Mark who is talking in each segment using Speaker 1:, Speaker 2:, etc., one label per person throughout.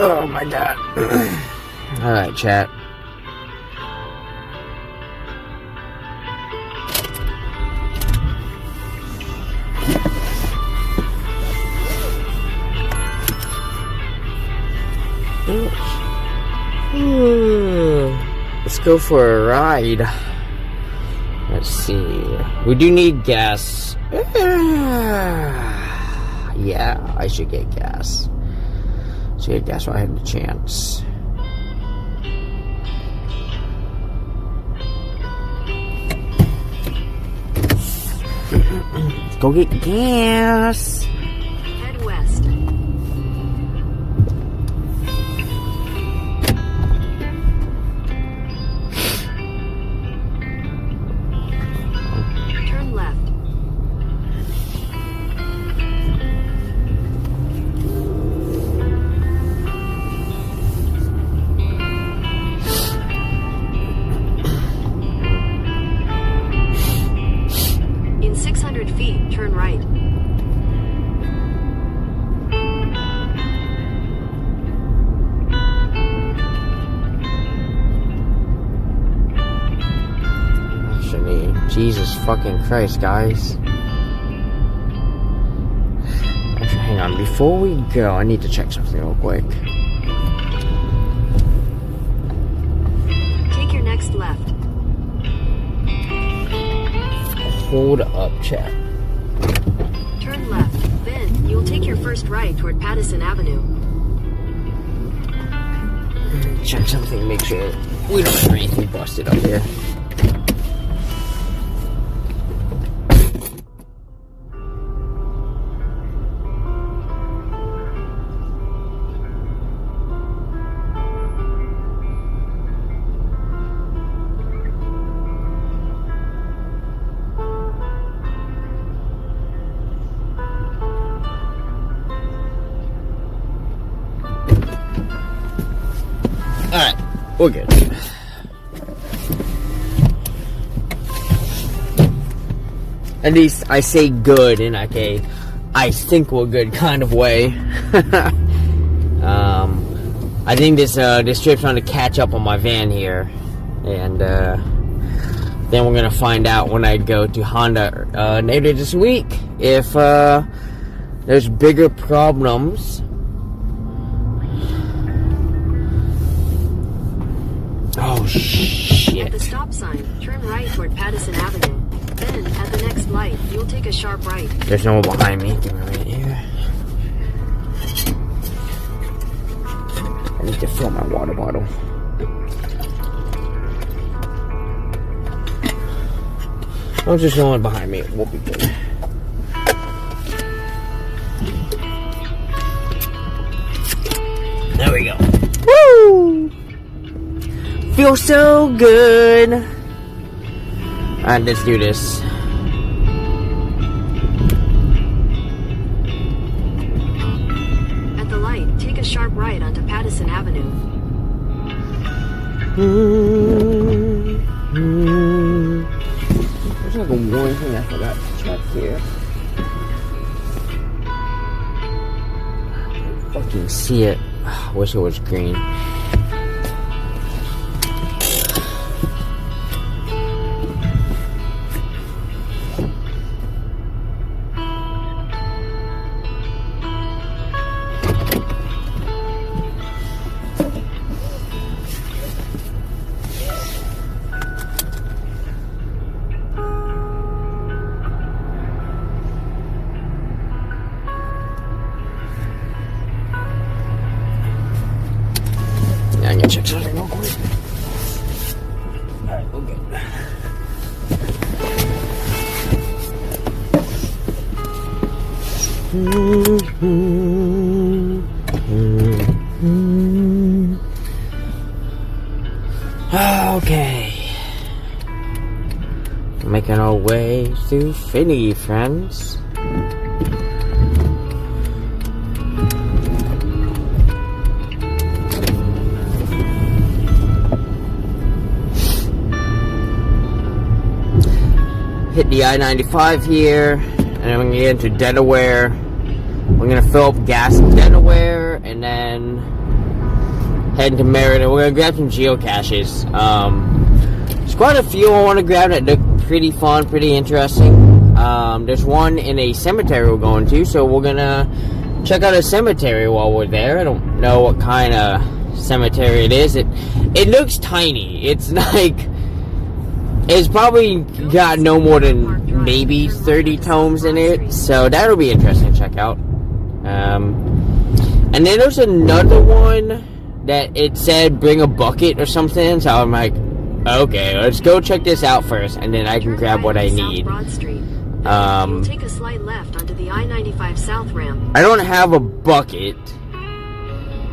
Speaker 1: Oh my god. Alright, chat. Let's go for a ride. Let's see. We do need gas. Yeah, I should get gas. Should get gas while I have the chance. Let's go get gas.
Speaker 2: Head west. Turn left. In 600 feet, turn right.
Speaker 1: Actually, Jesus fucking Christ, guys. Actually, hang on. Before we go, I need to check something real quick.
Speaker 2: Take your next left.
Speaker 1: Hold up, chat.
Speaker 2: Turn left. Then, you'll take your first right toward Pattison Avenue.
Speaker 1: Check something, make sure we don't have anything busted up here. Alright, we're good. At least I say good in like a I think we're good kind of way. I think this trip's trying to catch up on my van here. And then we're gonna find out when I go to Honda later this week if there's bigger problems. Oh shit.
Speaker 2: At the stop sign, turn right toward Pattison Avenue. Then, at the next light, you'll take a sharp right.
Speaker 1: There's no one behind me. Give me a minute here. I need to fill my water bottle. Oh, there's no one behind me. We'll be good. There we go. Woo! Feels so good. Alright, let's do this.
Speaker 2: At the light, take a sharp right onto Pattison Avenue.
Speaker 1: There's like a warning thing I forgot to check here. I fucking see it. I wish it was green. I'm gonna check something real quick. Alright, we're good. Okay. Making our way to Philly, friends. Hit the I-95 here, and then we're gonna get into Delaware. We're gonna fill up gas in Delaware, and then heading to Merida. We're gonna grab some geocaches. There's quite a few I want to grab that look pretty fun, pretty interesting. There's one in a cemetery we're going to, so we're gonna check out a cemetery while we're there. I don't know what kind of cemetery it is. It looks tiny. It's like, it's probably got no more than maybe 30 tomes in it, so that'll be interesting to check out. And then there's another one that it said bring a bucket or something, so I'm like, okay, let's go check this out first, and then I can grab what I need.
Speaker 2: Take a slight left onto the I-95 South ramp.
Speaker 1: I don't have a bucket.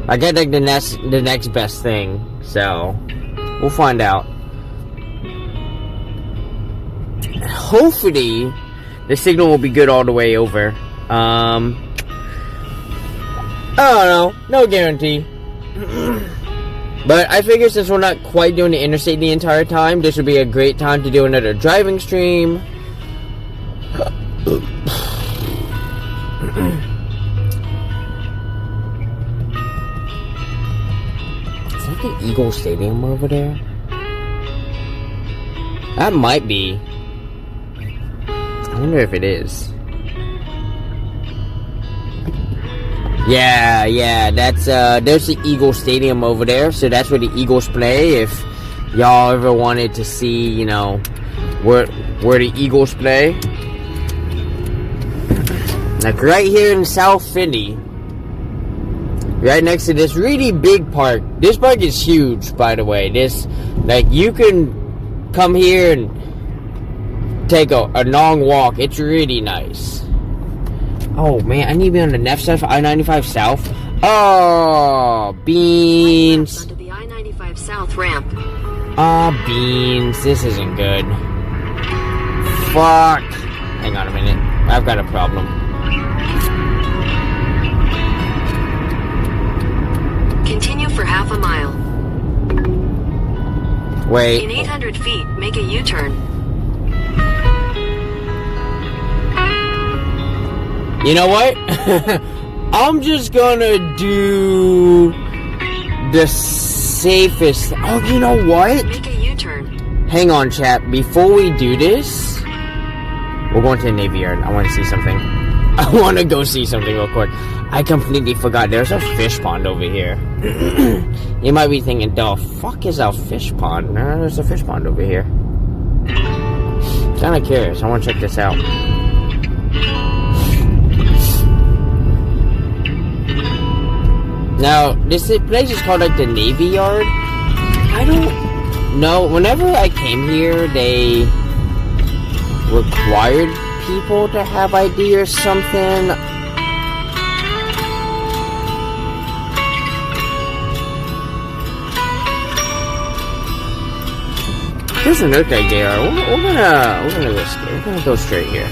Speaker 1: I got like the next best thing, so we'll find out. Hopefully, the signal will be good all the way over. I don't know, no guarantee. But I figure since we're not quite doing the interstate the entire time, this would be a great time to do another driving stream. Is that the Eagle Stadium over there? That might be. I wonder if it is. Yeah, that's there's the Eagle Stadium over there, so that's where the Eagles play. If y'all ever wanted to see, you know, where the Eagles play, like right here in South Philly, right next to this really big park. This park is huge, by the way. This, like, you can come here and take a long walk. It's really nice. Oh man, I need to be on the left side for I-95 South. Oh, beans.
Speaker 2: Onto the I-95 South ramp.
Speaker 1: Oh, beans. This isn't good. Fuck. Hang on a minute. I've got a problem.
Speaker 2: Continue for half a mile.
Speaker 1: Wait.
Speaker 2: In 800 feet, make a U-turn.
Speaker 1: You know what? I'm just gonna do the safest. Oh, you know what?
Speaker 2: Make a U-turn.
Speaker 1: Hang on, chat. Before we do this, we're going to the Navy Yard. I want to see something. I want to go see something real quick. I completely forgot. There's a fish pond over here. You might be thinking, the fuck is a fish pond? No, there's a fish pond over here. Kinda curious. I want to check this out. Now, this place is called, like, the Navy Yard. I don't know. Whenever I came here, they required people to have ID or something. There's an Earth Day there. We're gonna risk it. We're gonna go straight here.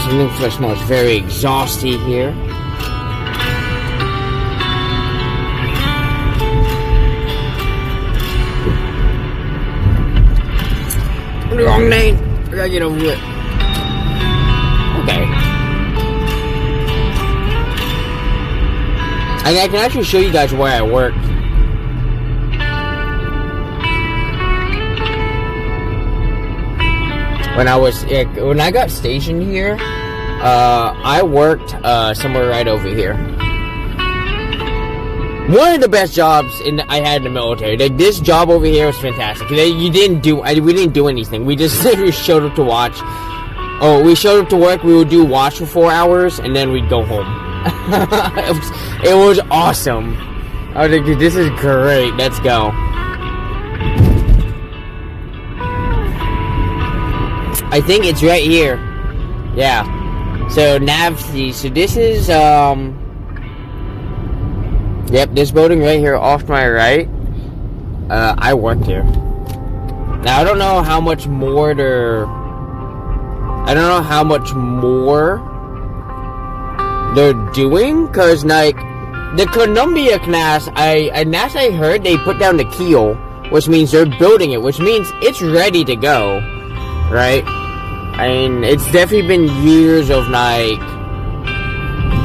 Speaker 1: Something fresh now. It's very exhausting here. Wrong lane. I gotta get over it. Okay. And I can actually show you guys where I worked. When I got stationed here, I worked somewhere right over here. One of the best jobs I had in the military. Like, this job over here was fantastic. We didn't do anything. We just literally showed up to watch. Oh, we showed up to work. We would do watch for 4 hours, and then we'd go home. it was awesome. I was like, dude, this is great. Let's go. I think it's right here. Yeah. So Navsea. So this is yep, this building right here off to my right. I worked here. Now I don't know how much more they're doing, cause like the Columbia class, I heard they put down the keel which means they're building it, which means it's ready to go, right? I mean, it's definitely been years of, like,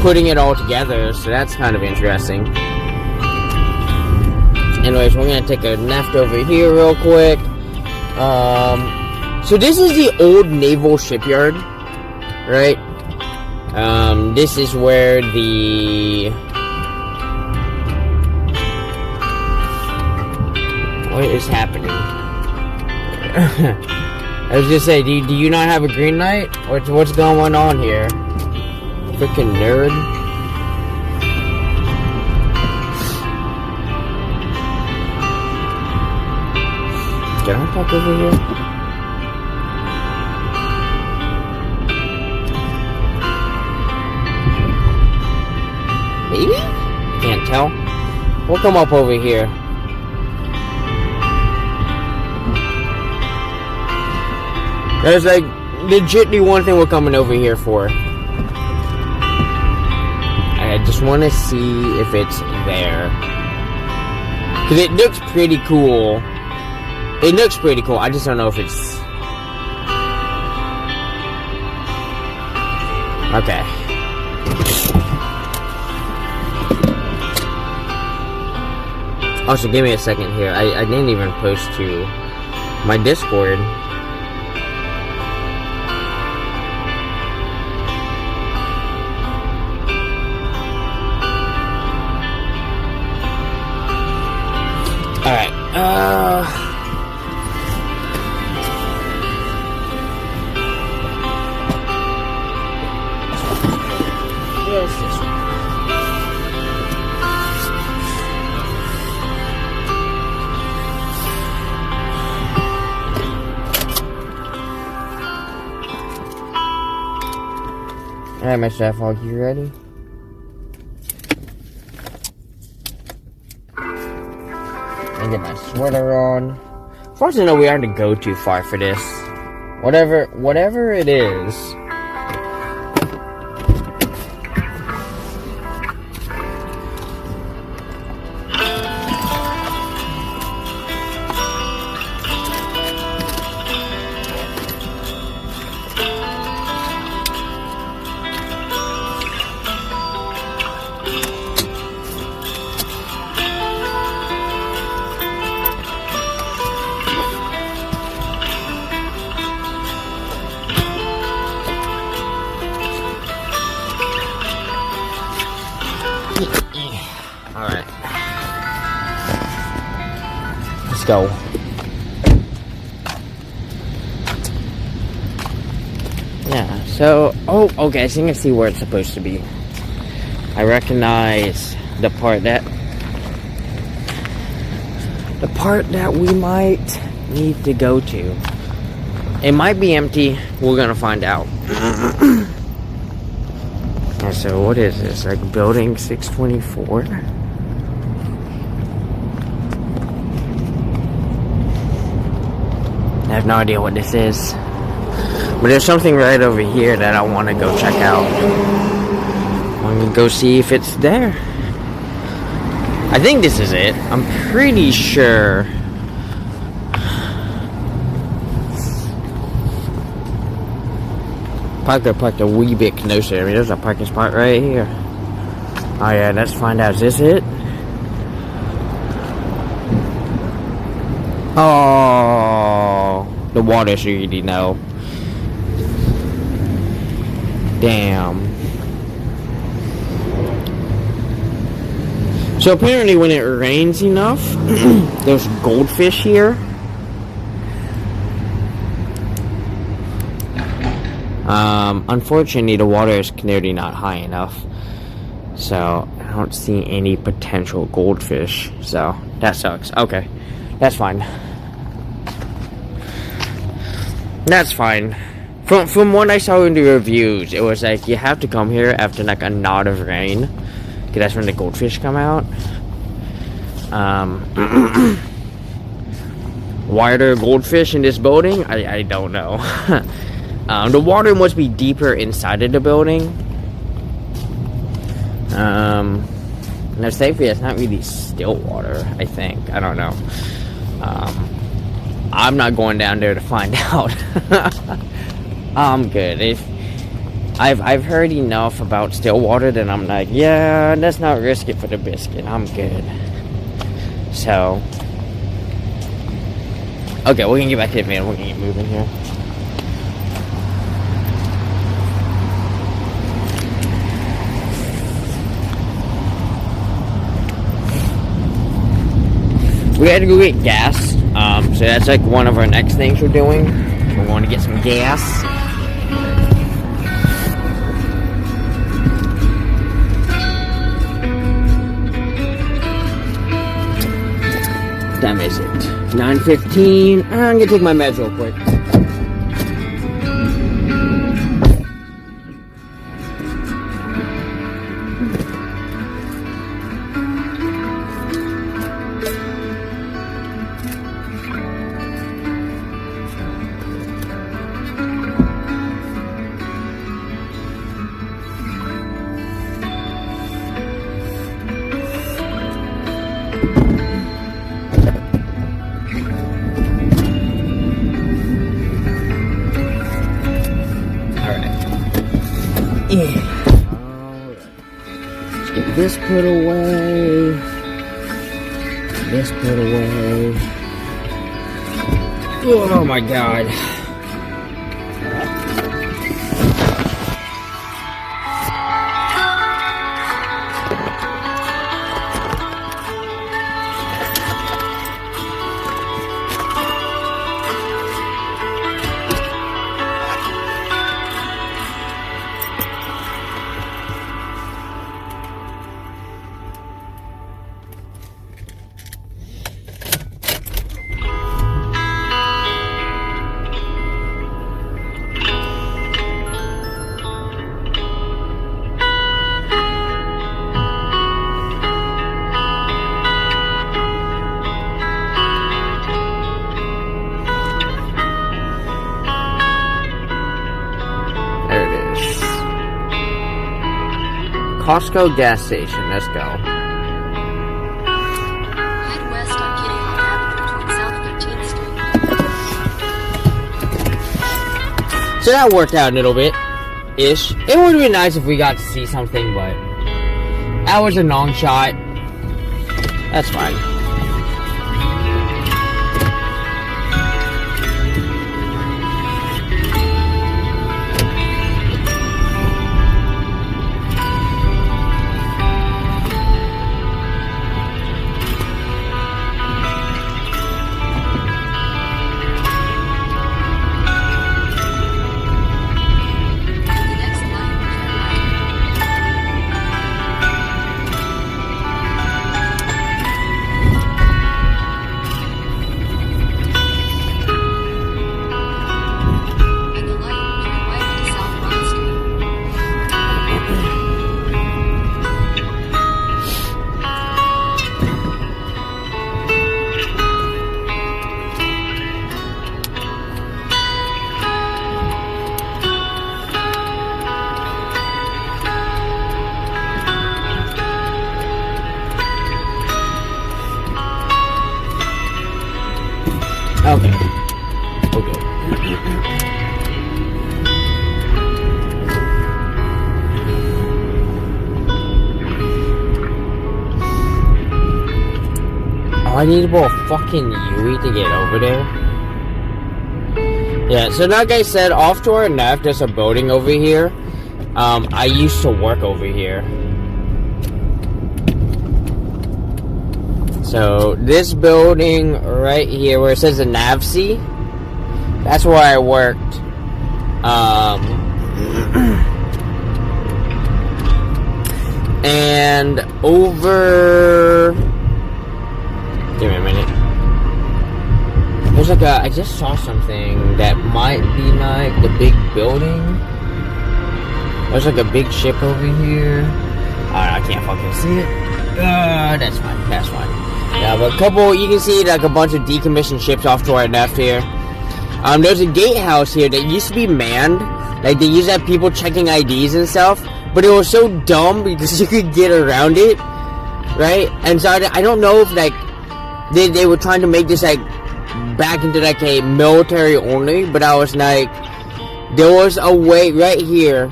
Speaker 1: putting it all together, so that's kind of interesting. Anyways, we're gonna take a left over here real quick. So this is the old naval shipyard, right? This is where the... What is happening? I was just saying, do you not have a green light? What's going on here? Freaking nerd. Can I talk over here? Maybe? Can't tell. We'll come up over here. There's like legitimately one thing we're coming over here for. I just want to see if it's there. Because it looks pretty cool. It looks pretty cool. I just don't know if it's... Okay. Also, give me a second here. I didn't even post to my Discord. Alright, where's this one? Alright, my chef, are you ready? Get my sweater on. Fortunately, we aren't to go too far for this. Whatever it is. Alright. Let's go. Yeah, so... Oh, okay, so you can see where it's supposed to be. I recognize the part that... The part that we might need to go to. It might be empty. We're gonna find out. So what is this? Like building 624? I have no idea what this is. But there's something right over here that I want to go check out. I'm gonna go see if it's there. I think this is it. I'm pretty sure. Parked a wee bit closer. I mean, there's a parking spot right here. Oh yeah, let's find out. Is this it? Oh, the water shady no. Damn. So apparently when it rains enough, there's goldfish here. Unfortunately, the water is clearly not high enough, so I don't see any potential goldfish, so that sucks. Okay, that's fine. That's fine. From what I saw in the reviews, it was like you have to come here after like a knot of rain, because that's when the goldfish come out. Why are there goldfish in this building? I don't know. The water must be deeper inside of the building. And safely, it's not really still water, I think. I don't know. I'm not going down there to find out. I'm good. I've heard enough about Stillwater that I'm like, yeah, let's not risk it for the biscuit. I'm good. So, okay, we're gonna get back to the van. We're gonna get moving here. We had to go get gas, so that's like one of our next things we're doing. We're going to get some gas. What time is it? 9:15. I'm gonna take my meds real quick. This put away. This put away. Oh my god. Costco gas station, let's go.
Speaker 2: Head west on Kitty Hawk Avenue towards South 13th Street.
Speaker 1: So that worked out a little bit, ish. It would have been nice if we got to see something, but that was a long shot. That's fine. Okay. Okay. Oh, I need to pull a fucking Yui to get over there. Yeah, so like I said, off to our left, there's a building over here. I used to work over here. So, this building right here, where it says the NAVC, that's where I worked. And over... Give me a minute. There's like a... I just saw something that might be like the big building. There's like a big ship over here. I can't fucking see it. That's fine. That's fine. Yeah, but a couple, you can see like a bunch of decommissioned ships off to our left here. There's a gatehouse here that used to be manned. Like, they used to have people checking IDs and stuff. But it was so dumb because you could get around it. Right? And so I don't know if, like, they were trying to make this like back into like a military only, but I was like, there was a way right here.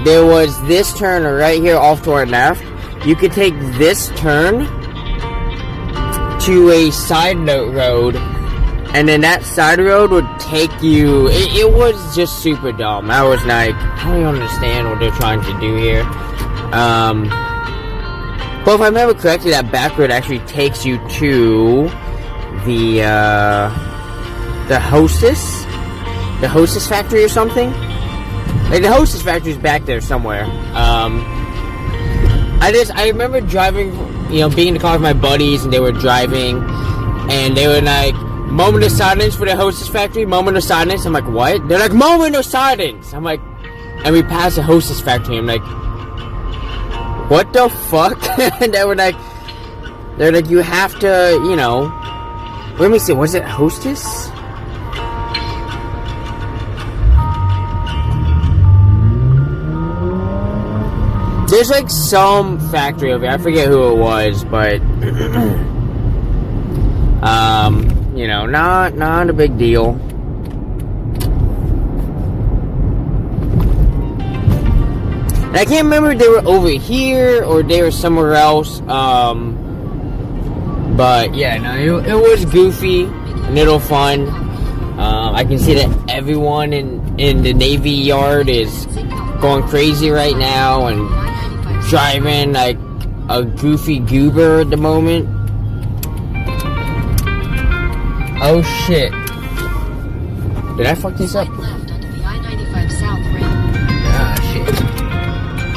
Speaker 1: There was this turn right here off to our left. You could take this turn to a side road, and then that side road would take you. It was just super dumb. I was like, I don't understand what they're trying to do here. But if I remember correctly, that back road actually takes you to the Hostess factory or something. Like the Hostess factory is back there somewhere. I remember driving, being in the car with my buddies, and they were driving, and they were like, moment of silence for the Hostess factory, moment of silence. I'm like, what? They're like, moment of silence. I'm like, and we passed the Hostess factory. I'm like, what the fuck? And they were like, you have to, let me see, was it Hostess? There's like some factory over here. I forget who it was, but not a big deal. And I can't remember if they were over here or they were somewhere else. But yeah, no, it was goofy, a little fun. I can see that everyone in the Navy yard is going crazy right now and driving like a goofy goober at the moment. Oh shit. Did I fuck this up? Ah shit.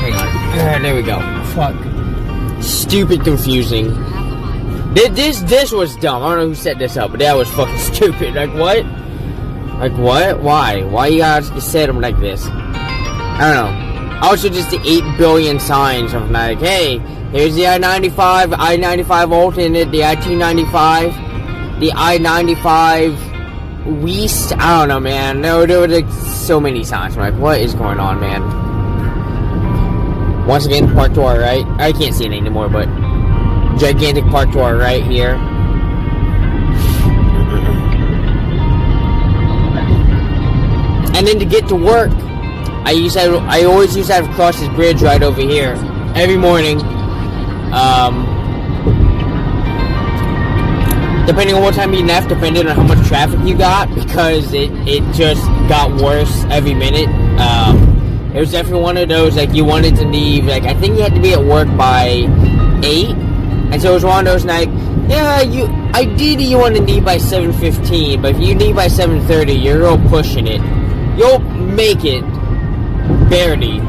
Speaker 1: Hang on. There we go. Fuck. Stupid confusing. This was dumb. I don't know who set this up, but that was fucking stupid. Like what? Like what? Why? Why you guys set them like this? I don't know. Also, just the 8 billion signs of like, hey, here's the I-95 alternate, the I-295, the I-95 West. I don't know, man. There were like so many signs. I'm like, what is going on, man? Once again, park to our right. I can't see it anymore, but gigantic park to our right here. And then to get to work, I always used to have to cross this bridge right over here every morning. Depending on what time you left, depending on how much traffic you got, because it just got worse every minute. It was definitely one of those, like, you wanted to leave, like, I think you had to be at work by 8, and so it was one of those, like, yeah, ideally you want to leave by 7:15, but if you leave by 7:30, you're real pushing it. You'll make it barely,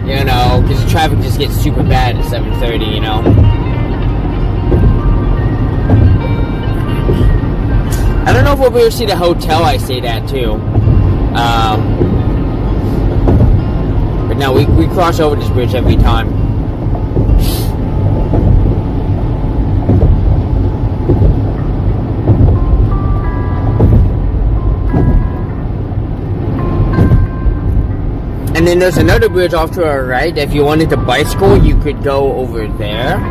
Speaker 1: because the traffic just gets super bad at 7:30, I don't know if we'll be able to see the hotel I stayed at, too. But no, we cross over this bridge every time. And then there's another bridge off to our right. If you wanted to bicycle, you could go over there.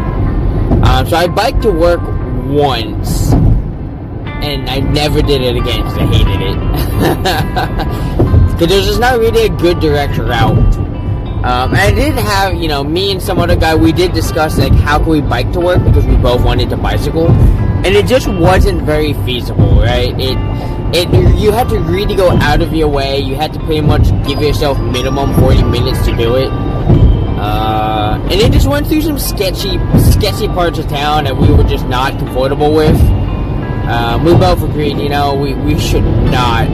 Speaker 1: So I biked to work once, and I never did it again because I hated it. Because there's just not really a good direct route. And I did have, me and some other guy, we did discuss, like, how can we bike to work, because we both wanted to bicycle. And it just wasn't very feasible, right? You had to really go out of your way. You had to pretty much give yourself minimum 40 minutes to do it. And it just went through some sketchy parts of town that we were just not comfortable with. We both agreed, we should not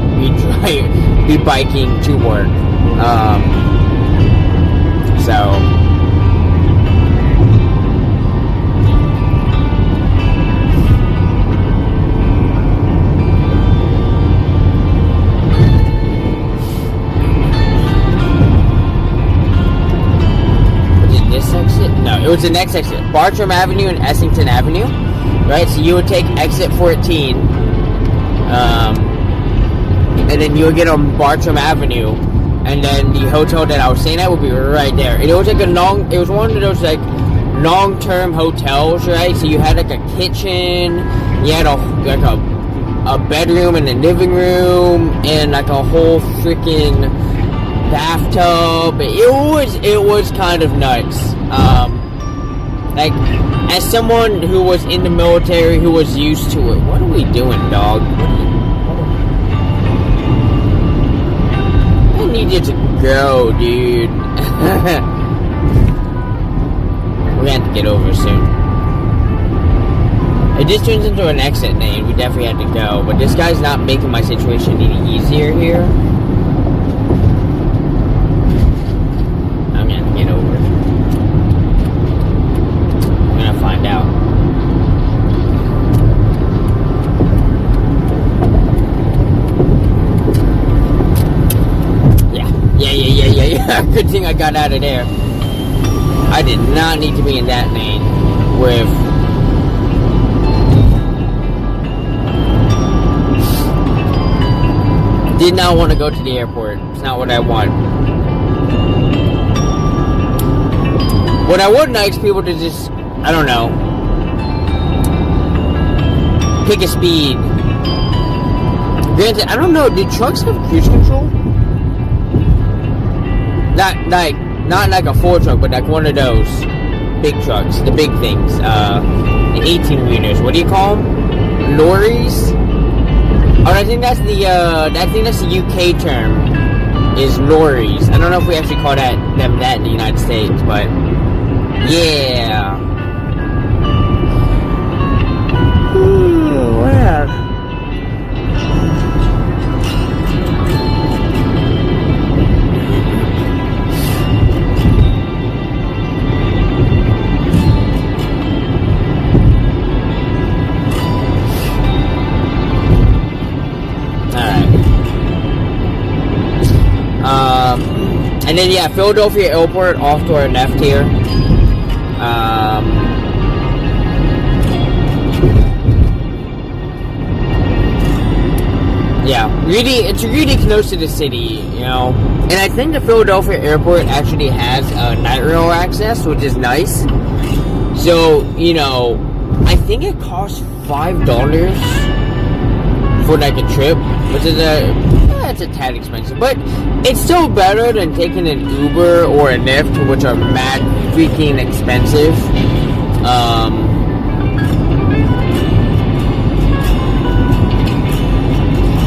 Speaker 1: be biking to work. It was the next exit, Bartram Avenue and Essington Avenue, right? So you would take exit 14, and then you would get on Bartram Avenue, and then the hotel that I was staying at would be right there. And it was like it was one of those like long-term hotels, right? So you had like a kitchen, you had a bedroom and a living room, and like a whole freaking bathtub. It was kind of nuts. Like, as someone who was in the military, who was used to it. What are we doing, dog? I need you to go, dude. We're gonna have to get over soon. It just turns into an exit lane. We definitely have to go. But this guy's not making my situation any easier here. I'm gonna have to get over it. I'm gonna find out. Yeah. Good thing I got out of there. I did not need to be in that lane with... Did not want to go to the airport. It's not what I want. What I would like is people to just, I don't know, pick a speed. Granted, I don't know, do trucks have cruise control? Not like a Ford truck, but like one of those big trucks, the big things, the 18-wheelers. What do you call them? Lorries? Oh, I think that's the UK term, is lorries. I don't know if we actually call them that in the United States, but yeah. Ooh, wow. And then, yeah, Philadelphia Airport off to our left here. Yeah, really, it's really close to the city, you know. And I think the Philadelphia Airport actually has night rail access, which is nice. So, you know, I think it costs $5 for like a trip, which is it's a tad expensive, but it's still better than taking an Uber or a Lyft, which are mad freaking expensive.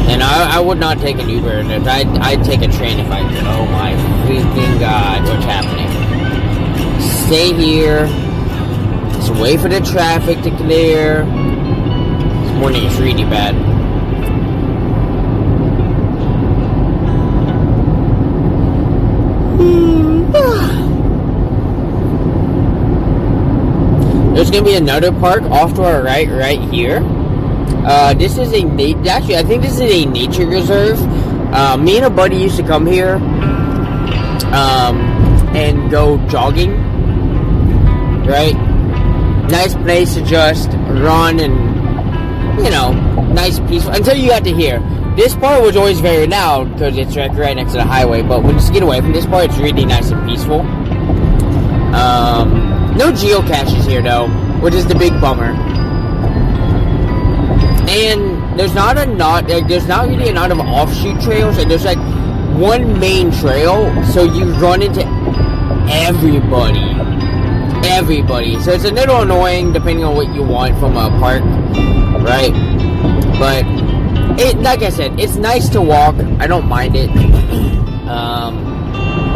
Speaker 1: And I would not take an Uber, and I'd take a train if I could. Oh my freaking god, what's happening? Stay here. Just wait for the traffic to clear. This morning is really bad. There's gonna be another park off to our right here. This is actually, I think this is a nature reserve. Me and a buddy used to come here, and go jogging. Right? Nice place to just run and, you know, nice peaceful, until you got to here. This part was always very loud because it's right next to the highway, but when you get away from this part, it's really nice and peaceful. No geocaches here though, which is the big bummer. And there's not really a lot of offshoot trails, and there's like one main trail, so you run into everybody. So it's a little annoying depending on what you want from a park, right? But like I said, it's nice to walk. I don't mind it.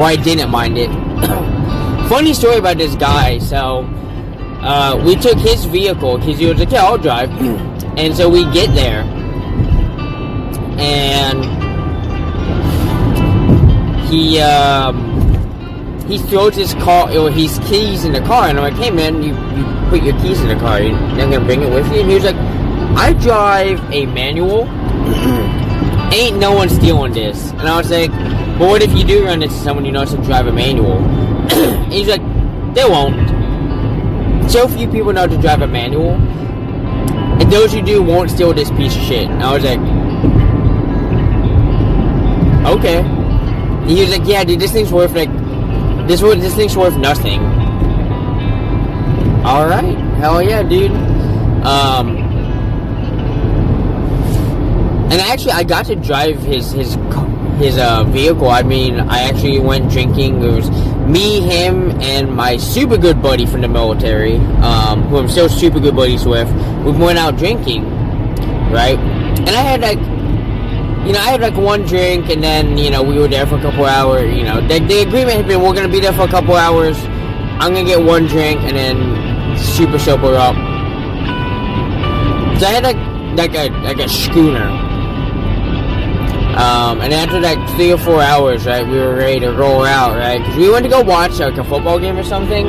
Speaker 1: Or I didn't mind it. Funny story about this guy. So, we took his vehicle because he was like, yeah, I'll drive. And so we get there. And he throws his keys in the car. And I'm like, hey man, you put your keys in the car. You're not going to bring it with you? And he was like, I drive a manual. Ain't no one stealing this. And I was like, but what if you do run into someone who knows how to drive a manual? And he's like, they won't. So few people know how to drive a manual. And those who do won't steal this piece of shit. And I was like, okay. And he was like, yeah dude, this thing's worth like, this thing's worth nothing. All right, hell yeah, dude. And actually, I got to drive his vehicle. I mean, I actually went drinking. It was me, him, and my super good buddy from the military, who I'm still super good buddies with. We went out drinking, right? And I had like one drink, and then, we were there for a couple hours. The agreement had been, we're gonna be there for a couple hours. I'm gonna get one drink, and then super sober up. So I had like a schooner. And after like 3 or 4 hours, right, we were ready to roll out, right? Because we went to go watch like a football game or something.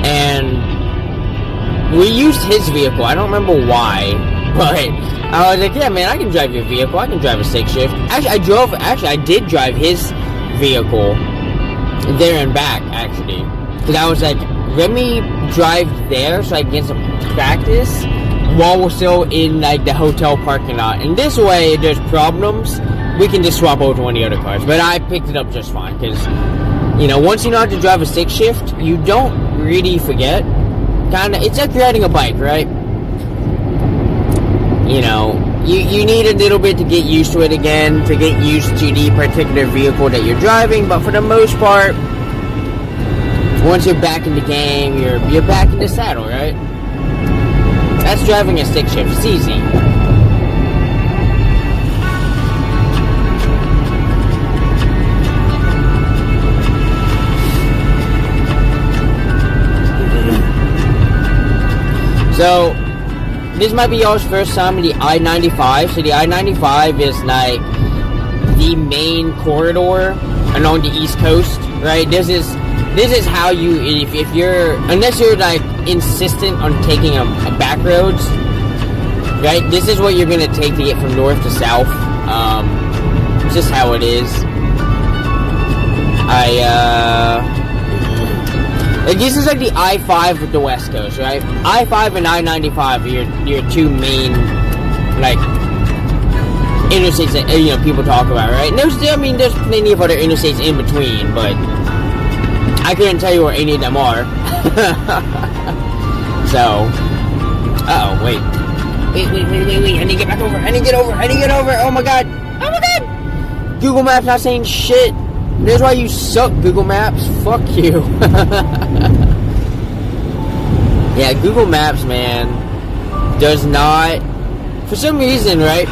Speaker 1: And we used his vehicle. I don't remember why, but I was like, yeah, man, I can drive your vehicle. I can drive a stick shift. Actually, I did drive his vehicle there and back, actually. Because I was like, let me drive there so I can get some practice while we're still in like the hotel parking lot. And this way, if there's problems, we can just swap over to one of the other cars. But I picked it up just fine, because once you know how to drive a stick shift, you don't really forget. It's like riding a bike, right? You need a little bit to get used to it again, to get used to the particular vehicle that you're driving. But for the most part, once you're back in the game, you're back in the saddle, right? That's driving a stick shift. It's easy. So, this might be y'all's first time in the I-95. So the I-95 is like the main corridor along the East Coast, right? This is how you, if you're, unless you're like insistent on taking a back roads, right? This is what you're gonna take to get from north to south. It's just how it is. This is like the I-5 with the West Coast, right? I-5 and I-95 are your two main, like, interstates that, people talk about, right? And there's plenty of other interstates in between, but I couldn't tell you where any of them are. So, wait. I need to get back over. I need to get over. Oh my god. Google Maps not saying shit. That's why you suck, Google Maps. Fuck you. Yeah, Google Maps, man, does not, for some reason, right?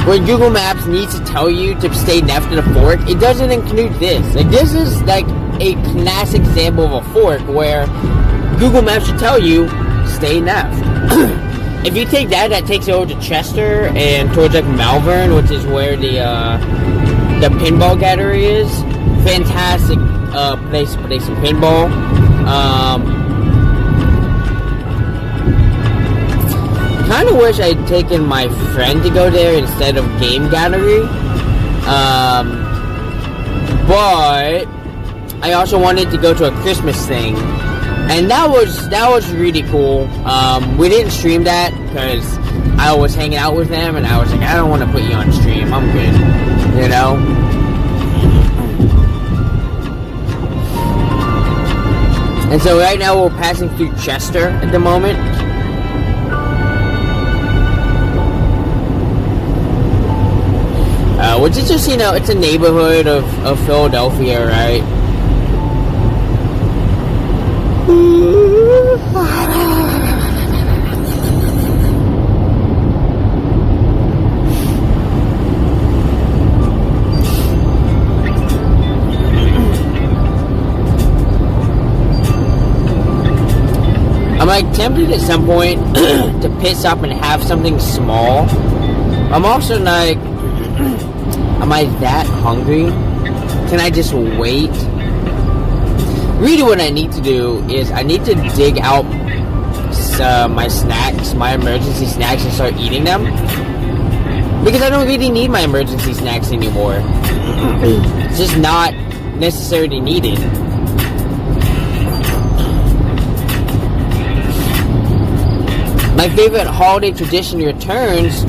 Speaker 1: When Google Maps needs to tell you to stay left at a fork, it doesn't include this. Like, this is like a classic example of a fork where Google Maps should tell you, stay left. If you take that takes you over to Chester and towards like Malvern, which is where the pinball gallery is. Fantastic place to play some pinball. Kind of wish I'd taken my friend to go there instead of game gallery. But I also wanted to go to a Christmas thing. And that was really cool. We didn't stream that because I was hanging out with them, and I was like, I don't want to put you on stream. I'm good, And so right now we're passing through Chester at the moment. Which is just, it's a neighborhood of Philadelphia, right? I'm like tempted at some point to piss up and have something small. I'm also like, am I that hungry? Can I just wait? Really what I need to do is I need to dig out my snacks, my emergency snacks, and start eating them. Because I don't really need my emergency snacks anymore. It's just not necessarily needed. My favorite holiday tradition returns.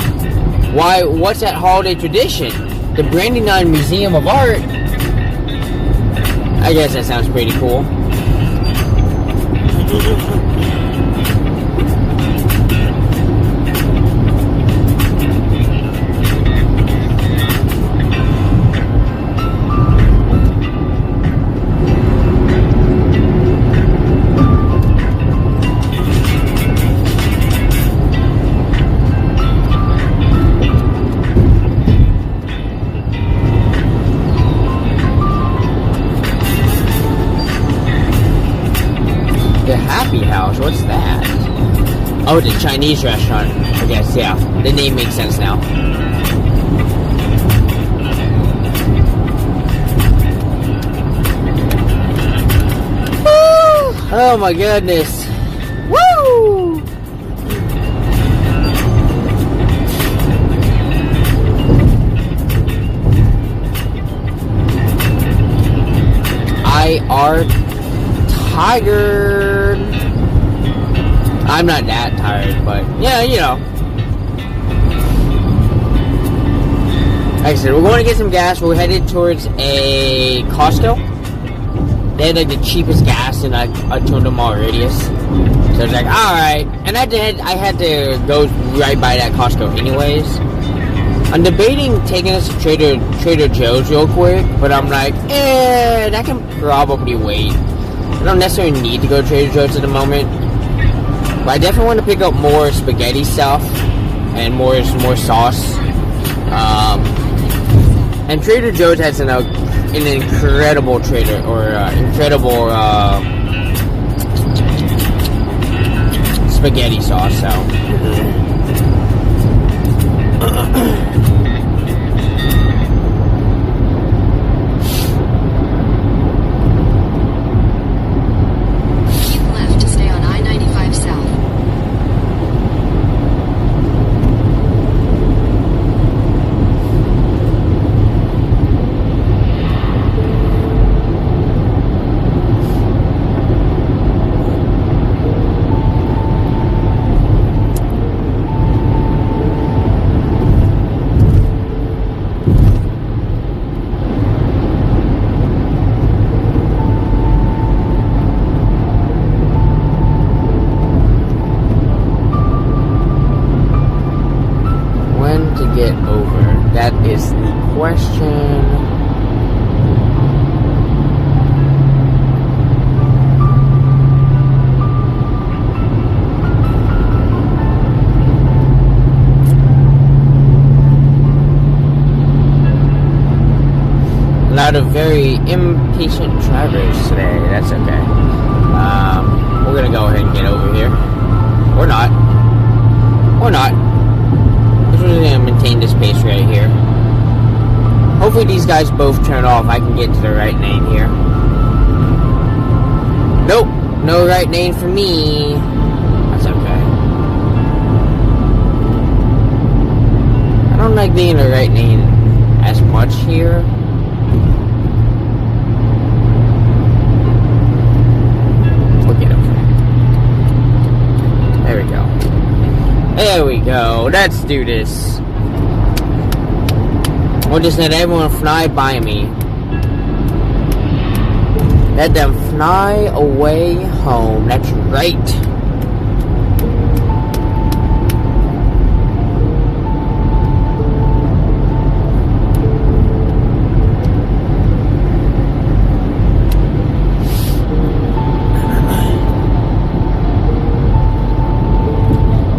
Speaker 1: Why? What's that holiday tradition? The Brandywine Museum of Art I guess that sounds pretty cool. What's that? Oh, it's a Chinese restaurant. I guess, yeah. The name makes sense now. Woo! Oh my goodness. Woo! I are tired. I'm not that tired, but yeah, you know. Like I said, we're going to get some gas. We're headed towards a Costco. They had like the cheapest gas in like a 200-mile radius. So I was like, alright. And I had to go right by that Costco anyways. I'm debating taking us to Trader Joe's real quick, but I'm like, that can probably wait. I don't necessarily need to go to Trader Joe's at the moment. But I definitely want to pick up more spaghetti stuff and more sauce. And Trader Joe's has an incredible incredible spaghetti sauce. So. Get over? That is the question. A lot of very impatient drivers today. That's okay. We're gonna go ahead and get over here. Or not. Or not. We're going to maintain this pace right here. Hopefully these guys both turn off. I can get to the right lane here. Nope. No right lane for me. That's okay. I don't like being in the right lane as much here. We'll get over. There we go. There we go. Let's do this. We'll just let everyone fly by me. Let them fly away home. That's right.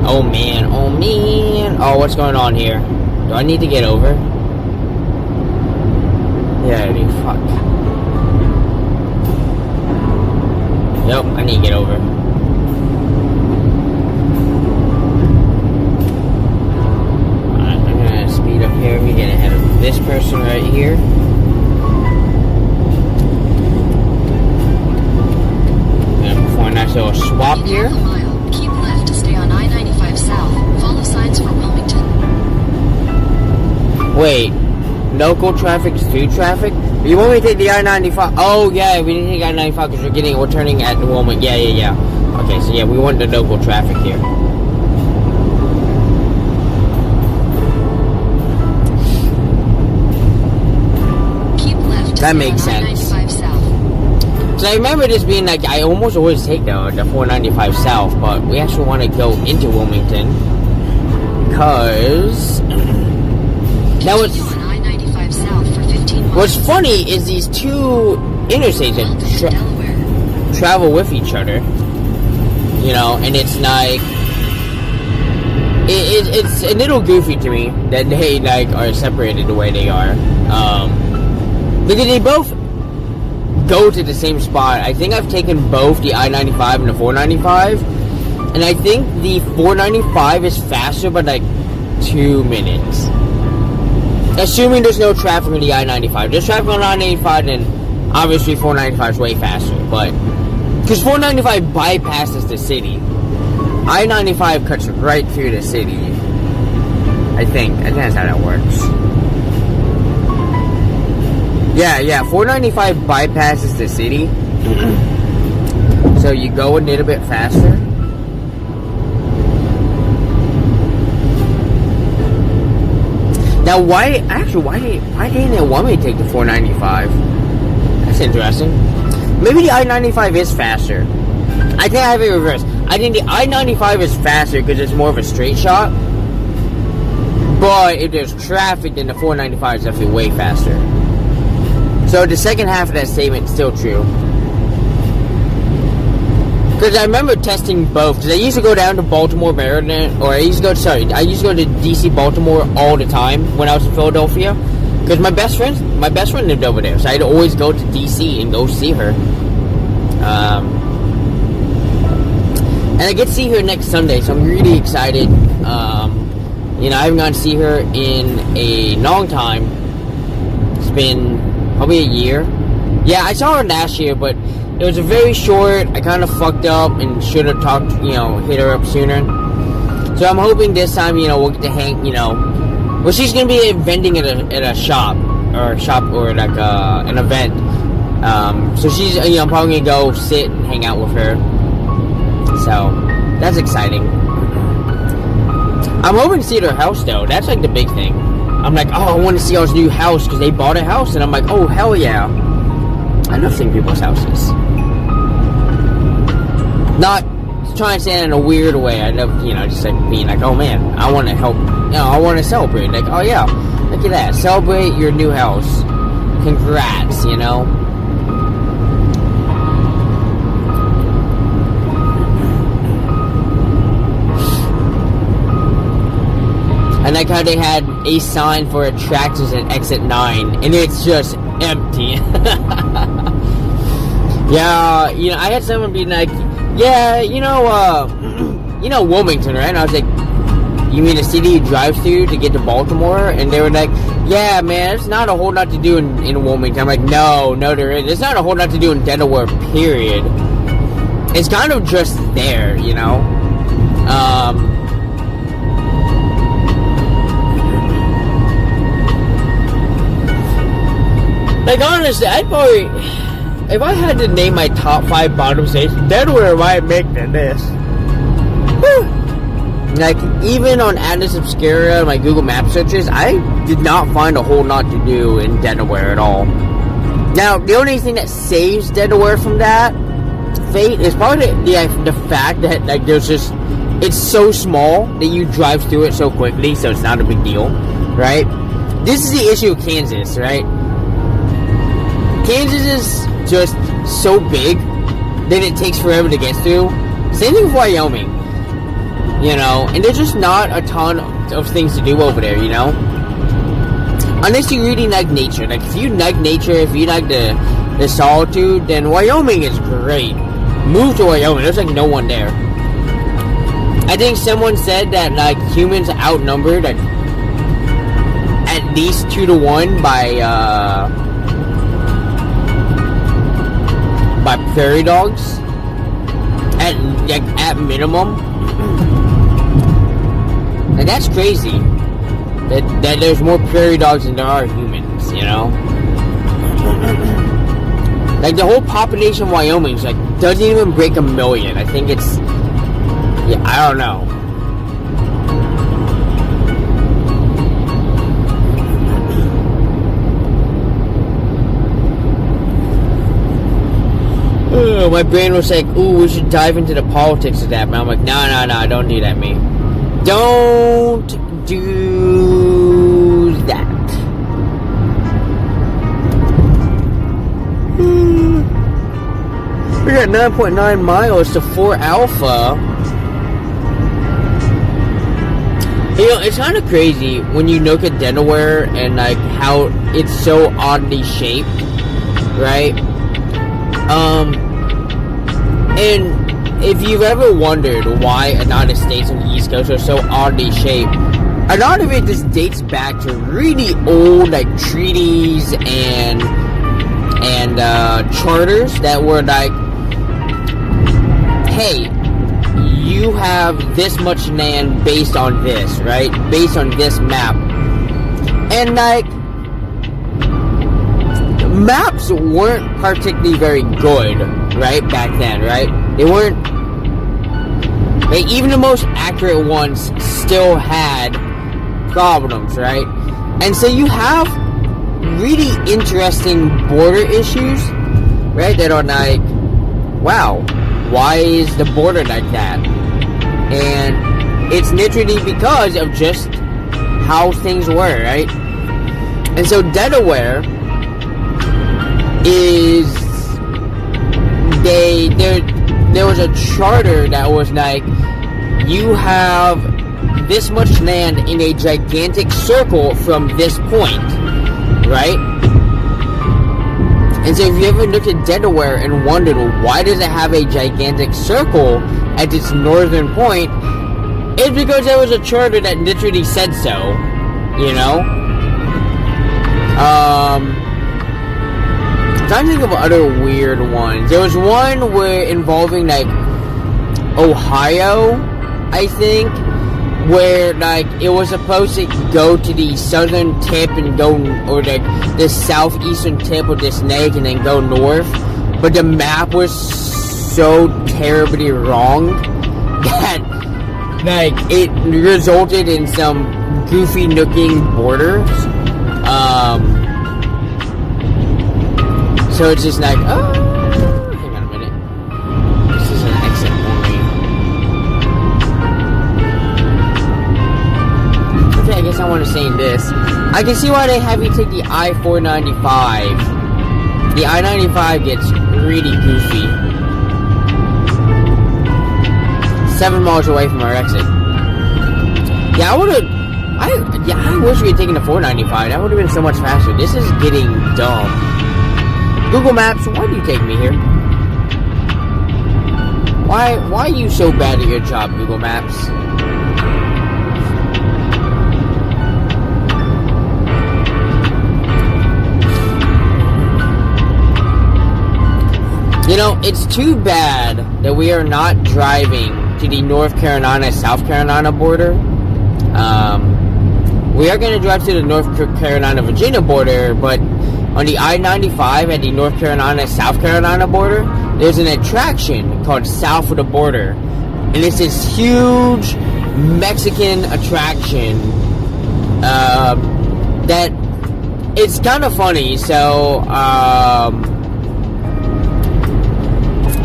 Speaker 1: Oh man, oh man. Oh, what's going on here? Do I need to get over? Yeah, I do. Fuck. Nope, I need to get over. Alright, I'm gonna speed up here. We get ahead of this person right here. I'm gonna perform a nice little swap here. Wait, local traffic is through traffic? You want me to take the I-95? Oh yeah, we didn't take I-95 because we're turning at the moment. Yeah. Okay, so yeah, we want the local traffic here.
Speaker 2: Keep left.
Speaker 1: That makes sense.
Speaker 2: I-95 south.
Speaker 1: Cause I remember this being like, I almost always take the 495 south, but we actually want to go into Wilmington because that was.
Speaker 2: I-95 south for 15 miles.
Speaker 1: What's funny is these two interstates that
Speaker 2: Delaware.
Speaker 1: travel with each other, you know, and it's like it's a little goofy to me that they like are separated the way they are, because they both go to the same spot. I think I've taken both the I-95 and the 495, and I think the 495 is faster by like 2 minutes. Assuming there's no traffic on the I-95. There's traffic on I-95, then obviously 495 is way faster. But because 495 bypasses the city, I-95 cuts right through the city. I think that's how that works. Yeah, 495 bypasses the city. So you go a little bit faster. Now, why didn't it want me to take the 495? That's interesting. Maybe the I-95 is faster. I think I have it reversed. I think the I-95 is faster because it's more of a straight shot. But if there's traffic, then the 495 is definitely way faster. So the second half of that statement is still true. Because I remember testing both. Because I used to go down to Baltimore, Maryland, or I used to go to DC, Baltimore all the time when I was in Philadelphia. Because my best friend lived over there, so I'd always go to DC and go see her. And I get to see her next Sunday, so I'm really excited. You know, I haven't gone to see her in a long time. It's been probably a year. Yeah, I saw her last year, but it was a very short. I kind of fucked up and should have hit her up sooner. So I'm hoping this time, we'll get to hang, well, she's gonna be vending at a shop or like an event. So she's, I'm probably gonna go sit and hang out with her. So that's exciting. I'm hoping to see their house though. That's like the big thing. I'm like, oh, I want to see our new house because they bought a house, and I'm like, oh hell yeah. I love seeing people's houses. Not trying to say it in a weird way. I love, just like being like, oh man, I want to help. I want to celebrate. Like, oh yeah, look at that. Celebrate your new house. Congrats, I like how they had a sign for attractions at exit 9, and it's just empty. Yeah, I had someone be like, yeah, Wilmington, right? And I was like, you mean the city you drive through to get to Baltimore? And they were like, yeah, man, there's not a whole lot to do in Wilmington. I'm like, no, there is. There's not a whole lot to do in Delaware, period. It's kind of just there, Like, honestly, I'd probably, if I had to name my top 5 bottom states, Delaware might make the list. Whew. Like, even on Atlas Obscura, my Google Map searches, I did not find a whole lot to do in Delaware at all. Now, the only thing that saves Delaware from that fate is probably the fact that, like, it's so small that you drive through it so quickly, so it's not a big deal, right? This is the issue with Kansas, right? Kansas is just so big that it takes forever to get through. Same thing with Wyoming, and there's just not a ton of things to do over there, Unless you really like nature. Like, if you like nature, if you like the solitude, then Wyoming is great. Move to Wyoming. There's, like, no one there. I think someone said that, like, humans are outnumbered at least 2-to-1 by prairie dogs at minimum. And that's crazy that there's more prairie dogs than there are humans, Like, the whole population of Wyoming doesn't even break 1 million. I think it's, I don't know. know, my brain was like, ooh, we should dive into the politics of that. But I'm like, no, don't do that, me. Don't do that. We got 9.9 miles to 4 Alpha. You know, it's kind of crazy when you look at Delaware and like how it's so oddly shaped, right? And if you've ever wondered why a lot of states on the East Coast are so oddly shaped, a lot of it just dates back to really old like treaties and charters that were like, hey, you have this much land based on this, right? Based on this map. And like, maps weren't particularly very good, right? Back then, right? They weren't, like, even the most accurate ones still had problems, right? And so you have really interesting border issues, right? That are like, wow, why is the border like that? And it's literally because of just how things were, right? And so Delaware is, there was a charter that was like, you have this much land in a gigantic circle from this point, right? And so if you ever looked at Delaware and wondered, well, why does it have a gigantic circle at its northern point, it's because there was a charter that literally said so, you know? I'm trying to think of other weird ones. There was one where involving like Ohio, I think, where like it was supposed to go to the southern tip and go, or like the southeastern tip of this lake and then go north, but the map was so terribly wrong that like it resulted in some goofy looking borders. So it's just like, oh, hang on a minute, this is an exit only. Okay, I guess I want to say this. I can see why they have you take the I-495. The I-95 gets really goofy. 7 miles away from our exit. Yeah, I wish we had taken the 495. That would have been so much faster. This is getting dumb. Google Maps, why do you take me here? Why are you so bad at your job, Google Maps? You know, it's too bad that we are not driving to the North Carolina-South Carolina border. We are going to drive to the North Carolina-Virginia border, but on the I-95 at the North Carolina-South Carolina border, there's an attraction called South of the Border. And it's this huge Mexican attraction that it's kind of funny, so,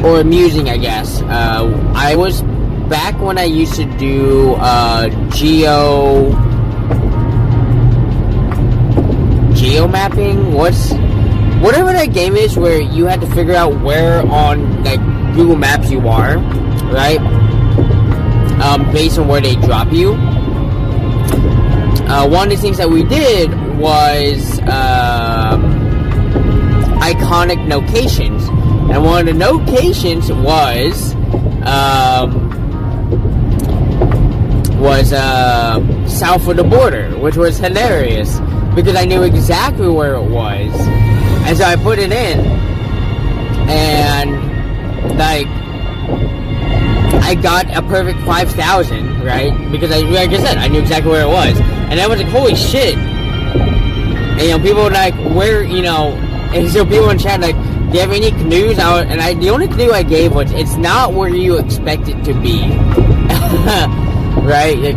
Speaker 1: or amusing, I guess. I was back when I used to do geomapping, whatever that game is where you had to figure out where on like Google Maps you are, right? Based on where they drop you. One of the things that we did was iconic locations, and one of the locations was south of the border, which was hilarious because I knew exactly where it was, and so I put it in, and like I got a perfect 5,000, right? Because like I said, I knew exactly where it was, and I was like, holy shit! And you know, people were like, where, you know, and so people in chat like, do you have any clues? The only clue I gave was, it's not where you expect it to be. Right? Like,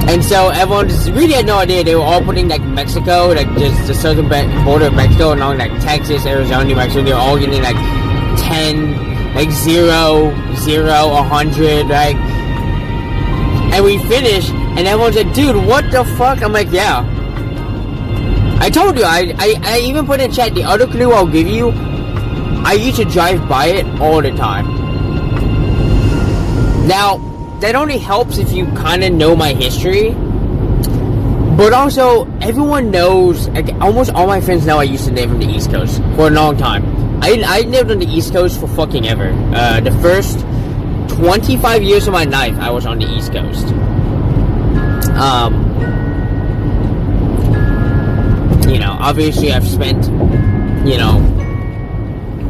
Speaker 1: and so everyone just really had no idea. They were all putting like Mexico, like just the southern border of Mexico, along like Texas, Arizona, New Mexico. They were all getting like 10, like 0, 0, 100, like, and we finish, and everyone's like, dude, what the fuck? I'm like, yeah. I told you, I even put in chat, the other clue I'll give you, I used to drive by it all the time. Now, that only helps if you kind of know my history, but also, everyone knows, like, almost all my friends know I used to live on the East Coast for a long time. I lived on the East Coast for fucking ever. The first 25 years of my life, I was on the East Coast. You know, obviously I've spent, you know,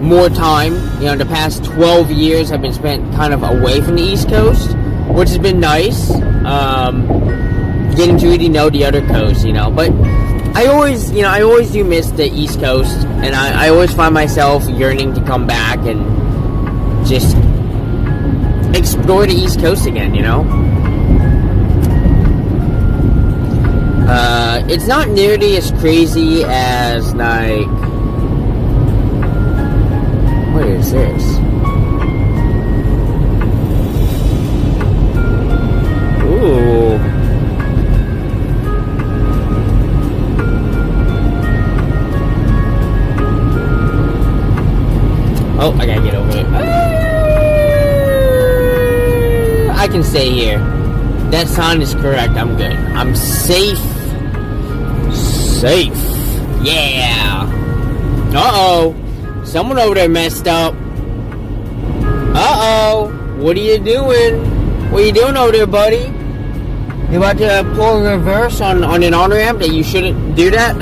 Speaker 1: more time, you know, the past 12 years I've been spent kind of away from the East Coast, which has been nice, getting to really know the other coast, you know, but I always do miss the East Coast, and I always find myself yearning to come back and just explore the East Coast again, you know. It's not nearly as crazy as, like, what is this? Ooh. Oh, I gotta get over it. I can stay here. That sign is correct. I'm good. I'm safe. Safe. Yeah. Uh-oh. Someone over there messed up. Uh-oh. What are you doing? What are you doing over there, buddy? You about to pull a reverse on an on-ramp that you shouldn't do that?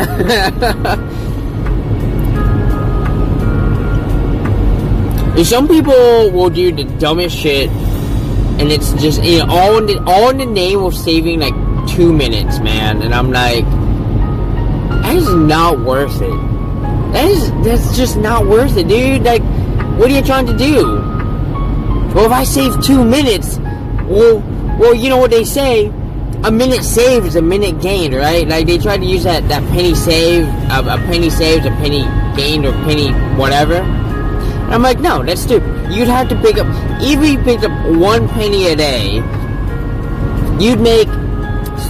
Speaker 1: Some people will do the dumbest shit, and it's just, you know, all in the name of saving like 2 minutes, man. And I'm like, that is not worth it. That's just not worth it, dude. Like, what are you trying to do? Well, if I save 2 minutes, well, you know what they say? A minute saved is a minute gained, right? Like, they try to use that penny save, a penny saved, a penny gained, or penny whatever. And I'm like, no, that's stupid. You'd have to pick up, even if you picked up 1 penny a day, you'd make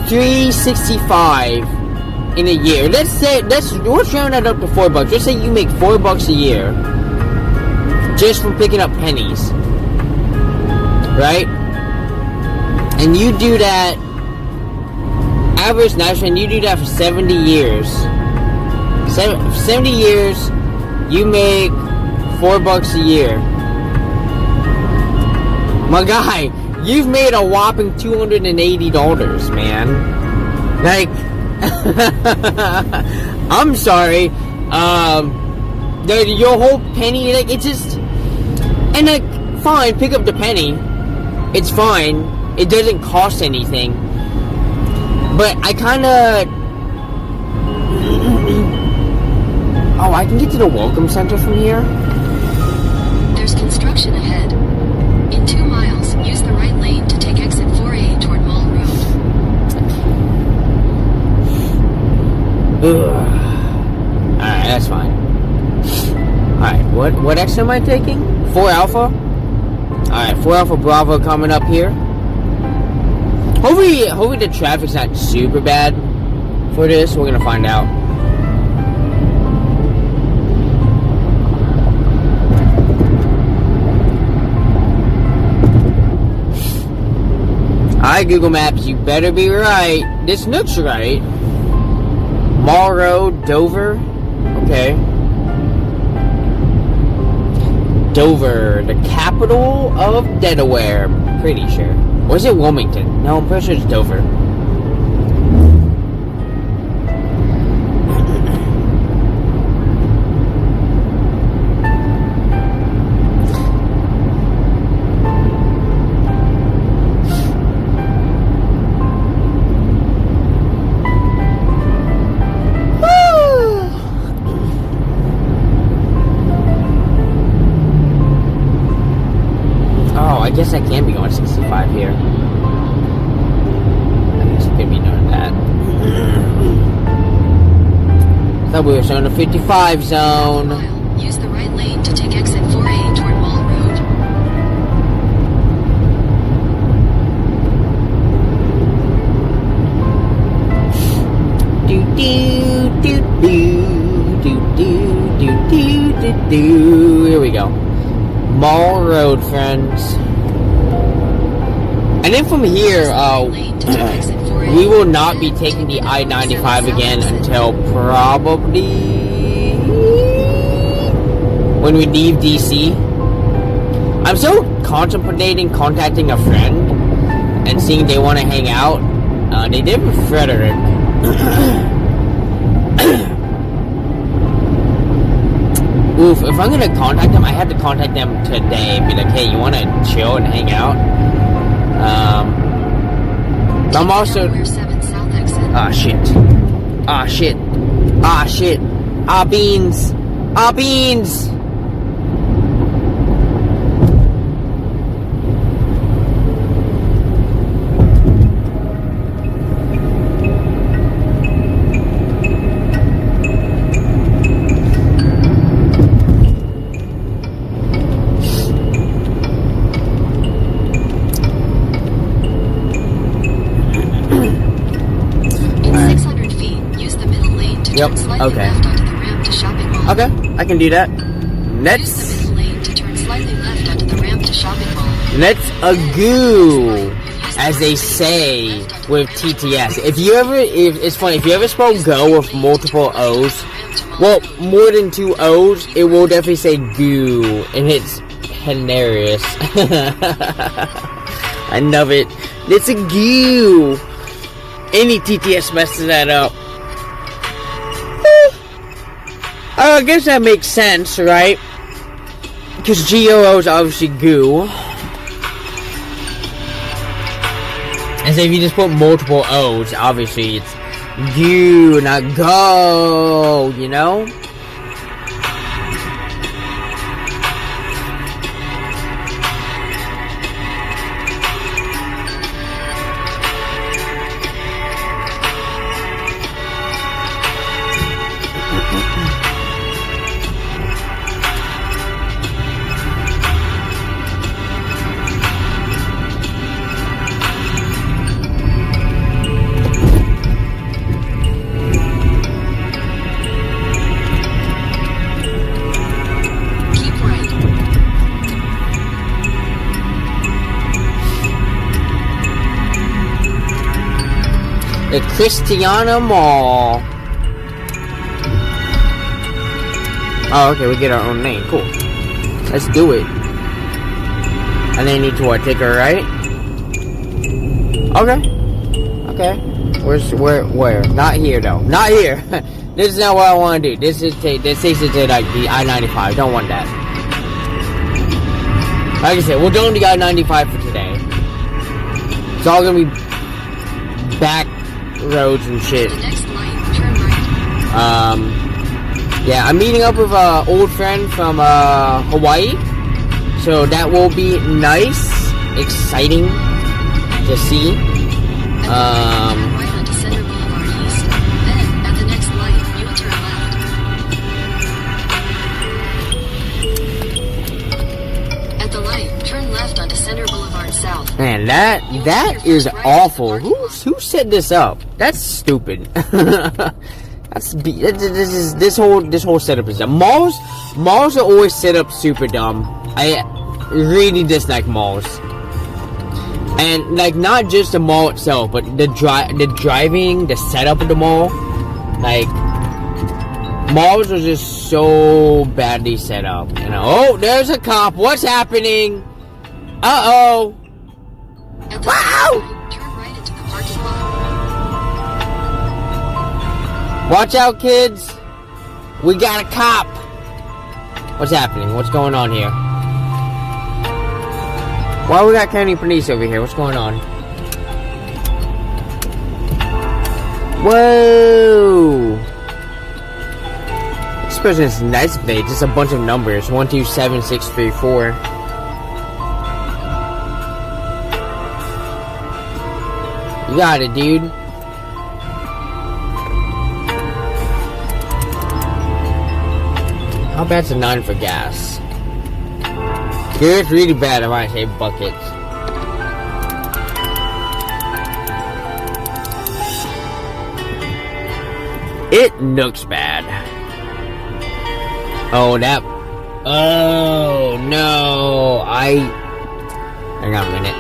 Speaker 1: $3.65 in a year. Let's round that up to $4. Let's say you make $4 a year just from picking up pennies, right? And you do that, average national, you do that for 70 years. 70 years, you make $4 a year. My guy, you've made a whopping $280, man. Like, I'm sorry. Your whole penny, like, it's just, and like, fine, pick up the penny. It's fine. It doesn't cost anything. But I kind of, oh, I can get to the Welcome Center from here.
Speaker 2: There's construction ahead. In 2 miles, use the right lane to take exit 4A toward Mall Road.
Speaker 1: Alright, that's fine. Alright, what exit am I taking? 4 Alpha? Alright, 4 Alpha Bravo coming up here. Hopefully the traffic's not super bad for this. We're gonna find out. Alright, Google Maps, you better be right. This looks right. Mall Road, Dover. Okay. Dover, the capital of Delaware. I'm pretty sure. Or is it Wilmington? No, I'm pretty sure it's Dover. I guess I can be going 65 here. I guess I could be doing that. I thought we were in the 55 zone.
Speaker 2: Use the right lane to take exit 4A toward
Speaker 1: Mall Road, friends. And then from here, we will not be taking the I-95 again until probably when we leave DC. I'm still contemplating contacting a friend and seeing if they want to hang out. They did with Frederick. Oof, if I'm gonna contact them, I have to contact them today and be like, hey, you want to chill and hang out? I'm also... Ah, shit. Ah, shit. Ah, shit. Ah, beans. Ah, beans. Yep, okay. Okay, I can do that. Let's a goo, as they say with TTS. If it's funny, if you ever spell go with multiple O's, well, more than 2 O's, it will definitely say goo, and it's hilarious. I love it. It's a goo. Any TTS messes that up. I guess that makes sense, right? Because GOO is obviously goo. And so if you just put multiple O's, obviously it's goo, not go, you know? The Christiana Mall. Oh, okay, we get our own name. Cool. Let's do it. And then you need to take a right. Okay. Okay. Where? Not here though. Not here. This is not what I want to do. This takes it to like the I-95. Don't want that. Like I said, we're doing the I-95 for today. It's all gonna be back roads and shit. Yeah, I'm meeting up with an old friend from Hawaii, so that will be nice, exciting to see. Man, that is awful. Who set this up? That's stupid. This whole setup is dumb. Malls are always set up super dumb. I really dislike malls. And like not just the mall itself, but the driving, the setup of the mall. Like malls are just so badly set up. You know, oh, there's a cop. What's happening? Uh-oh. Wow! Watch out, kids. We got a cop. What's happening? What's going on here? Why we got county police over here? What's going on? Whoa! This person is nice today. Just a bunch of numbers. 1, 2, 7, 6, 3, 4. You got it, dude. How bad's a 9 for gas? Here it's really bad. I might say buckets. It looks bad. Oh, Oh, no. Hang on a minute.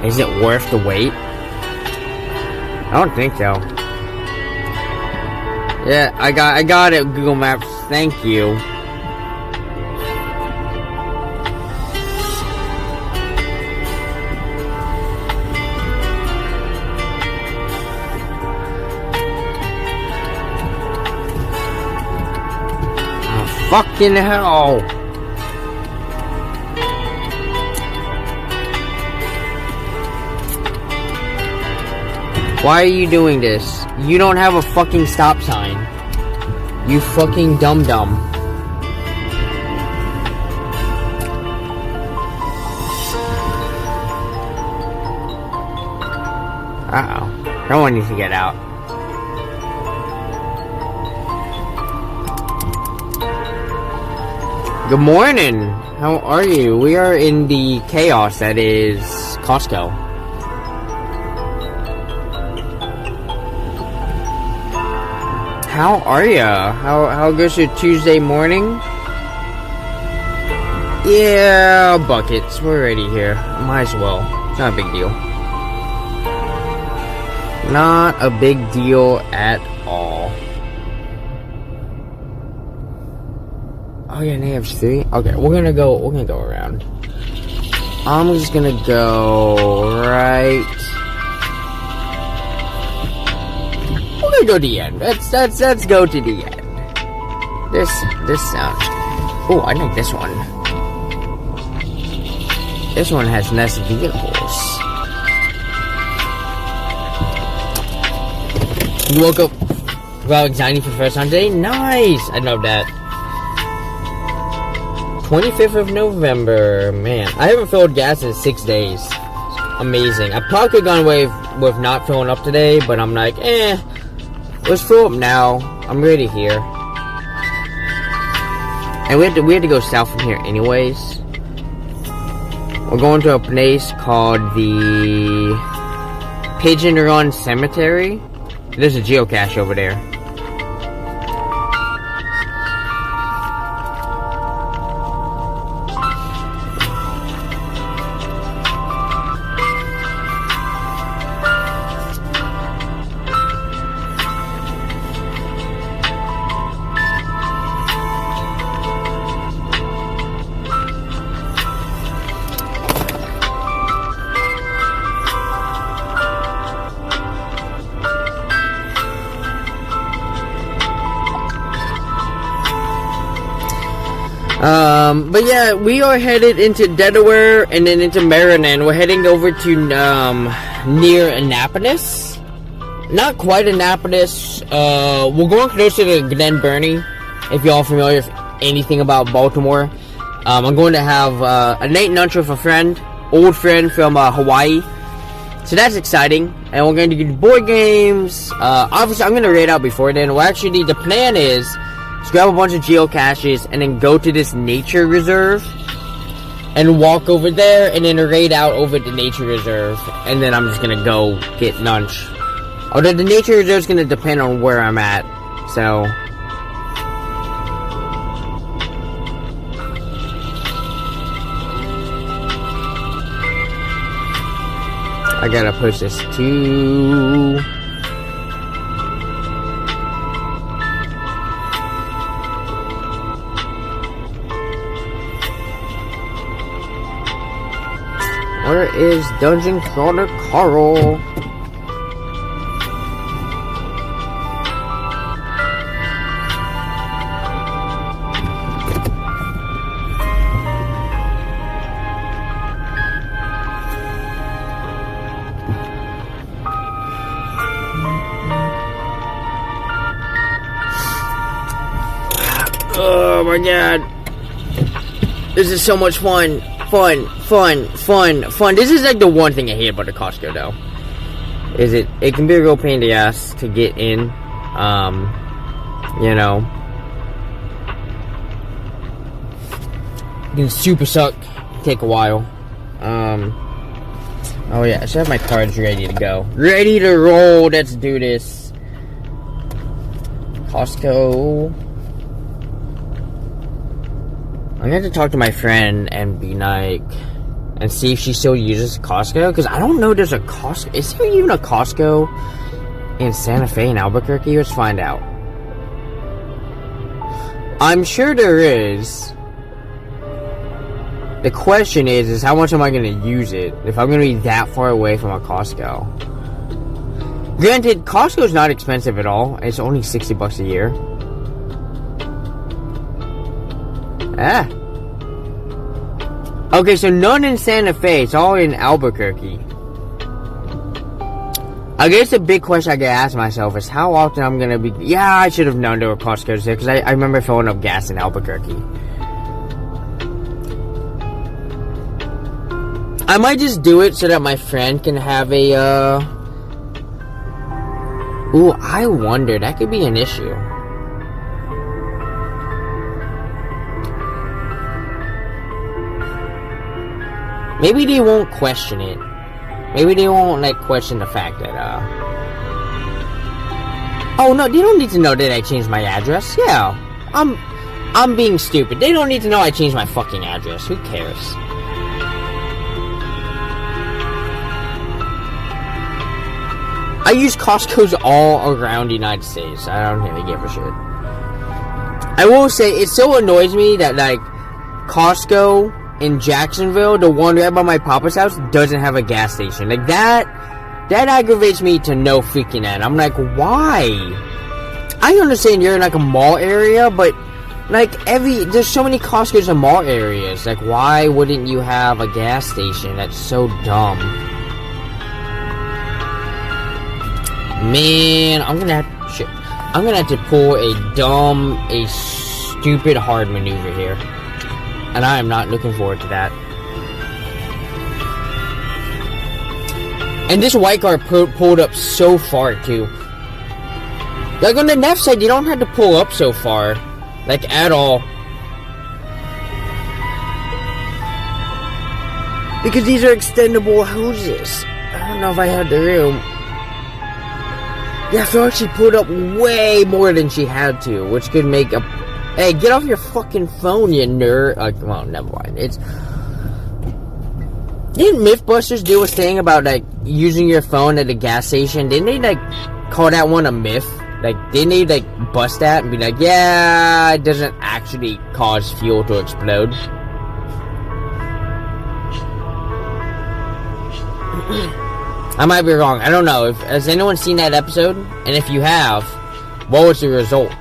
Speaker 1: Is it worth the wait? I don't think so. Yeah, I got it, Google Maps. Thank you. Fucking hell! Why are you doing this? You don't have a fucking stop sign. You fucking dum-dum. Uh-oh. Someone needs to get out. Good morning! How are you? We are in the chaos that is Costco. How are ya? How goes your Tuesday morning? Yeah, buckets. We're already here. Might as well. It's not a big deal. Not a big deal at all. Oh yeah, natives 3. Okay, we're gonna go around. I'm just gonna go right. We're gonna go to the end. Let's go to the end. This sounds. Oh, I like this one. This one has nice vehicles. You woke up while exciting for the first time today? Nice! I love that. 25th of November. Man, I haven't filled gas in 6 days. Amazing. I probably could have gone away with not filling up today, but I'm like, let's fill up now. I'm ready here. And we had to go south from here anyways. We're going to a place called the Pigeon Run Cemetery. There's a geocache over there. But yeah, we are headed into Delaware and then into Maryland. We're heading over to, near Annapolis. Not quite Annapolis. We're going closer to Glen Burnie, if y'all familiar with anything about Baltimore. I'm going to have, a late lunch with a friend, old friend from, Hawaii. So that's exciting. And we're going to do board games. Obviously, I'm going to raid out before then. Well, actually, the plan is to grab a bunch of geocaches and then go to this nature reserve and walk over there and then raid out over the nature reserve. And then I'm just going to go get lunch. Although the nature reserve is going to depend on where I'm at. So I gotta push this to... Where is Dungeon Crawler Carl? Oh my god. This is so much fun. Fun. This is like the one thing I hate about the Costco though. Is it can be a real pain in the ass to get in. You know. It can super suck. Take a while. Oh yeah, I should have my cards ready to go. Ready to roll. Let's do this. Costco. I'm gonna have to talk to my friend and be like, and see if she still uses Costco, because I don't know there's a Costco. Is there even a Costco in Santa Fe and Albuquerque? Let's find out. I'm sure there is. The question is how much am I going to use it if I'm going to be that far away from a Costco? Granted, Costco's not expensive at all. It's only $60 a year. Ah. Okay, so none in Santa Fe. It's all in Albuquerque. I guess the big question I gotta ask myself is how often I'm gonna be... Yeah, I should have known there were Costco's there, because I remember filling up gas in Albuquerque. I might just do it so that my friend can have a, Ooh, I wonder. That could be an issue. Maybe they won't question it. Maybe they won't, like, question the fact that, Oh, no, they don't need to know that I changed my address. Yeah, I'm being stupid. They don't need to know I changed my fucking address. Who cares? I use Costco's all around the United States. I don't really give a shit. I will say, it so annoys me that, like, Costco in Jacksonville, the one right by my papa's house, doesn't have a gas station. Like, that aggravates me to no freaking end. I'm like, why? I understand you're in, like, a mall area, but, like, there's so many Costco's in mall areas. Like, why wouldn't you have a gas station? That's so dumb. Man, I'm gonna have to pull a stupid hard maneuver here. And I am not looking forward to that. And this white car pulled up so far, too. Like, on the left side, you don't have to pull up so far. Like, at all. Because these are extendable hoses. I don't know if I have the room. Yeah, I feel like she pulled up way more than she had to, which could make a... Hey, get off your fucking phone, you nerd. Well, never mind. Didn't Mythbusters do a thing about, like, using your phone at a gas station? Didn't they, like, call that one a myth? Like, didn't they, like, bust that and be like, yeah, it doesn't actually cause fuel to explode? I might be wrong. I don't know. Has anyone seen that episode? And if you have, what was the result?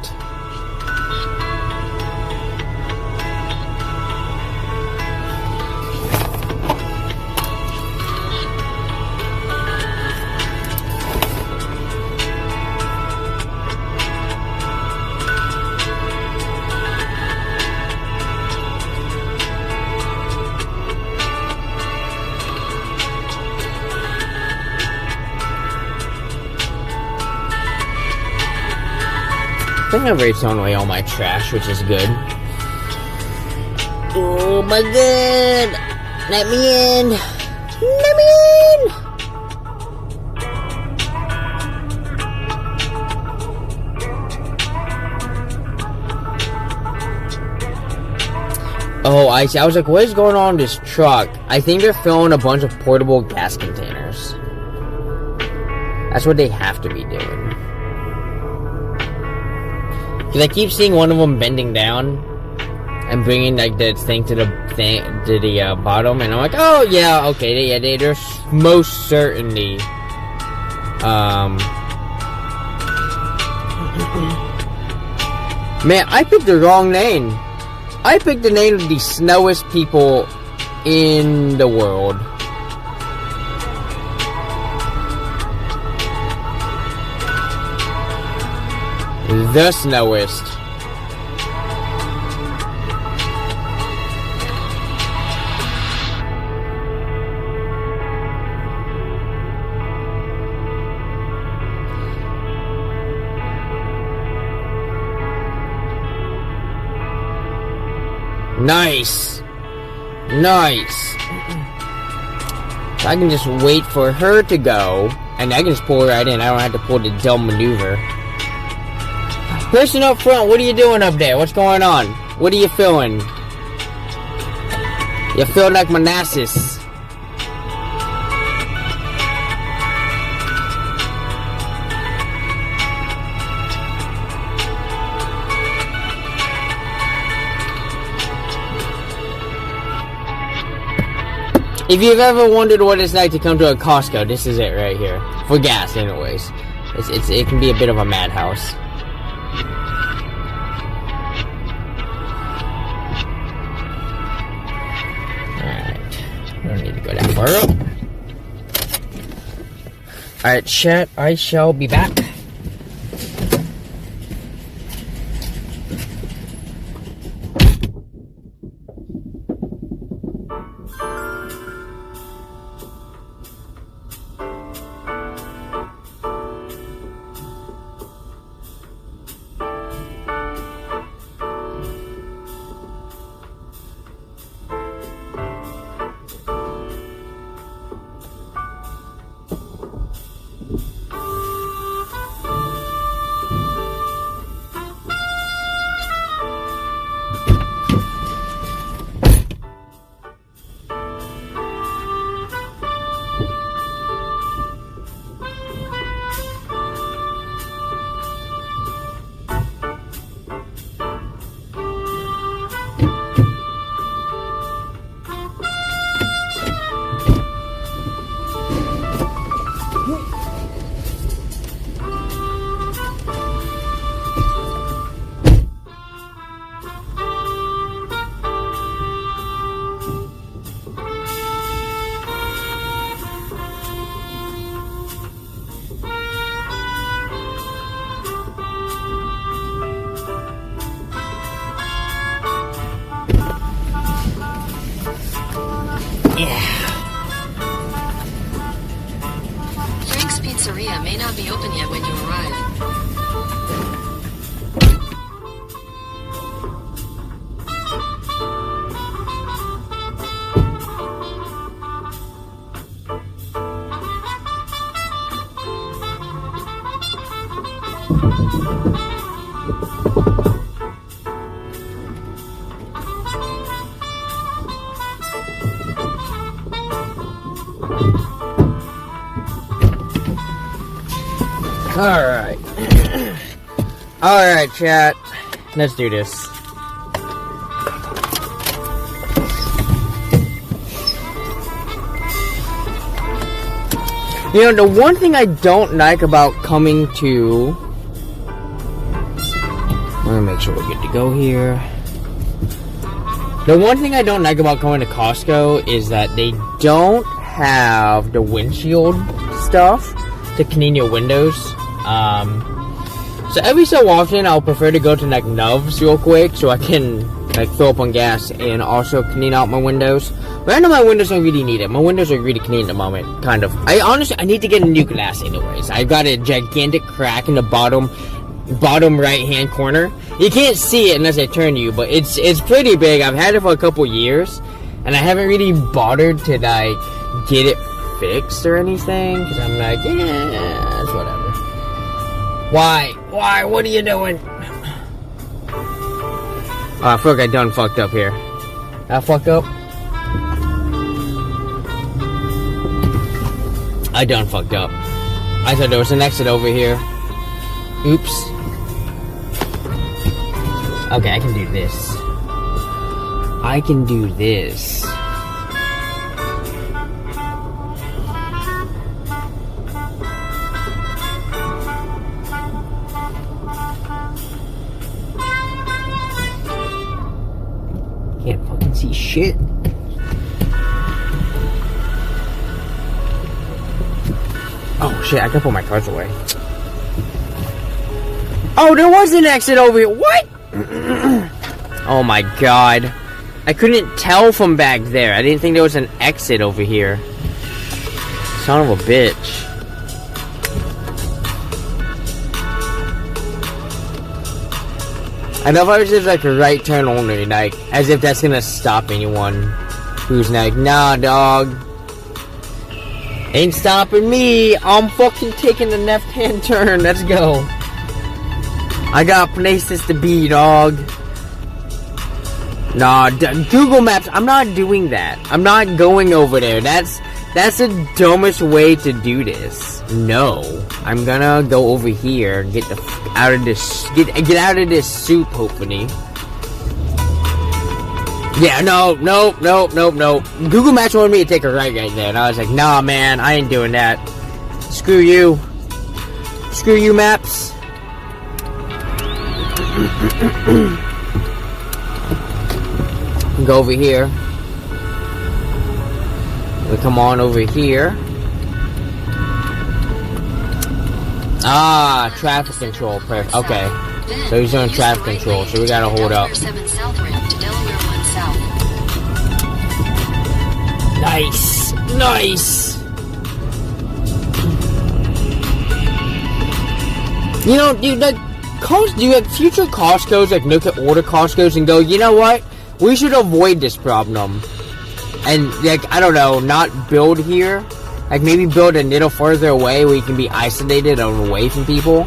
Speaker 1: I think I've already thrown away all my trash, which is good. Oh my god! Let me in! Let me in! Oh, I see. I was like, what is going on in this truck? I think they're filling a bunch of portable gas containers. That's what they have to be doing. Because I keep seeing one of them bending down and bringing, like, the thing to the bottom, and I'm like, oh yeah, okay, they're most certainly man, I picked the wrong name. I picked the name of the snowiest people in the world. The snowist. Nice. Nice. So I can just wait for her to go, and I can just pull right in. I don't have to pull the dumb maneuver. Person up front, what are you doing up there? What's going on? What are you feeling? You feel like Manassas. If you've ever wondered what it's like to come to a Costco, this is it right here. For gas, anyways. It can be a bit of a madhouse. Alright. I don't need to go that far up. Alright, chat. I shall be back.
Speaker 2: Frank's Pizzeria may not be open yet when you arrive.
Speaker 1: Alright. Alright, chat. Let's do this. You know, the one thing I don't like about coming to... I'm gonna make sure we're good to go here. The one thing I don't like about going to Costco is that they don't have the windshield stuff to clean your windows. So every so often I'll prefer to go to like Nuv's real quick so I can like fill up on gas and also clean out my windows. But I know my windows don't really need it. My windows are really clean at the moment, kind of. I need to get a new glass anyways. I've got a gigantic crack in the bottom right hand corner. You can't see it unless I turn you, but it's pretty big. I've had it for a couple years and I haven't really bothered to like get it fixed or anything because I'm like, yeah, it's whatever. Why? What are you doing? Oh, I feel like I done fucked up here. I fucked up? I done fucked up. I thought there was an exit over here. Oops. Okay, I can do this. I can do this. Can't fucking see shit. Oh shit, I can put my cards away. Oh, there was an exit over here. What? Oh my god. I couldn't tell from back there. I didn't think there was an exit over here. Son of a bitch. I know if I was just like a right turn only, like, as if that's gonna stop anyone who's like, nah, dog. Ain't stopping me. I'm fucking taking the left-hand turn. Let's go. I got places to be, dog. Nah, Google Maps, I'm not doing that. I'm not going over there. That's the dumbest way to do this. No. I'm gonna go over here, get out of this soup, hopefully. Yeah, no. Google Maps wanted me to take a right there, and I was like, nah, man, I ain't doing that. Screw you. Screw you, Maps. Go over here. We come on over here. Ah, traffic control. Perfect. Okay. So he's doing traffic control, so we gotta hold up. Nice. Nice. You know, dude, like, do like future Costco's like look at older Costco's and go, you know what? We should avoid this problem. And like, I don't know, not build here. Like maybe build a little further away where you can be isolated and away from people.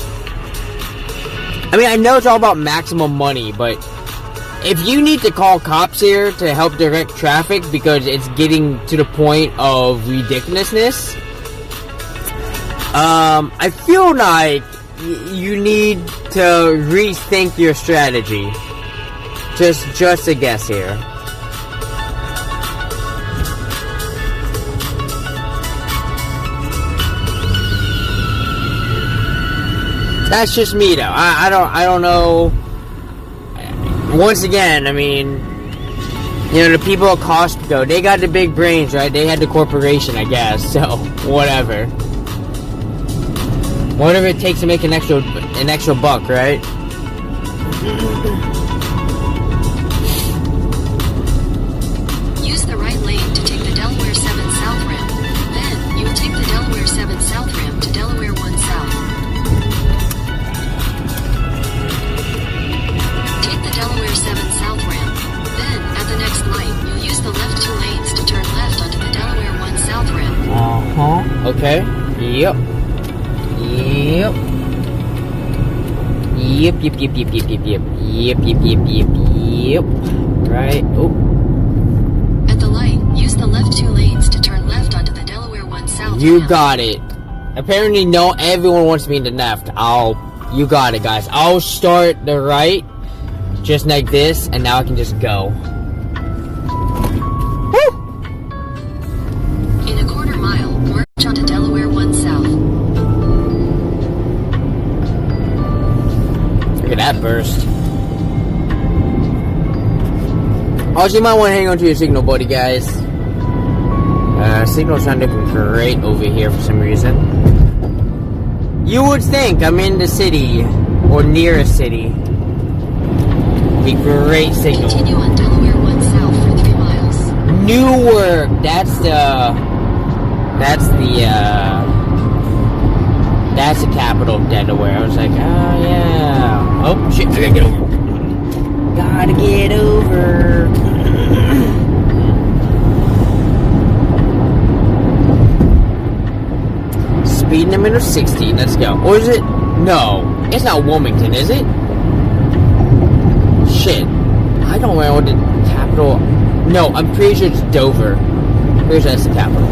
Speaker 1: I mean, I know it's all about maximum money, but if you need to call cops here to help direct traffic because it's getting to the point of ridiculousness, I feel like you need to rethink your strategy. Just a guess here. That's just me though. I don't know. Once again, I mean, you know, the people at Costco, they got the big brains, right? They had the corporation, I guess. So whatever. Whatever it takes to make an extra buck, right?
Speaker 2: Use the right lane to take the Delaware 7 South ramp. Then, you will take the Delaware 7 South ramp to Delaware 1 South. Take the Delaware 7 South ramp. Then, at the next light, you'll use the left 2 lanes to turn left onto the Delaware 1 South ramp.
Speaker 1: Uh-huh. Okay. Yep. Yep. Right. Oh.
Speaker 2: At the light, use the left 2 lanes to turn left onto the Delaware 1 South.
Speaker 1: You got it. Apparently, no, everyone wants me to left. You got it, guys. I'll start the right, just like this, and now I can just go. Woo!
Speaker 2: In a quarter mile, march onto Delaware 1 South.
Speaker 1: Look at that burst. Also, you might want to hang on to your signal, buddy, guys. Signal's not looking great over here for some reason. You would think I'm in the city, or near a city. Be great signal.
Speaker 2: Continue on Delaware 1 South for 3 miles.
Speaker 1: Newark! That's the capital of Delaware. I was like, oh yeah. Oh shit, I gotta get over. Gotta get over. Speed limit of 60. Let's go. Or is it? No. It's not Wilmington, is it? Shit. I don't know what the capital. No, I'm pretty sure it's Dover. Pretty sure that's the capital.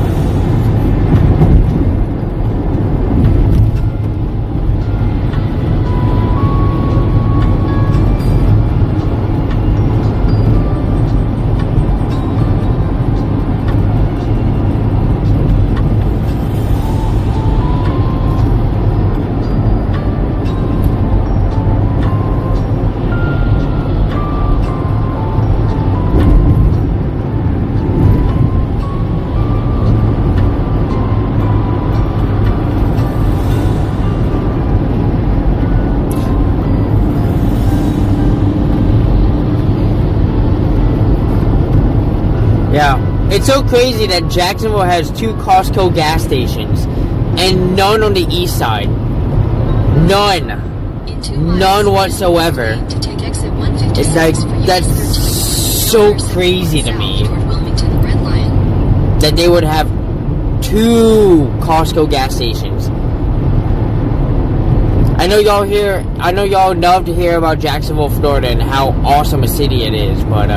Speaker 1: Yeah. It's so crazy that Jacksonville has 2 Costco gas stations and none on the east side. None. None whatsoever. It's like, that's so crazy to me. That they would have 2 Costco gas stations. I know y'all love to hear about Jacksonville, Florida, and how awesome a city it is, but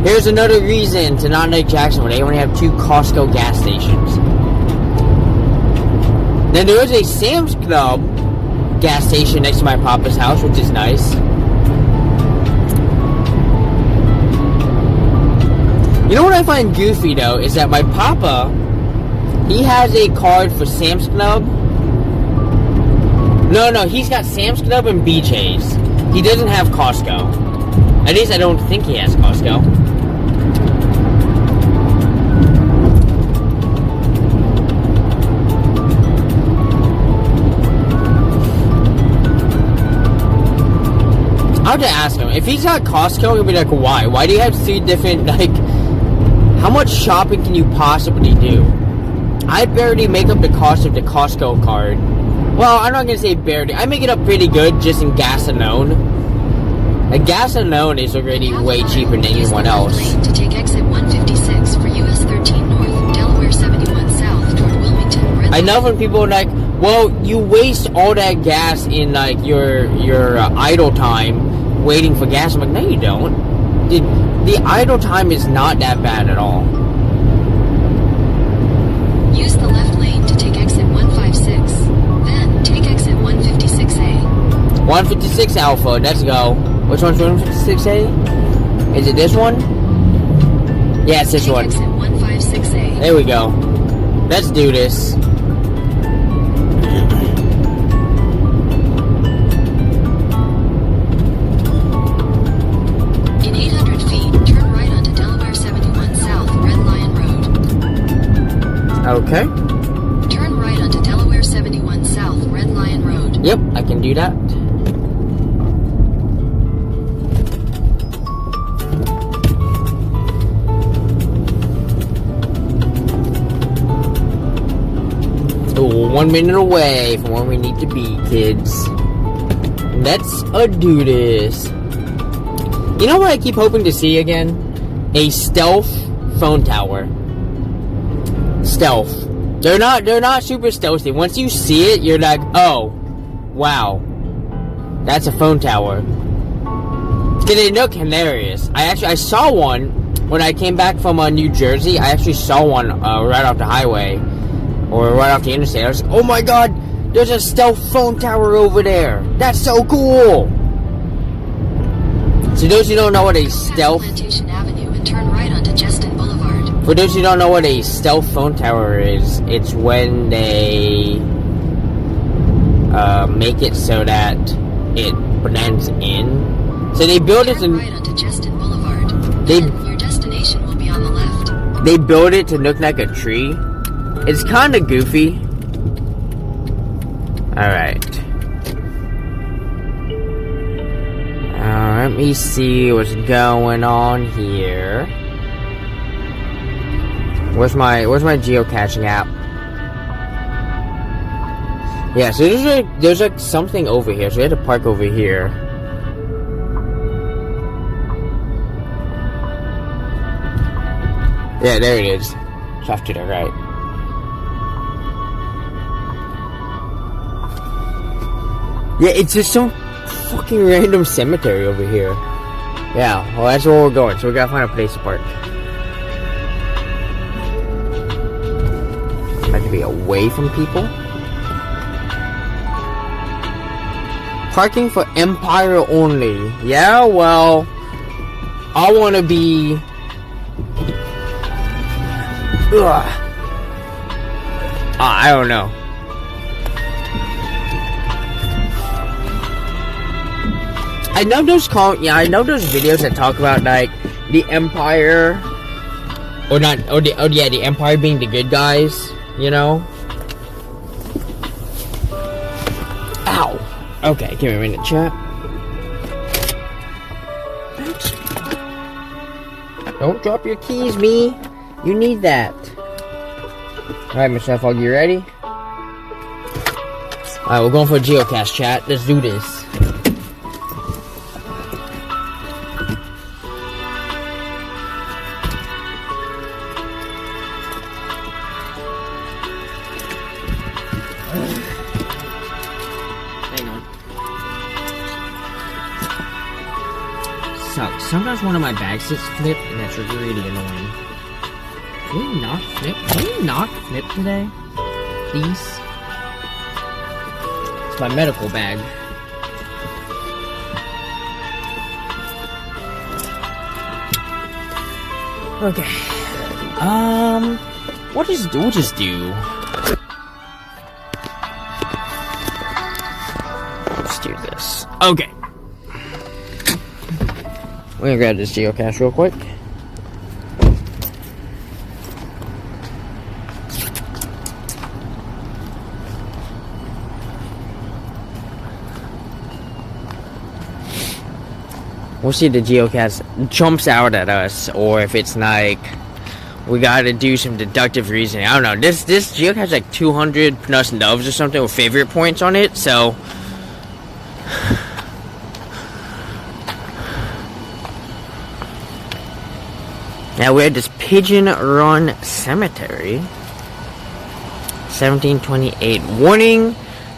Speaker 1: here's another reason to not like Jacksonville. They only have 2 Costco gas stations. Then there is a Sam's Club gas station next to my papa's house, which is nice. You know what I find goofy, though, is that my papa, he has a card for Sam's Club. No, he's got Sam's Club and BJ's. He doesn't have Costco. At least I don't think he has Costco. I have to ask him, if he's got Costco, he'll be like, why? Why do you have 3 different, like, how much shopping can you possibly do? I barely make up the cost of the Costco card. Well, I'm not going to say barely. I make it up pretty good just in gas alone. And gas alone is already way cheaper than anyone else.
Speaker 2: Lane to take exit 156 for US 13 North, Delaware 71 South toward Wilmington.
Speaker 1: I know when people are like, well, you waste all that gas in like your idle time waiting for gas. I'm like, no, you don't. The idle time is not that bad at all.
Speaker 2: Use the left lane to take exit 156. Then take exit 156A.
Speaker 1: 156 Alpha, let's go. Which one's 156A? Is it this one? Yeah, it's this
Speaker 2: Take
Speaker 1: one.
Speaker 2: exit 156A.
Speaker 1: There we go. Let's do this.
Speaker 2: In 800 feet, turn right onto Delaware 71 South, Red Lion Road.
Speaker 1: Okay.
Speaker 2: Turn right onto Delaware 71 South, Red Lion Road.
Speaker 1: Yep, I can do that. Oh, 1 minute away from where we need to be, kids. Let's do this. You know what I keep hoping to see again? A stealth phone tower. Stealth. They're not super stealthy. Once you see it, you're like, oh, wow, that's a phone tower. They look hilarious. I saw one when I came back from New Jersey. I actually saw one right off the highway, or right off the interstate. I was like, oh my god, there's a stealth phone tower over there. That's so cool. So those who don't know what a stealth...
Speaker 2: Plantation Avenue and turn right onto Justin Boulevard.
Speaker 1: For those who don't know what a stealth phone tower is, it's when they make it so that it blends in. So they build it to...
Speaker 2: Turn right onto Justin Boulevard. Then your destination will be on the left.
Speaker 1: They build it to look like a tree. It's kind of goofy. Alright. Let me see what's going on here. Where's my geocaching app? Yeah, so there's like something over here. So we have to park over here. Yeah, there it is. It's off to the right. Yeah, it's just some fucking random cemetery over here. Yeah, well, that's where we're going, so we gotta find a place to park. I have to be away from people. Parking for Empire only. Yeah, well, I want to be... I don't know. I know those videos that talk about like the Empire, or not, or the Empire being the good guys, you know. Ow. Okay, give me a minute, chat. Don't drop your keys, me. You need that. Alright, Mr. Foggy, you ready? Alright, we're going for a geocache, chat. Let's do this. sucks. Sometimes one of my bag sits flip, and that's really annoying. Can we not flip? Can we not flip today? Please? It's my medical bag. Okay. We'll just do. Let's do this. Okay. We're gonna grab this geocache real quick. We'll see if the geocache jumps out at us, or if it's like we gotta do some deductive reasoning. I don't know. This geocache has like 200 plus doves or something with favorite points on it, so now we're at this Pigeon Run Cemetery. 1728. Warning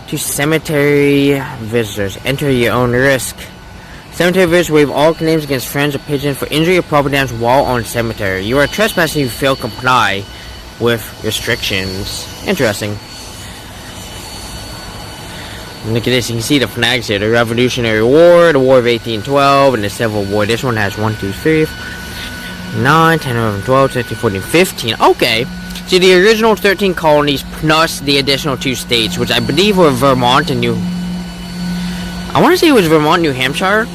Speaker 1: to cemetery visitors. Enter your own risk. Cemetery visitors waive all claims against friends of pigeons for injury or property damage while on cemetery. You are trespassing if you fail to comply with restrictions. Interesting. Look at this. You can see the flags here. The Revolutionary War, the War of 1812, and the Civil War. This one has 1, 2, 3, 9, 10, 11, 12, 13, 14, 15. Okay. So the original 13 colonies plus the additional 2 states, which I believe were Vermont and I want to say it was Vermont, New Hampshire.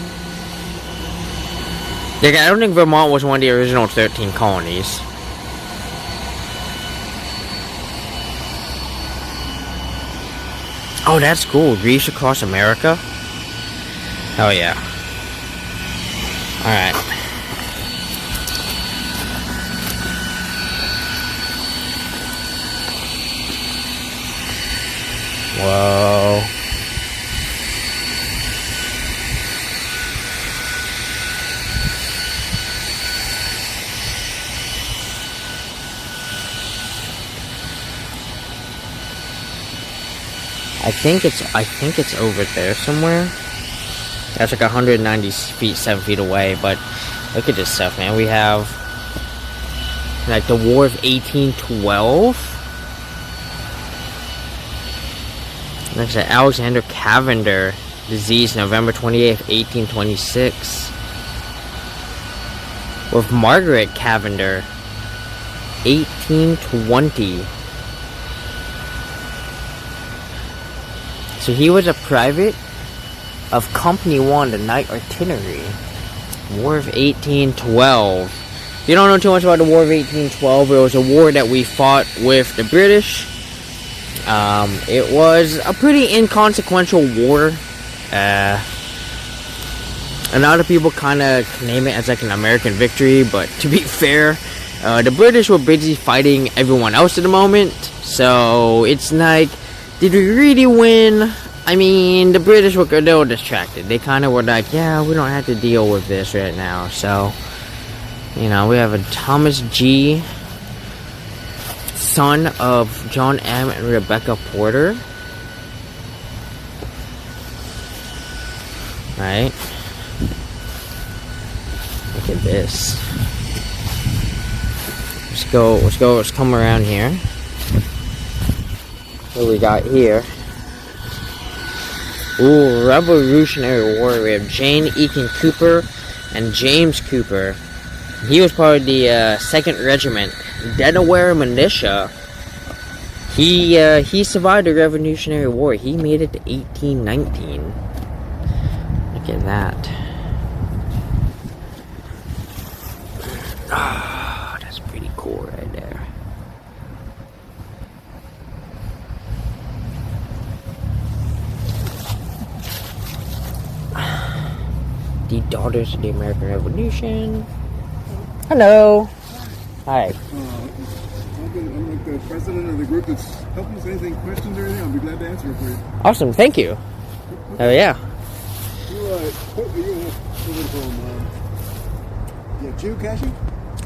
Speaker 1: Like, I don't think Vermont was one of the original 13 colonies. Oh, that's cool. Reefs across America. Oh, yeah. Alright. Whoa. I think it's over there somewhere. That's like 190 feet, 7 feet away. But look at this stuff, man. We have like the War of 1812. Next, Alexander Cavender disease, November 28th, 1826. With Margaret Cavender, 1820. So he was a private of Company 1, the Night Artillery. War of 1812. If you don't know too much about the War of 1812, it was a war that we fought with the British. It was a pretty inconsequential war. A lot of people kind of name it as like an American victory, but to be fair, the British were busy fighting everyone else at the moment. So it's like, did we really win? I mean, the British were distracted. They kind of were like, yeah, we don't have to deal with this right now. So, you know, we have a Thomas G., son of John M. and Rebecca Porter. Right? Look at this. Let's come around here. What we got here? Ooh, Revolutionary War. We have Jane Eakin Cooper and James Cooper. He was part of the 2nd Regiment, Delaware Militia. He survived the Revolutionary War. He made it to 1819. Look at that. Ah, that's pretty cool right there. The Daughters of the American Revolution. Hello. Hi.
Speaker 3: I'm like the president of the group that's helping us. Anything, questions or anything, I'll be glad to answer it for you.
Speaker 1: Awesome, thank you. Oh yeah.
Speaker 3: Yeah, geocaching?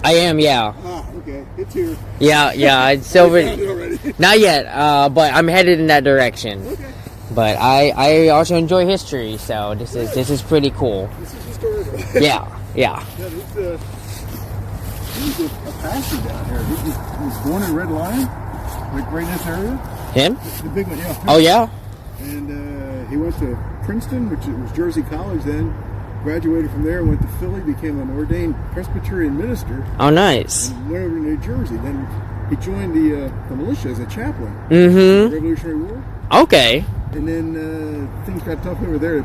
Speaker 1: I am, yeah.
Speaker 3: Ah, okay. It's here.
Speaker 1: Yeah, it's over.
Speaker 3: Already.
Speaker 1: Not yet, but I'm headed in that direction.
Speaker 3: Okay.
Speaker 1: But I also enjoy history, so this is pretty cool.
Speaker 3: This is historical.
Speaker 1: Yeah. Yeah.
Speaker 3: Yeah, he's a pastor down here. He was born in Red Lion, like right in this area.
Speaker 1: Him?
Speaker 3: The big one, yeah.
Speaker 1: Oh, yeah?
Speaker 3: And he went to Princeton, which was Jersey College then. Graduated from there, went to Philly, became an ordained Presbyterian minister.
Speaker 1: Oh, nice.
Speaker 3: And went over to New Jersey. Then he joined the militia as a chaplain.
Speaker 1: Mm-hmm.
Speaker 3: The Revolutionary War.
Speaker 1: Okay.
Speaker 3: And then things got tough over there.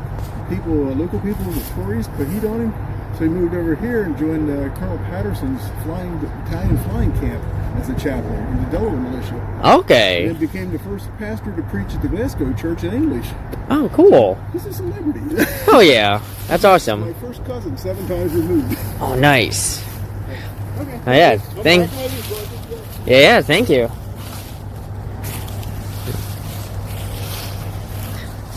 Speaker 3: Local people, the Tories, put heat on him. So he moved over here and joined Colonel Patterson's Italian flying camp as a chaplain in the Delaware militia.
Speaker 1: Okay.
Speaker 3: And then became the first pastor to preach at the Glasgow Church in English.
Speaker 1: Oh, cool.
Speaker 3: He's a celebrity.
Speaker 1: Oh, yeah. That's awesome.
Speaker 3: My first cousin, 7 times removed.
Speaker 1: Oh, nice.
Speaker 3: Okay.
Speaker 1: Oh, yeah. Yeah, thank you.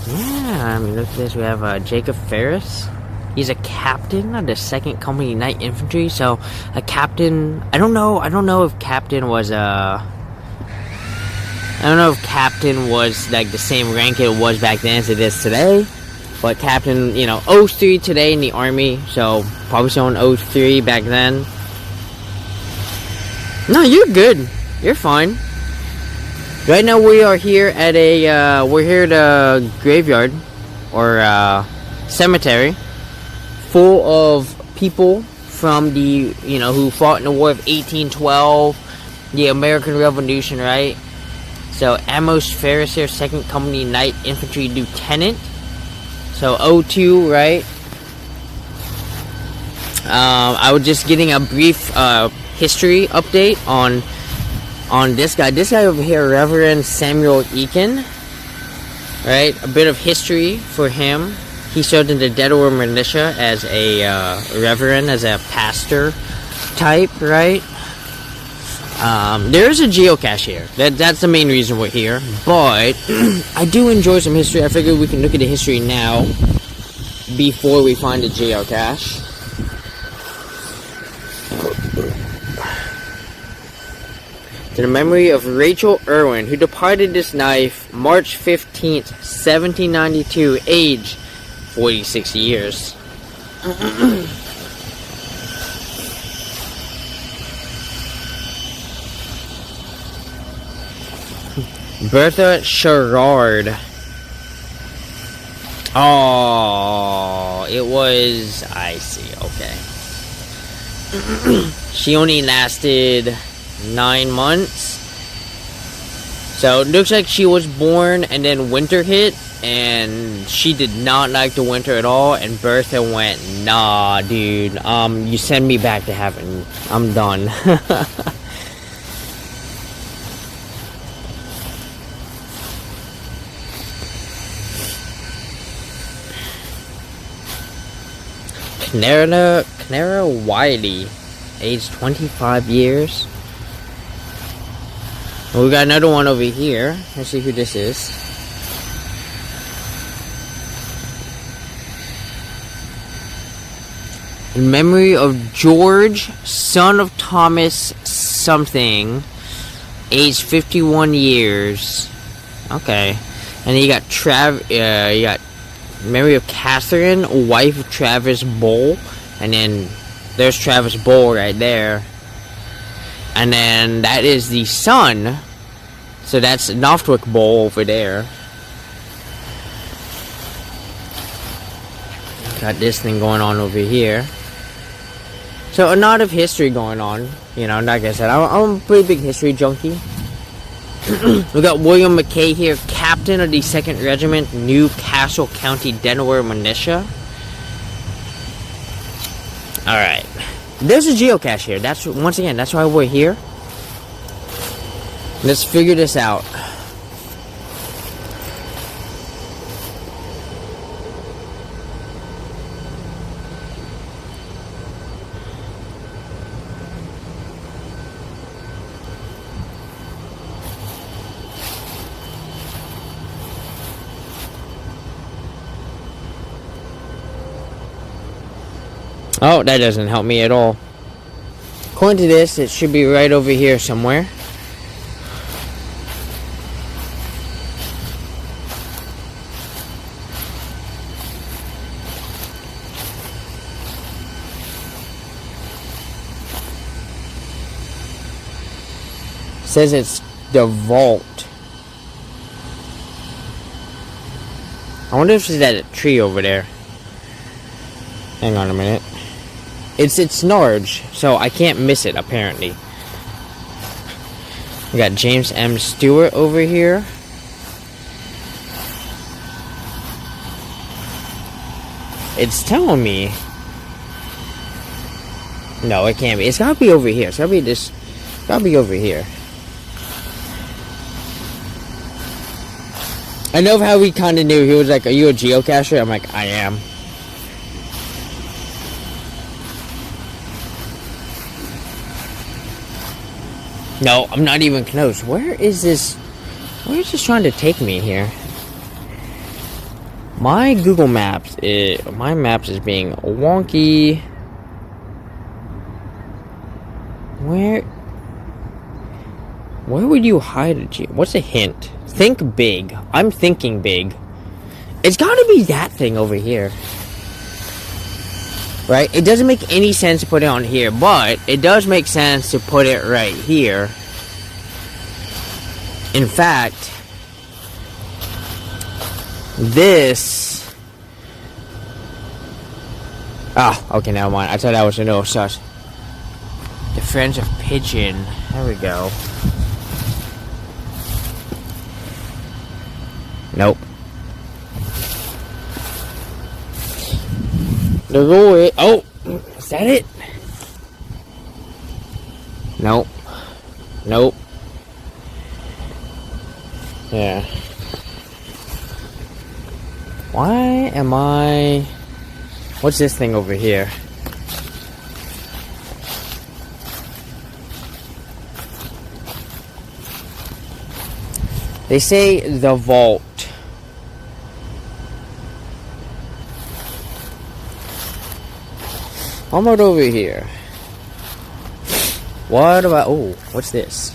Speaker 1: Yeah, I mean, look at this. We have Jacob Ferris. He's a captain of the 2nd Company Night Infantry. So, a captain... I don't know if captain was, I don't know if captain was, like, the same rank it was back then as it is today. But captain, 03 today in the Army. So, probably someone 03 back then. No, you're good. You're fine. Right now we are here at we're here at a graveyard, or cemetery, full of people from the, who fought in the War of 1812, the American Revolution, right? So, Amos Ferris here, 2nd Company Night Infantry Lieutenant. So, 02, right? I was just getting a brief history update on this guy. This guy over here, Reverend Samuel Eakin. Right? A bit of history for him. He served in the Delaware militia as a reverend, as a pastor type, right? There is a geocache here. That's the main reason we're here. But I do enjoy some history. I figured we can look at the history now before we find a geocache. To the memory of Rachel Irwin, who departed this life March 15th, 1792, age 46 years. Bertha Sherrard. Oh, it was... I see, okay. She only lasted 9 months. So it looks like she was born and then winter hit, and she did not like the winter at all, and Bertha went, nah dude, you send me back to heaven, I'm done. Clara Wiley, age 25 years. Well, we got another one over here. Let's see who this is. In memory of George, son of Thomas something, age 51 years. Okay. And then you got you got memory of Catherine, wife of Travis Bull. And then there's Travis Bull right there. And then that is the son. So that's Northwick Bull over there. Got this thing going on over here. So a lot of history going on. Like I said, I'm a pretty big history junkie. We got William McKay here, captain of the 2nd Regiment, Newcastle County, Delaware Militia. Alright. There's a geocache here. That's why we're here. Let's figure this out. Oh, that doesn't help me at all. According to this, it should be right over here somewhere. says it's the vault. I wonder if it's that tree over there. Hang on a minute. It's large, so I can't miss it, apparently. We got James M. Stewart over here. It's telling me. No, it can't be. It's gotta be over here. It's gotta be this. It's gotta be over here. I know how he kind of knew. He was like, "Are you a geocacher?" I'm like, "I am." No, I'm not even close. Where is this? Where is this trying to take me here? My Google Maps my Maps is being wonky. Where would you hide a geo? What's a hint? Think big. I'm thinking big. It's gotta be that thing over here. Right? It doesn't make any sense to put it on here, but it does make sense to put it right here. In fact, this... Ah, okay, never mind. I thought that was a no such. The Friends of Pigeon. There we go. Nope. The rule. Oh, is that it? Nope. Nope. Yeah. Why am I... What's this thing over here? They say the vault. I'm right over here. What about... Oh, what's this?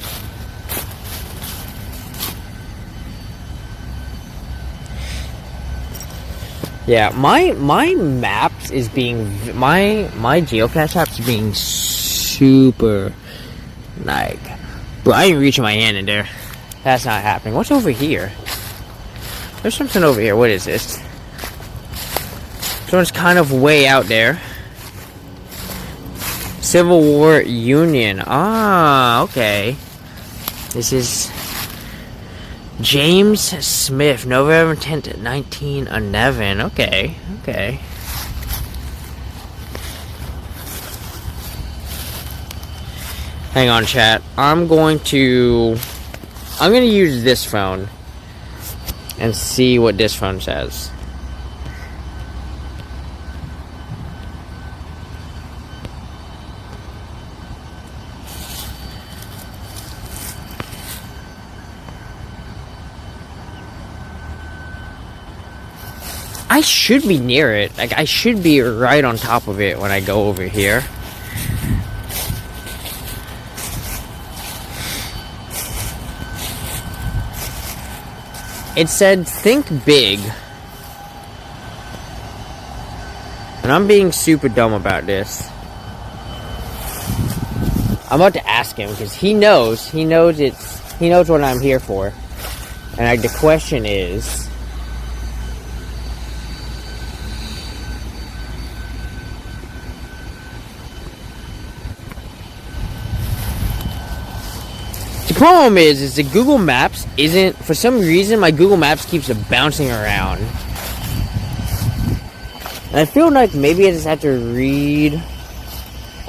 Speaker 1: Yeah, my maps is being... My geocache apps is being super... Like... Bro, I ain't reaching my hand in there. That's not happening. What's over here? There's something over here. What is this? Someone's kind of way out there. Civil War Union. Ah, okay. This is James Smith, November 10th, 1911. Okay, okay. Hang on, chat. I'm going to use this phone and see what this phone says. I should be near it. Like, I should be right on top of it when I go over here. It said, think big. And I'm being super dumb about this. I'm about to ask him, because he knows what I'm here for. And like, the question is... The problem is the Google Maps isn't, for some reason, my Google Maps keeps bouncing around. And I feel like maybe I just have to read.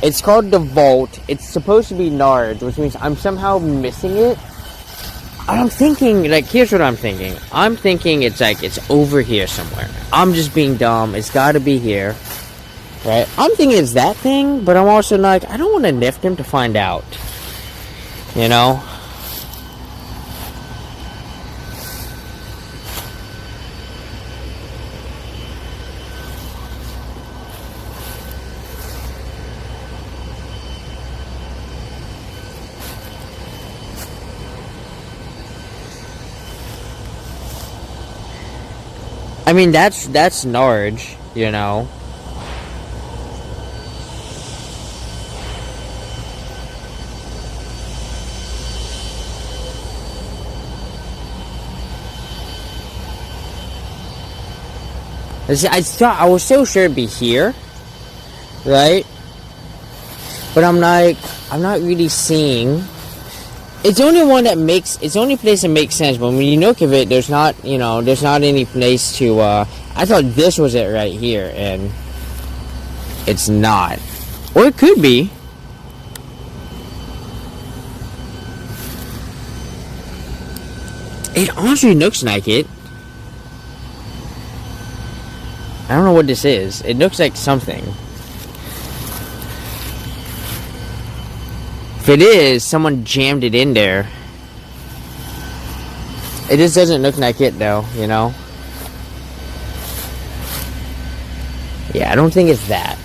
Speaker 1: It's called the Vault. It's supposed to be large, which means I'm somehow missing it. I'm thinking, like, here's what I'm thinking. I'm thinking it's like, it's over here somewhere. I'm just being dumb. It's gotta be here. Right? I'm thinking it's that thing, but I'm also like, I don't want to nift him to find out. You know? I mean, that's large, you know? I was so sure it'd be here, right? But I'm not really seeing. It's the only one that makes. It's the only place that makes sense. But when you look at it, there's not any place to. I thought this was it right here, and it's not. Or it could be. It honestly looks like it. I don't know what this is. It looks like something. If it is, someone jammed it in there. It just doesn't look like it though, you know? Yeah, I don't think it's that.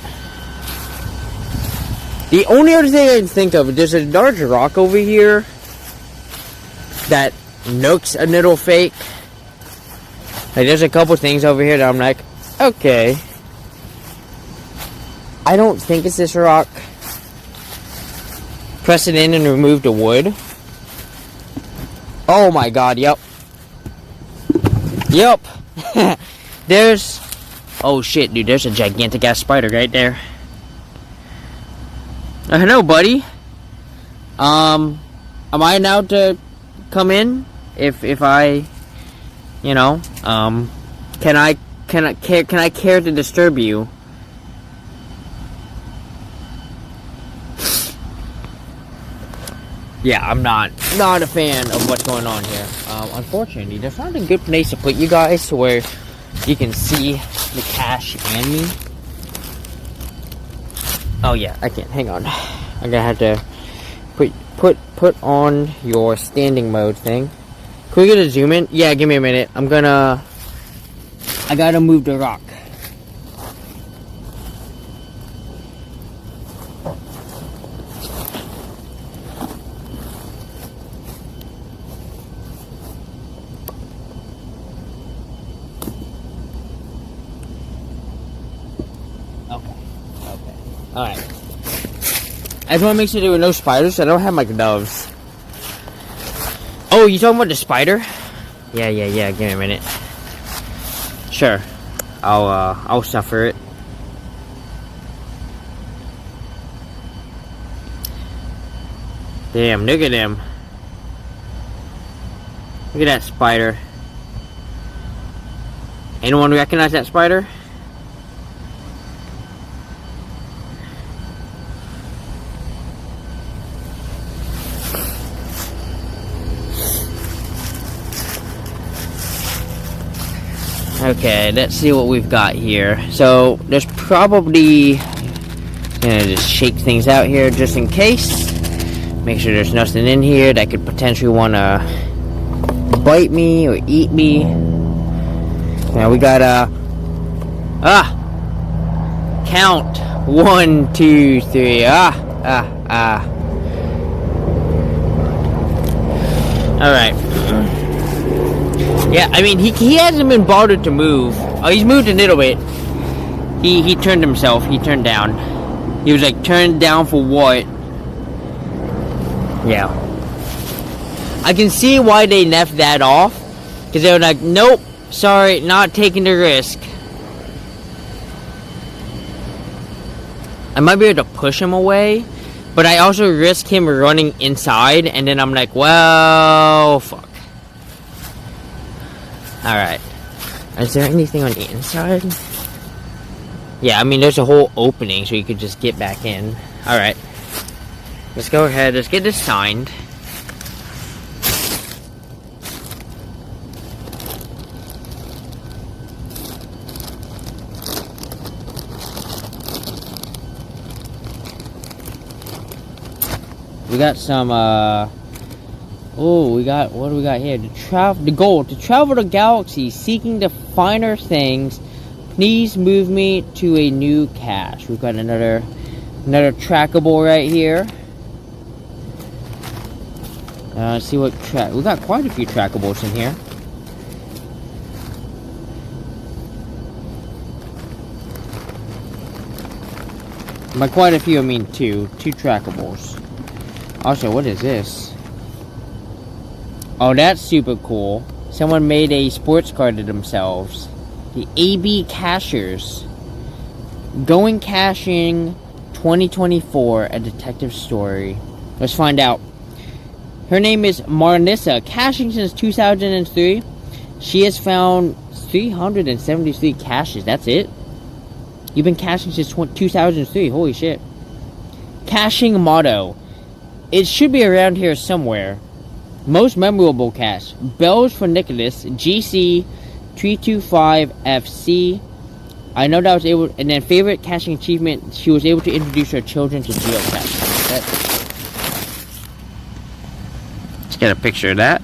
Speaker 1: The only other thing I can think of, there's a large rock over here that looks a little fake. Like, there's a couple things over here that I'm like, okay. I don't think it's this rock. Press it in and remove the wood. Oh my god, yep. Yep. There's... Oh shit, dude, there's a gigantic ass spider right there. Hello, buddy. Am I allowed to come in? If I, you know, can I care to disturb you? Yeah, I'm not a fan of what's going on here. Unfortunately, there's not a good place to put you guys to where you can see the cache and me. Oh yeah, I can't. Hang on. I'm gonna have to put on your standing mode thing. Can we get a zoom in? Yeah, give me a minute. I gotta move the rock. Alright. I just want to make sure there were no spiders. I don't have my gloves. Oh, you talking about the spider? Yeah. Give me a minute. Sure. I'll suffer it. Damn, look at him. Look at that spider. Anyone recognize that spider? Okay, let's see what we've got here. So, there's probably... gonna just shake things out here just in case. Make sure there's nothing in here that could potentially want to bite me or eat me. Now we got count 1, 2, 3. Alright. Yeah, I mean, he hasn't been bothered to move. Oh, he's moved a little bit. He turned himself. He turned down. He was like, turned down for what? Yeah. I can see why they left that off. Because they were like, nope, sorry, not taking the risk. I might be able to push him away. But I also risk him running inside. And then I'm like, well, fuck. Alright. Is there anything on the inside? Yeah, I mean, there's a whole opening, so you could just get back in. Alright. Let's go ahead. Let's get this signed. We got some, oh, what do we got here? The goal, to travel the galaxy, seeking the finer things. Please move me to a new cache. We've got another trackable right here. Let's see what we got quite a few trackables in here. By quite a few, I mean two trackables. Also, what is this? Oh, that's super cool. Someone made a sports car to themselves. The AB Cachers. Going Caching 2024, a detective story. Let's find out. Her name is Marnissa, caching since 2003. She has found 373 caches. That's it? You've been caching since 2003. Holy shit. Caching motto. It should be around here somewhere. Most memorable cache. Bells for Nicholas. GC 325FC. I know that I was able... And then favorite caching achievement. She was able to introduce her children to geocaching. Let's get a picture of that.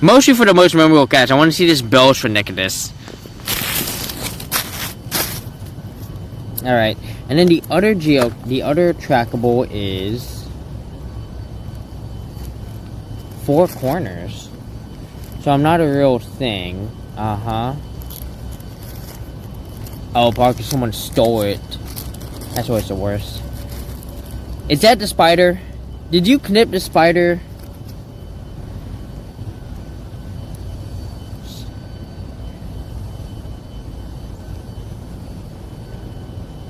Speaker 1: Mostly for the most memorable cache. I want to see this Bells for Nicholas. Alright. And then the other trackable is Four Corners. So I'm not a real thing. Oh, probably someone stole it. That's always the worst. Is that the spider? Did you clip the spider?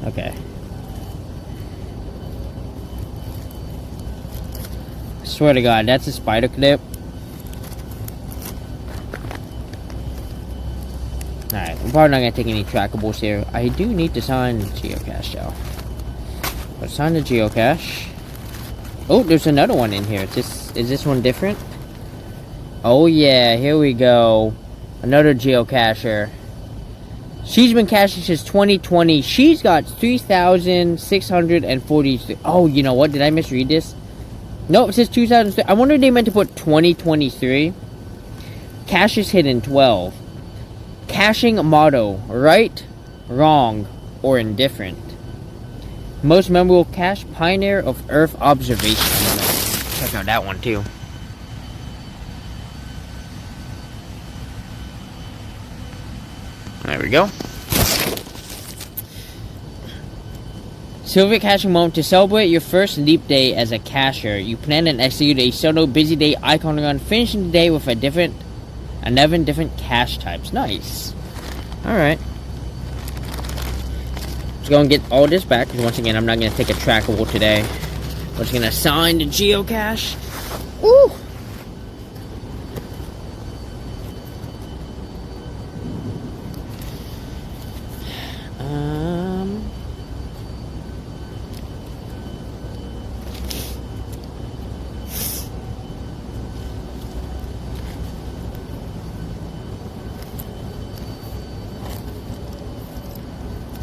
Speaker 1: Okay. I swear to God, that's a spider clip. Alright, I'm probably not going to take any trackables here. I do need to sign the geocache though. Let's sign the geocache. Oh, there's another one in here. Is this one different? Oh yeah, here we go. Another geocacher. She's been caching since 2020. She's got 3,643. Oh, you know what? Did I misread this? Nope, it says 2003. I wonder if they meant to put 2023. Caches hidden 12. Caching motto. Right, wrong, or indifferent. Most memorable cache. Pioneer of Earth observation. I'm gonna check out that one too. There we go. Silver caching moment. To celebrate your first leap day as a cacher, you plan and execute a solo busy day icon run, finishing the day with 11 different cache types. Nice. Alright. Let's go and get all this back, because once again, I'm not going to take a trackable today. I'm just going to assign the geocache. Woo!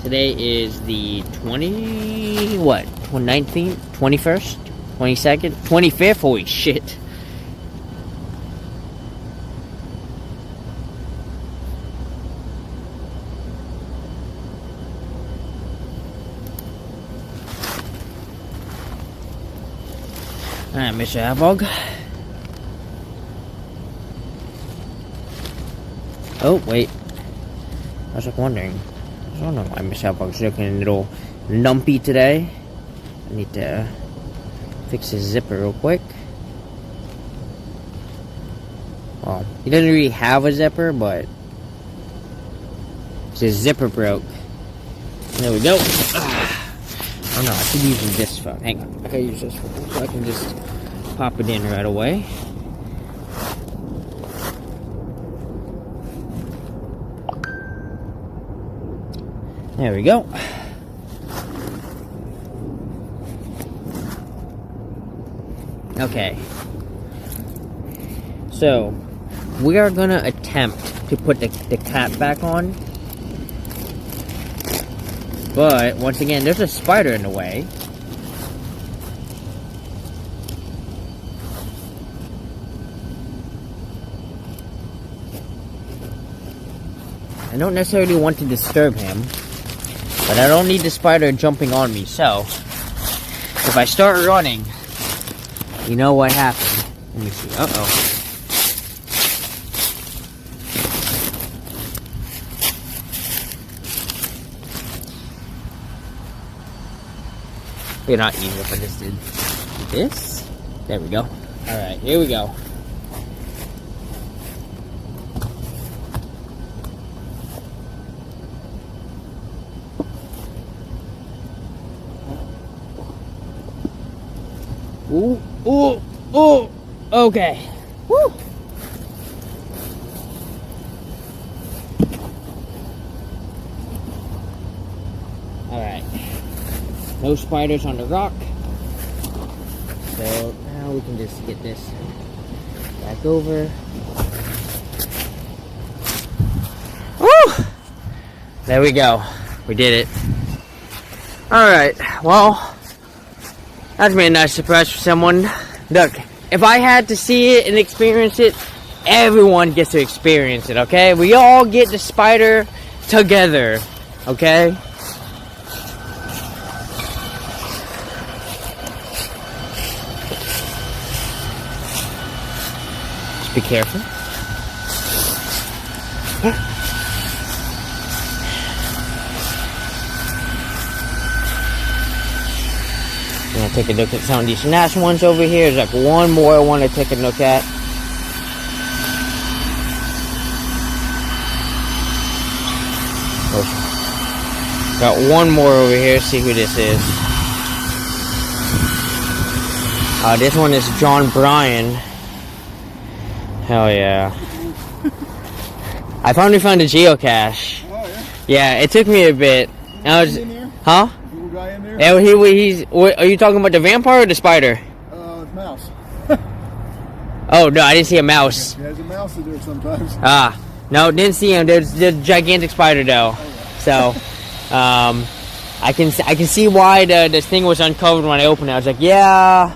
Speaker 1: Today is the 19th, 21st, 22nd, 25th, holy shit. Alright, Mr. Avog. Oh, wait. I was like wondering. I don't know why Mr. Avog's looking a little lumpy today. I need to fix his zipper real quick. Well, he doesn't really have a zipper, but his zipper broke. There we go. Oh no, I should be using this phone. Hang on, I gotta use this phone so I can just pop it in right away. There we go. Okay. So, we are gonna attempt to put the cap back on. But, once again, there's a spider in the way. I don't necessarily want to disturb him. But I don't need the spider jumping on me, so if I start running, you know what happened. Let me see. Uh-oh. It'd not easy if I just did this. There we go. Alright, here we go. Ooh, ooh, ooh. Okay. Woo. Alright. No spiders on the rock. So now we can just get this back over. Woo! There we go. We did it. Alright, well, that's been a nice surprise for someone. Look, if I had to see it and experience it, everyone gets to experience it, okay? We all get the spider together, okay? Just be careful. I'm gonna take a look at some of these nice ones over here. There's like one more I want to take a look at. Got one more over here. See who this is. This one is John Bryan. Hell yeah. I finally found a geocache.
Speaker 3: Oh, yeah?
Speaker 1: Yeah, it took me a bit. I was, huh?
Speaker 3: Guy in there?
Speaker 1: Yeah, are you talking about the vampire or the spider?
Speaker 3: Mouse.
Speaker 1: Oh, no, I didn't see a mouse.
Speaker 3: Yeah, there's a mouse in there sometimes.
Speaker 1: Ah, no, didn't see him. There's the gigantic spider, though. So, I can see why this thing was uncovered when I opened it. I was like, yeah,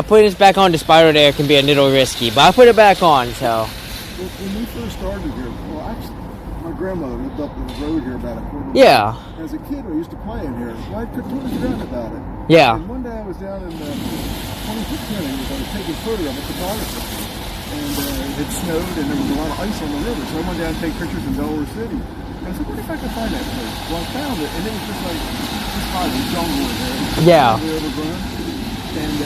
Speaker 1: putting this back on the spider there can be a little risky. But I put it back on, so.
Speaker 3: When we first started here, well, actually, my grandmother lived up the road here about a quarter.
Speaker 1: Yeah.
Speaker 3: As a kid, I used to play in here. I totally forgotten about it.
Speaker 1: Yeah.
Speaker 3: And one day I was down in 2015, I was taking photos of a photographer. And it had snowed and there was a lot of ice on the river. So I went down to take pictures in Delaware City. And I said, what if I could find that place? Well, I found it, and it was just like this part of the jungle in there.
Speaker 1: Yeah.
Speaker 3: Overgrown. And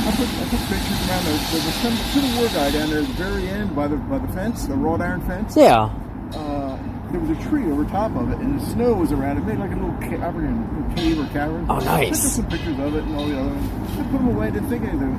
Speaker 3: I took pictures around there. There was some Civil War guy down there at the very end by the fence, the wrought iron fence.
Speaker 1: Yeah.
Speaker 3: There was a tree over top of it, and the snow was around it. It made like a little cave or cavern.
Speaker 1: Oh, nice.
Speaker 3: I took some pictures of it and all the other ones. I put them away, didn't think anything.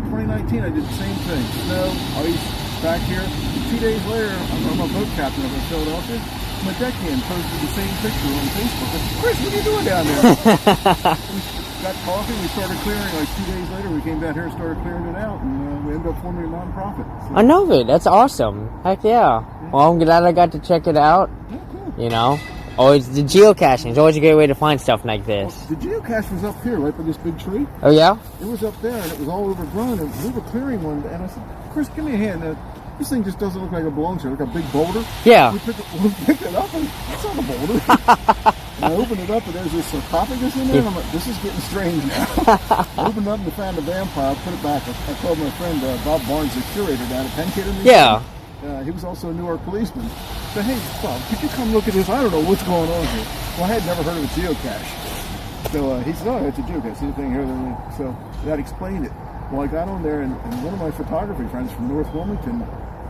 Speaker 3: 2019, I did the same thing. Snow, ice, back here. 2 days later, I'm a boat captain up in Philadelphia. My deckhand posted the same picture on Facebook. I said, Chris, what are you doing down there? We got coffee, we started clearing. Like 2 days later, we came down here and started clearing it out, and we ended up forming a nonprofit. So.
Speaker 1: I know it. That's awesome. Heck yeah. Well, I'm glad I got to check it out.
Speaker 3: Yeah, cool.
Speaker 1: You know, always the geocaching is always a great way to find stuff like this.
Speaker 3: Well, the geocache was up here, right by this big tree.
Speaker 1: Oh yeah.
Speaker 3: It was up there, and it was all overgrown. And we were clearing one, and I said, "Chris, give me a hand. This thing just doesn't look like it belongs here, like a big boulder."
Speaker 1: Yeah.
Speaker 3: We picked it up, and it's not a boulder. And I opened it up, and there's this sarcophagus in there. And I'm like, "This is getting strange now." I opened it up and found a vampire. Put it back. I called my friend Bob Barnes, the curator down at Penn Kid in the
Speaker 1: Yeah.
Speaker 3: He was also a Newark policeman. I said, "Hey, Bob, could you come look at this? I don't know what's going on here." Well, I had never heard of a geocache. So he said, "Oh, it's a geocache. See the thing here?" So that explained it. Well, I got on there, and one of my photography friends from North Wilmington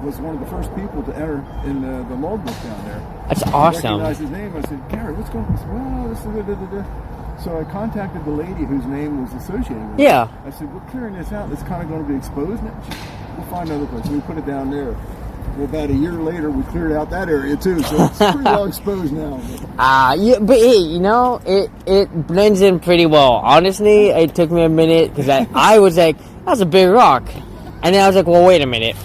Speaker 3: was one of the first people to enter in the logbook down there.
Speaker 1: That's
Speaker 3: I
Speaker 1: awesome.
Speaker 3: recognized his name. I said, "Gary, what's going on?" He said, "Well, this is So I contacted the lady whose name was associated with it.
Speaker 1: Yeah.
Speaker 3: I said, "We're clearing this out. It's kind of going to be exposed now. We'll find another place." So we put it down there. Well, about a year later, we cleared out that area too, so it's pretty well exposed now.
Speaker 1: Yeah, but hey, you know, it blends in pretty well. Honestly, it took me a minute because I was like, that's a big rock, and then I was like, well, wait a minute,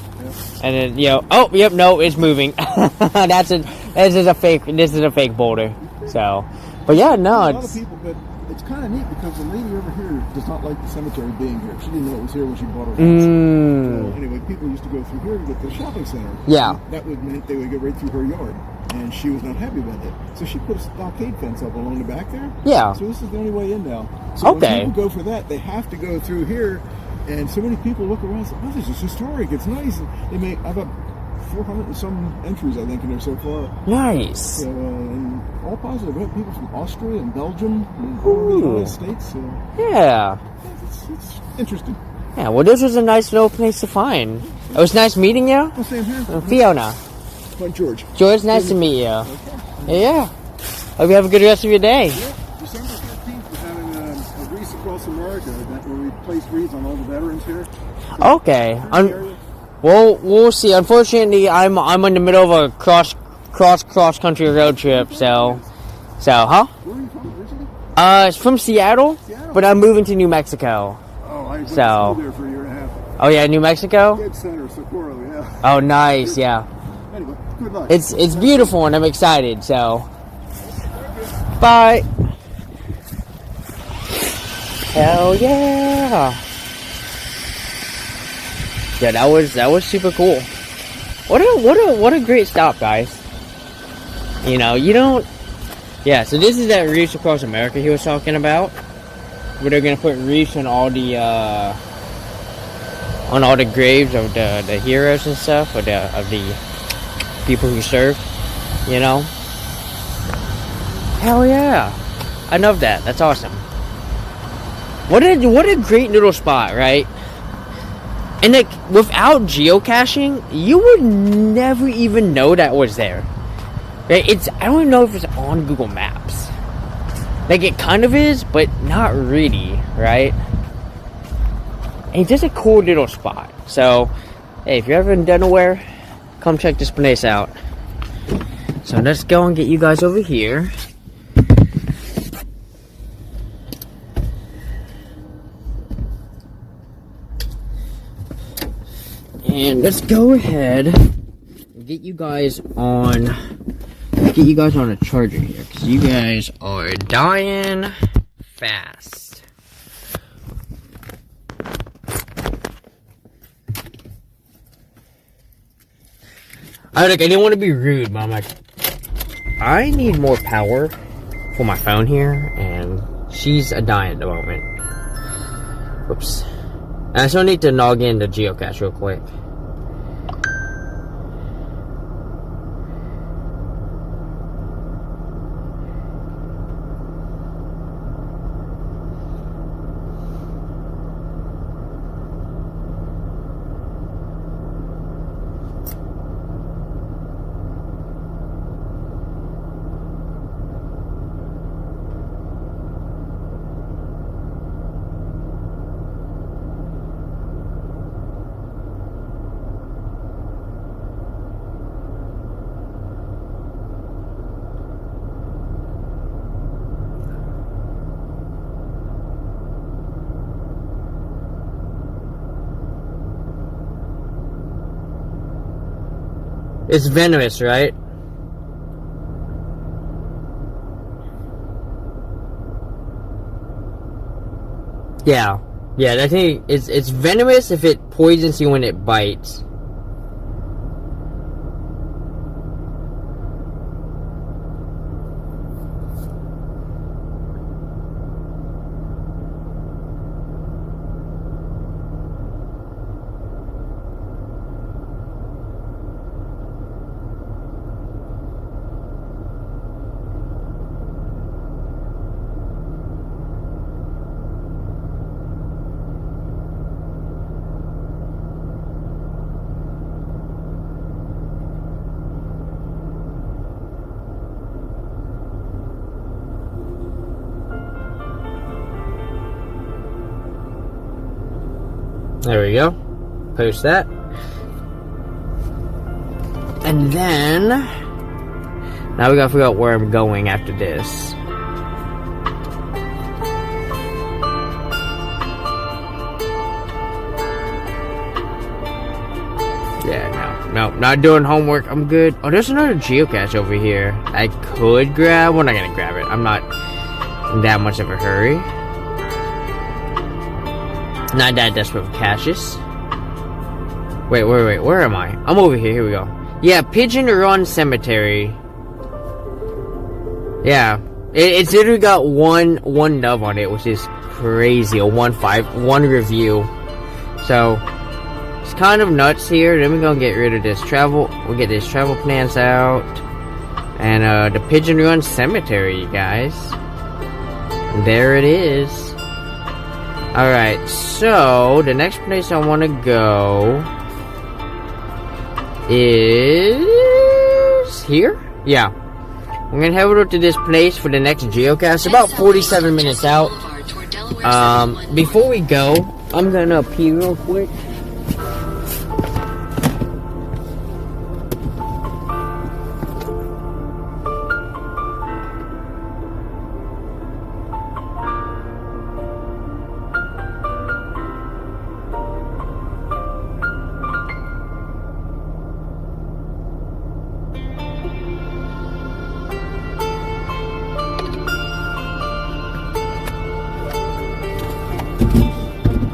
Speaker 1: and then oh, yep, no, it's moving. This is a fake boulder. So, but yeah, no,
Speaker 3: A lot
Speaker 1: it's
Speaker 3: of people, but it's kind of neat because the lady over here does not like the cemetery being here. She didn't know it was here when she bought her house. So anyway, people used to go through here to get to the shopping center.
Speaker 1: Yeah.
Speaker 3: And that would mean they would go right through her yard, and she was not happy about it. So she put a stockade fence up along the back there.
Speaker 1: Yeah.
Speaker 3: So this is the only way in now. So
Speaker 1: Okay.
Speaker 3: when people go for that, they have to go through here, and so many people look around and say, "Oh, this is historic. It's nice." And I've got 400 and some entries, I think, in there so far.
Speaker 1: nice.
Speaker 3: So, and all positive. We have people from Austria and Belgium and all over the United States. So
Speaker 1: Yeah.
Speaker 3: it's interesting.
Speaker 1: Yeah. Well, this was a nice little place to find. It was nice meeting you,
Speaker 3: Well, same here.
Speaker 1: Fiona.
Speaker 3: Point George.
Speaker 1: George, nice to meet you. Yeah. Hope you have a good rest of your day.
Speaker 3: December 13th, we're having a race across Cross America event where we placed wreaths on all the veterans here.
Speaker 1: Okay. We'll see. Unfortunately, I'm in the middle of a cross country road trip. So, huh?
Speaker 3: Where are you from originally?
Speaker 1: It's from Seattle, but I'm moving to New Mexico.
Speaker 3: Oh, I went to school there for a year and a half.
Speaker 1: Oh yeah, New Mexico.
Speaker 3: Dead center, Socorro, yeah.
Speaker 1: Oh, nice, yeah.
Speaker 3: Anyway, good luck.
Speaker 1: It's beautiful, and I'm excited. So, bye. Hell yeah! Yeah, that was super cool. What a great stop, guys. You know, you don't. Yeah, so this is that Reefs Across America he was talking about, where they're gonna put reefs on all the graves of the heroes and stuff, of the people who served. You know. Hell yeah! I love that. That's awesome. What a great little spot, right? And like, without geocaching, you would never even know that was there. Right? I don't even know if it's on Google Maps. Like, it kind of is, but not really, right? And it's just a cool little spot. So, hey, if you're ever in Delaware, come check this place out. So let's go and get you guys over here. And let's go ahead and get you guys on a charger here, because you guys are dying fast. I didn't want to be rude, but I'm like, I need more power for my phone here, and she's dying at the moment. Whoops. I still need to log in to geocache real quick. It's venomous, right? Yeah. Yeah, I think it's venomous if it poisons you when it bites. There we go. Post that. And then now we gotta figure out where I'm going after this. Yeah, no, not doing homework. I'm good. Oh, there's another geocache over here I could grab. We're not gonna grab it. I'm not in that much of a hurry. Not that desperate for caches. Wait, where am I? I'm over here, here we go. Yeah, Pigeon Run Cemetery. Yeah. It's literally got one nub on it, which is crazy. A 1 review. So, it's kind of nuts here. Then we're gonna get rid of this travel. We'll get this travel plans out. And, the Pigeon Run Cemetery, you guys. There it is. Alright, so the next place I want to go is here? Yeah. I'm going to head over to this place for the next geocache. About 47 minutes out.
Speaker 2: Delaware 711.
Speaker 1: Before we go, I'm gonna pee real quick.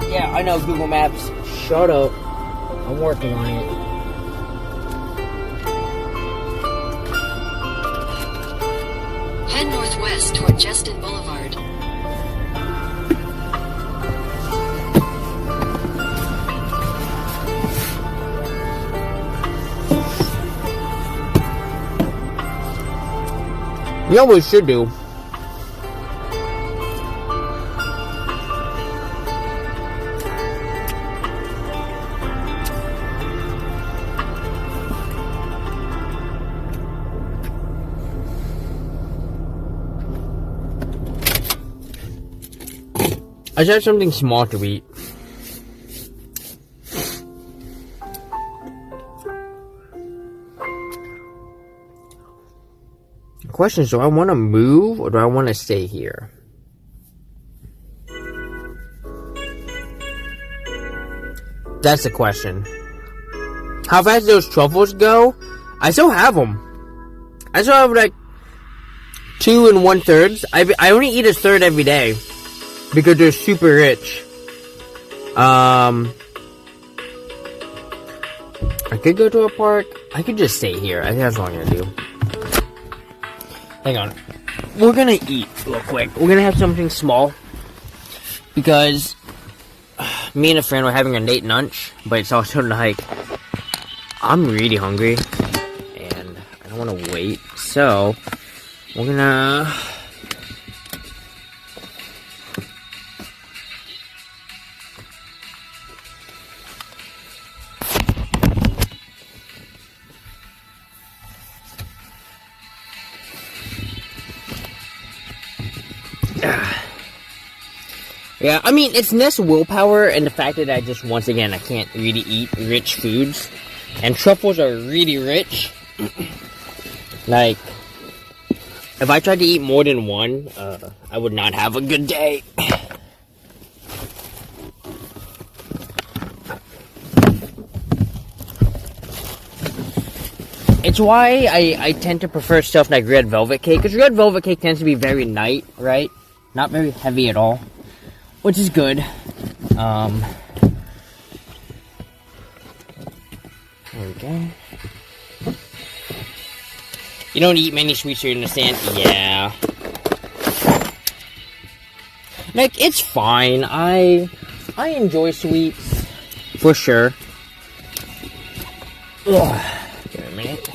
Speaker 1: Yeah, I know Google Maps. Shut up. I'm working on it.
Speaker 2: Head northwest toward Justin Boulevard.
Speaker 1: You know what we should do? I just have something small to eat. The question is, do I want to move or do I want to stay here? That's the question. How fast those truffles go? I still have them. I still have like 2 1/3. I only eat a third every day. Because they're super rich. I could go to a park. I could just stay here. I think that's what I'm gonna do. Hang on. We're gonna eat real quick. We're gonna have something small. Because me and a friend were having a late lunch. But it's also like, I'm really hungry. And I don't want to wait. So, we're gonna... Yeah, I mean, it's less willpower and the fact that I just, once again, I can't really eat rich foods. And truffles are really rich. Like, if I tried to eat more than one, I would not have a good day. It's why I tend to prefer stuff like red velvet cake. Because red velvet cake tends to be very light, right? Not very heavy at all. Which is good. There we go. You don't eat many sweets, you understand? Yeah. Like, it's fine. I enjoy sweets. For sure. Ugh. Give me a minute.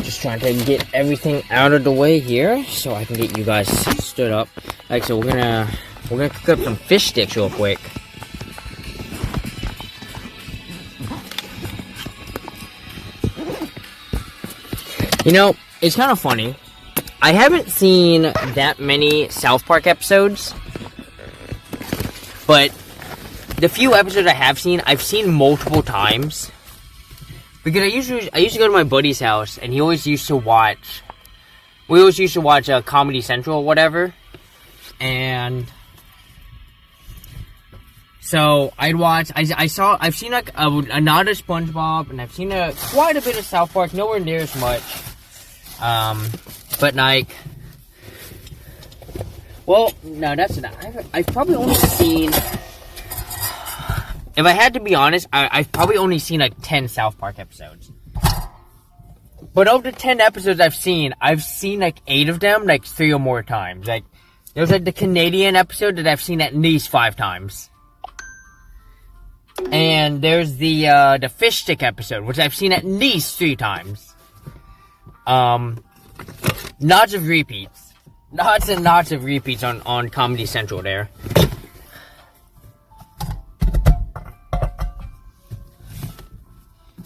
Speaker 1: Just trying to get everything out of the way here so I can get you guys stood up. Like, so we're gonna cook up some fish sticks real quick. You know, it's kind of funny. I haven't seen that many South Park episodes, but the few episodes I have seen, I've seen multiple times. Because I used to go to my buddy's house, and he always used to watch. We always used to watch Comedy Central or whatever, and so I'd watch. I've seen like another SpongeBob, and I've seen quite a bit of South Park. Nowhere near as much. But like, well, no, that's not. I've probably only seen. If I had to be honest, I've probably only seen like 10 South Park episodes. But of the 10 episodes I've seen like 8 of them like 3 or more times. Like, there's like the Canadian episode that I've seen at least 5 times. And there's the fish stick episode, which I've seen at least 3 times. Lots of repeats. Lots and lots of repeats on Comedy Central there.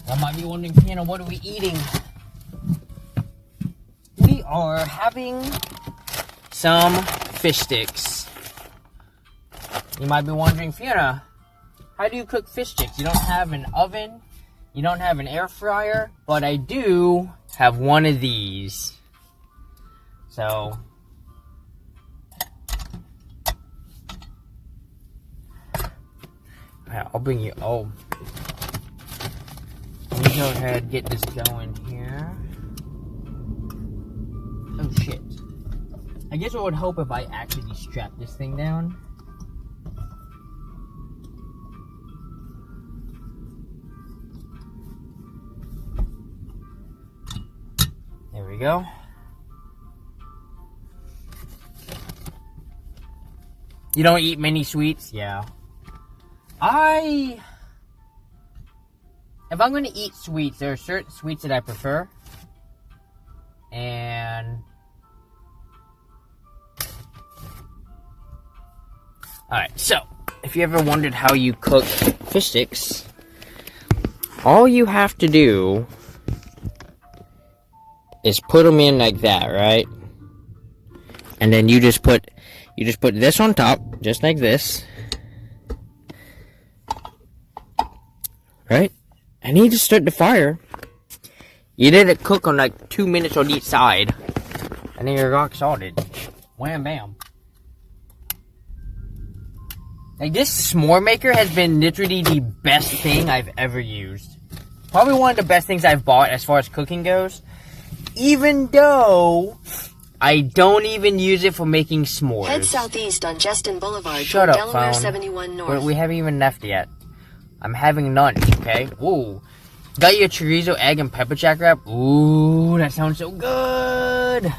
Speaker 1: I might be wondering, Piano, what are we eating? We are having some fish sticks. You might be wondering, Fiona, how do you cook fish sticks? You don't have an oven, you don't have an air fryer, but I do have one of these. So, I'll bring you, let me go ahead, get this going here. Oh shit. I guess I would hope if I actually strap this thing down. There we go. You don't eat many sweets? Yeah. If I'm going to eat sweets, there are certain sweets that I prefer. And alright, so if you ever wondered how you cook fish sticks, all you have to do is put them in like that, right? And then you just put this on top, just like this. Right? And you just start the fire. You let it cook on like 2 minutes on each side. And then you're rock solid. Wham bam. Like, this s'more maker has been literally the best thing I've ever used. Probably one of the best things I've bought as far as cooking goes. Even though I don't even use it for making s'mores.
Speaker 2: Head southeast on Justin Boulevard.
Speaker 1: Shut up,
Speaker 2: Delaware
Speaker 1: phone.
Speaker 2: 71 North.
Speaker 1: We haven't even left yet. I'm having lunch, okay? Ooh. Got your chorizo, egg, and pepper jack wrap. Ooh, that sounds so good.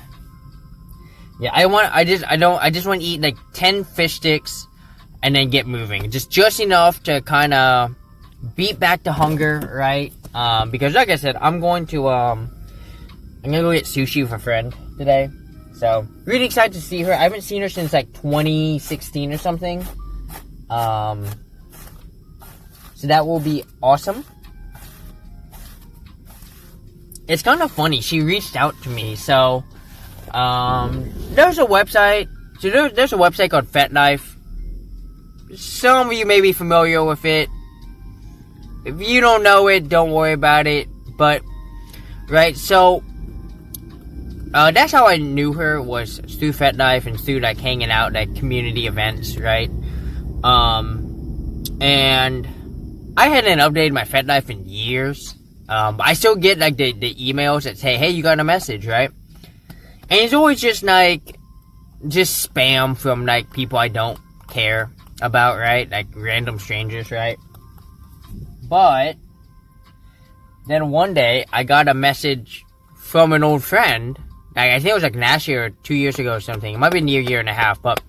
Speaker 1: Yeah, I just want to eat like 10 fish sticks and then get moving. Just enough to kind of beat back the hunger, right? Because like I said, I'm going to go get sushi with a friend today. So, really excited to see her. I haven't seen her since like 2016 or something. So that will be awesome. It's kind of funny. She reached out to me. So, there's a website. So there's a website called FetLife. Some of you may be familiar with it. If you don't know it, don't worry about it. But, right, so that's how I knew her, was through FetLife and through like hanging out at community events, right? And I hadn't updated my FetLife in years. I still get like the emails that say, hey, you got a message, right? And it's always just like, just spam from like people I don't care about, right? Like random strangers, right? But then one day I got a message from an old friend. I think it was like last year or 2 years ago or something. It might have been a year and a half, but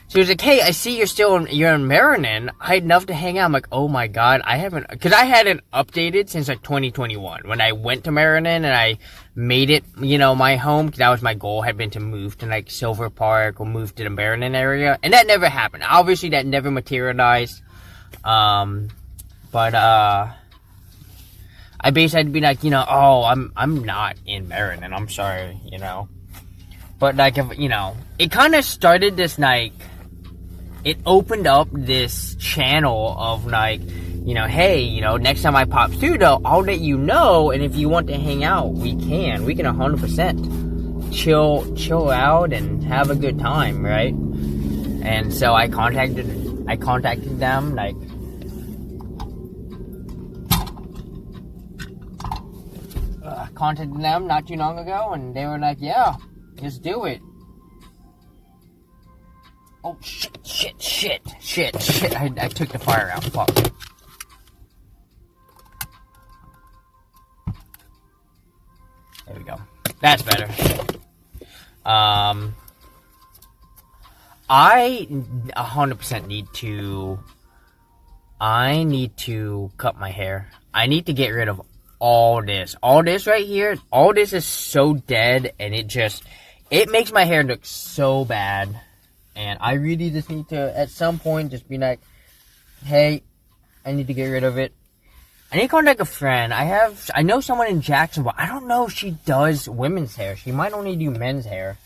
Speaker 1: she was like, hey, I see you're in Marion. I'd love to hang out. I'm like, oh my god, I hadn't updated since like 2021 when I went to Marion and I made it, my home, because that was my goal, had been to move to like Silver Park or move to the Marion area, and that never happened. Obviously, that never materialized. But I basically had to be like, I'm not in Marion, and I'm sorry, But like, if it kind of started this like, it opened up this channel of like, hey, next time I pop through though, I'll let you know, and if you want to hang out, we can 100% chill out and have a good time, right? And so I contacted them, like, contacted them not too long ago, and they were like, yeah, just do it. Oh, shit. I took the fire out. Fuck. There we go. That's better. I 100% need to cut my hair. I need to get rid of all this right here. All this is so dead, and it makes my hair look so bad. And I really just need to, at some point, just be like, hey, I need to get rid of it. I need to contact a friend. I know someone in Jacksonville. I don't know if she does women's hair. She might only do men's hair.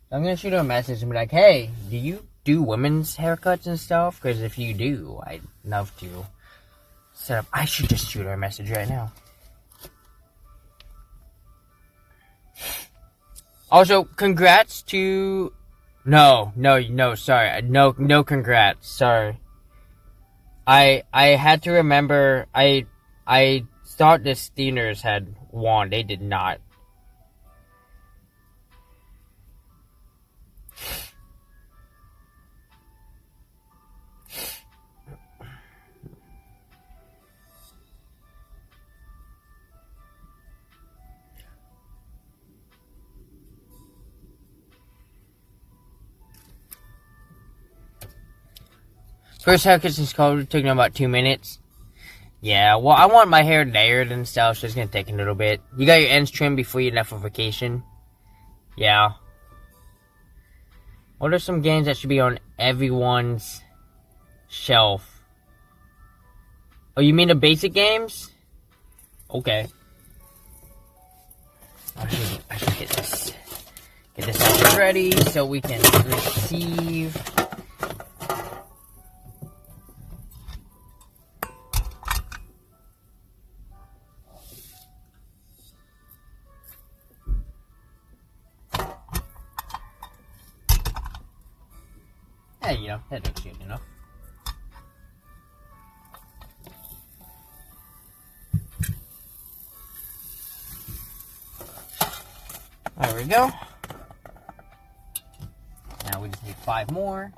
Speaker 1: So I'm going to shoot her a message and be like, hey, do you do women's haircuts and stuff? Because if you do, I'd love to set up. I should just shoot her a message right now. Also, congrats to... No, sorry. No congrats. Sorry. I had to remember, I thought the Steelers had won. They did not. First haircut since COVID took about 2 minutes. Yeah, well, I want my hair layered and stuff, so it's gonna take a little bit. You got your ends trimmed before you left for vacation? Yeah. What are some games that should be on everyone's shelf? Oh, you mean the basic games? Okay. I should get this all ready so we can receive. Hey, you know, that looks good enough. There we go. Now we just need 5 more.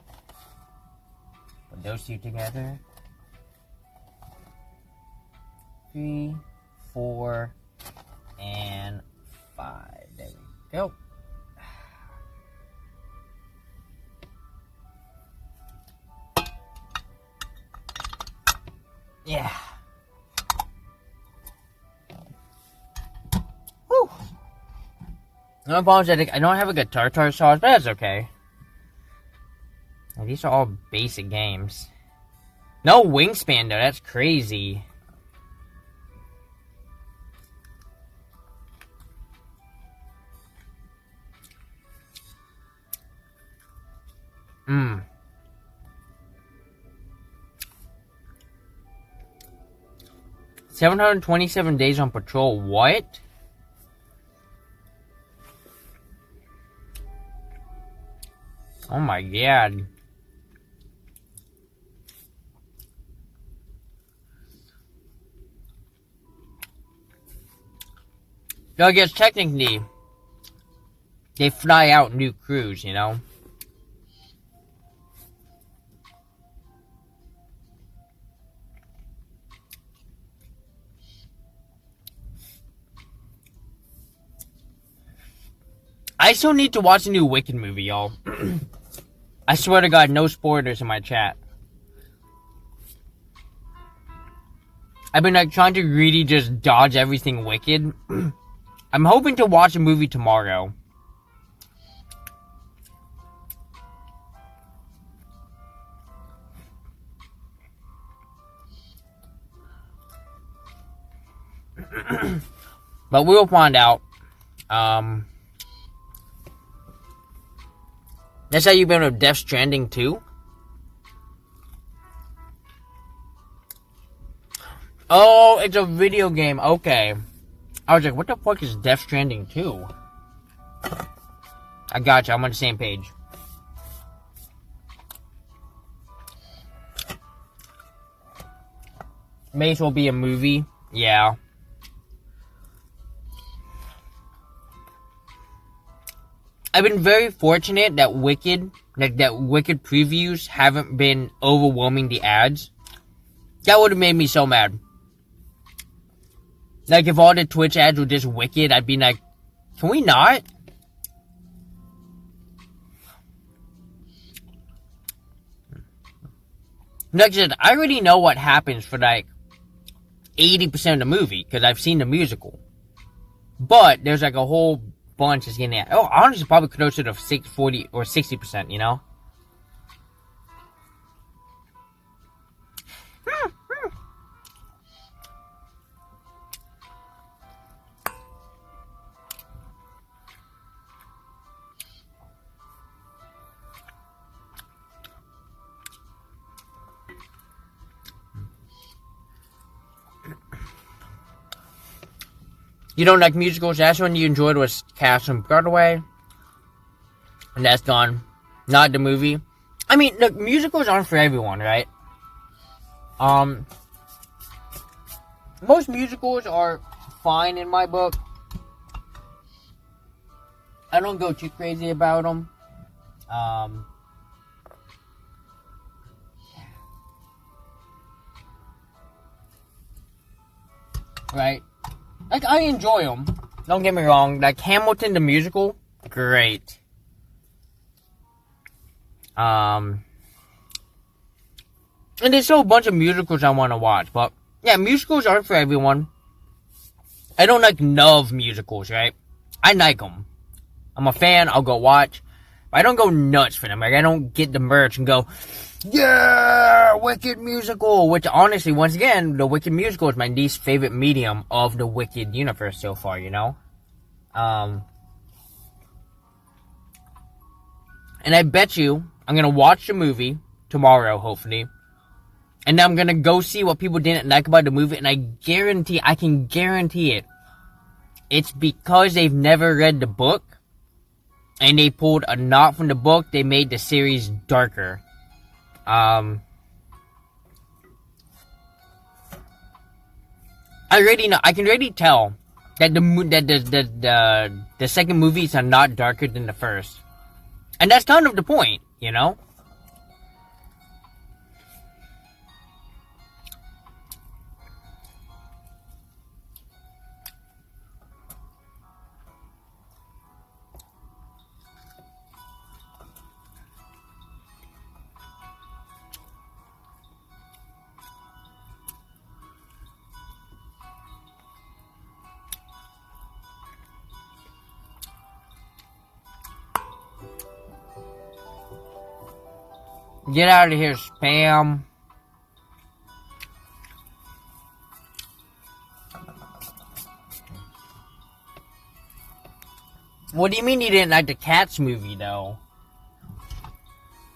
Speaker 1: Put those 2 together. 3, 4, and 5. There we go. Yeah. Whew. No apologetic. I don't have a good tartar sauce, but that's okay. These are all basic games. No wingspan though. That's crazy. Mmm. 727 days on patrol. What? Oh my god. I guess technically, they fly out new crews, you know? I still need to watch a new Wicked movie, y'all. I swear to God, no spoilers in my chat. I've been like trying to really just dodge everything Wicked. I'm hoping to watch a movie tomorrow. But we'll find out. That's how you've been with Death Stranding too? Oh, it's a video game. Okay. I was like, what the fuck is Death Stranding 2? I gotcha. I'm on the same page. May as well be a movie. Yeah. I've been very fortunate that Wicked previews haven't been overwhelming the ads. That would have made me so mad. Like, if all the Twitch ads were just Wicked, I'd be like, can we not? Like I said, I already know what happens for like 80% of the movie, because I've seen the musical. But there's like a whole bunch is getting at. Oh, honestly, probably closer to 40 or 60%, you know? you don't like musicals, that's when you enjoyed was Cast and Broadway. And that's gone. Not the movie. I mean, look, musicals aren't for everyone, right? Most musicals are fine in my book. I don't go too crazy about them. Right? Like, I enjoy them. Don't get me wrong. Like, Hamilton the musical, great. And there's still a bunch of musicals I want to watch, but yeah, musicals aren't for everyone. I don't love musicals, right? I like them. I'm a fan, I'll go watch. But I don't go nuts for them. Like, I don't get the merch and go, yeah, Wicked musical. Which, honestly, once again, the Wicked musical is my least favorite medium of the Wicked universe so far, you know? And I bet you, I'm gonna watch the movie tomorrow, hopefully. And then I'm gonna go see what people didn't like about the movie, and I can guarantee it. It's because they've never read the book, and they pulled a knot from the book, they made the series darker. I already know, I can already tell that the second movies are not darker than the first. And that's kind of the point, you know? Get out of here, spam. What do you mean you didn't like the Cats movie, though?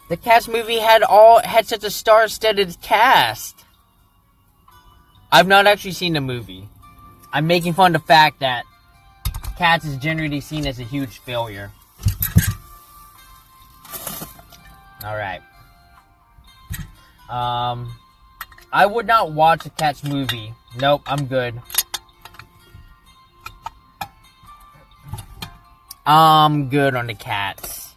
Speaker 1: The Cats movie had such a star-studded cast. I've not actually seen the movie. I'm making fun of the fact that Cats is generally seen as a huge failure. Alright. I would not watch a Cats movie. Nope, I'm good. I'm good on the Cats.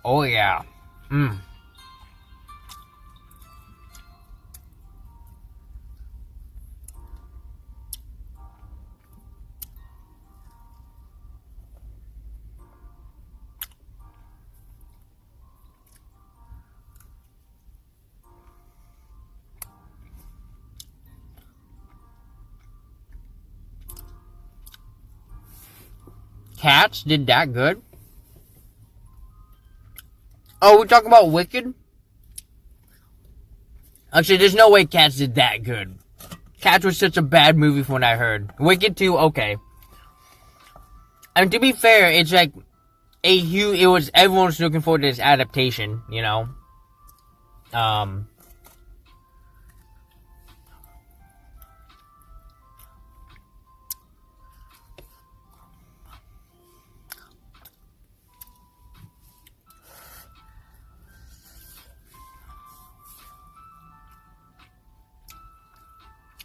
Speaker 1: Oh yeah. Cats did that good? Oh, we're talking about Wicked? Actually, there's no way Cats did that good. Cats was such a bad movie from what I heard. Wicked 2, okay. And to be fair, it's like everyone was looking forward to this adaptation, you know?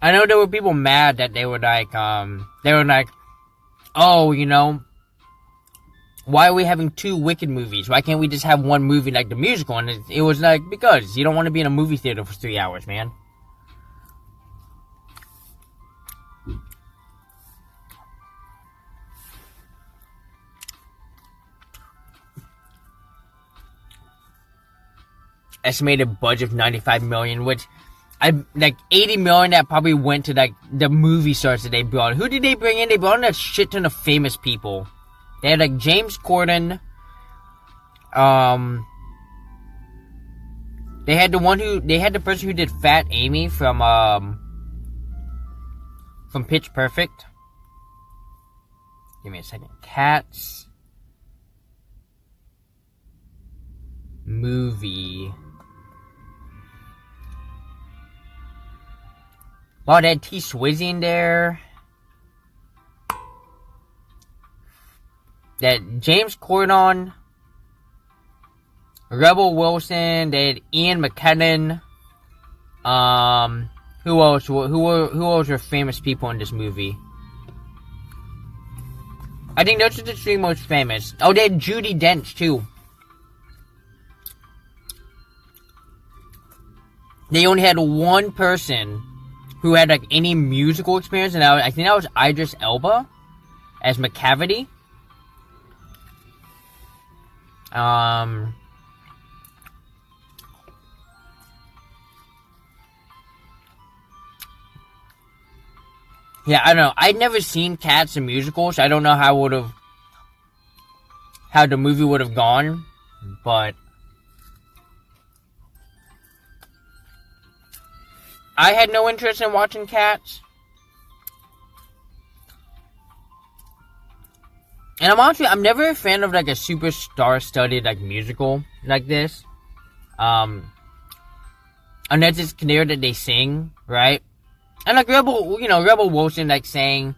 Speaker 1: I know there were people mad that they were like, oh, you know, why are we having 2 Wicked movies? Why can't we just have one movie like the musical? And it was like, because you don't want to be in a movie theater for 3 hours, man. Estimated budget of $95 million, which like $80 million that probably went to like the movie stars that they brought. Who did they bring in? They brought in a shit ton of famous people. They had like James Corden. They had the person who did Fat Amy from Pitch Perfect. Give me a second. Cats movie Wow, they had T Swizzy in there. That James Corden, Rebel Wilson, they had Ian McKellen. Who else? Who else were famous people in this movie? I think those are the three most famous. Oh, they had Judi Dench too. They only had one person who had like any musical experience, and I think that was Idris Elba as McCavity. Yeah, I don't know. I'd never seen Cats in musicals. So I don't know how the movie would have gone, but I had no interest in watching Cats. And I'm never a fan of like a super star-studded like musical like this. Unless it's clear that they sing, right? And like Rebel Wilson like sang,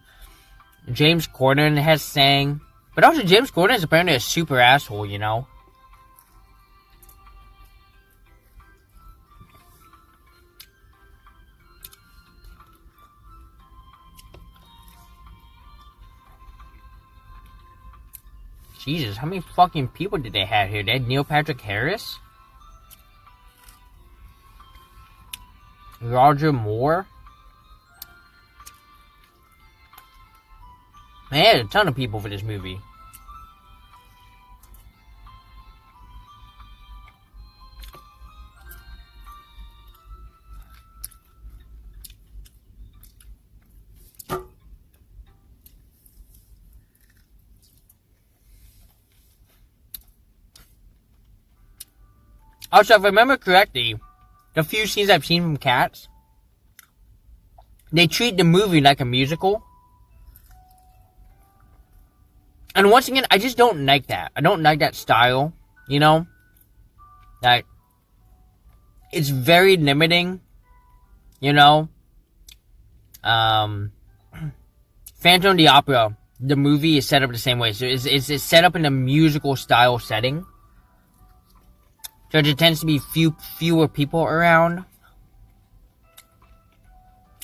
Speaker 1: James Corden has sang, but also James Corden is apparently a super asshole, you know. Jesus, how many fucking people did they have here? They had Neil Patrick Harris, Roger Moore. Man, they had a ton of people for this movie. Also, if I remember correctly, the few scenes I've seen from Cats, they treat the movie like a musical. And once again, I just don't like that. I don't like that style, you know? Like, it's very limiting, you know? Phantom of the Opera, the movie is set up the same way. So it's set up in a musical style setting. So there tends to be fewer people around.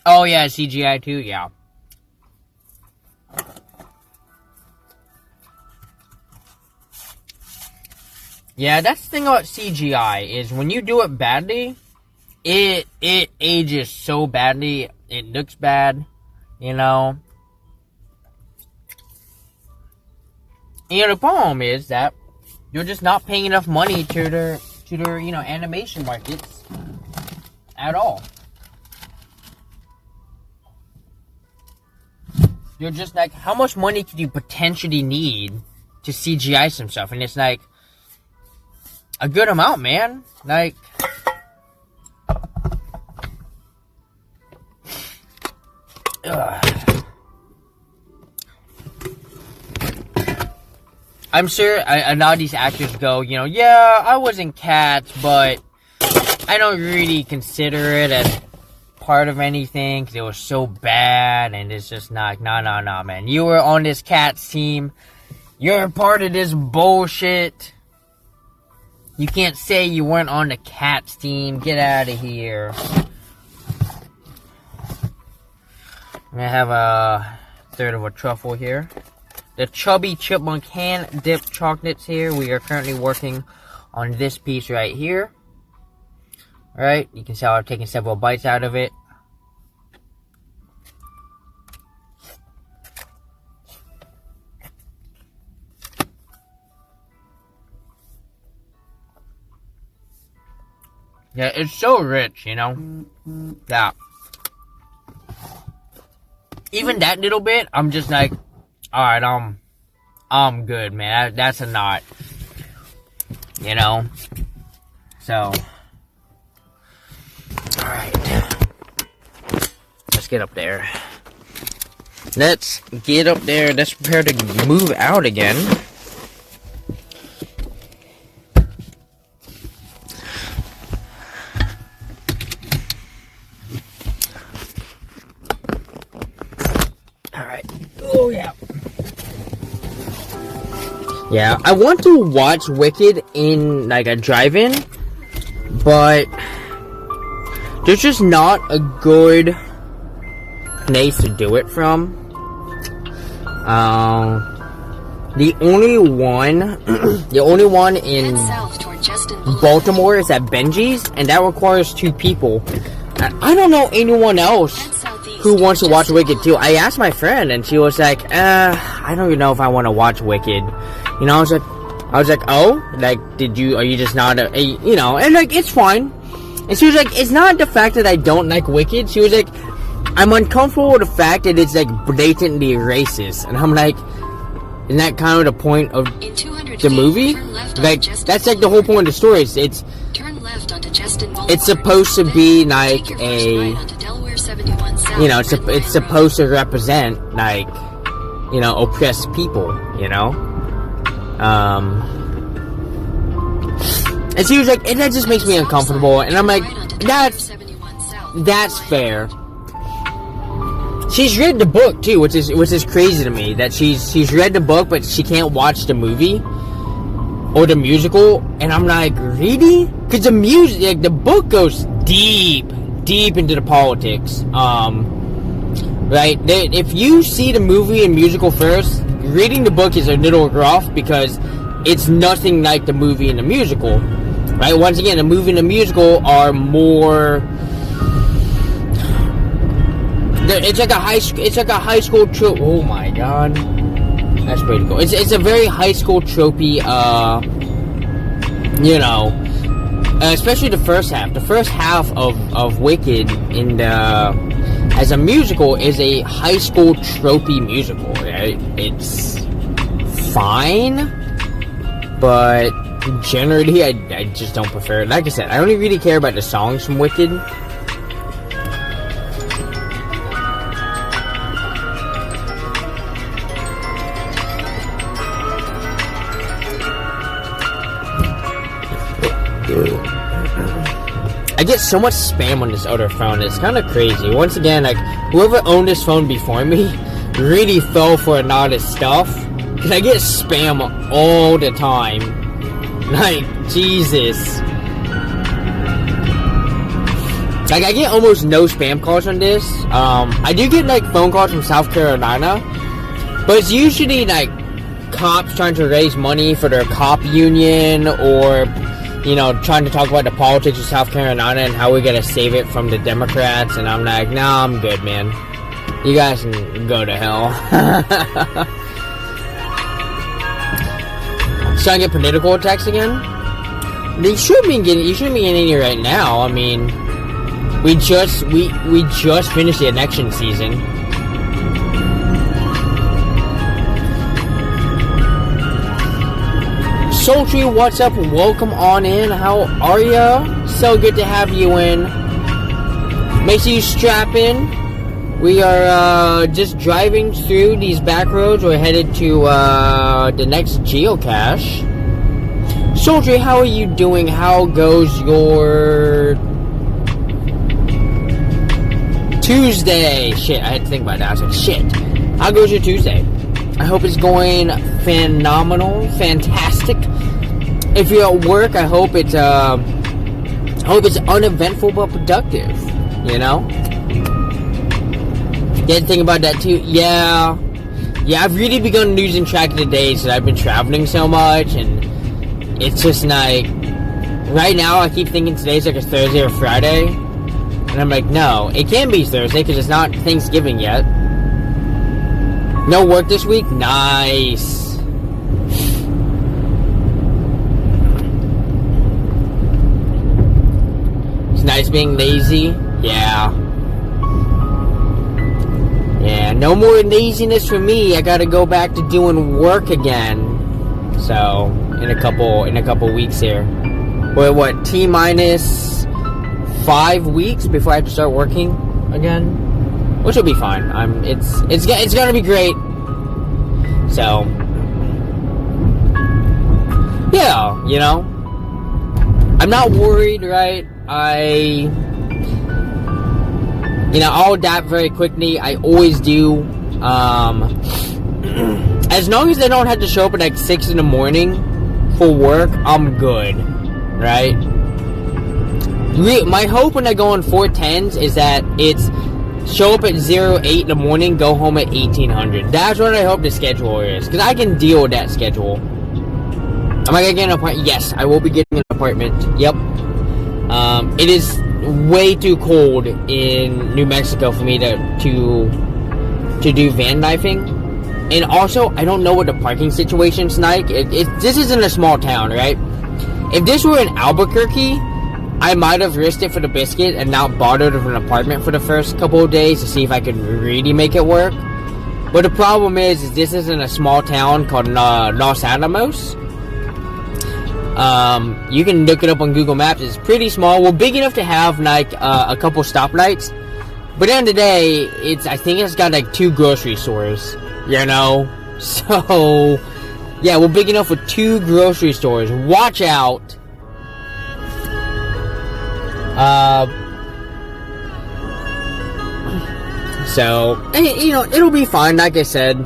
Speaker 1: Oh yeah, CGI too, yeah. Yeah, that's the thing about CGI, is when you do it badly, it ages so badly, it looks bad, you know. And the problem is that you're just not paying enough money to their animation markets at all. You're just like, how much money could you potentially need to CGI some stuff? And it's like, a good amount, man. Like, I'm sure a lot of these actors go, yeah, I was in Cats, but I don't really consider it as part of anything because it was so bad, and it's just not, nah, man. You were on this Cats team. You're a part of this bullshit. You can't say you weren't on the Cats team. Get out of here. I'm gonna have a third of a truffle here. The Chubby Chipmunk hand dipped chocolates here. We are currently working on this piece right here. Alright, you can see how I've taken several bites out of it. Yeah, it's so rich, Yeah. Even that little bit, I'm just like, alright, I'm good, man. That's a knot. So, alright. Let's get up there. Let's get up there. Let's prepare to move out again. Yeah, I want to watch Wicked in, like, a drive-in, but there's just not a good place to do it from. The only one in Baltimore is at Benji's, and that requires 2 people. I don't know anyone else who wants to watch Wicked too. I asked my friend, and she was like, I don't even know if I want to watch Wicked. You know, I was like, oh, like, are you just not you know, and like, it's fine. And she was like, it's not the fact that I don't like Wicked. She was like, I'm uncomfortable with the fact that it's like blatantly racist. And I'm like, isn't that kind of the point of the movie? Like, that's like the whole point of the story. It's supposed to be like a, you know, it's supposed to represent, like, you know, oppressed people, you know? And she was like, and that just makes me uncomfortable. And I'm like, that's fair. She's read the book too, which is crazy to me, that she's read the book, but she can't watch the movie or the musical. And I'm like, really? Because the book goes deep into the politics. Right? If you see the movie and musical first, reading the book is a little rough because it's nothing like the movie and the musical. Right? Once again, the movie and the musical are more. It's like a high school trope. Oh my god, that's pretty cool. It's a very high school tropey. You know, especially the first half. The first half of Wicked as a musical is a high school tropey musical. Right? It's fine, but generally I just don't prefer it. Like I said, I only really care about the songs from Wicked. I get so much spam on this other phone. It's kind of crazy. Once again, like, whoever owned this phone before me really fell for a lot of stuff. Because I get spam all the time. Like, Jesus. Like, I get almost no spam calls on this. I do get, like, phone calls from South Carolina. But it's usually, like, cops trying to raise money for their cop union, or, you know, trying to talk about the politics of South Carolina and how we gotta save it from the Democrats. And I'm like, nah, I'm good, man. You guys can go to hell. Starting to get political attacks again? You shouldn't be getting any right now. I mean, we just finished the election season. Sultry, what's up? Welcome on in. How are ya? So good to have you in. Make sure you strap in. We are just driving through these back roads. We're headed to the next geocache. Sultry, how are you doing? How goes your Tuesday? Shit, I had to think about that. I was like, shit. How goes your Tuesday? I hope it's going phenomenal, fantastic. If you're at work, I hope it's uneventful but productive. You know. You had to think about that too. Yeah, I've really begun losing track of the days that I've been traveling so much, and it's just like right now I keep thinking today's like a Thursday or Friday, and I'm like, no, it can be Thursday because it's not Thanksgiving yet. No work this week? Nice. It's nice being lazy. Yeah. Yeah, no more laziness for me. I gotta go back to doing work again. So, in a couple weeks here. We're what, T-minus 5 weeks before I have to start working again? Which will be fine. It's gonna be great. So, yeah, you know, I'm not worried, right? I'll adapt very quickly. I always do. I as long as I don't have to show up at like 6 in the morning for work, I'm good, right? My hope when I go on 410s is that it's show up at 08 in the morning, go home at 1800. That's what I hope the schedule is, because I can deal with that schedule. Am I gonna get an apartment? Yes, I will be getting an apartment. Yep. It is way too cold in New Mexico for me to do van knifing. And also, I don't know what the parking situation's like. This isn't a small town, right? If this were in Albuquerque, I might have risked it for the biscuit and not bothered with an apartment for the first couple of days to see if I could really make it work. But the problem is this isn't a small town called Los Alamos. You can look it up on Google Maps. It's pretty small. We're big enough to have like a couple stoplights. But at the end of the day, I think it's got like 2 grocery stores. You know? So, yeah, we're big enough with 2 grocery stores. Watch out. So, you know, it'll be fine, like I said.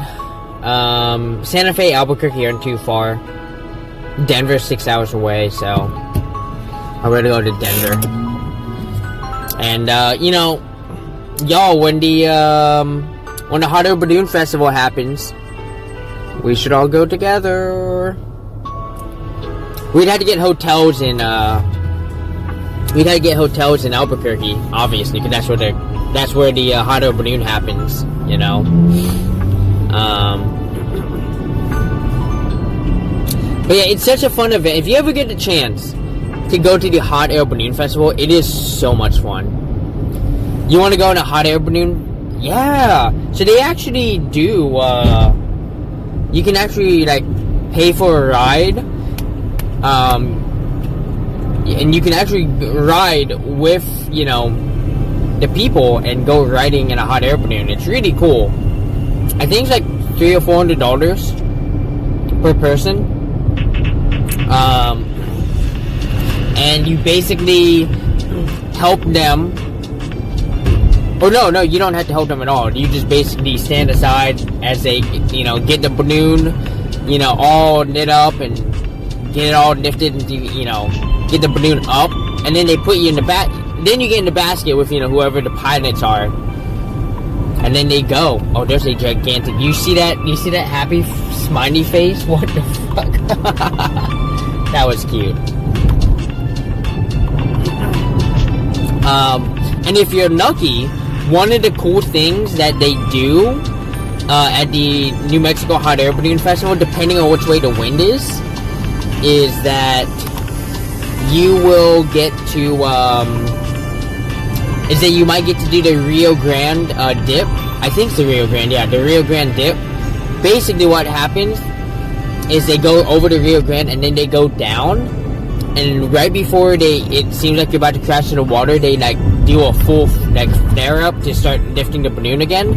Speaker 1: Santa Fe, Albuquerque aren't too far. Denver's 6 hours away, so I'm ready to go to Denver. And, you know, y'all, when the Hot Air Balloon Festival happens, we should all go together. We'd have to get hotels in Albuquerque, obviously, because that's where the Hot Air Balloon happens, you know. But yeah, it's such a fun event. If you ever get the chance to go to the Hot Air Balloon Festival, it is so much fun. You want to go on a hot air balloon? Yeah. So they actually do, you can actually, like, pay for a ride, and you can actually ride with, you know, the people and go riding in a hot air balloon. It's really cool. I think it's like $300 or $400 per person. And you basically help them. Or no, you don't have to help them at all. You just basically stand aside as they, you know, get the balloon, you know, all knit up and get it all lifted and, you know, get the balloon up, and then they put you in the back. Then you get in the basket with, you know, whoever the pilots are, and then they go. Oh, there's a gigantic. You see that? You see that happy smiley face? What the fuck? That was cute. And if you're lucky, one of the cool things that they do at the New Mexico Hot Air Balloon Festival, depending on which way the wind is that you will get to, is that you might get to do the Rio Grande dip. I think it's the Rio Grande, yeah, the Rio Grande dip. Basically what happens is they go over the Rio Grande and then they go down, and right before it seems like you're about to crash in the water, they like do a full like flare up to start lifting the balloon again,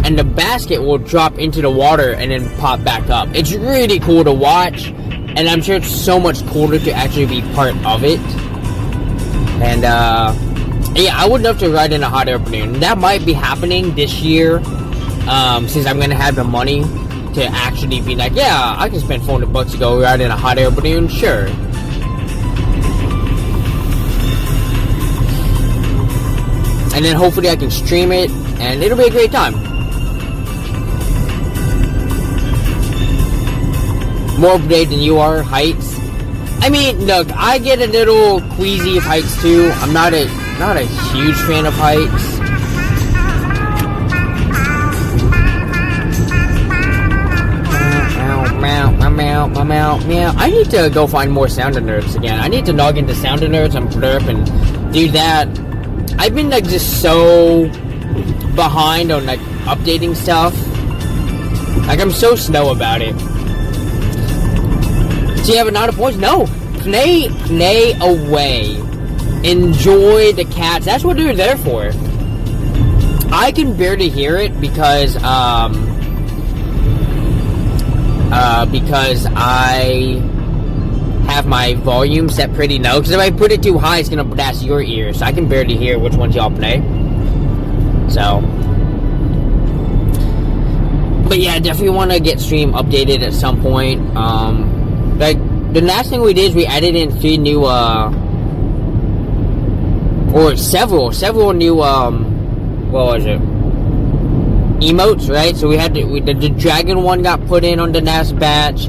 Speaker 1: and the basket will drop into the water and then pop back up. It's really cool to watch, and I'm sure it's so much cooler to actually be part of it. And yeah, I would love to ride in a hot air balloon. That might be happening this year, since I'm gonna have the money to actually be like, yeah, I can spend $400 to go ride in a hot air balloon, sure. And then hopefully I can stream it, and it'll be a great time. More update than you are, heights. I mean, look, I get a little queasy of heights too. I'm not a huge fan of heights. Meow. I need to go find more Sound Nerds again. I need to log into Sound Nerds and Blurp and do that. I've been like just so behind on like updating stuff. Like I'm so slow about it. So you have another point? No. Play away. Enjoy the cats. That's what they're there for. I can barely hear it because I have my volume set pretty low. Because if I put it too high, it's gonna blast your ears. So I can barely hear which ones y'all play. So, But yeah, I definitely want to get stream updated at some point. Like, the last thing we did is we added in 3 new, or several new, what was it? Emotes, right? So we had the dragon one got put in on the last batch.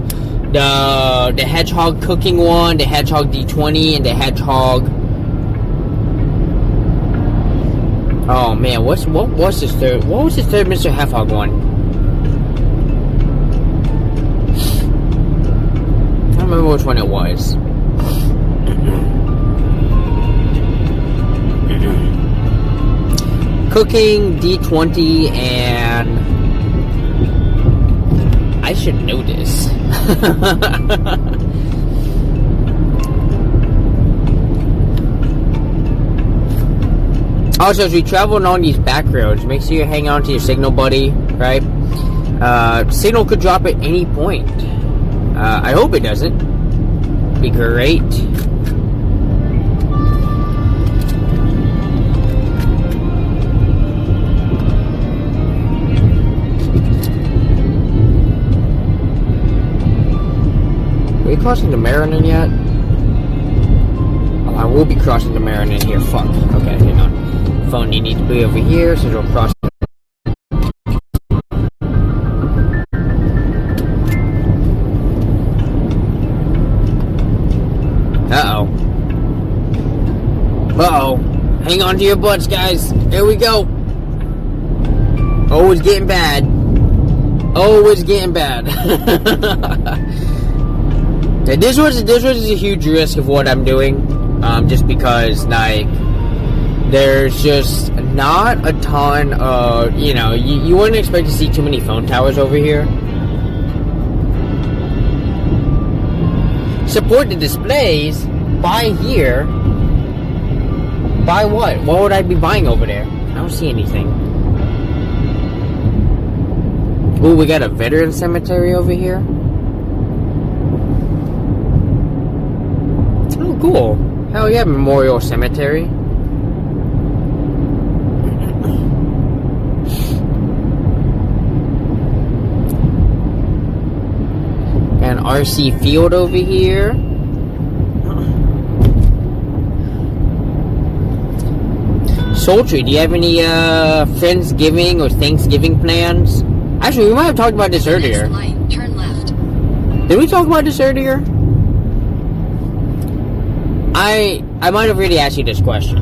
Speaker 1: The hedgehog cooking one, the hedgehog D20, and the hedgehog. Oh man, what was this third? What was the third Mr. Hedgehog one? I don't remember which one it was. Cooking, D20, and I should know this. Also, as we travel along these back roads, make sure you hang on to your signal buddy, right? Signal could drop at any point. I hope it doesn't. Be great. Are we crossing the Marion yet? Oh, I will be crossing the Marion here. Fuck. Okay, hang on. Phone, you need to be over here, so we'll cross. Uh-oh. Uh-oh. Hang on to your butts, guys. Here we go. Oh, it's getting bad. Oh, it's getting bad. This was a huge risk of what I'm doing. Just because, like, there's just not a ton of, you know, you wouldn't expect to see too many phone towers over here. Support the displays. Buy here. Buy what? What would I be buying over there? I don't see anything. Ooh, we got a veteran cemetery over here. Oh, cool. Hell yeah, Memorial Cemetery. Got an RC field over here. Sultry, do you have any Friendsgiving or Thanksgiving plans? Actually, we might have talked about this earlier.
Speaker 2: Next light, turn left.
Speaker 1: Did we talk about this earlier? I might have already asked you this question.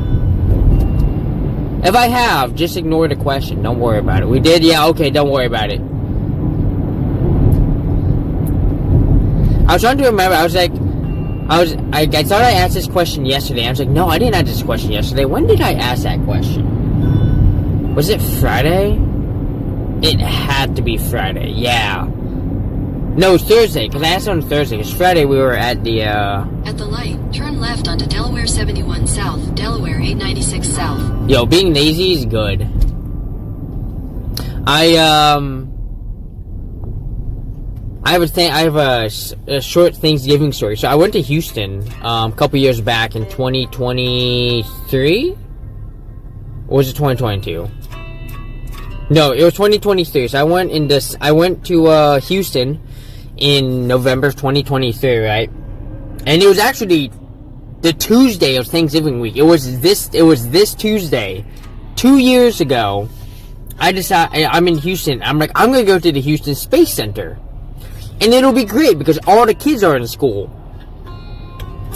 Speaker 1: If I have, just ignore the question. Don't worry about it. We did? Yeah, okay, don't worry about it. I was trying to remember. I thought I asked this question yesterday. I was like, no, I didn't ask this question yesterday. When did I ask that question? Was it Friday? It had to be Friday. Yeah. No, Thursday, because I asked on Thursday. Because Friday we were at the,
Speaker 2: At the light, turn left onto Delaware 71 South, Delaware 896 South.
Speaker 1: Yo, being lazy is good. I have a short Thanksgiving story. So I went to Houston a couple years back in 2023? Or was it 2022? No, it was 2023. So I went to Houston in November of 2023, right? And it was actually the Tuesday of Thanksgiving week. It was this Tuesday 2 years ago. I decided I'm in Houston. I'm like, I'm gonna go to the Houston Space Center. And it'll be great because all the kids are in school.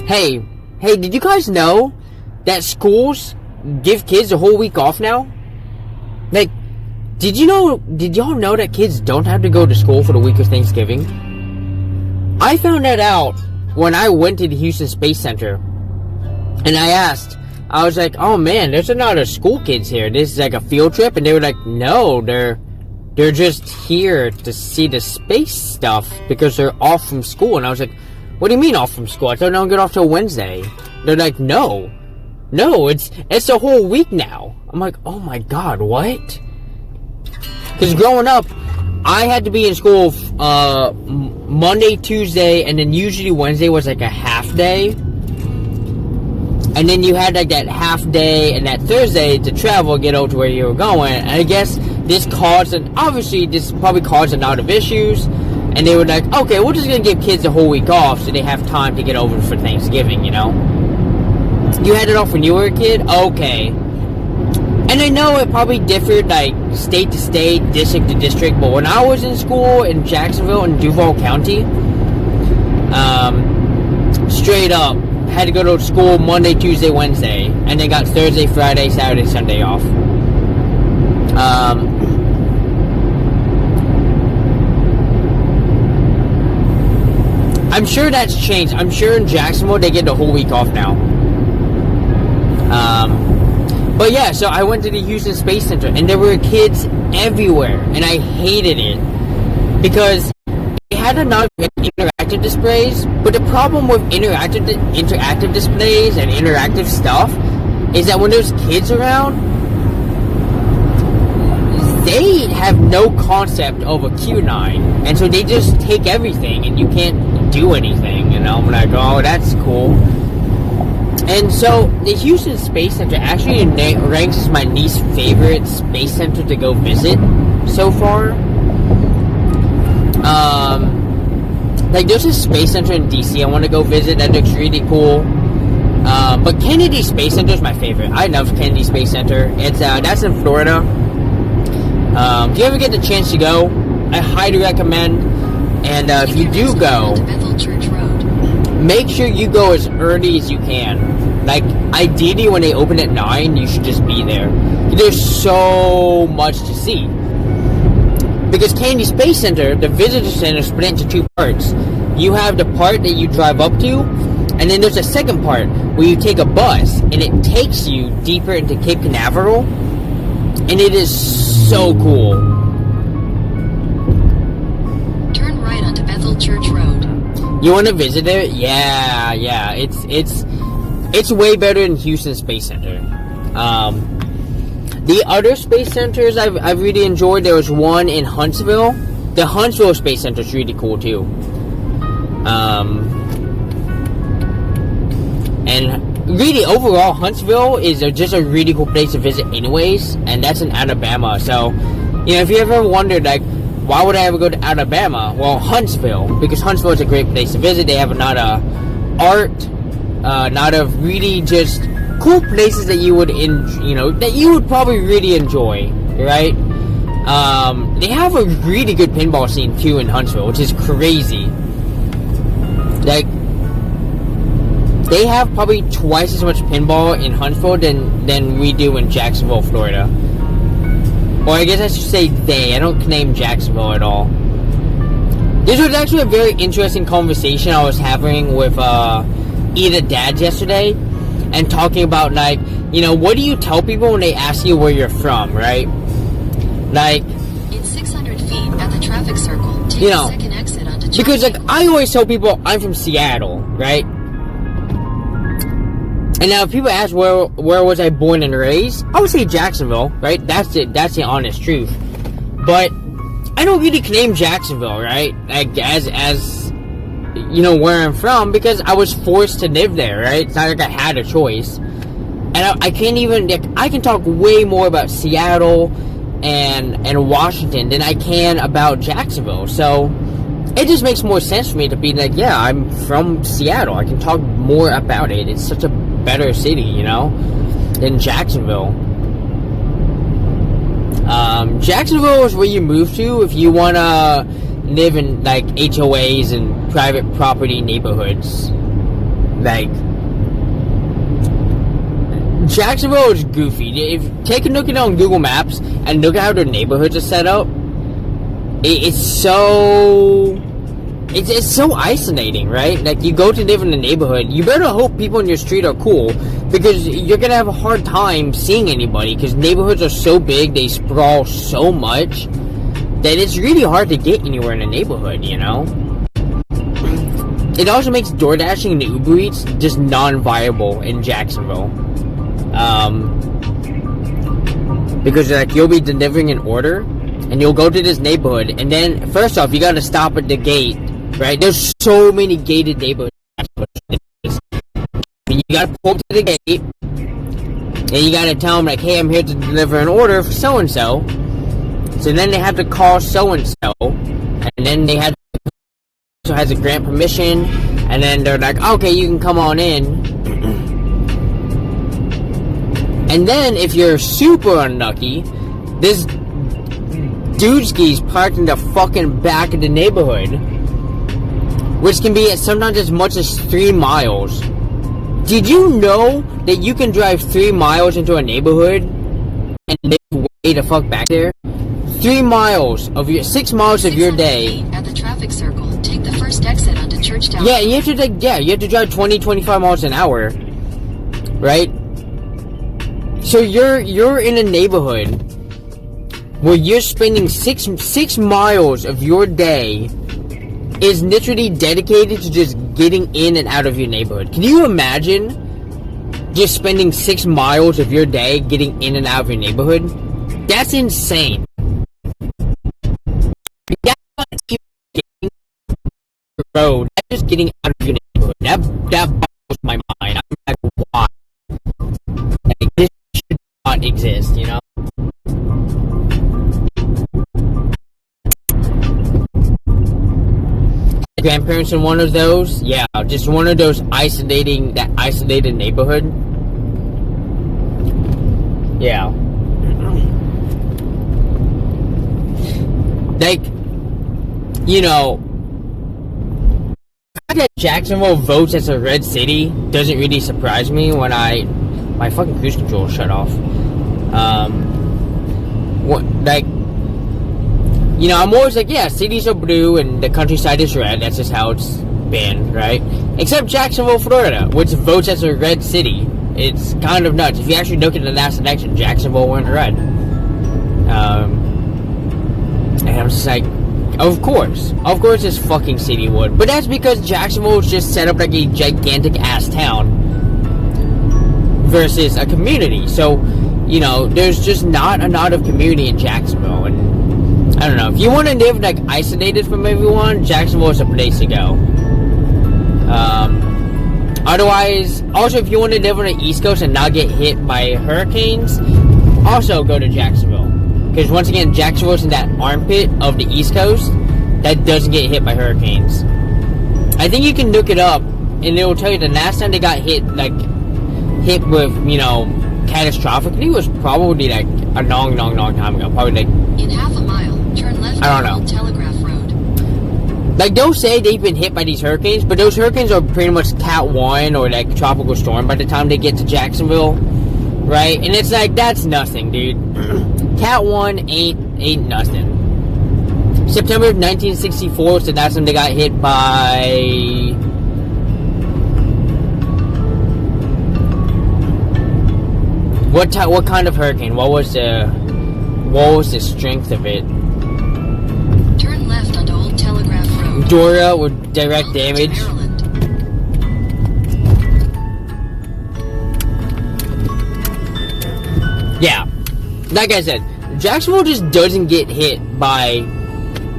Speaker 1: Hey, did you guys know that schools give kids a whole week off now? Like, did y'all know that kids don't have to go to school for the week of Thanksgiving? I found that out when I went to the Houston Space Center. And I was like, oh man, there's a lot of school kids here. This is like a field trip. And they were like, no, they're just here to see the space stuff because they're off from school. And I was like, what do you mean off from school? I thought they don't get off till Wednesday. They're like, no, it's a whole week now. I'm like, oh my god, what? Because growing up, I had to be in school Monday, Tuesday, and then usually Wednesday was like a half day. And then you had like that half day and that Thursday to travel, get over to where you were going. And I guess this probably caused a lot of issues. And they were like, okay, we're just going to give kids a whole week off so they have time to get over for Thanksgiving, you know? You had it off when you were a kid? Okay. And I know it probably differed, like, state to state, district to district, but when I was in school in Jacksonville and Duval County, straight up, had to go to school Monday, Tuesday, Wednesday, and then got Thursday, Friday, Saturday, Sunday off. I'm sure that's changed. I'm sure in Jacksonville they get the whole week off now. But yeah, so I went to the Houston Space Center, and there were kids everywhere, and I hated it because they had a lot of interactive displays. But the problem with interactive displays and interactive stuff is that when there's kids around, they have no concept of a Q9, and so they just take everything, and you can't do anything. You know, I'm like, oh, that's cool. And so, the Houston Space Center actually ranks as my least favorite space center to go visit so far. Like, there's a space center in DC I want to go visit that looks really cool. But Kennedy Space Center is my favorite. I love Kennedy Space Center. It's that's in Florida. If you ever get the chance to go, I highly recommend. And if you do go, make sure you go as early as you can. Like, ideally, when they open at 9, you should just be there. There's so much to see. Because Kennedy Space Center, the visitor center, is split into two parts. You have the part that you drive up to, and then there's a second part where you take a bus, and it takes you deeper into Cape Canaveral, and it is so cool.
Speaker 2: Turn right onto Bethel Church Road.
Speaker 1: You want to visit it? Yeah. It's way better than Houston Space Center. The other space centers I've really enjoyed. There was one in Huntsville. The Huntsville Space Center is really cool too. And really, overall, Huntsville is just a really cool place to visit anyways. And that's in Alabama. So, you know, if you ever wondered, like, why would I ever go to Alabama? Well, Huntsville, because Huntsville is a great place to visit. They have a lot of art, a lot of really just cool places that you would, that you would probably really enjoy, right? They have a really good pinball scene too in Huntsville, which is crazy. Like, they have probably twice as much pinball in Huntsville than we do in Jacksonville, Florida. Or I guess I should say they. I don't claim Jacksonville at all. This was actually a very interesting conversation I was having with Ida Dads yesterday. And talking about, like, you know, what do you tell people when they ask you where you're from, right? Like,
Speaker 2: in 600 feet at the traffic circle, take the second exit onto John
Speaker 1: because, like, I always tell people I'm from Seattle, right? And now if people ask where was I born and raised, I would say Jacksonville, right? That's it. That's the honest truth. But I don't really claim Jacksonville, right? Like, as you know, where I'm from, because I was forced to live there, right? It's not like I had a choice. And I can't even, like, I can talk way more about Seattle and Washington than I can about Jacksonville. So it just makes more sense for me to be like, yeah, I'm from Seattle. I can talk more about it. It's such a better city, you know, than Jacksonville. Jacksonville is where you move to if you want to live in, like, HOAs and private property neighborhoods. Like, Jacksonville is goofy. If take a look at it on Google Maps and look at how their neighborhoods are set up, it's so isolating, right? Like, you go to live in a neighborhood, you better hope people in your street are cool, because you're gonna have a hard time seeing anybody, because neighborhoods are so big, they sprawl so much that it's really hard to get anywhere in a neighborhood, you know? It also makes DoorDashing and Uber Eats just non-viable in Jacksonville. Because, like, you'll be delivering an order, and you'll go to this neighborhood, and then, first off, you gotta stop at the gate, right? There's so many gated neighborhoods. You gotta pull up to the gate, and you gotta tell them, like, hey, I'm here to deliver an order for so-and-so. So then they have to call so-and-so, and then they have so has to grant permission, and then they're like, okay, you can come on in. And then, if you're super unlucky, this dudeski's parked in the fucking back of the neighborhood, which can be sometimes as much as 3 miles. Did you know that you can drive 3 miles into a neighborhood and live way the fuck back there? 6 miles of your day.
Speaker 2: At the traffic circle, take the first exit onto Churchtown.
Speaker 1: Yeah, you have to drive 20-25 miles an hour, right? So you're in a neighborhood where you're spending 6 miles of your day is literally dedicated to just getting in and out of your neighborhood. Can you imagine just spending 6 miles of your day getting in and out of your neighborhood? That's insane. That's not getting the road. That's just getting out of your neighborhood. That boggles my mind. I'm like, why? Like, this should not exist, you know? Grandparents in one of those, yeah, just one of those isolated neighborhood. Yeah. Like, you know, the fact that Jacksonville votes as a red city doesn't really surprise me when my fucking cruise control shut off. You know, I'm always like, yeah, cities are blue and the countryside is red. That's just how it's been, right? Except Jacksonville, Florida, which votes as a red city. It's kind of nuts. If you actually look at the last election, Jacksonville went red. And I'm just like, of course this fucking city would. But that's because Jacksonville is just set up like a gigantic ass town versus a community. So, you know, there's just not a lot of community in Jacksonville. And I don't know. If you want to live like isolated from everyone, Jacksonville is a place to go. Otherwise, also if you want to live on the East Coast and not get hit by hurricanes, also go to Jacksonville. Because once again, Jacksonville's in that armpit of the East Coast that doesn't get hit by hurricanes. I think you can look it up and it will tell you the last time they got hit with, you know, catastrophic. I think it was probably like a long time ago. Probably like
Speaker 2: in half a mile, turn left on Telegraph Road.
Speaker 1: Like, they'll say they've been hit by these hurricanes, but those hurricanes are pretty much Cat 1 or like tropical storm by the time they get to Jacksonville, right? And it's like, that's nothing, dude. Cat 1 ain't nothing. September 1964 is the last time they got hit by what kind of hurricane? What was the strength of it?
Speaker 2: Turn left onto Old Telegraph Road.
Speaker 1: Dora with direct damage. Yeah, like I said, Jacksonville just doesn't get hit by,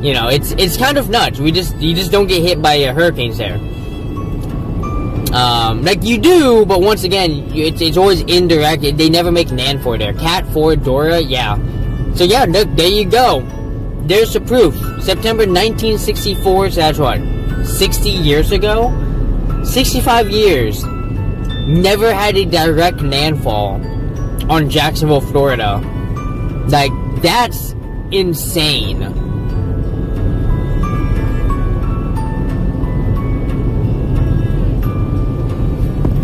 Speaker 1: you know, it's kind of nuts. You just don't get hit by hurricanes there. Like you do, but once again, it's always indirect. They never make landfall there. Cat 4, Dora, yeah. So yeah, look, there you go. There's the proof. September 1964, so that's what, 60 years ago? 65 years. Never had a direct landfall on Jacksonville, Florida. Like, that's insane.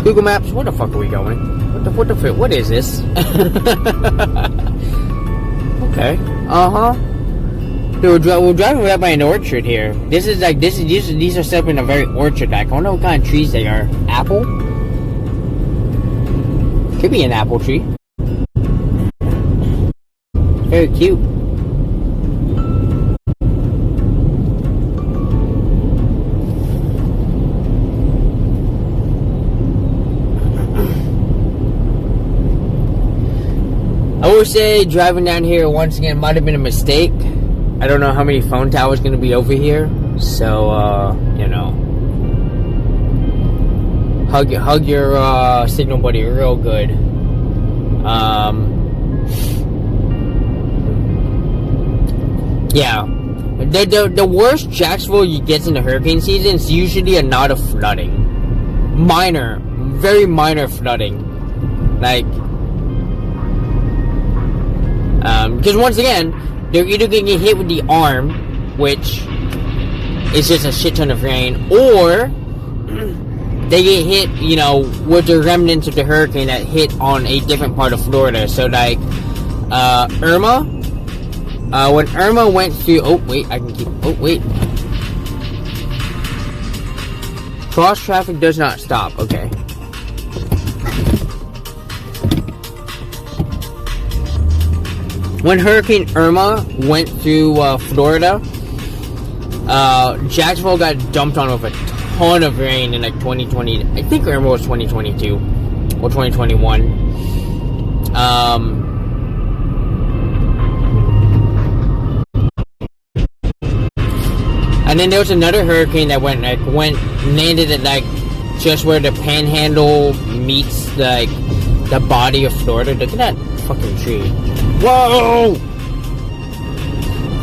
Speaker 1: Google Maps, where the fuck are we going? What is this? Okay. Dude, we're driving right by an orchard here. These are set up in a very orchard-like. I wonder what kind of trees they are. Apple? Could be an apple tree. Very cute. I will say driving down here once again might have been a mistake. I don't know how many phone towers going to be over here, so you know, hug your signal buddy real good. Yeah. The worst Jacksonville you get in the hurricane season is usually a lot of flooding. Minor, very minor flooding. Like, because once again, they're either going to get hit with the arm, which is just a shit ton of rain, or they get hit, you know, with the remnants of the hurricane that hit on a different part of Florida. So, like, Irma, when Irma went through, cross traffic does not stop, okay. When Hurricane Irma went through Florida, Jacksonville got dumped on with a ton of rain in like 2020. I think Irma was 2022 or 2021. And then there was another hurricane that landed at like just where the Panhandle meets the body of Florida. Look at that fucking tree. Whoa!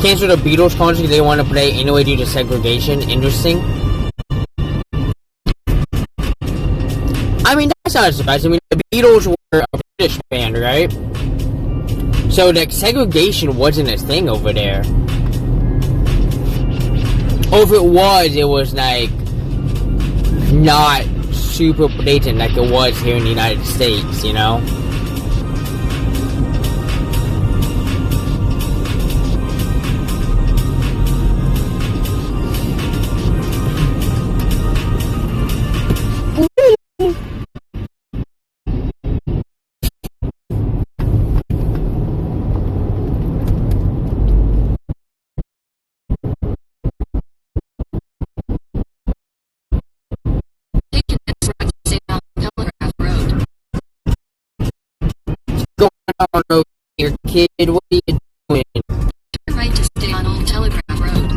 Speaker 1: Canceled the Beatles concert because they want to play anyway due to segregation. Interesting. I mean, that's not surprising. I mean, the Beatles were a British band, right? So, like, segregation wasn't a thing over there. Or if it was like not super blatant like it was here in the United States, you know? Here, kid, what are you doing?
Speaker 2: Turn right to stay on Old Telegraph Road.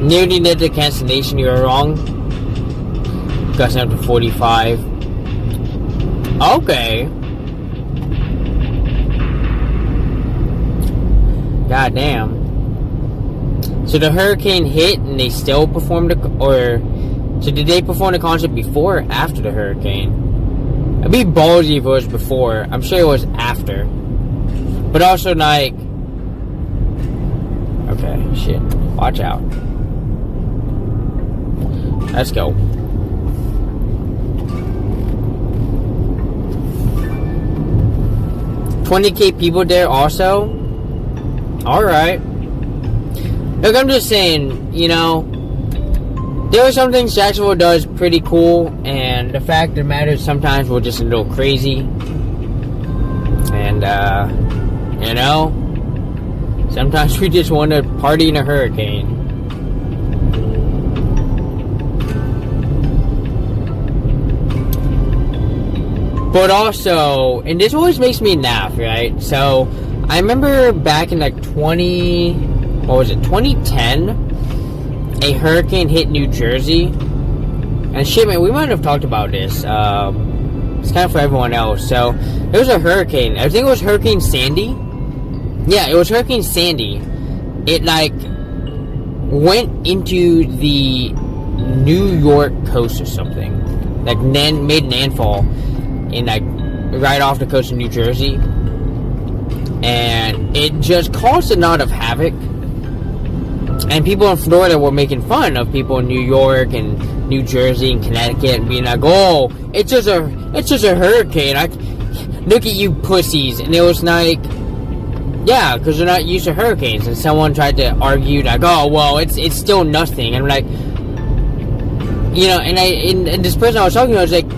Speaker 1: Nearly near the cancellation, you were wrong. Got down to 45. Okay. God damn. So the hurricane hit and they still performed so did they perform the concert before or after the hurricane? It'd be ballsy if it was before. I'm sure it was after. But also like, okay, shit. Watch out. Let's go. 20K people there also? Alright. Look, I'm just saying, you know, there are some things Jacksonville does pretty cool, and the fact of the matter is sometimes we're just a little crazy. And, you know, sometimes we just want to party in a hurricane. But also, and this always makes me laugh, right? So, I remember back in like 2010, a hurricane hit New Jersey. And shit, man, we might have talked about this. It's kind of for everyone else. So, there was a hurricane. I think it was Hurricane Sandy. Yeah, it was Hurricane Sandy. It, like, went into the New York coast or something. Like, made landfall in like right off the coast of New Jersey, and it just caused a lot of havoc. And people in Florida were making fun of people in New York and New Jersey and Connecticut, and being like, "Oh, it's just a hurricane. Look at you pussies." And it was like, Yeah, because they're not used to hurricanes, and someone tried to argue like, oh well, it's still nothing, and I'm like, you know, and this person I was talking to was like,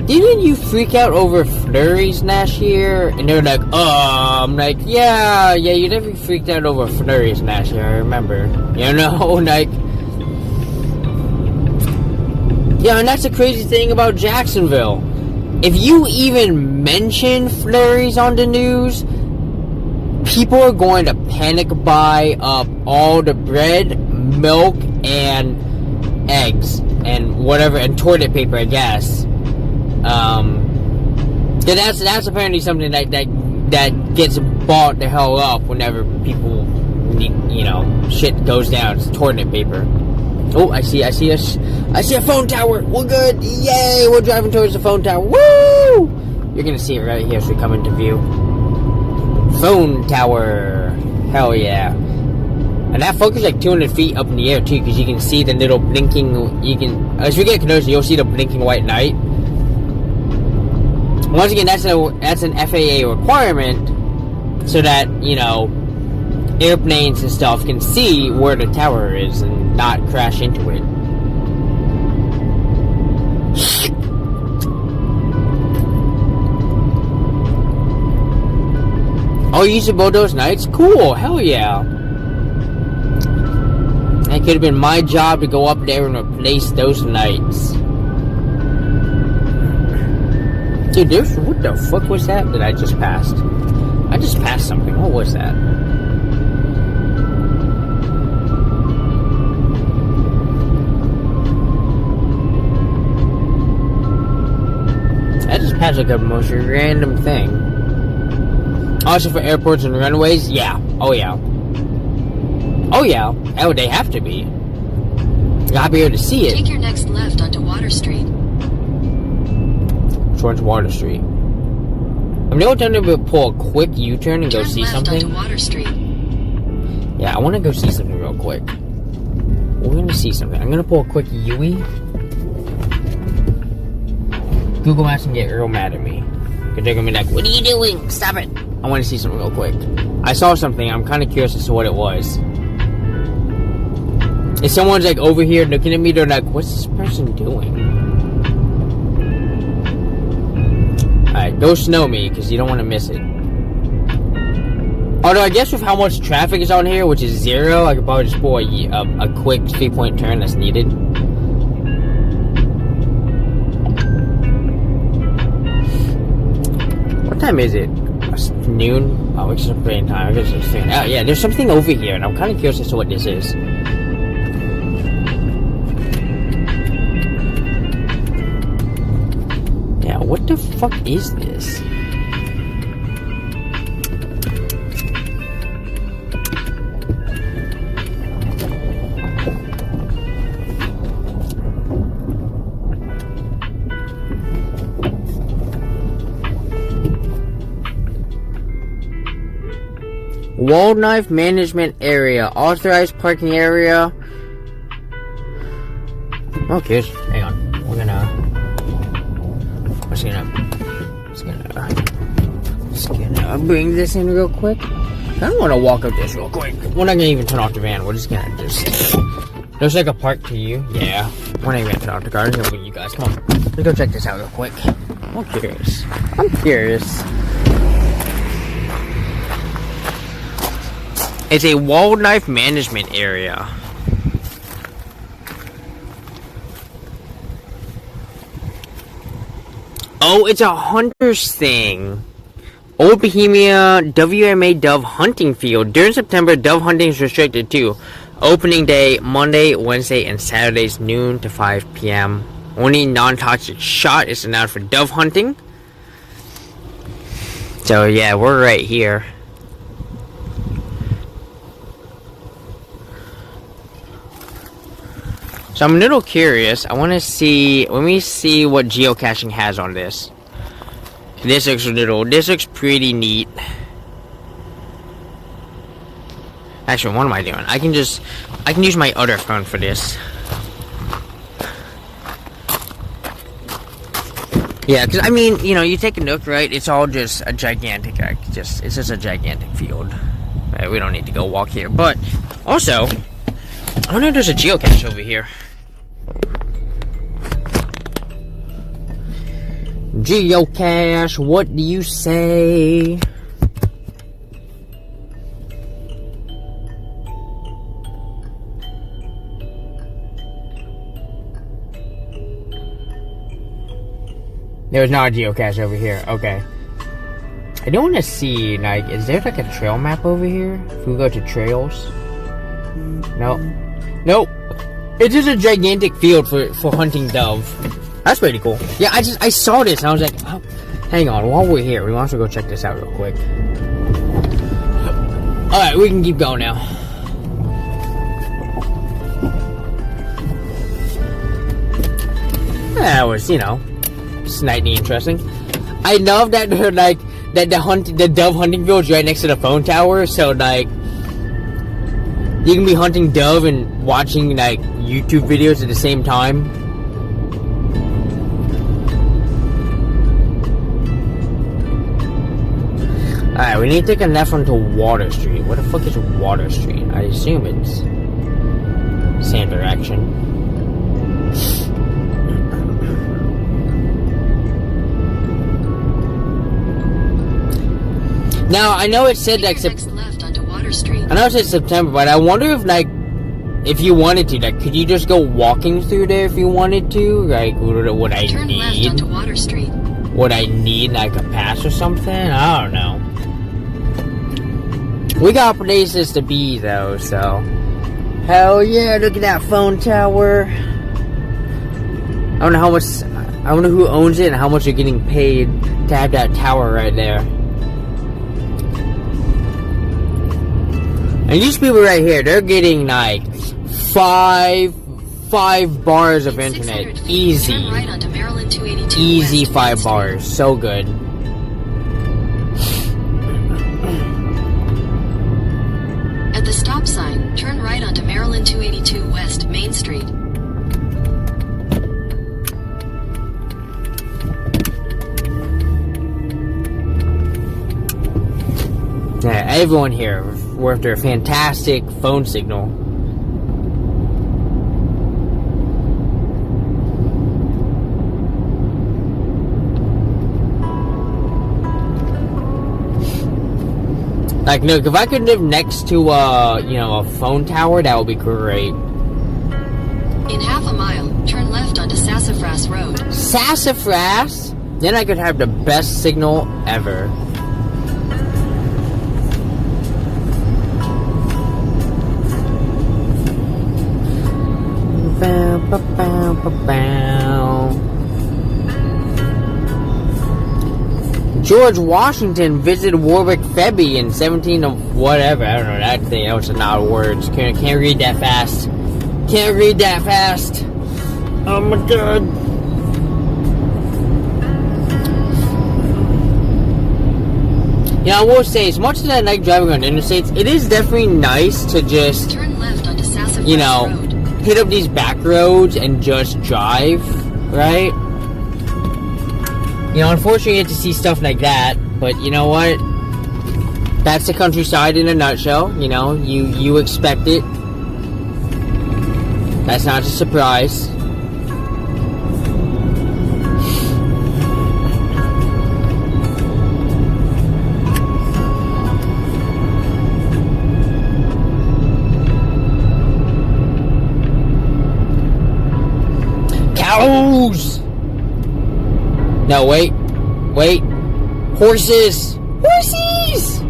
Speaker 1: didn't you freak out over flurries last year? And they're like, I'm like, yeah, you definitely freaked out over flurries last year, I remember, you know, like, yeah, and that's the crazy thing about Jacksonville. If you even mention flurries on the news, people are going to panic buy up all the bread, milk, and eggs, and whatever, and toilet paper, I guess. That's apparently something that gets bought the hell up whenever people need, you know, shit goes down. It's toilet paper. Oh, I see a phone tower. We're good. Yay! We're driving towards the phone tower. Woo! You're gonna see it right here as we come into view. Phone tower. Hell yeah! And that focus like 200 feet up in the air too, because you can see the little blinking. You can, as we get closer, you'll see the blinking white light. Once again, that's an FAA requirement, so that, you know, airplanes and stuff can see where the tower is and not crash into it. Oh, you used to boat those nights? Cool, hell yeah. It could have been my job to go up there and replace those nights. Dude, what the fuck was that I just passed? I just passed something. What was that? I just passed like a most random thing. Also for airports and runways, yeah. Oh yeah. Oh yeah. Oh, they have to be. I'll be able to see it.
Speaker 2: Take your next left onto Water Street.
Speaker 1: Towards Water Street. I'm going to pull a quick U-turn and go see something.
Speaker 2: Turn left onto Water Street.
Speaker 1: Yeah, I want to go see something real quick. We're going to see something. I'm going to pull a quick U-turn. Google Maps can get real mad at me. Because they're going to be like, what are you doing? Stop it. I want to see something real quick. I saw something. I'm kind of curious as to what it was. If someone's like over here looking at me, they're like, what's this person doing? Alright, go snow me, because you don't want to miss it. Although, I guess with how much traffic is on here, which is 0, I could probably just pull a quick 3-point turn that's needed. What time is it? Noon? Oh, it's just playing time. I guess it's saying, oh, yeah, there's something over here, and I'm kind of curious as to what this is. What the fuck is this? Wildlife Management Area. Authorized parking area. Okay, hang on. We're gonna... Just gonna bring this in real quick. I don't want to walk up this real quick. We're not gonna even turn off the van. We're just gonna just... Looks like a park to you. Yeah. We're not even gonna turn off the car. I'm gonna bring you guys. Come on. Let's go check this out real quick. I'm curious. It's a wildlife management area. Oh, it's a hunter's thing. Old Bohemia WMA Dove Hunting Field. During September, dove hunting is restricted too. Opening day, Monday, Wednesday, and Saturdays, noon to 5 p.m. Only non-toxic shot is allowed for dove hunting. So yeah, we're right here. So I'm a little curious. I want to see. Let me see what geocaching has on this. This looks pretty neat. Actually, what am I doing? I can use my other phone for this. Yeah, because I mean, you know, you take a look, right? It's all just a gigantic, it's just a gigantic field. Right? We don't need to go walk here. But also, I wonder if there's a geocache over here. Geocache, what do you say? There's not a geocache over here. Okay. I don't want to see, like, is there like a trail map over here? If we go to trails? No. Nope. It's just a gigantic field for hunting dove. That's pretty cool. Yeah, I saw this and I was like, oh, hang on, while we're here, we want to go check this out real quick. Alright, we can keep going now. That was, you know, slightly interesting. I love that like the dove hunting field is right next to the phone tower, so like you can be hunting dove and watching like YouTube videos at the same time. Alright, we need to take a left onto Water Street. What the fuck is Water Street? I assume it's same direction. Now, I know it said like
Speaker 2: left onto Water Street.
Speaker 1: I know it said September, but I wonder if like if you wanted to, like, could you just go walking through there if you wanted to? Like, would I
Speaker 2: Turn left
Speaker 1: need?
Speaker 2: onto Water Street.
Speaker 1: Would I need like a pass or something? I don't know. We got places to be though, so hell yeah! Look at that phone tower. I don't know how much. I don't know who owns it and how much they're getting paid to have that tower right there. And these people right here, they're getting like five bars of internet. Easy.
Speaker 2: Turn right onto Maryland 282
Speaker 1: Easy
Speaker 2: West,
Speaker 1: 5 bars. So good.
Speaker 2: At the stop sign, turn right onto Maryland 282 West, Main Street.
Speaker 1: Yeah, everyone here worked their fantastic phone signal. Like, look, if I could live next to, you know, a phone tower, that would be great.
Speaker 2: In half a mile, turn left onto Sassafras Road.
Speaker 1: Sassafras? Then I could have the best signal ever. Bow, bow, bow, bow, bow. George Washington visited Warwick Febby in 17 of whatever. I don't know that thing. That was a lot of words. Can't read that fast. Can't read that fast. Oh my god. Yeah, I will say, as much as I like driving on interstates, it is definitely nice to just,
Speaker 2: Turn left onto Sassafras
Speaker 1: you know,
Speaker 2: Road.
Speaker 1: hit up these back roads and just drive, right? You know, unfortunately you get to see stuff like that, but you know what? That's the countryside in a nutshell, you know, you expect it. That's not a surprise. Cows! No, wait. Horses! Horses!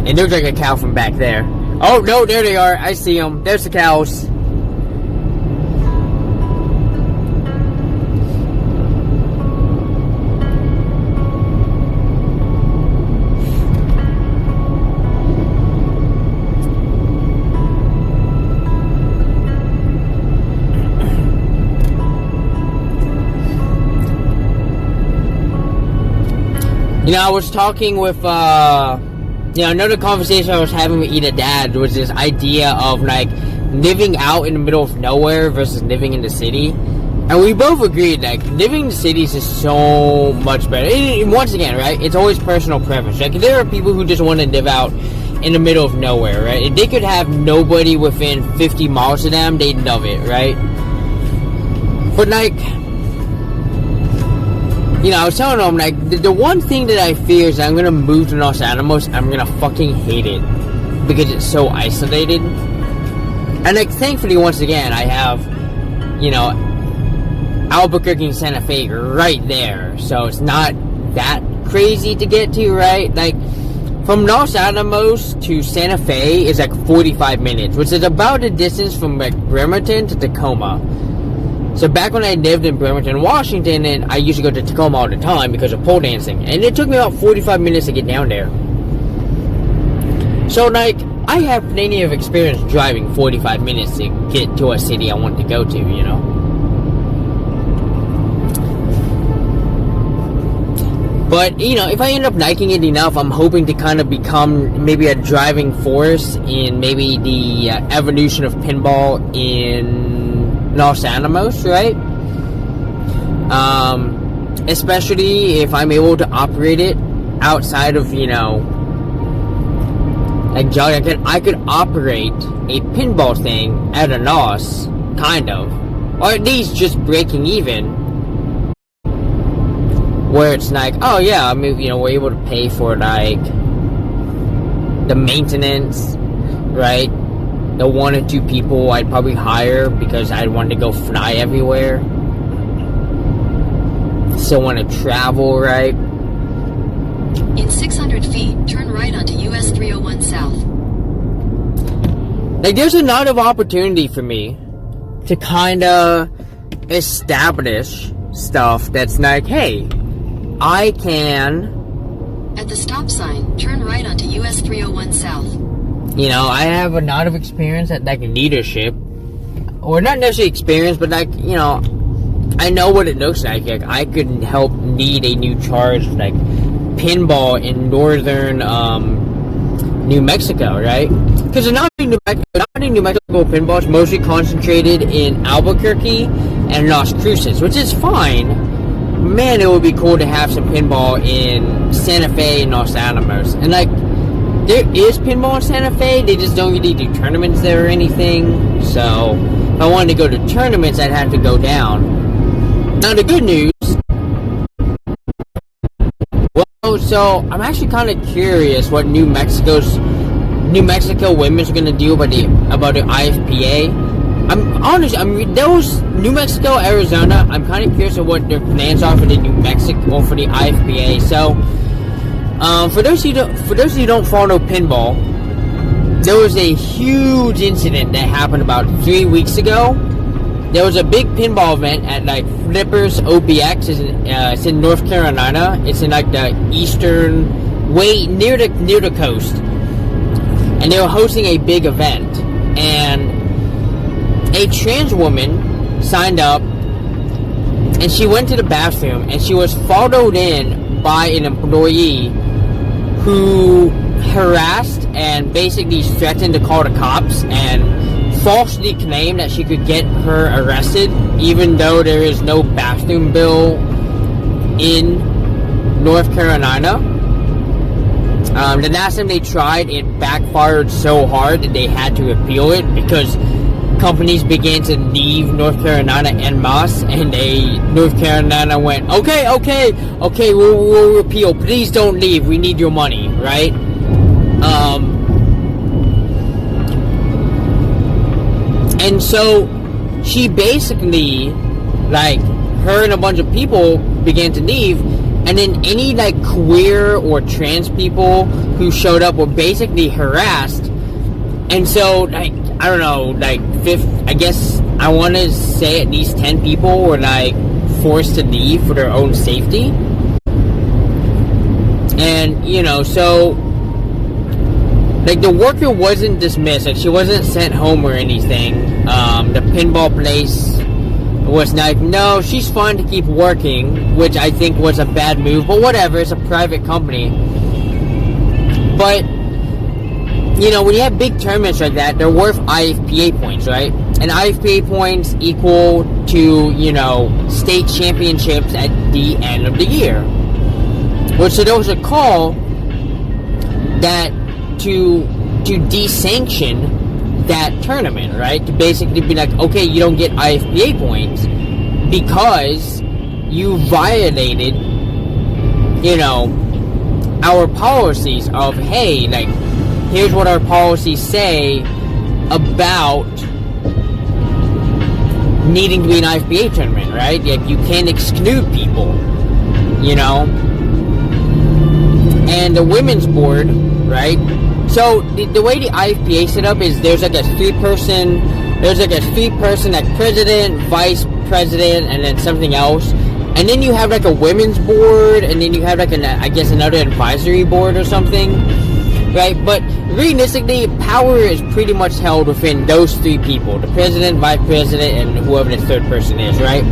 Speaker 1: It looks like a cow from back there. Oh, no, there they are. I see them. There's the cows. You know, I was talking with, you know, another conversation I was having with Ida Dad was this idea of, like, living out in the middle of nowhere versus living in the city. And we both agreed that living in the cities is so much better. And once again, right, it's always personal preference. Like, there are people who just want to live out in the middle of nowhere, right? If they could have nobody within 50 miles of them, they'd love it, right? But, like, you know, I was telling them, like, the one thing that I fear is that I'm going to move to Los Alamos, I'm going to fucking hate it. Because it's so isolated. And, like, thankfully, once again, I have, you know, Albuquerque and Santa Fe right there, so it's not that crazy to get to, right? Like, from Los Alamos to Santa Fe is like 45 minutes, which is about the distance from like Bremerton to Tacoma. So back when I lived in Bremerton, Washington, and I used to go to Tacoma all the time because of pole dancing, and it took me about 45 minutes to get down there. So, like, I have plenty of experience driving 45 minutes to get to a city I want to go to, you know? But, you know, if I end up liking it enough, I'm hoping to kind of become maybe a driving force in maybe the evolution of pinball in Los Alamos, right? Especially if I'm able to operate it outside of, you know, like, I could operate a pinball thing at a loss, kind of. Or at least just breaking even. Where it's like, oh yeah, I mean, you know, we're able to pay for, like, the maintenance, right? The 1 or 2 people I'd probably hire because I'd want to go fly everywhere. Still want to travel, right?
Speaker 2: In 600 feet, turn right onto US 301 South.
Speaker 1: Like, there's a lot of opportunity for me to kind of establish stuff that's like, hey, I can...
Speaker 2: At the stop sign, turn right onto US 301 South.
Speaker 1: You know, I have a lot of experience at, like, leadership. Or not necessarily experience, but, like, you know, I know what it looks like. Like, I could help lead a new charge, like, pinball in northern, New Mexico, right? Because not in New Mexico pinball is mostly concentrated in Albuquerque and Las Cruces, which is fine. Man, it would be cool to have some pinball in Santa Fe and Los Alamos. And, like, there is pinball in Santa Fe, they just don't really do tournaments there or anything. So, if I wanted to go to tournaments, I'd have to go down. Now, the good news... Well, so, I'm actually kind of curious what New Mexico women's are going to do about the IFPA. Those New Mexico, Arizona, I'm kind of curious of what their plans are for the New Mexico, or for the IFPA. So, for those who don't follow pinball, there was a huge incident that happened about 3 weeks ago. There was a big pinball event at, like, Flippers OPX. It's in North Carolina. It's in, like, the eastern, way near the coast. And they were hosting a big event. And a trans woman signed up, and she went to the bathroom, and she was followed in by an employee who harassed and basically threatened to call the cops and falsely claimed that she could get her arrested, even though there is no bathroom bill in North Carolina. The last time they tried, it backfired so hard that they had to appeal it because companies began to leave North Carolina en masse, and North Carolina went, okay, we'll repeal. Please don't leave. We need your money, right? And so she basically, like, her and a bunch of people began to leave, and then any, like, queer or trans people who showed up were basically harassed. And so, like, I don't know, like, I guess I want to say at least 10 people were, like, forced to leave for their own safety. And, you know, so, like, the worker wasn't dismissed, like, she wasn't sent home or anything. The pinball place was like, no, she's fine to keep working, which I think was a bad move, but whatever, it's a private company. But you know, when you have big tournaments like that, they're worth IFPA points, right? And IFPA points equal to, you know, state championships at the end of the year. Which, so there was a call that to desanction that tournament, right? To basically be like, okay, you don't get IFPA points because you violated, you know, our policies of, hey, like, here's what our policies say about needing to be an IFBA tournament, right? Like, you can't exclude people, you know? And the women's board, right? So, the way the IFBA set up is there's like a three-person, like president, vice president, and then something else. And then you have like a women's board, and then you have like another advisory board or something, right? But realistically, power is pretty much held within those three people: the president, vice president, and whoever the third person is, right?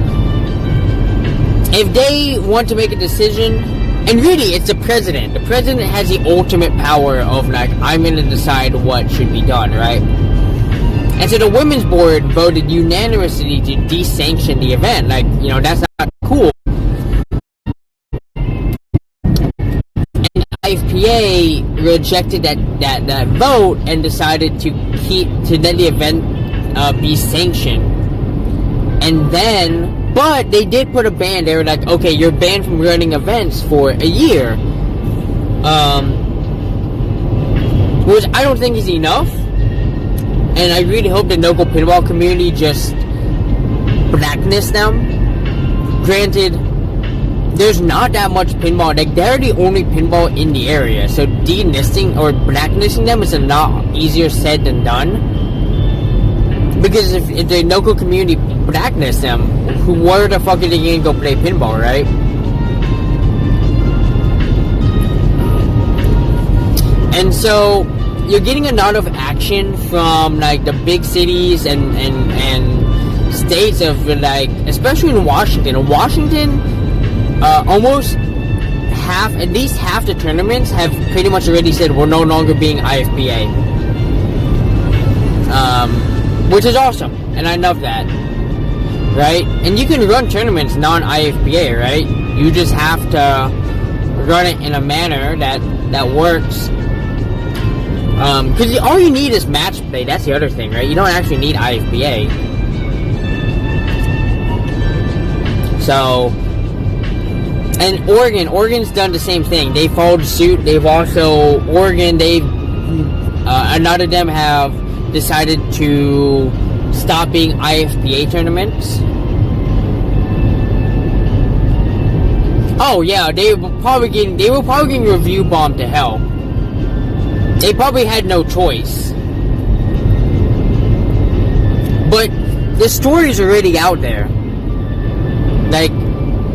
Speaker 1: If they want to make a decision, and really it's the president. The president has the ultimate power of like, I'm going to decide what should be done, right? And so the women's board voted unanimously to desanction the event. Like, you know, that's not cool. And IFPA rejected that vote and decided to let the event be sanctioned. And then, but they did put a ban. They were like, okay, you're banned from running events for a year. Which I don't think is enough. And I really hope the local pinball community just blacklist them. Granted, there's not that much pinball. Like, they're the only pinball in the area. So delisting or blacklisting them is a lot easier said than done. Because if the local community blacklists them, where the fuck are they going to go play pinball, right? And so you're getting a lot of action from like the big cities and states of like, especially in Washington. Washington, at least half the tournaments have pretty much already said we're no longer being IFBA. Which is awesome, and I love that, right? And you can run tournaments non-IFBA, right? You just have to run it in a manner that works. Because all you need is match play. That's the other thing, right? You don't actually need IFBA. So, and Oregon's done the same thing. They followed suit. They've also, a lot of them have decided to stop being IFBA tournaments. Oh yeah, they were probably getting review bombed to hell. They probably had no choice. But the story's already out there. Like,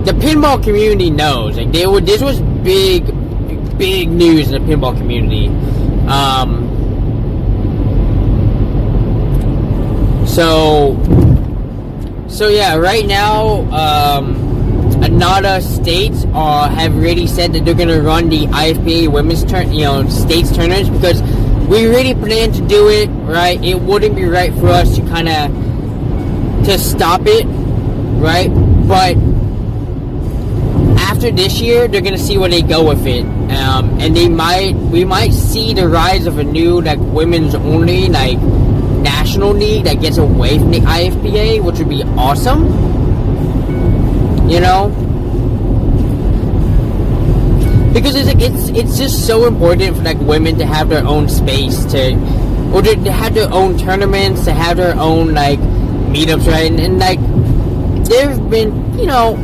Speaker 1: the pinball community knows. Like, this was big news in the pinball community. So yeah, right now, Anada states have already said that they're going to run the IFBA women's states tournaments because we really plan to do it, right? It wouldn't be right for us to kind of to stop it, right? But after this year, they're going to see where they go with it, and we might see the rise of a new like women's only like national league that gets away from the IFBA, which would be awesome. You know, because it's just so important for like women to have their own space to have their own tournaments, to have their own like meetups, right? And like there've been, you know,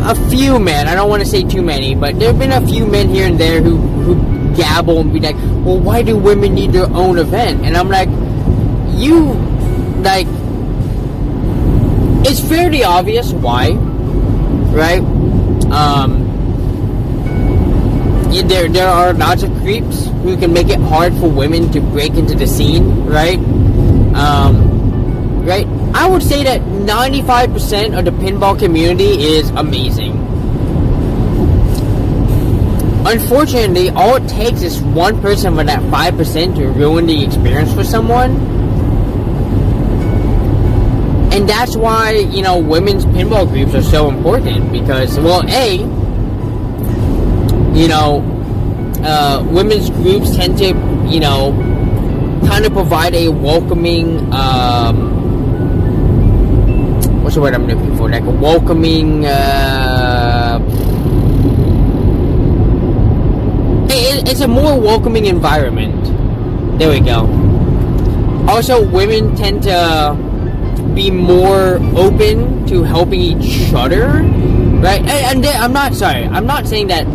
Speaker 1: a few men. I don't want to say too many, but there've been a few men here and there who gabble and be like, well, why do women need their own event? And I'm like, you like. It's fairly obvious why, right? There are lots of creeps who can make it hard for women to break into the scene, right? Right? I would say that 95% of the pinball community is amazing. unfortunately, all it takes is one person for that 5% to ruin the experience for someone. And that's why, you know, women's pinball groups are so important. Because, well, A, you know, women's groups tend to, you know, kind of provide a welcoming, what's the word I'm looking for? Like a welcoming, it's a more welcoming environment. There we go. Also, women tend to be more open to helping each other, right? And I'm not saying that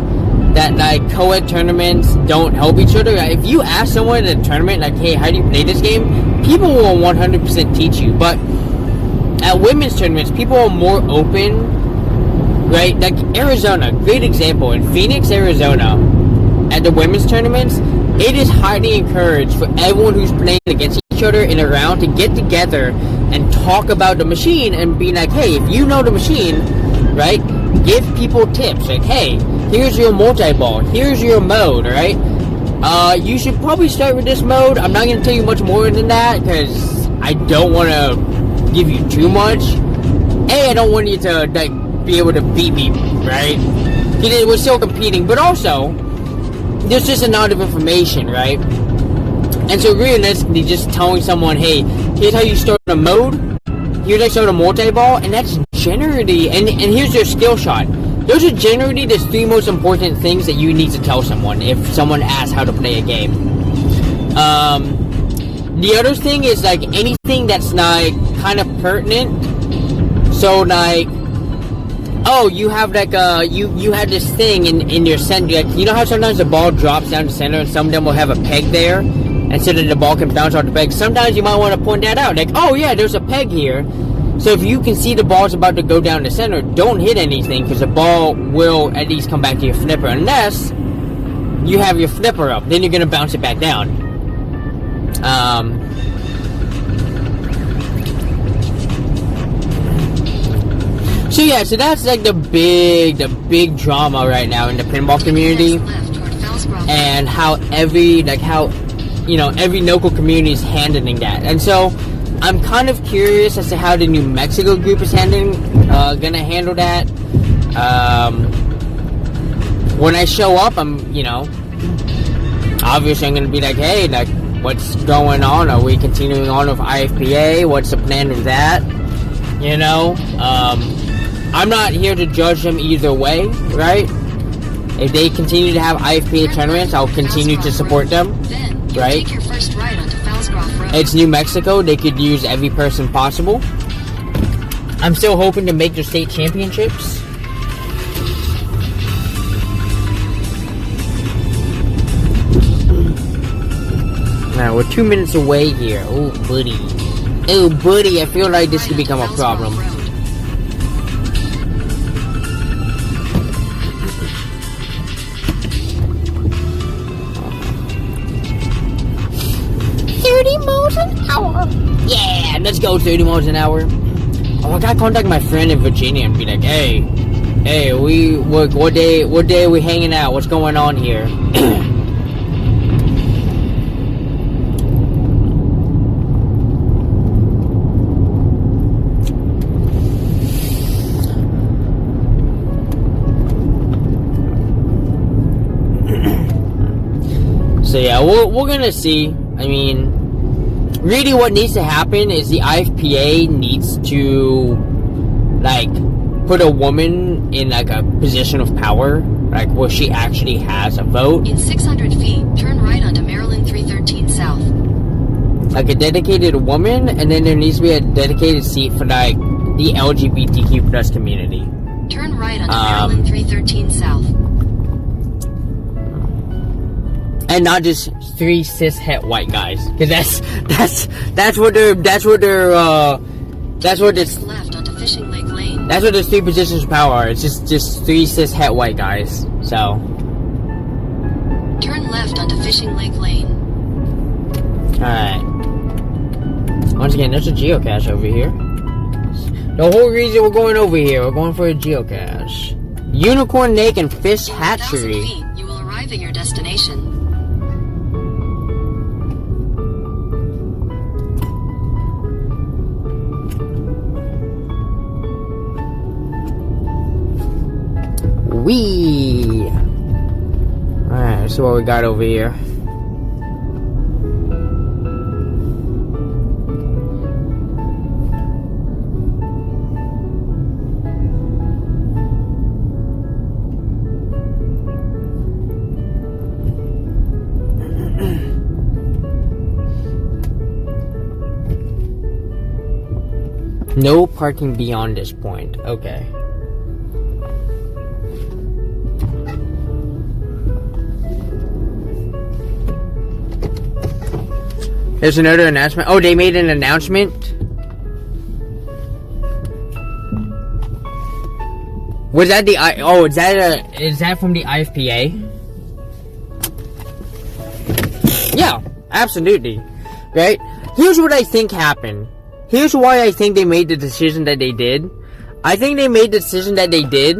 Speaker 1: like co-ed tournaments don't help each other. If you ask someone in a tournament like, hey, how do you play this game, people will 100% teach you. But at women's tournaments, people are more open, right? Like Arizona, great example. In Phoenix, Arizona, at the women's tournaments, it is highly encouraged for everyone who's playing against each other in a round to get together and talk about the machine and be like, hey, if you know the machine, right, give people tips. Like, hey, here's your multi-ball, here's your mode, right? You should probably start with this mode. I'm not going to tell you much more than that because I don't want to give you too much. A, I don't want you to like be able to beat me, right? Because we're still competing, but also there's just a lot of information, right? And so realistically, just telling someone, hey, here's how you start a mode, here's how you start a multi-ball, and that's generally, and here's your skill shot. Those are generally the 3 most important things that you need to tell someone if someone asks how to play a game. The other thing is like anything that's like kind of pertinent. So like, oh, you have like you have this thing in your center. Like, you know how sometimes the ball drops down the center and some of them will have a peg there, and so that the ball can bounce off the peg. Sometimes you might want to point that out. Like, oh yeah, there's a peg here. So if you can see the ball's about to go down the center, don't hit anything because the ball will at least come back to your flipper unless you have your flipper up. Then you're going to bounce it back down. So yeah, so that's like the big drama right now in the pinball community, and how every local community is handling that. And so I'm kind of curious as to how the New Mexico group is gonna handle that. When I show up, obviously I'm gonna be like, hey, like, what's going on? Are we continuing on with IFPA? What's the plan with that? You know, I'm not here to judge them either way, right? If they continue to have IFPA tournaments, I'll continue to support them, right? It's New Mexico. They could use every person possible. I'm still hoping to make their state championships. Now, we're 2 minutes away here. Oh, buddy. Oh, buddy, I feel like this could become a problem. Yeah, let's go 30 miles an hour. Oh, I gotta contact my friend in Virginia and be like, hey, what day are we hanging out? What's going on here? So yeah, we're gonna see. I mean, really what needs to happen is the IFPA needs to, like, put a woman in, like, a position of power, like, where she actually has a vote.
Speaker 2: In 600 feet, turn right onto Maryland 313 South.
Speaker 1: Like, a dedicated woman, and then there needs to be a dedicated seat for, like, the LGBTQ plus community.
Speaker 2: Turn right onto Maryland 313 South.
Speaker 1: And not just 3 cis-het white guys, because that's what it's
Speaker 2: left onto Fishing Lake Lane.
Speaker 1: That's what the 3 positions of power are. It's just 3 cis-het white guys. So
Speaker 2: turn left onto Fishing Lake Lane.
Speaker 1: Alright. Once again, there's a geocache over here. The whole reason we're going over here, we're going for a geocache. Unicorn Lake and Fish Hatchery.
Speaker 2: 1,000 feet, you will arrive at your destination.
Speaker 1: Wee! Alright, so what we got over here. No parking beyond this point. Okay. There's another announcement. Oh, they made an announcement? Was that the oh, is that from the IFPA? Yeah, absolutely. Right? Here's what I think happened. Here's why I think they made the decision that they did. I think they made the decision that they did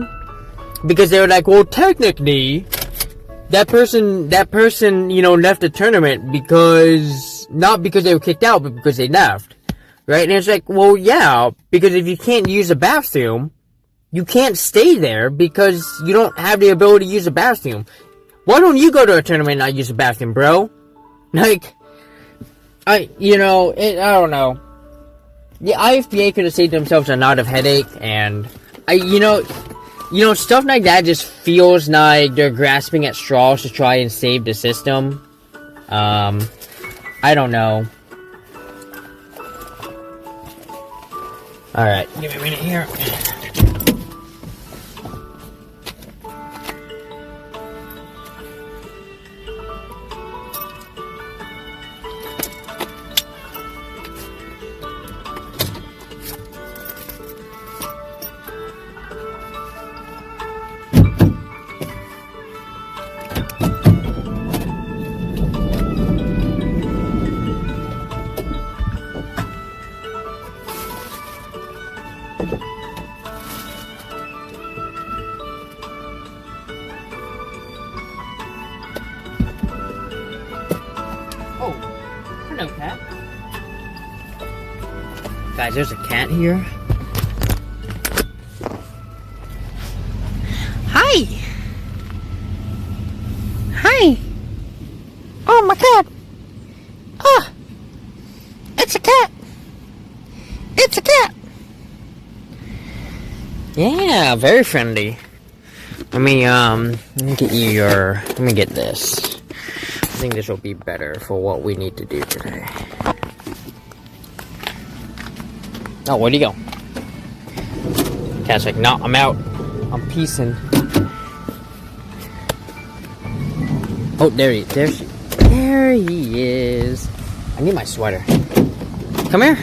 Speaker 1: because they were like, well, technically, that person, you know, left the tournament because, not because they were kicked out, but because they left. Right? And it's like, well, yeah, because if you can't use a bathroom, you can't stay there because you don't have the ability to use a bathroom. Why don't you go to a tournament and not use a bathroom, bro? Like, I don't know. The IFBA could have saved themselves a lot of headache, and stuff like that just feels like they're grasping at straws to try and save the system. I don't know. Alright, give me a minute here. Hello, cat. Guys, there's a cat here. Hi! Hi! Oh, my cat! Oh! It's a cat! It's a cat! Yeah, very friendly. Let me get you let me get this. I think this will be better for what we need to do today. Oh, where'd he go? Cat's like, no, I'm out. I'm peacing. Oh, there he is. I need my sweater. Come here.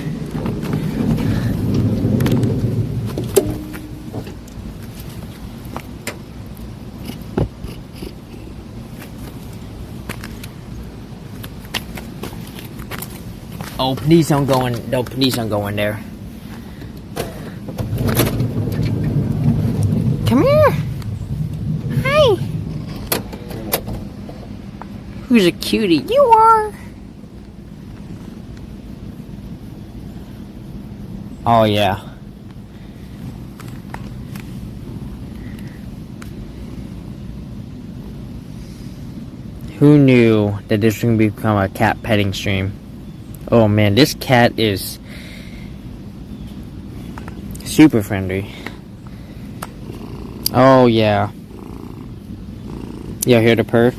Speaker 1: Oh, please don't go in. No, please don't go in there. Come here. Hi. Who's a cutie? You are. Oh, yeah. Who knew that this was going to become a cat petting stream? Oh man, this cat is super friendly. Oh yeah. Y'all hear the purr?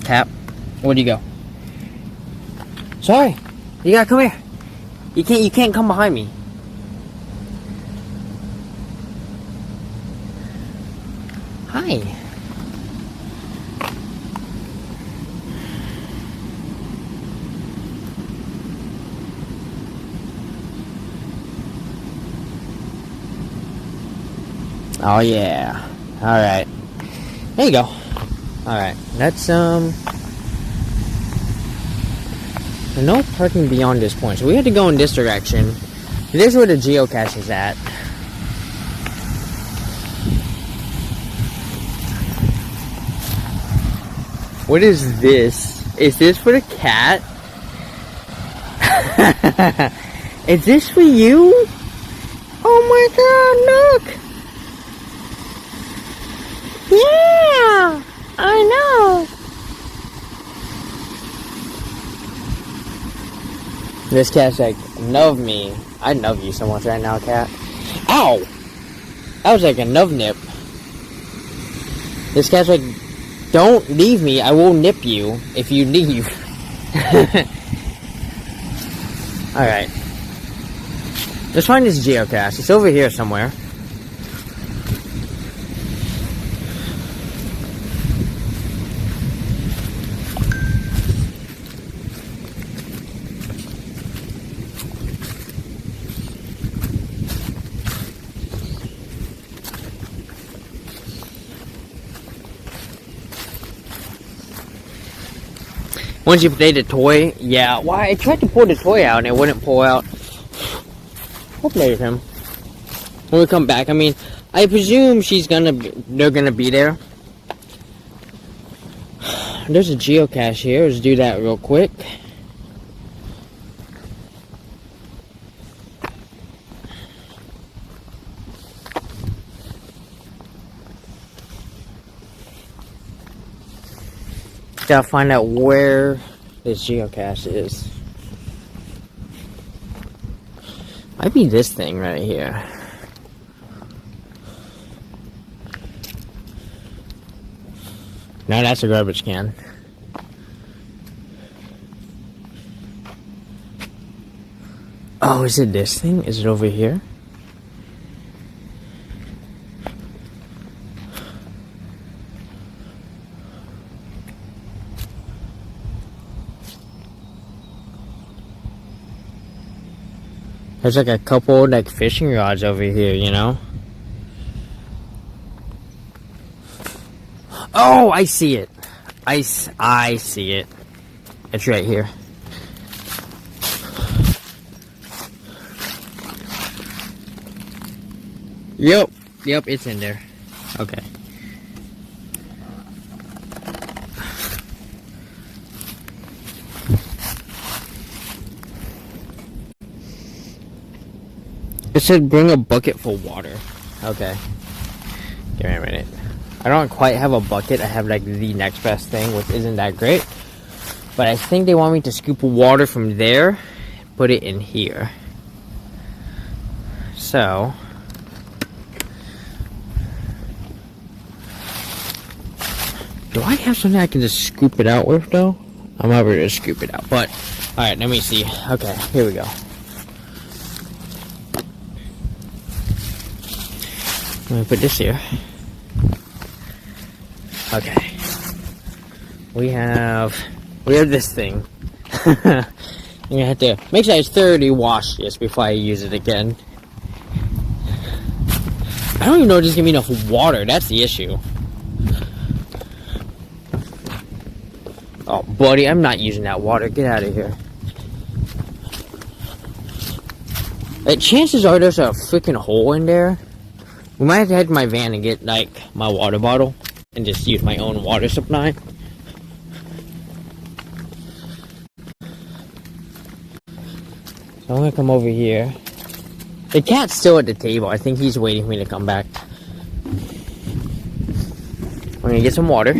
Speaker 1: Tap, where'd you go? Sorry, you gotta come here. You can't come behind me. Hi. Oh yeah. Alright. There you go. Alright. Let's No parking beyond this point. So we had to go in this direction. This is where the geocache is at. What is this? Is this for the cat? Is this for you? Oh my god, look! Yeah! I know! This cat's like, nub me. I nub you so much right now, cat. Ow! That was like a nub nip. This cat's like, don't leave me, I will nip you if you leave. Alright. Let's find this geocache. It's over here somewhere. Once you play the toy, yeah. Why? I tried to pull the toy out and it wouldn't pull out. We'll play with him when we come back. I mean, I presume they're gonna be there. There's a geocache here. Let's do that real quick. Gotta find out where this geocache is. Might be this thing right here. No, that's a garbage can. Oh, is it this thing? Is it over here? There's like a couple like fishing rods over here, you know? Oh, I see it. I see it. It's right here. Yep, it's in there. Okay. It said bring a bucket full of water. Okay. Give me a minute. I don't quite have a bucket. I have like the next best thing, which isn't that great. But I think they want me to scoop water from there, put it in here. So. Do I have something I can just scoop it out with though? I'm not ready to scoop it out. But, alright, let me see. Okay, here we go. Let me put this here. Okay. We have this thing. I'm gonna have to make sure I thoroughly wash this before I use it again. I don't even know if there's gonna be enough water. That's the issue. Oh, buddy, I'm not using that water. Get out of here. Chances are there's a freaking hole in there. We might have to head to my van and get, like, my water bottle and just use my own water supply. So I'm gonna come over here. The cat's still at the table. I think he's waiting for me to come back. I'm gonna get some water.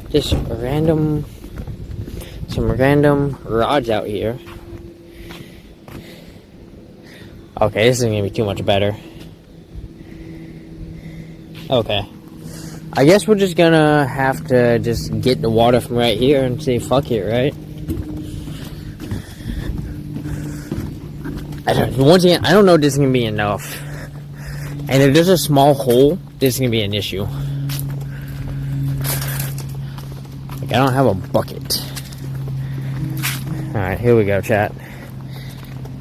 Speaker 1: Just some random rods out here. Okay, this is gonna be too much better. Okay. I guess we're just gonna have to just get the water from right here and say fuck it, right? Once again, I don't know if this is gonna be enough. And if there's a small hole, this is gonna be an issue. Like, I don't have a bucket. Alright, here we go, chat.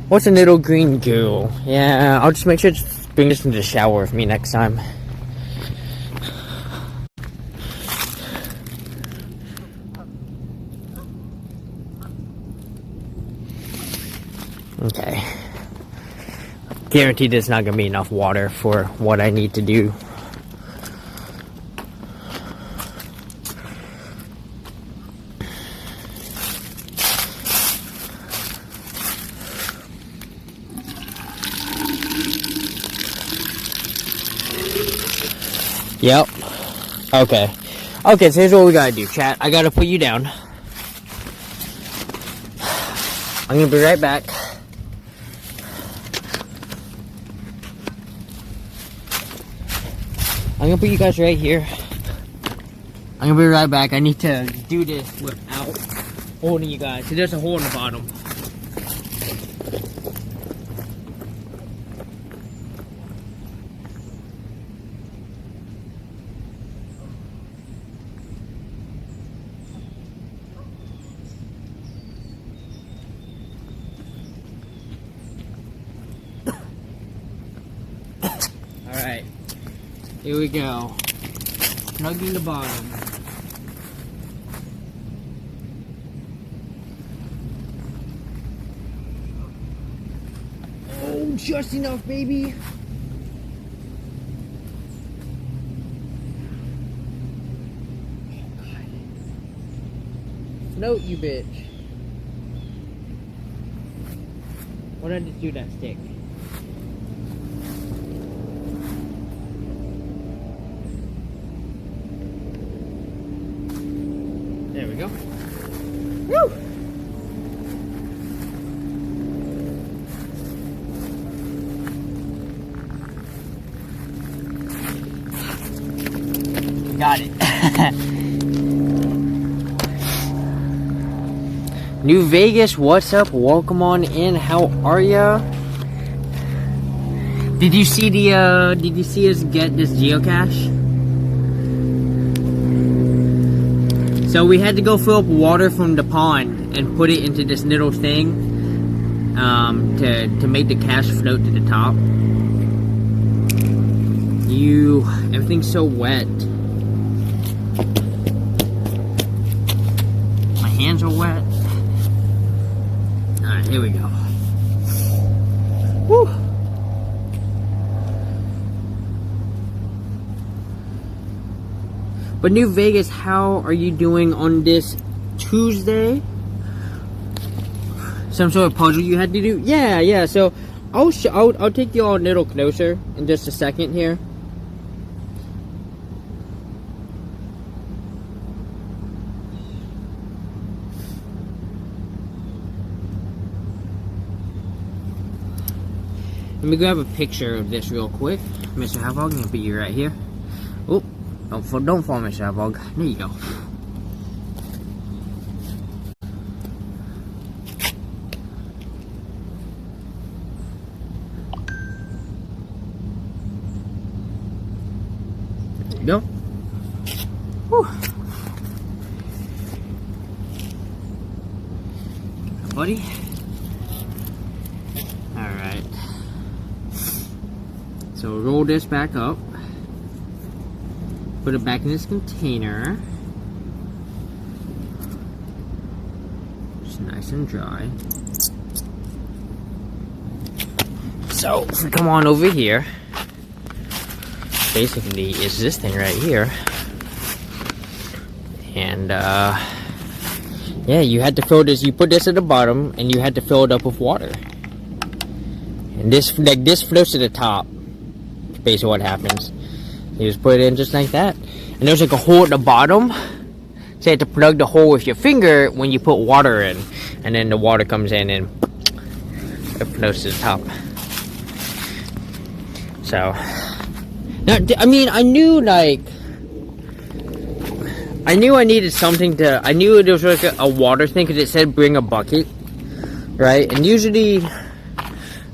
Speaker 1: What's a little green goo? Yeah, I'll just make sure to bring this into the shower with me next time. Okay. Guaranteed there's not gonna be enough water for what I need to do. Yep. Okay. Okay, so here's what we gotta do, chat. I gotta put you down. I'm gonna be right back. I'm gonna put you guys right here. I'm gonna be right back. I need to do this without holding you guys. So there's a hole in the bottom. Alright, here we go. Plugging the bottom. Oh, just enough, baby. Oh, God. Float, you bitch. What did I just do that stick? There we go. Woo! Got it. New Vegas, what's up? Welcome on in. How are ya? Did you see us get this geocache? So we had to go fill up water from the pond and put it into this little thing to make the cache float to the top. Everything's so wet. My hands are wet. Alright, here we go. Woo! But New Vegas, how are you doing on this Tuesday? Some sort of puzzle you had to do? Yeah. So I'll take you all a little closer in just a second here. Let me grab a picture of this real quick. Mr. Havog, I'm gonna put you right here. Oh. Don't fall, Mr. Havog. There you go. There you go. Whew. Buddy. Alright. So roll this back up. Put it back in this container. It's nice and dry. So, if we come on over here, basically is this thing right here. And, yeah, you had to fill this, you put this at the bottom, and you had to fill it up with water. And this floats to the top. That's basically what happens. You just put it in just like that. And there's like a hole at the bottom. So you have to plug the hole with your finger when you put water in. And then the water comes in and it floats to the top. So, now, I mean, I knew I needed something to, I knew there was like a water thing because it said bring a bucket. Right? And usually,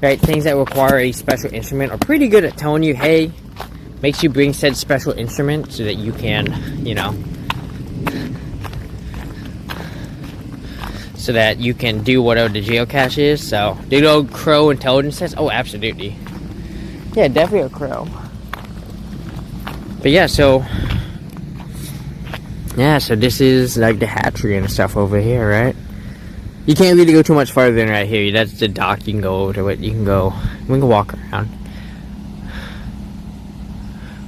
Speaker 1: right, things that require a special instrument are pretty good at telling you, hey, makes you bring said special instrument so that you can, you know, so that you can do whatever the geocache is. So, do you know crow intelligence test? Oh, absolutely. Yeah, definitely a crow. But yeah, so this is like the hatchery and stuff over here, right? You can't really go too much farther than right here. That's the dock. You can go over to it. You can go. We can walk around.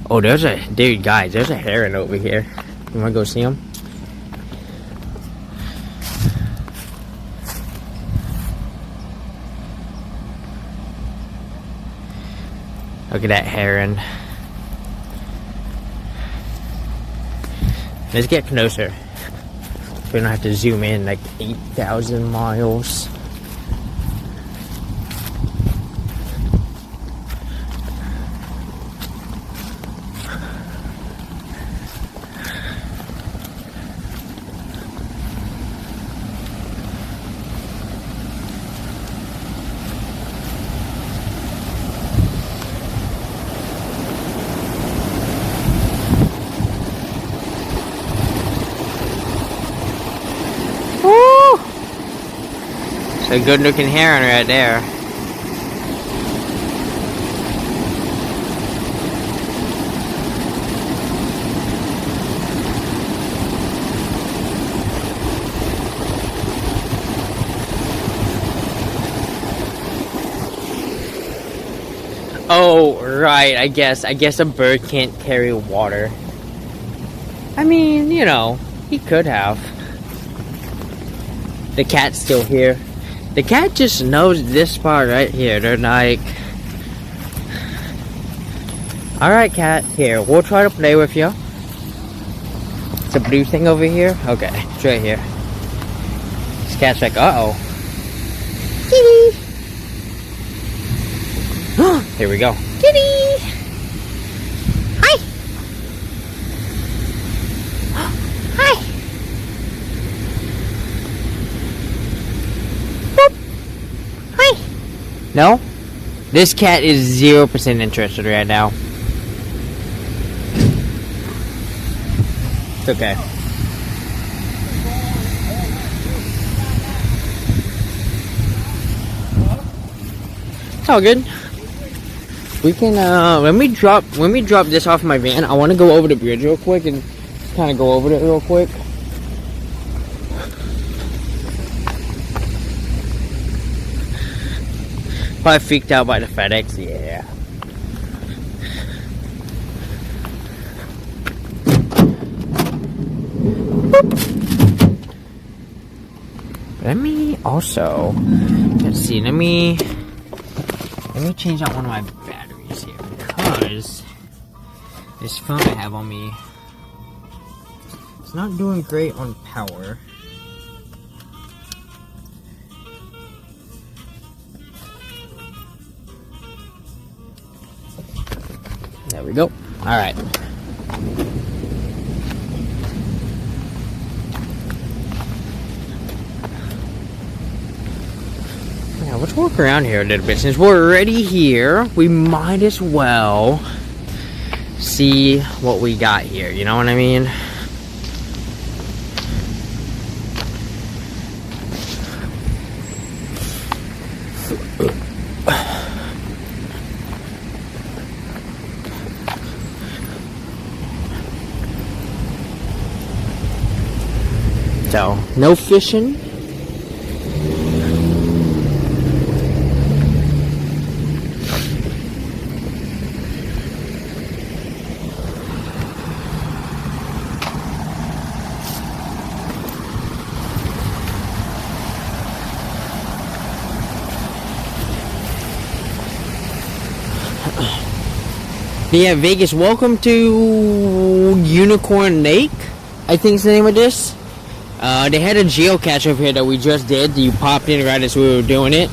Speaker 1: Oh, there's a dude, guys. There's a heron over here. You wanna go see him? Look at that heron. Let's get closer. We don't have to zoom in like 8,000 miles. A good looking heron right there. Oh, right, I guess a bird can't carry water. I mean, you know, he could have. The cat's still here. The cat just knows this spot right here. They're like, alright, cat, here, we'll try to play with you. It's a blue thing over here? Okay, it's right here. This cat's like, uh-oh. Kitty! Here we go. Kitty! Hi! Hi! No? This cat is 0% interested right now. It's okay. It's all good. We can when we drop this off my van, I want to go over the bridge real quick and kind of go over it real quick. Probably freaked out by the FedEx, yeah. Let me also, let's see, let me change out one of my batteries here, because this phone I have on me, it's not doing great on power. There we go. Alright. Yeah, let's walk around here a little bit. Since we're already here, we might as well see what we got here. You know what I mean? So, no fishing. Yeah, Vegas, welcome to Unicorn Lake, I think is the name of this. They had a geocache over here that we just did. You popped in right as we were doing it.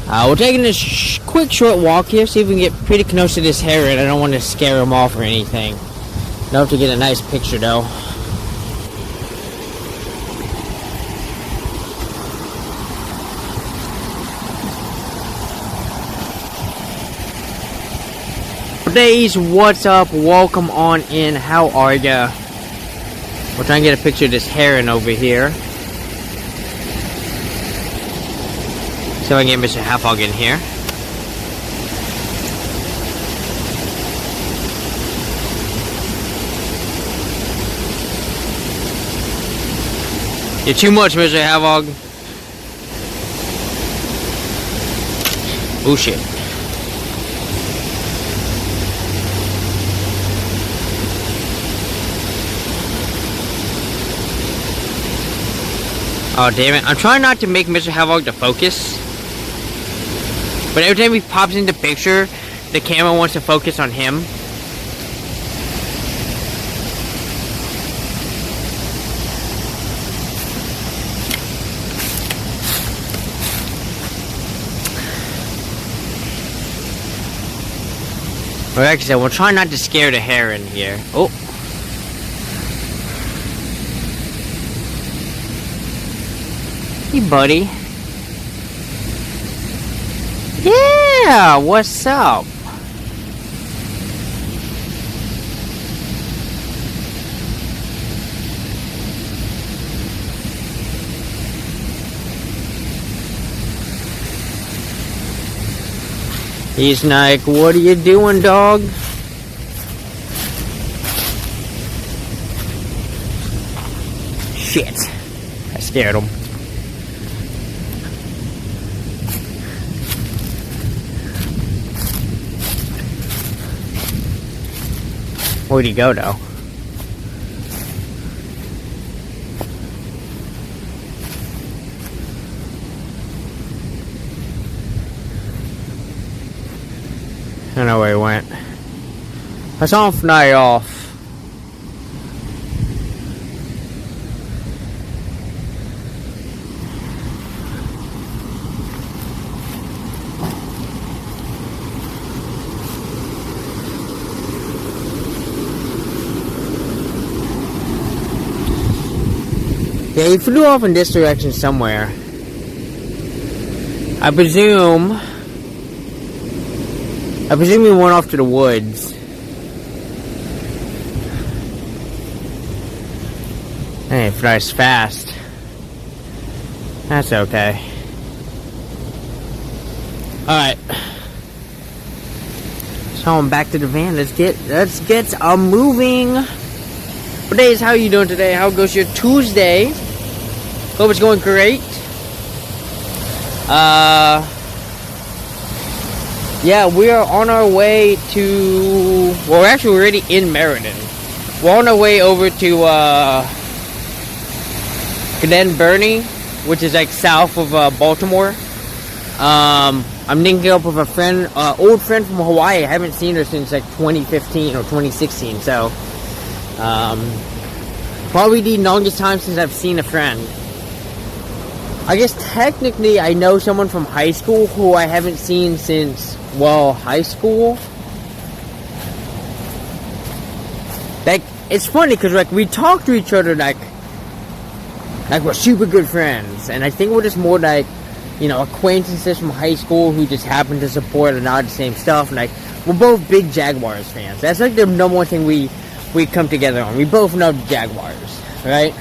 Speaker 1: We're taking this quick short walk here, see if we can get pretty close to this heron. I don't want to scare him off or anything. Love to get a nice picture though. Days, what's up? Welcome on in. How are ya? We're trying to get a picture of this heron over here. So I can get Mr. Halfhog in here. You're too much, Mr. Halfhog. Oh shit. Oh damn it. I'm trying not to make Mr. Havoc the focus. But every time he pops into the picture, the camera wants to focus on him. Or like I said, we'll try not to scare the heron here. Oh. Hey, buddy. Yeah, what's up? He's like, what are you doing, dog? Shit. I scared him. Where'd he go, though? I don't know where he went. I saw him fly off. Yeah, he flew off in this direction somewhere. I presume he went off to the woods. Hey, it flies fast. That's okay. Alright. So I'm back to the van. Let's get moving. What day is, how you doing today? How goes your Tuesday? Hope it's going great. Yeah, we are on our way to... Well, actually, we're already in Meriden. We're on our way over to, Glen Burnie, which is, like, south of, Baltimore. I'm linking up with a friend, old friend from Hawaii. I haven't seen her since, like, 2015 or 2016, so... probably the longest time since I've seen a friend. I guess technically I know someone from high school who I haven't seen since, well, high school. Like, it's funny because, like, we talk to each other like we're super good friends. And I think we're just more like, you know, acquaintances from high school who just happen to support a lot of the same stuff. And, like, we're both big Jaguars fans. That's, like, the number one thing we come together on. We both love Jaguars, right?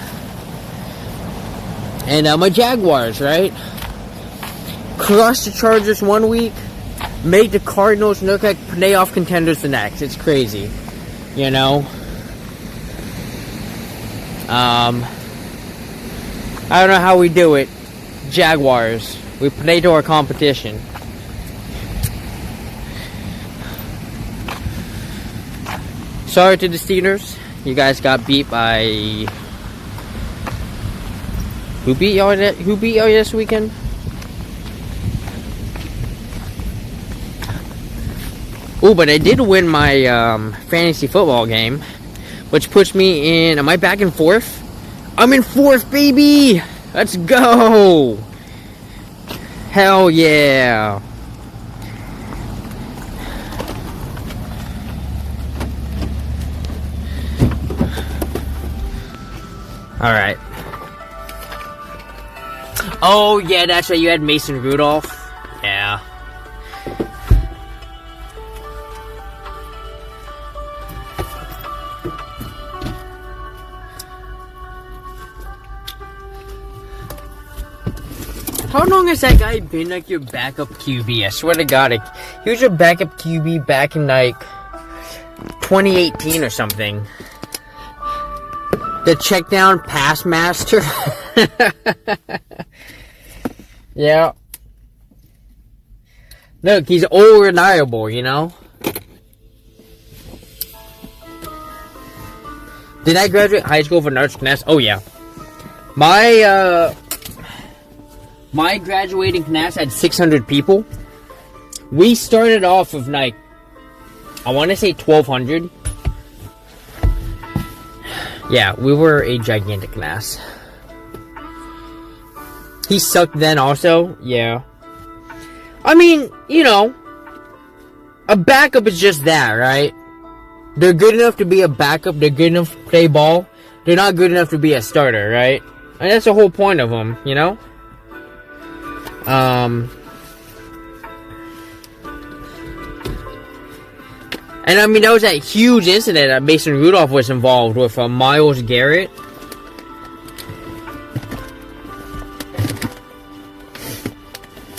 Speaker 1: And my Jaguars, right? Crushed the Chargers one week, made the Cardinals look like playoff contenders the next. It's crazy, you know. I don't know how we do it. Jaguars, we play to our competition. Sorry to the Steelers. You guys got beat by... Who beat y'all this weekend? Oh, but I did win my fantasy football game, which puts me in... Am I back in fourth? I'm in fourth, baby! Let's go! Hell yeah! Alright. Oh, yeah, that's right. You had Mason Rudolph. Yeah. How long has that guy been, like, your backup QB? I swear to God, like, he was your backup QB back in, like, 2018 or something. The check down pass master. Yeah. Look, he's old reliable, you know? Did I graduate high school for Narch Kness? Oh, yeah. My graduating class had 600 people. We started off with, like, I want to say 1,200. Yeah, we were a gigantic class. He sucked then also, yeah. I mean, you know, a backup is just that, right? They're good enough to be a backup. They're good enough to play ball. They're not good enough to be a starter, right? And that's the whole point of them, you know? And I mean, that was that huge incident that Mason Rudolph was involved with, Myles Garrett.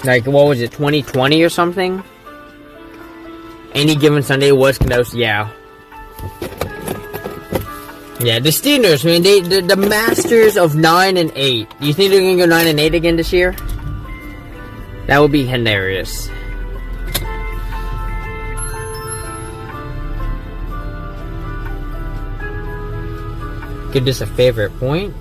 Speaker 1: Like, what was it, 2020 or something? Any given Sunday was Kenosha, yeah. Yeah, the Steelers, man, the masters of 9 and 8. Do you think they're gonna go 9 and 8 again this year? That would be hilarious. Give this a favorite point.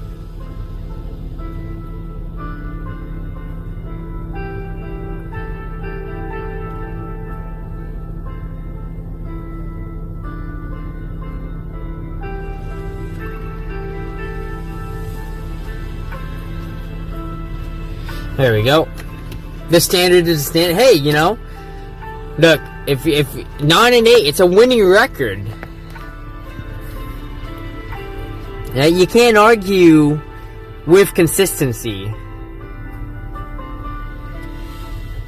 Speaker 1: There we go. The standard is the standard. Hey, you know, look, if 9 and 8, it's a winning record. Now, you can't argue with consistency.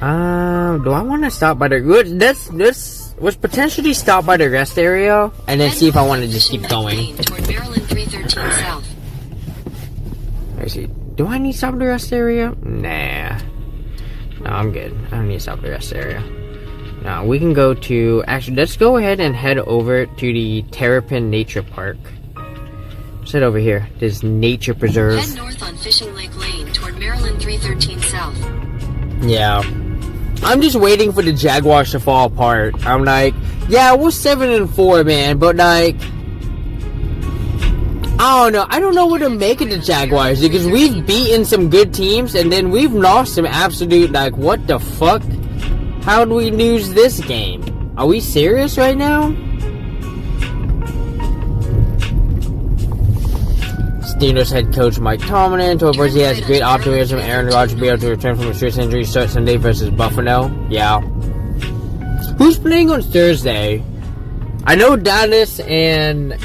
Speaker 1: Do I want to stop by the... Let's potentially stop by the rest area and then see if I want to just keep going.
Speaker 2: Toward Maryland 313 South.
Speaker 1: Let's see. Do I need to stop at the rest area? Nah. No, I'm good. I don't need to stop at the rest area. Now, we can go to... Actually, let's go ahead and head over to the Terrapin Nature Park. Let's head over here. This nature preserve.
Speaker 2: Head north on Fishing Lake Lane toward Maryland 313 South.
Speaker 1: Yeah. I'm just waiting for the Jaguars to fall apart. I'm like, yeah, we're 7-4, man, but like... I don't know. I don't know what to make of the Jaguars because we've beaten some good teams and then we've lost some absolute, like, what the fuck? How do we lose this game? Are we serious right now? Steelers head coach Mike Tomlin told us he has great optimism Aaron Rodgers will be able to return from a serious injury start Sunday versus Buffalo. Yeah. Who's playing on Thursday? I know Dallas and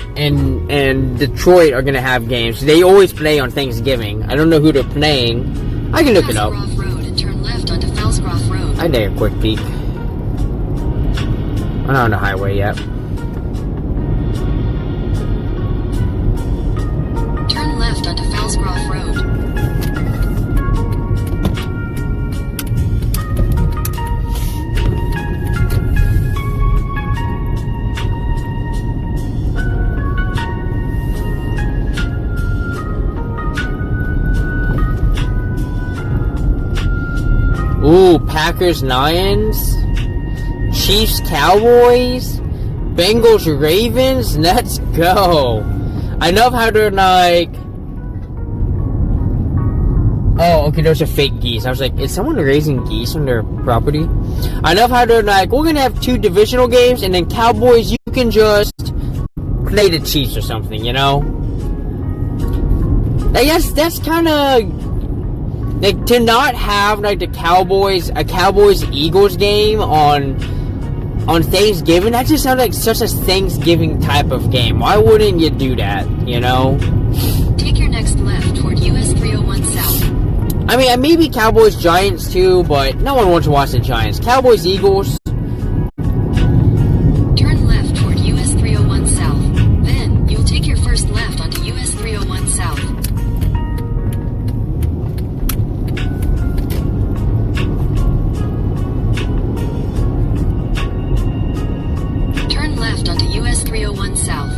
Speaker 1: Detroit are gonna have games. They always play on Thanksgiving. I don't know who they're playing. I can look it up.
Speaker 2: Road and turn left onto Fellscroft Road.
Speaker 1: I take a quick peek. I'm not on the highway yet.
Speaker 2: Turn left onto Fellscroft Road.
Speaker 1: Ooh, Packers, Lions, Chiefs, Cowboys, Bengals, Ravens. Let's go. I love how they're like... Oh, okay, those are fake geese. I was like, is someone raising geese on their property? I love how they're like, we're gonna have 2 divisional games, and then Cowboys, you can just play the Chiefs or something, you know? I guess that's kind of... Like, to not have, like, a Cowboys-Eagles game on Thanksgiving, that just sounds like such a Thanksgiving type of game. Why wouldn't you do that, you know?
Speaker 2: Take your next left toward US 301 South.
Speaker 1: I mean, maybe Cowboys-Giants too, but no one wants to watch the Giants. Cowboys-Eagles.
Speaker 2: Turn left toward US 301 South. Then, you'll take your first left onto US 301 South. Onto US 301 South.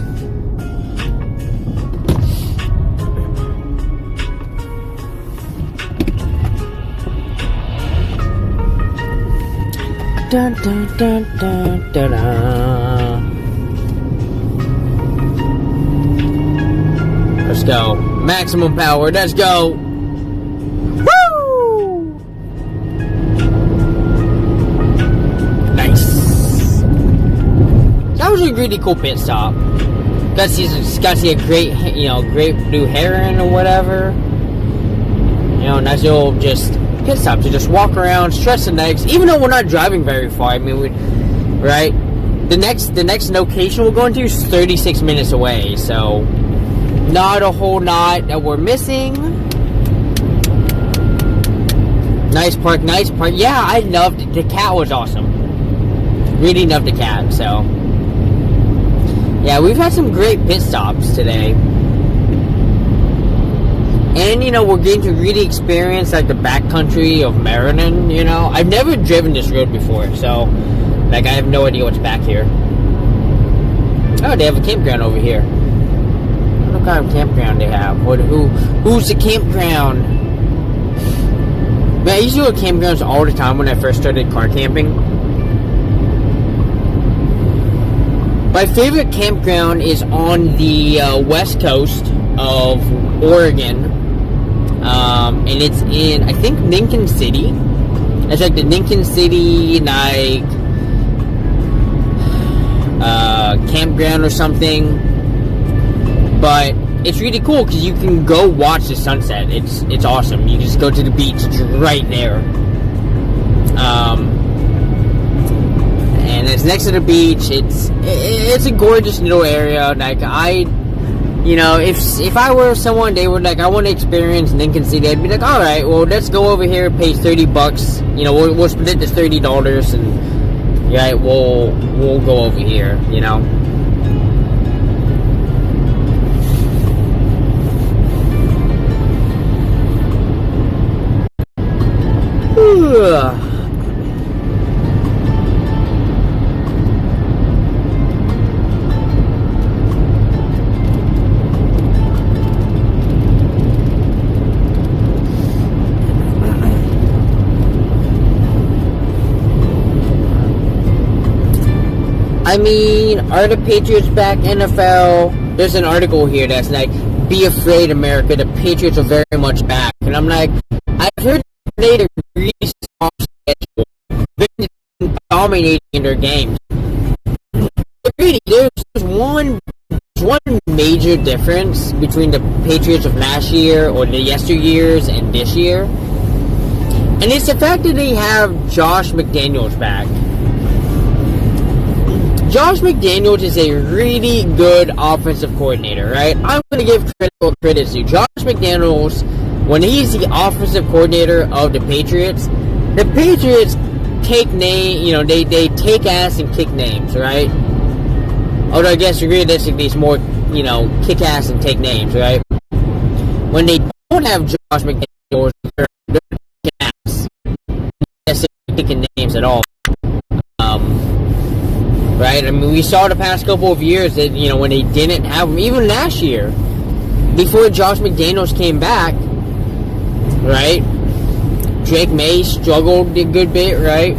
Speaker 1: dun, dun, dun, dun, dun, dun. Let's go. Maximum power. Let's go. Woo! Nice. That was a really cool pit stop. Got to see a great, great blue heron or whatever. Nice little just pit stop to just walk around, stretch the legs. Even though we're not driving very far, I mean, right? The next location we're going to is 36 minutes away, so not a whole lot that we're missing. Nice park. Yeah, I loved it. The cat was awesome. Really loved the cat, so. Yeah, we've had some great pit stops today. And, we're getting to really experience, like, the backcountry of Maryland, I've never driven this road before, so, like, I have no idea what's back here. Oh, they have a campground over here. What kind of campground they have? Who's the campground? Man, I used to go to campgrounds all the time when I first started car camping. My favorite campground is on the west coast of Oregon. And it's in, I think, Lincoln City. It's like the Lincoln City, like, campground or something. But it's really cool because you can go watch the sunset. It's awesome. You just go to the beach. It's right there. And it's next to the beach. It's a gorgeous little area. Like, if I were someone, they were like, I want to experience Lincoln City, I'd be like, all right, well, let's go over here, pay $30. We'll split this $30, and yeah, we'll go over here. I mean, are the Patriots back, NFL? There's an article here that's like, be afraid, America, the Patriots are very much back. And I'm like, I've heard they played a really soft schedule. They've been dominating in their games. But really, there's one major difference between the Patriots of last year, or the yesteryears, and this year. And it's the fact that they have Josh McDaniels back. Josh McDaniels is a really good offensive coordinator, right? I'm going to give credit to Josh McDaniels. When he's the offensive coordinator of the Patriots take they take ass and kick names, right? Although I guess realistically it's more, kick ass and take names, right? When they don't have Josh McDaniels, they're kicking ass. They're kicking names at all. Right? I mean, we saw the past couple of years that, when they didn't have him, even last year, before Josh McDaniels came back, right? Drake May struggled a good bit, right?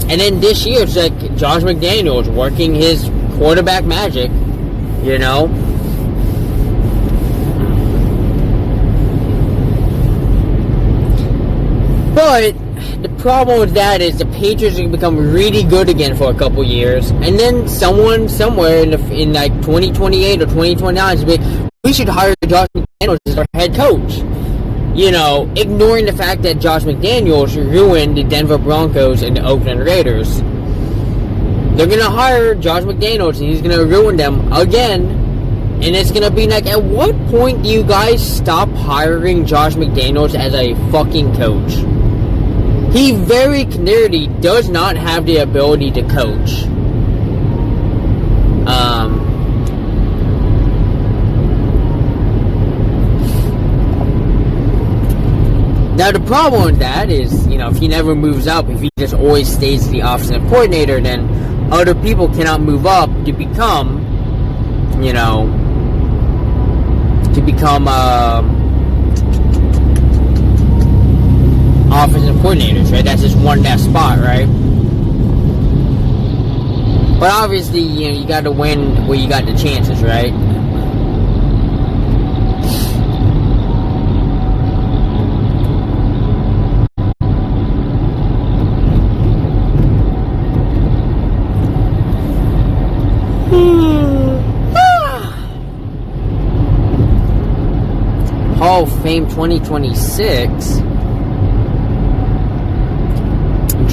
Speaker 1: And then this year, it's like Josh McDaniels working his quarterback magic, But the problem with that is the Patriots have become really good again for a couple years, and then someone somewhere in like 2028 or 2029 is like, we should hire Josh McDaniels as our head coach. Ignoring the fact that Josh McDaniels ruined the Denver Broncos and the Oakland Raiders. They're gonna hire Josh McDaniels and he's gonna ruin them again. And it's gonna be like, at what point do you guys stop hiring Josh McDaniels as a fucking coach? He very clearly does not have the ability to coach. Now the problem with that is, if he never moves up, if he just always stays the offensive coordinator, then other people cannot move up to become, offensive coordinators, right? That's just one less spot, right? But obviously, you know, you got to win where you got the chances, right? Hall of Fame 2026.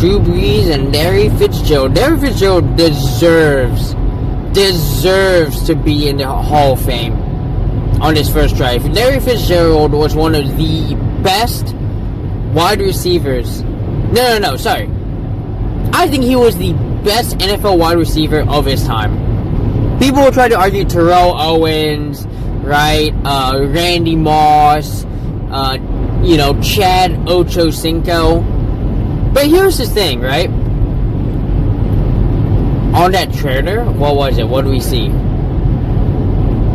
Speaker 1: Drew Brees and Larry Fitzgerald. Larry Fitzgerald deserves to be in the Hall of Fame on his first drive. Larry Fitzgerald was one of the best wide receivers. No, sorry. I think he was the best NFL wide receiver of his time. People will try to argue Terrell Owens, right? Randy Moss, you know, Chad Ochocinco. But here's the thing, right? On that trailer, what was it? What do we see?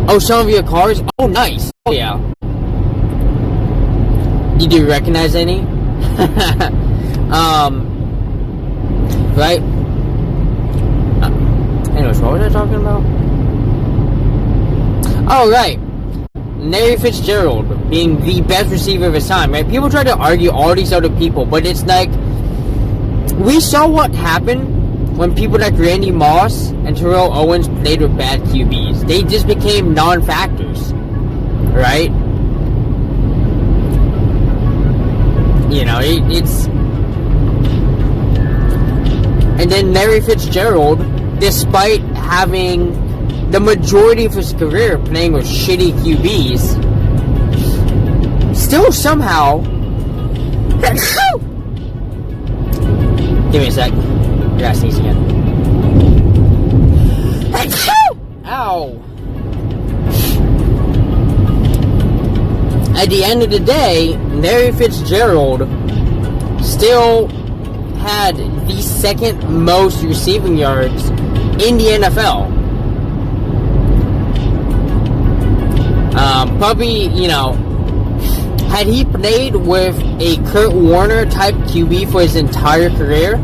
Speaker 1: Oh, some of your cars? Oh, nice. Oh, yeah. Did you recognize any? Right? Anyways, what was I talking about? Oh, right. Larry Fitzgerald being the best receiver of his time, right? People try to argue all these other people, but it's like, we saw what happened when people like Randy Moss and Terrell Owens played with bad QBs. They just became non-factors, right? You know, it's... And then Larry Fitzgerald, despite having the majority of his career playing with shitty QBs, still somehow... Give me a sec. I gotta sneeze again. Ow! At the end of the day, Larry Fitzgerald still had the second most receiving yards in the NFL. Probably, you know, had he played with a Kurt Warner type QB for his entire career,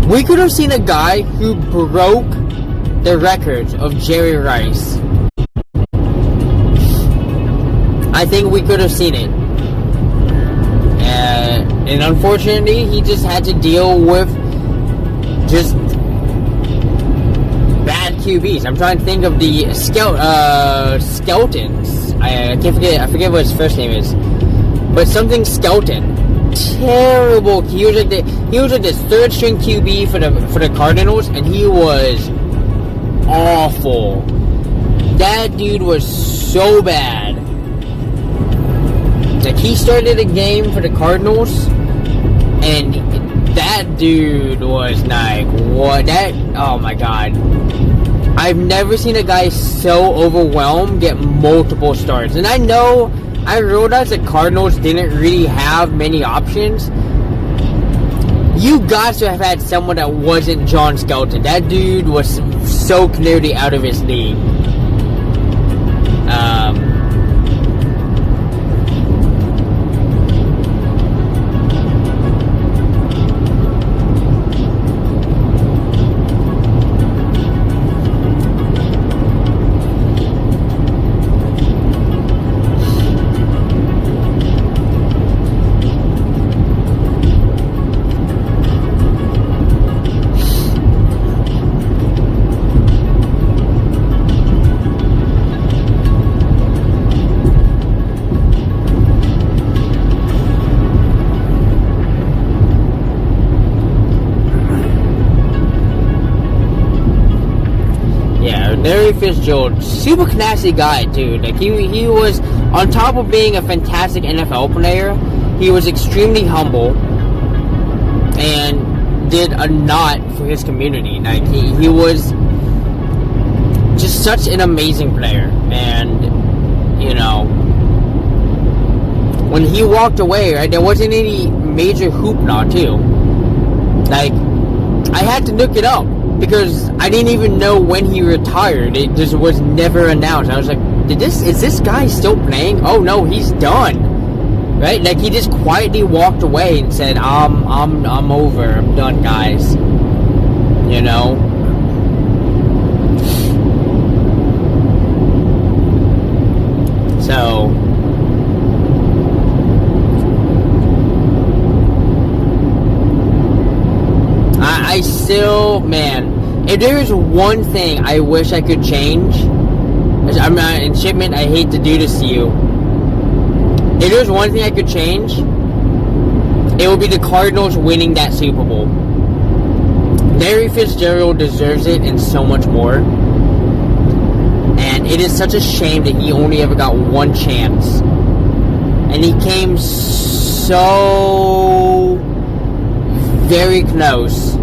Speaker 1: we could have seen a guy who broke the records of Jerry Rice. I think we could have seen it. And unfortunately, he just had to deal with just bad QBs. I'm trying to think of the Skeltons. I forget what his first name is, but something Skelton. Terrible. He was like the third string QB for the Cardinals, and he was awful. That dude was so bad. Like, he started a game for the Cardinals, and that dude was like, what? That, oh my god. I've never seen a guy so overwhelmed get multiple starts. And I realized the Cardinals didn't really have many options. You got to have had someone that wasn't John Skelton. That dude was so clearly out of his league. Larry Fitzgerald, super classy guy, dude. Like, he was, on top of being a fantastic NFL player, he was extremely humble and did a lot for his community. Like, he was just such an amazing player. And, you know, when he walked away, right, there wasn't any major hoopla, too. Like, I had to look it up, because I didn't even know when he retired. It just was never announced. I was like, is this guy still playing? Oh no, he's done. Right? Like, he just quietly walked away and said, I'm over. I'm done, guys. You know? still, man, if there's one thing I wish I could change, I'm not in shipment, I hate to do this to you. If there's one thing I could change, it would be the Cardinals winning that Super Bowl. Larry Fitzgerald deserves it and so much more. And it is such a shame that he only ever got one chance. And he came so very close.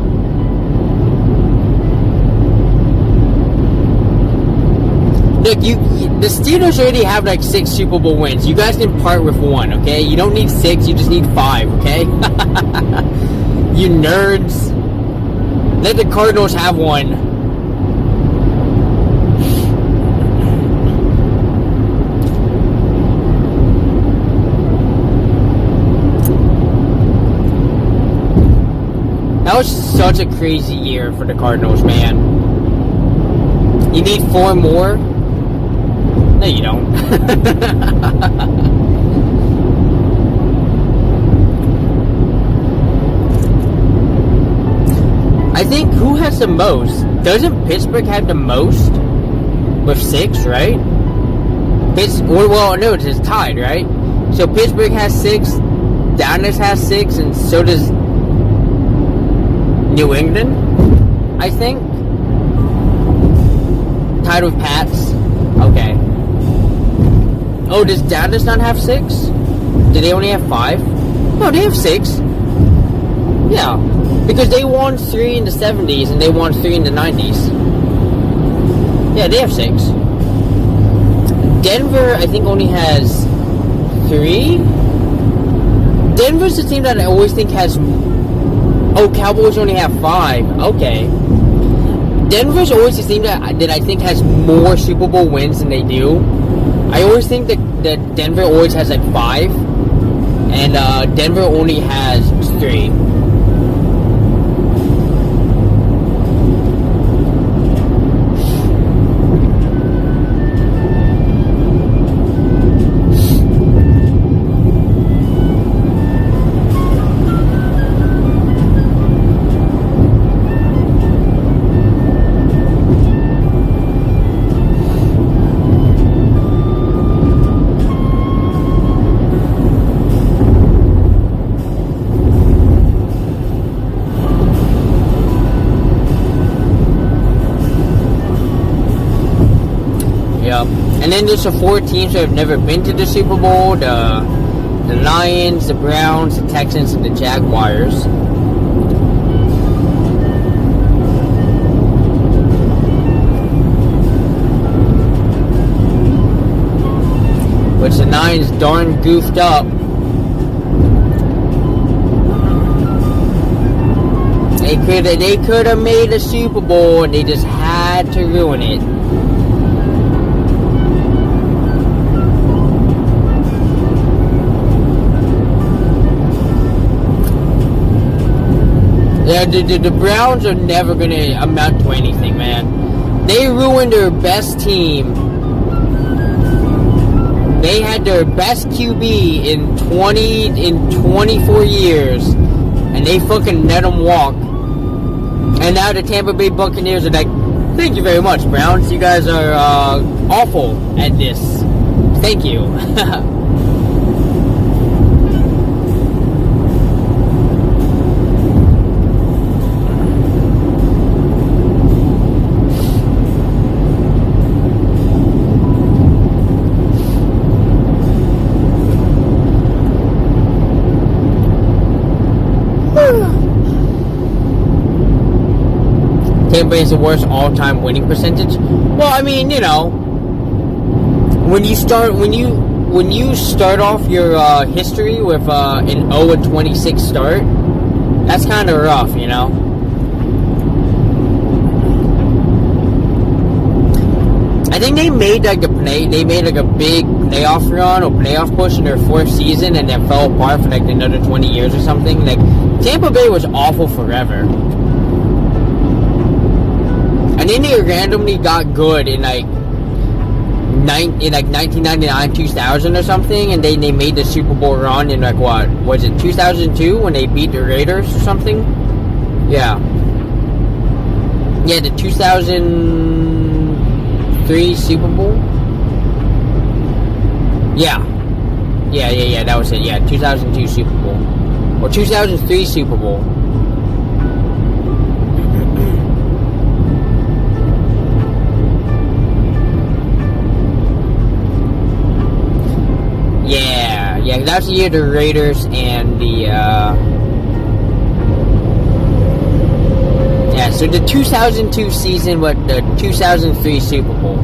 Speaker 1: Look, the Steelers already have like 6 Super Bowl wins. You guys can part with 1, okay? You don't need 6, you just need 5, okay? You nerds. Let the Cardinals have 1. That was such a crazy year for the Cardinals, man. You need 4 more? No, you don't. I think who has the most? Doesn't Pittsburgh have the most? With 6, right? Well, no, it's tied, right? So Pittsburgh has 6, Dallas has 6, and so does New England, I think. Tied with Pats. Okay. Oh, does Dallas not have 6? Do they only have 5? No, they have 6. Yeah. Because they won 3 in the 70s and they won 3 in the 90s. Yeah, they have 6. Denver, I think, only has 3. Denver's the team that I always think has... Oh, Cowboys only have 5. Okay. Denver's always the team that I think has more Super Bowl wins than they do. I always think that Denver always has like 5. And Denver only has 3. And then there's the 4 teams that have never been to the Super Bowl. The Lions, the Browns, the Texans, and the Jaguars. Which the Lions darn goofed up. They could have made a Super Bowl and they just had to ruin it. Yeah, the Browns are never going to amount to anything, man. They ruined their best team. They had their best QB in 24 years, and they fucking let them walk. And now the Tampa Bay Buccaneers are like, thank you very much, Browns. You guys are awful at this. Thank you. Tampa Bay is the worst all-time winning percentage. Well, I mean, you know, when you start off your history with an 0-26 start, that's kind of rough, you know. I think they made like a big playoff run or playoff push in their 4th season, and then fell apart for like another 20 years or something. Like Tampa Bay was awful forever. And then they randomly got good in like 1999, 2000 or something, and they made the Super Bowl run in like what was it, 2002 when they beat the Raiders or something? Yeah. Yeah, the 2003 Super Bowl. Yeah, that was it. Yeah, 2002 Super Bowl. Or 2003 Super Bowl. Yeah, that's the year the Raiders and the, yeah, so the 2002 season, but the 2003 Super Bowl.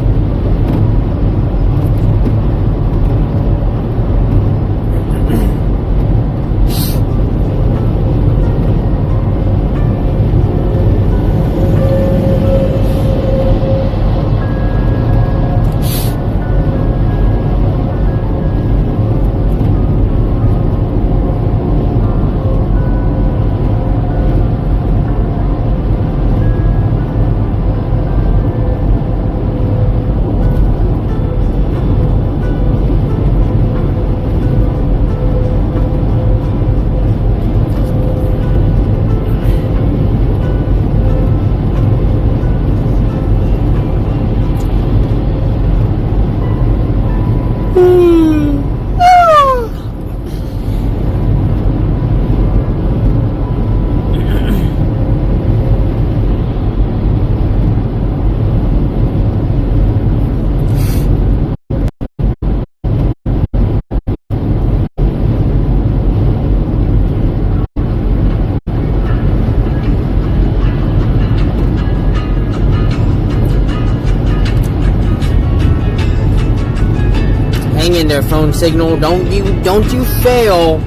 Speaker 1: In their phone signal, don't you fail.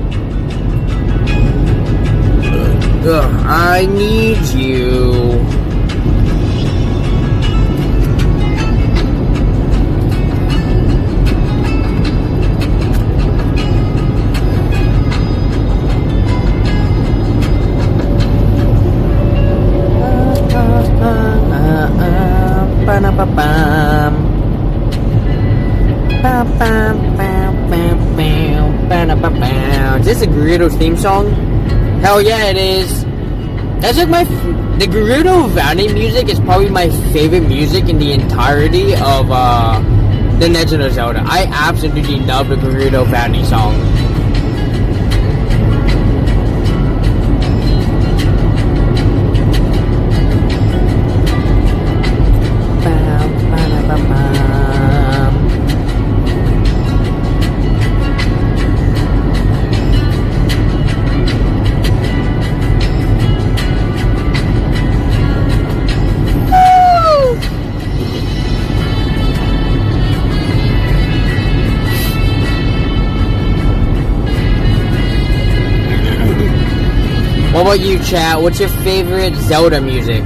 Speaker 1: I need you. Is this a Gerudo theme song? Hell yeah, it is. That's like the Gerudo Valley music is probably my favorite music in the entirety of the Legend of Zelda. I absolutely love the Gerudo Valley song. What about you, chat? What's your favorite Zelda music?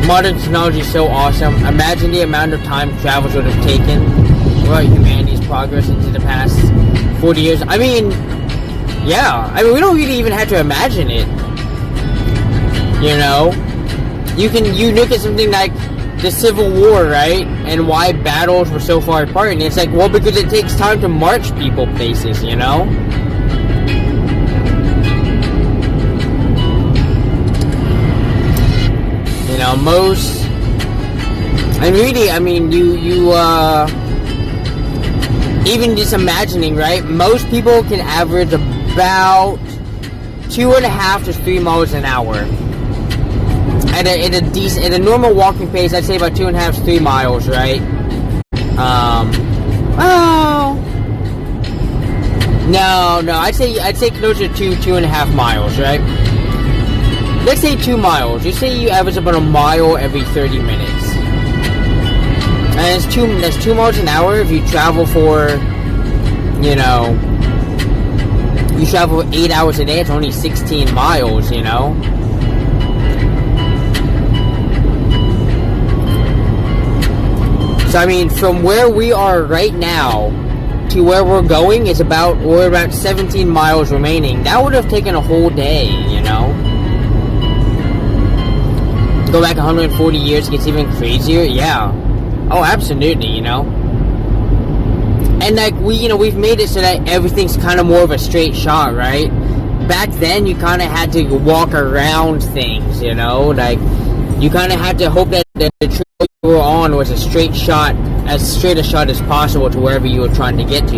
Speaker 1: Modern technology is so awesome. Imagine the amount of time travel would have taken throughout humanity's progress into the past 40 years. I mean, yeah. I mean, we don't really even have to imagine it. You know? You look at something like the Civil War, right? And why battles were so far apart. And it's like, well, because it takes time to march people places, you know? You know, most... And really, I mean, even just imagining, right? Most people can average about 2.5 to 3 miles an hour. At a normal walking pace, I'd say about 2.5 to 3 miles, right? No, I'd say closer to 2.5 miles, right? Let's say 2 miles. You say you average about a mile every 30 minutes, and that's 2 miles an hour. If you travel for, you travel 8 hours a day, it's only 16 miles, you know. So I mean, from where we are right now to where we're going is about 17 miles remaining. That would have taken a whole day, you know. Go back 140 years, it gets even crazier. Yeah. Oh, absolutely, you know. And like we've made it so that everything's kind of more of a straight shot, right? Back then, you kind of had to walk around things, like you kind of had to hope that the trail you were on was a straight shot, as straight a shot as possible to wherever you were trying to get to,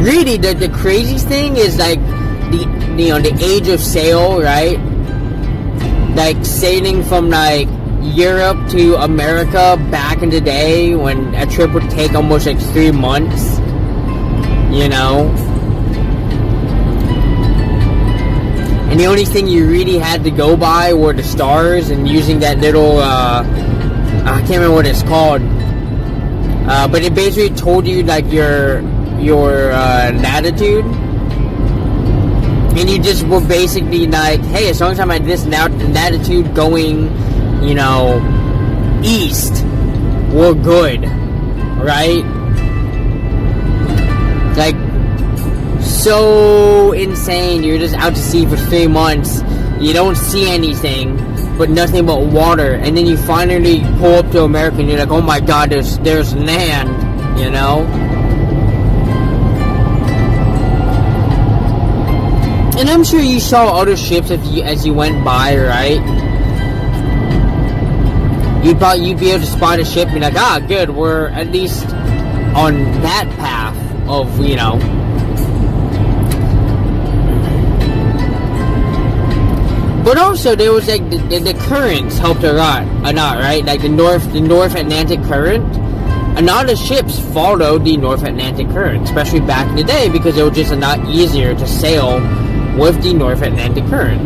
Speaker 1: Really, the craziest thing is like the age of sail, right? Like sailing from like Europe to America back in the day when a trip would take almost like 3 months, and the only thing you really had to go by were the stars, and using that little I can't remember what it's called, but it basically told you like your latitude, and you just were basically like, hey, as long as I'm at this latitude going, east, we're good, right? Like, so insane. You're just out to sea for 3 months, you don't see anything but nothing but water, and then you finally pull up to America and you're like, oh my god, there's land, And I'm sure you saw other ships as you went by, right? You'd be able to spot a ship and be like, ah, good, we're at least on that path of, But also, there was like the currents helped a lot, right? Like the North Atlantic current. A lot of ships followed the North Atlantic current, especially back in the day, because it was just a lot easier to sail with the North Atlantic current.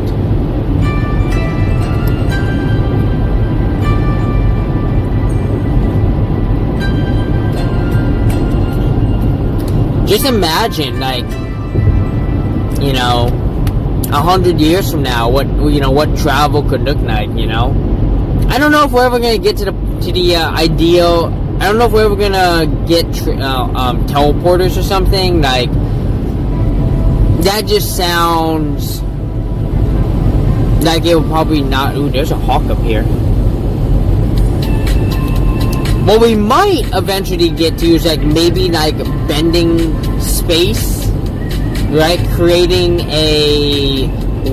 Speaker 1: Just imagine, like, 100 years from now, what travel could look like, I don't know if we're ever gonna get to the ideal. I don't know if we're ever gonna get teleporters or something like. That just sounds like it will probably not. Ooh, there's a hawk up here. What we might eventually get to is like maybe like bending space, right? Creating a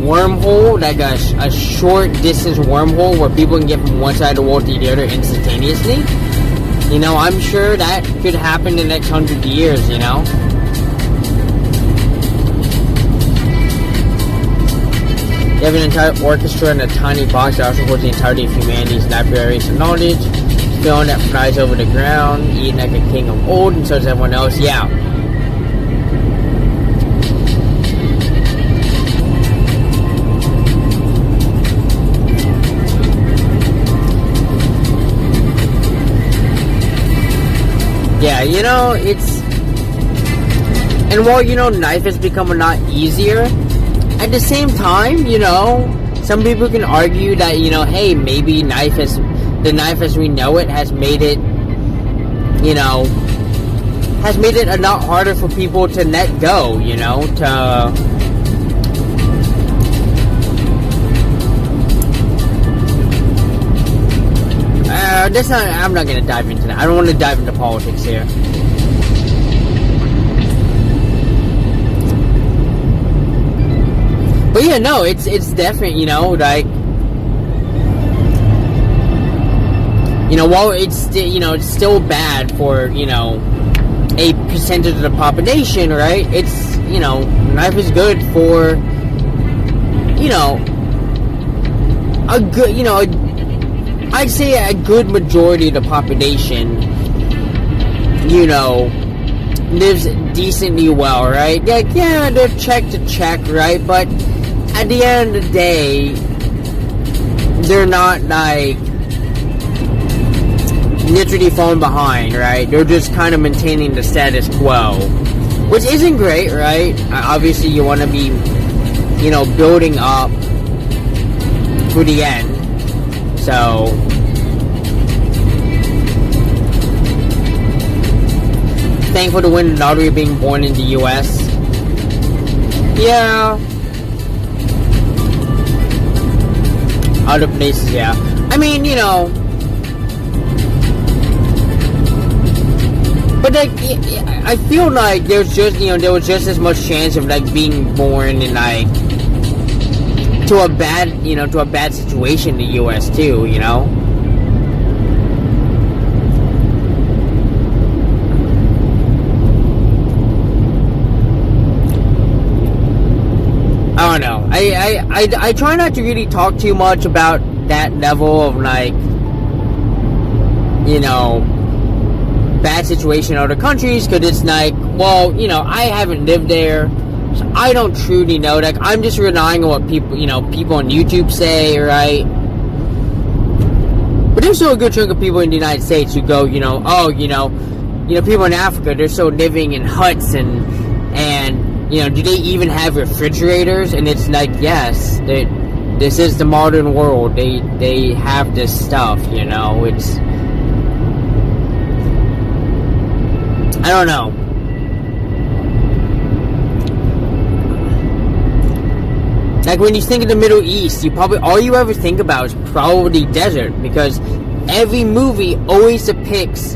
Speaker 1: wormhole, like a short distance wormhole where people can get from one side of the world to the other instantaneously. I'm sure that could happen in the next 100 years, You have an entire orchestra in a tiny box that also holds the entirety of humanity's libraries of knowledge. Film that flies over the ground, eating like a king of old, and so does everyone else. Yeah. Yeah, it's... And while, knife has become a lot easier, at the same time, some people can argue that, hey, maybe the knife as we know it has made it, a lot harder for people to let go, I'm not going to dive into that. I don't want to dive into politics here. But yeah, no, it's definitely, like, while it's, it's still bad for, a percentage of the population, right? It's, knife is good for, a good, I'd say a good majority of the population, lives decently well, right? Like, yeah, they're check to check, right? But at the end of the day, they're not, like, literally falling behind, right? They're just kind of maintaining the status quo, which isn't great, right? Obviously, you want to be, building up to the end. So, thankful to win the lottery being born in the U.S. Yeah. Other places, yeah. I mean, you know. But like, I feel like there's just, you know, there was just as much chance of like being born in like to a bad situation in the U.S. too, you know. I don't know. I try not to really talk too much about that level of like, you know, bad situation in other countries, because it's like, well, you know, I haven't lived there, so I don't truly know. Like, I'm just relying on what people, you know, people on YouTube say, right? But there's still a good chunk of people in the United States who go, you know, oh, you know, people in Africa, they're still living in huts and you know, do they even have refrigerators? And it's like, yes, this is the modern world. They have this stuff, you know. It's, I don't know. Like, when you think of the Middle East, all you ever think about is probably desert, because every movie always depicts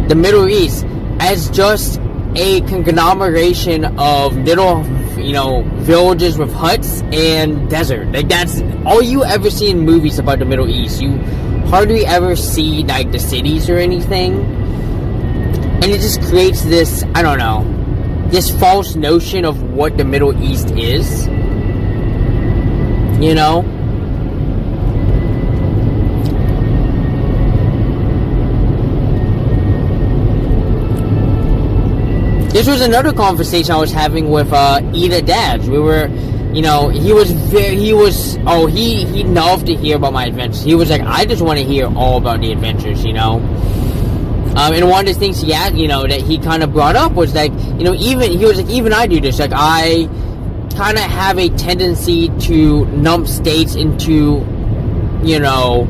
Speaker 1: the Middle East as just a conglomeration of little, you know, villages with huts and desert. Like, that's all you ever see in movies about the Middle East. You hardly ever see like the cities or anything, and it just creates this, I don't know, this false notion of what the Middle East is, you know. This was another conversation I was having with Ida Dads. We were, you know, he loved to hear about my adventures. He was like, I just want to hear all about the adventures, you know. And one of the things he had, you know, that he kind of brought up was like, you know, even I do this. Like, I kind of have a tendency to lump states into, you know,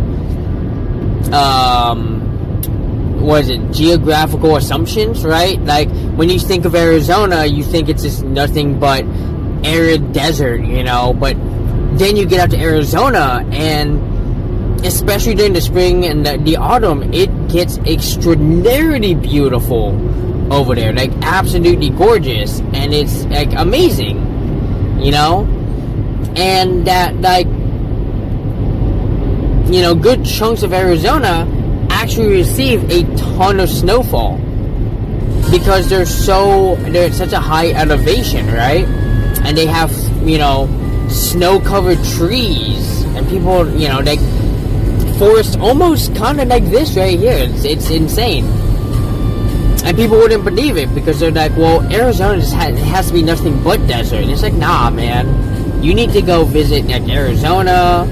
Speaker 1: what is it, geographical assumptions, right? Like, when you think of Arizona, you think it's just nothing but arid desert, you know, but then you get out to Arizona, and especially during the spring and the autumn, it gets extraordinarily beautiful over there, like absolutely gorgeous, and it's like amazing, you know. And that, like, you know, good chunks of Arizona actually receive a ton of snowfall because they're at such a high elevation, right? And they have, you know, snow-covered trees, and people, you know, like forest almost kind of like this right here. It's insane, and people wouldn't believe it because they're like, well, Arizona just has to be nothing but desert. And it's like, nah, man, you need to go visit like Arizona,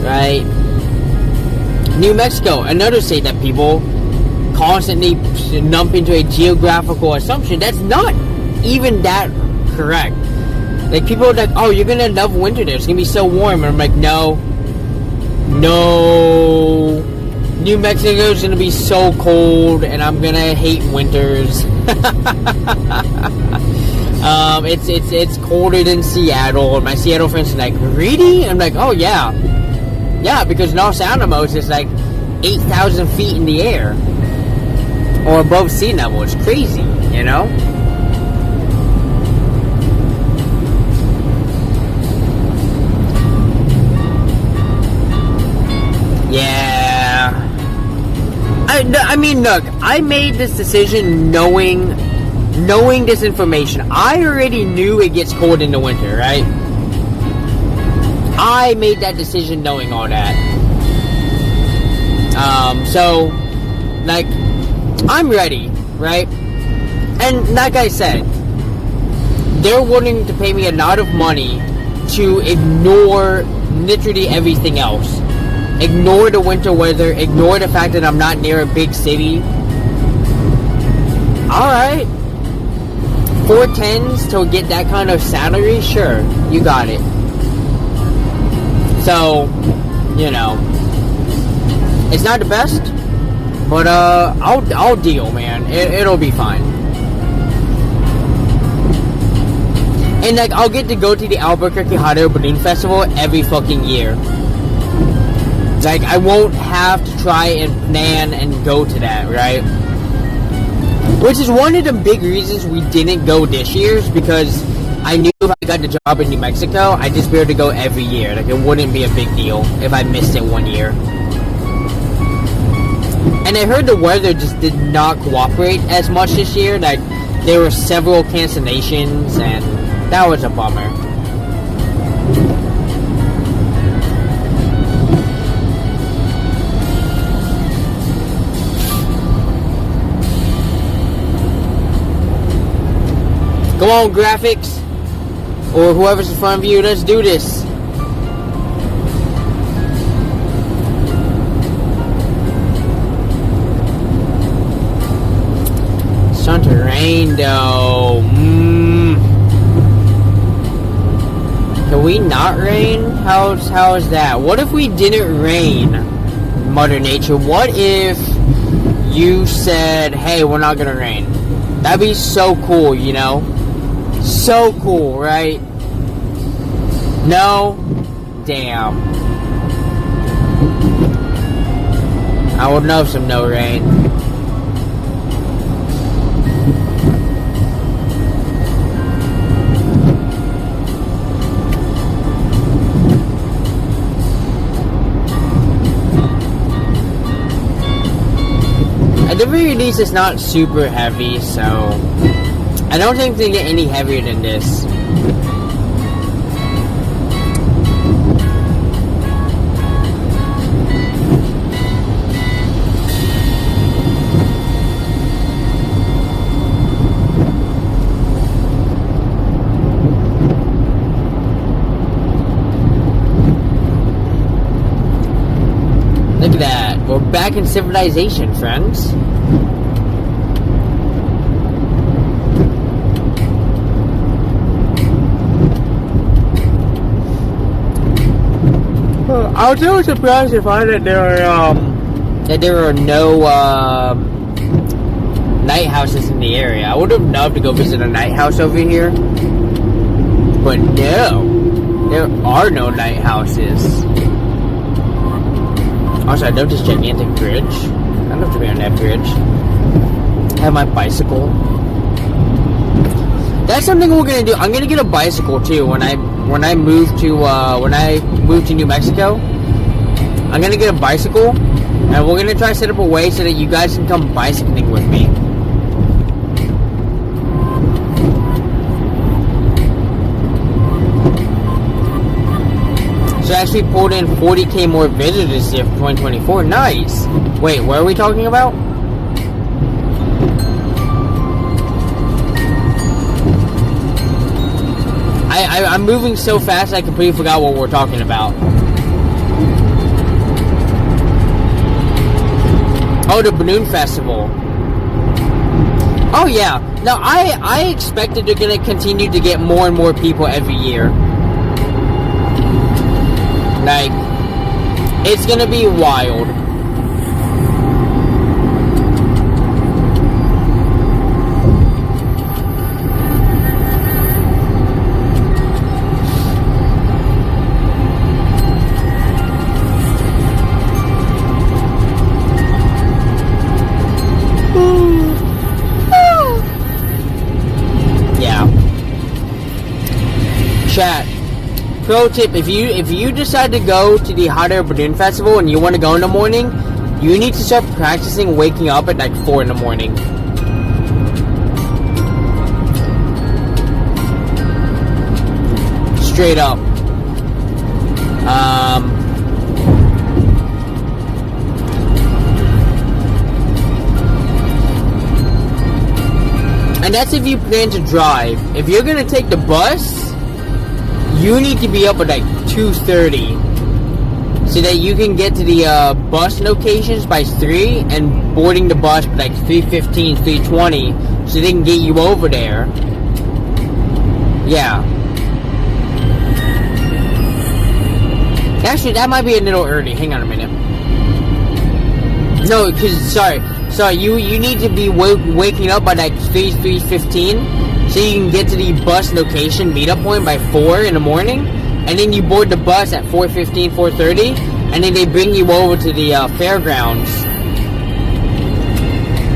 Speaker 1: right? New Mexico, another state that people constantly lump into a geographical assumption that's not even that correct. Like, people are like, oh, you're gonna love winter there, it's gonna be so warm. And I'm like, no, New Mexico's gonna be so cold, and I'm gonna hate winters. It's colder than Seattle, and my Seattle friends are like, really? I'm like, oh yeah. Yeah, because Los Alamos is like 8,000 feet in the air, or above sea level. It's crazy, you know? Yeah. I mean, look, I made this decision knowing this information. I already knew it gets cold in the winter, right? I made that decision knowing all that. So, like, I'm ready, right? And like I said, they're willing to pay me a lot of money to ignore literally everything else. Ignore the winter weather, ignore the fact that I'm not near a big city. Alright. 410s to get that kind of salary? Sure, you got it. So, you know, it's not the best, but I'll deal, man. It'll be fine. And like, I'll get to go to the Albuquerque Hot Air Balloon Festival every fucking year. Like, I won't have to try and plan and go to that, right? Which is one of the big reasons we didn't go this year, is because I knew if I got the job in New Mexico, I'd just be able to go every year. Like, it wouldn't be a big deal if I missed it one year. And I heard the weather just did not cooperate as much this year. Like, there were several cancellations, and that was a bummer. Come on, graphics, or whoever's in front of you, let's do this. It's starting to rain, though. Can we not rain? How is that? What if we didn't rain, Mother Nature? What if you said, hey, we're not gonna rain? That'd be so cool, you know? So cool, right? No? Damn. I would love some no rain. At the very least, it's not super heavy, so I don't think they get any heavier than this. Look at that. We're back in civilization, friends. I was really surprised to find that there are no night houses in the area. I would have loved to go visit a night house over here, but no, there are no night houses. Also, I love this gigantic bridge. I'd love to be on that bridge. I have my bicycle. That's something we're gonna do. I'm gonna get a bicycle too when I move to New Mexico. I'm gonna get a bicycle, and we're gonna try to set up a way so that you guys can come bicycling with me. So actually pulled in 40K more visitors this year for 2024. Nice. Wait, what are we talking about? I'm moving so fast I completely forgot what we're talking about. Oh, the balloon festival. Oh yeah. Now I expected they're gonna continue to get more and more people every year. Like, it's gonna be wild. Chat. Pro tip: if you decide to go to the Hot Air Balloon Festival and you want to go in the morning, you need to start practicing waking up at like 4 in the morning. Straight up. And that's if you plan to drive. If you're gonna take the bus, you need to be up at like 2:30 so that you can get to the bus locations by 3 and boarding the bus by like 3:15, 3:20 so they can get you over there. Yeah. Actually, that might be a little early. Hang on a minute. No, because, sorry, you need to be waking up by like 3:15 so you can get to the bus location meetup point by 4 in the morning, and then you board the bus at 4:15, 4:30, and then they bring you over to the fairgrounds,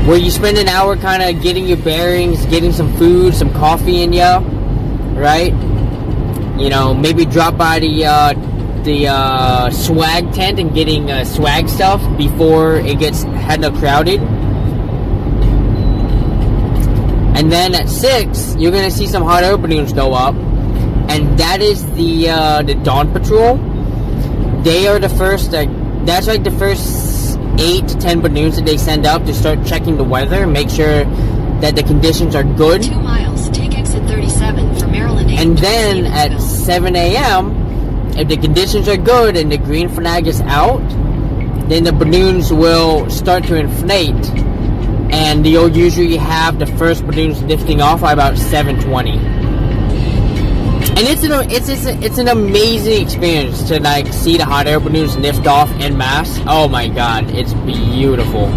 Speaker 1: where you spend an hour kind of getting your bearings, getting some food, some coffee in ya, right? You know, maybe drop by the swag tent and getting swag stuff before it gets hella crowded. And then at 6, you're gonna see some hot air balloons go up, and that is the dawn patrol. They are the first. That's like the first 8 to 10 balloons that they send up to start checking the weather and make sure that the conditions are good.
Speaker 2: 2 miles, take exit 37 for Maryland 8.
Speaker 1: And then at 7 a.m., if the conditions are good and the green flag is out, then the balloons will start to inflate, and you'll usually have the first balloons lifting off by about 7:20. And it's an amazing experience to like see the hot air balloons lift off en masse. Oh my god, it's beautiful.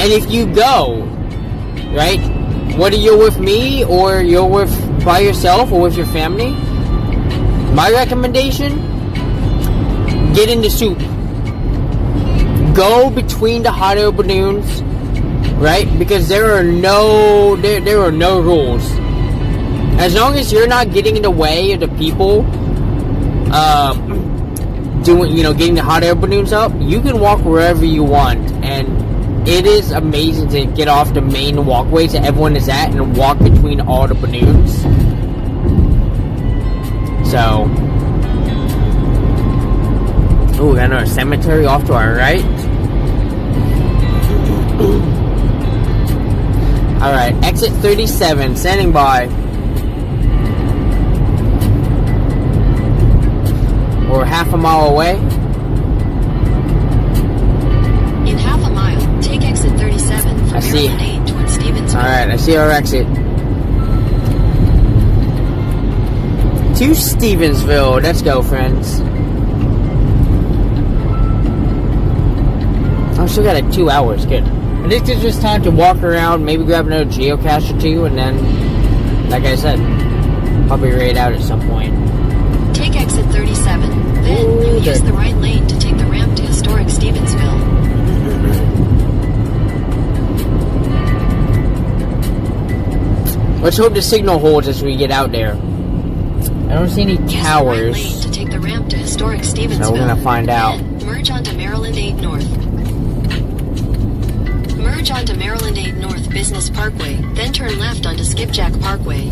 Speaker 1: And if you go, right, whether you're with me or you're by yourself or with your family, my recommendation, get in the soup. Go between the hot air balloons, right? Because there are no rules. As long as you're not getting in the way of the people getting the hot air balloons up, you can walk wherever you want. And it is amazing to get off the main walkways that everyone is at and walk between all the balloons. So, ooh, we got another cemetery off to our right. Alright, exit 37, standing by. We're half a mile away.
Speaker 2: In half a mile, take exit 37 for Maryland 8 towards Stevensville.
Speaker 1: Alright, I see our exit. To Stevensville. Let's go, friends. I still got like 2 hours. Good. And this gives us time to walk around, maybe grab another geocache or two, and then, like I said, probably raid out at some point.
Speaker 2: Take exit 37. Then you use the right lane to take the ramp to historic Stevensville.
Speaker 1: Let's hope the signal holds as we get out there. I don't see any towers.
Speaker 2: Use the right lane to take the ramp to historic Stevensville.
Speaker 1: So we're gonna find out.
Speaker 2: Then merge onto Maryland 8 North. Merge onto Maryland 8 North Business Parkway, then turn left onto Skipjack Parkway.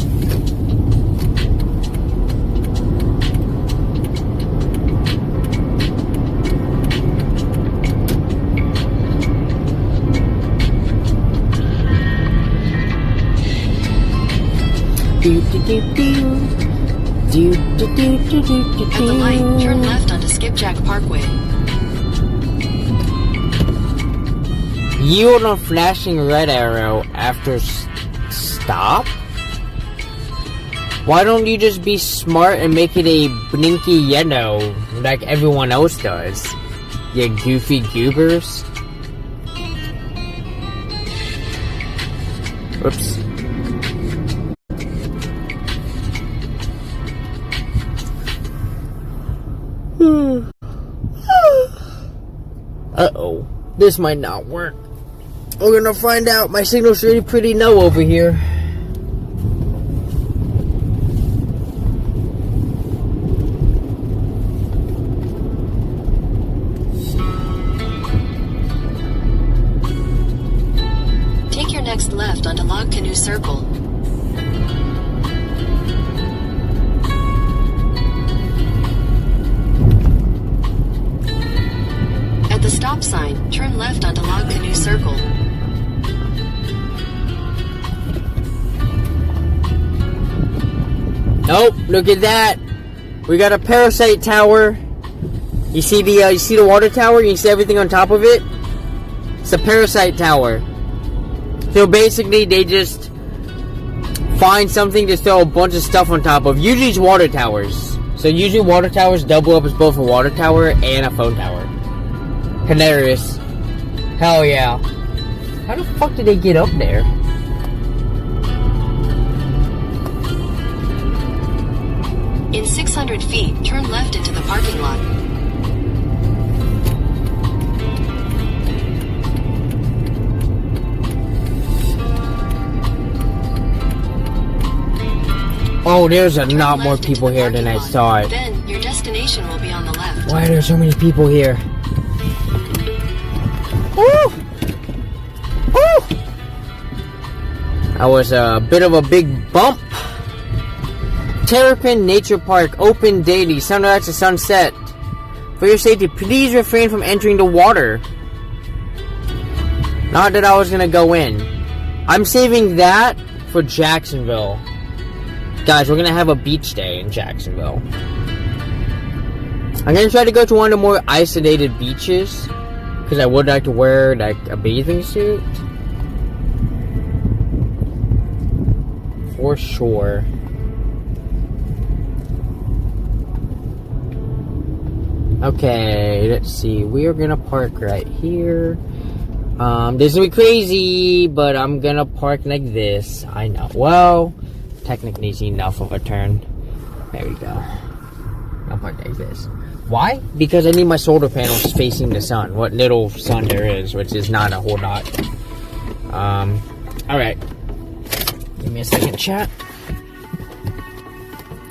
Speaker 2: At the light, turn left onto Skipjack Parkway.
Speaker 1: Yield on flashing red arrow after stop? Why don't you just be smart and make it a blinky yellow like everyone else does? You goofy goobers. Whoops. Uh-oh. This might not work. We're gonna find out. My signal's really pretty low over here.
Speaker 2: Take your next left onto Log Canoe Circle. At the stop sign, turn left onto Log Canoe Circle.
Speaker 1: Nope, look at that. We got a parasite tower. You see the water tower? You see everything on top of it? It's a parasite tower. So basically they just find something to throw a bunch of stuff on top of. Usually it's water towers. So usually water towers double up as both a water tower and a phone tower. Hilarious. Hell yeah. How the fuck did they get up there?
Speaker 2: In 600 feet, turn left into the parking lot.
Speaker 1: Oh, there's a
Speaker 2: Turn
Speaker 1: lot
Speaker 2: left
Speaker 1: more
Speaker 2: into
Speaker 1: people
Speaker 2: the
Speaker 1: here than I
Speaker 2: parking lot.
Speaker 1: thought.
Speaker 2: Then your destination will be on the left.
Speaker 1: Why are there so many people here? Woo! Woo! That was a bit of a big bump. Terrapin Nature Park, open daily, sunrise to sunset. For your safety, please refrain from entering the water. Not that I was gonna go in. I'm saving that for Jacksonville. Guys, we're gonna have a beach day in Jacksonville. I'm gonna try to go to one of the more isolated beaches, because I would like to wear like a bathing suit. For sure. Okay, let's see. We are gonna park right here. This will be crazy, but I'm gonna park like this. I know. Well, technically it's enough of a turn. There we go. I'll park like this. Why? Because I need my solar panels facing the sun. What little sun there is, which is not a whole lot. Alright. Give me a second, chat.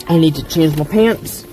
Speaker 1: I need to change my pants.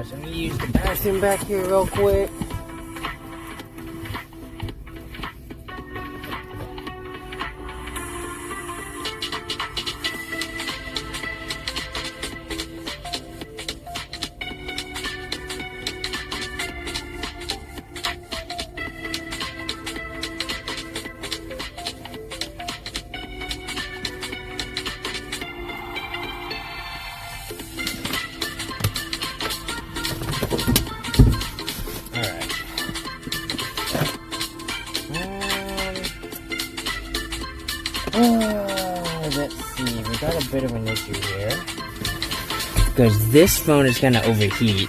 Speaker 1: So I'm gonna use the bathroom back here real quick. Let's see, we got a bit of an issue here. Because this phone is gonna overheat.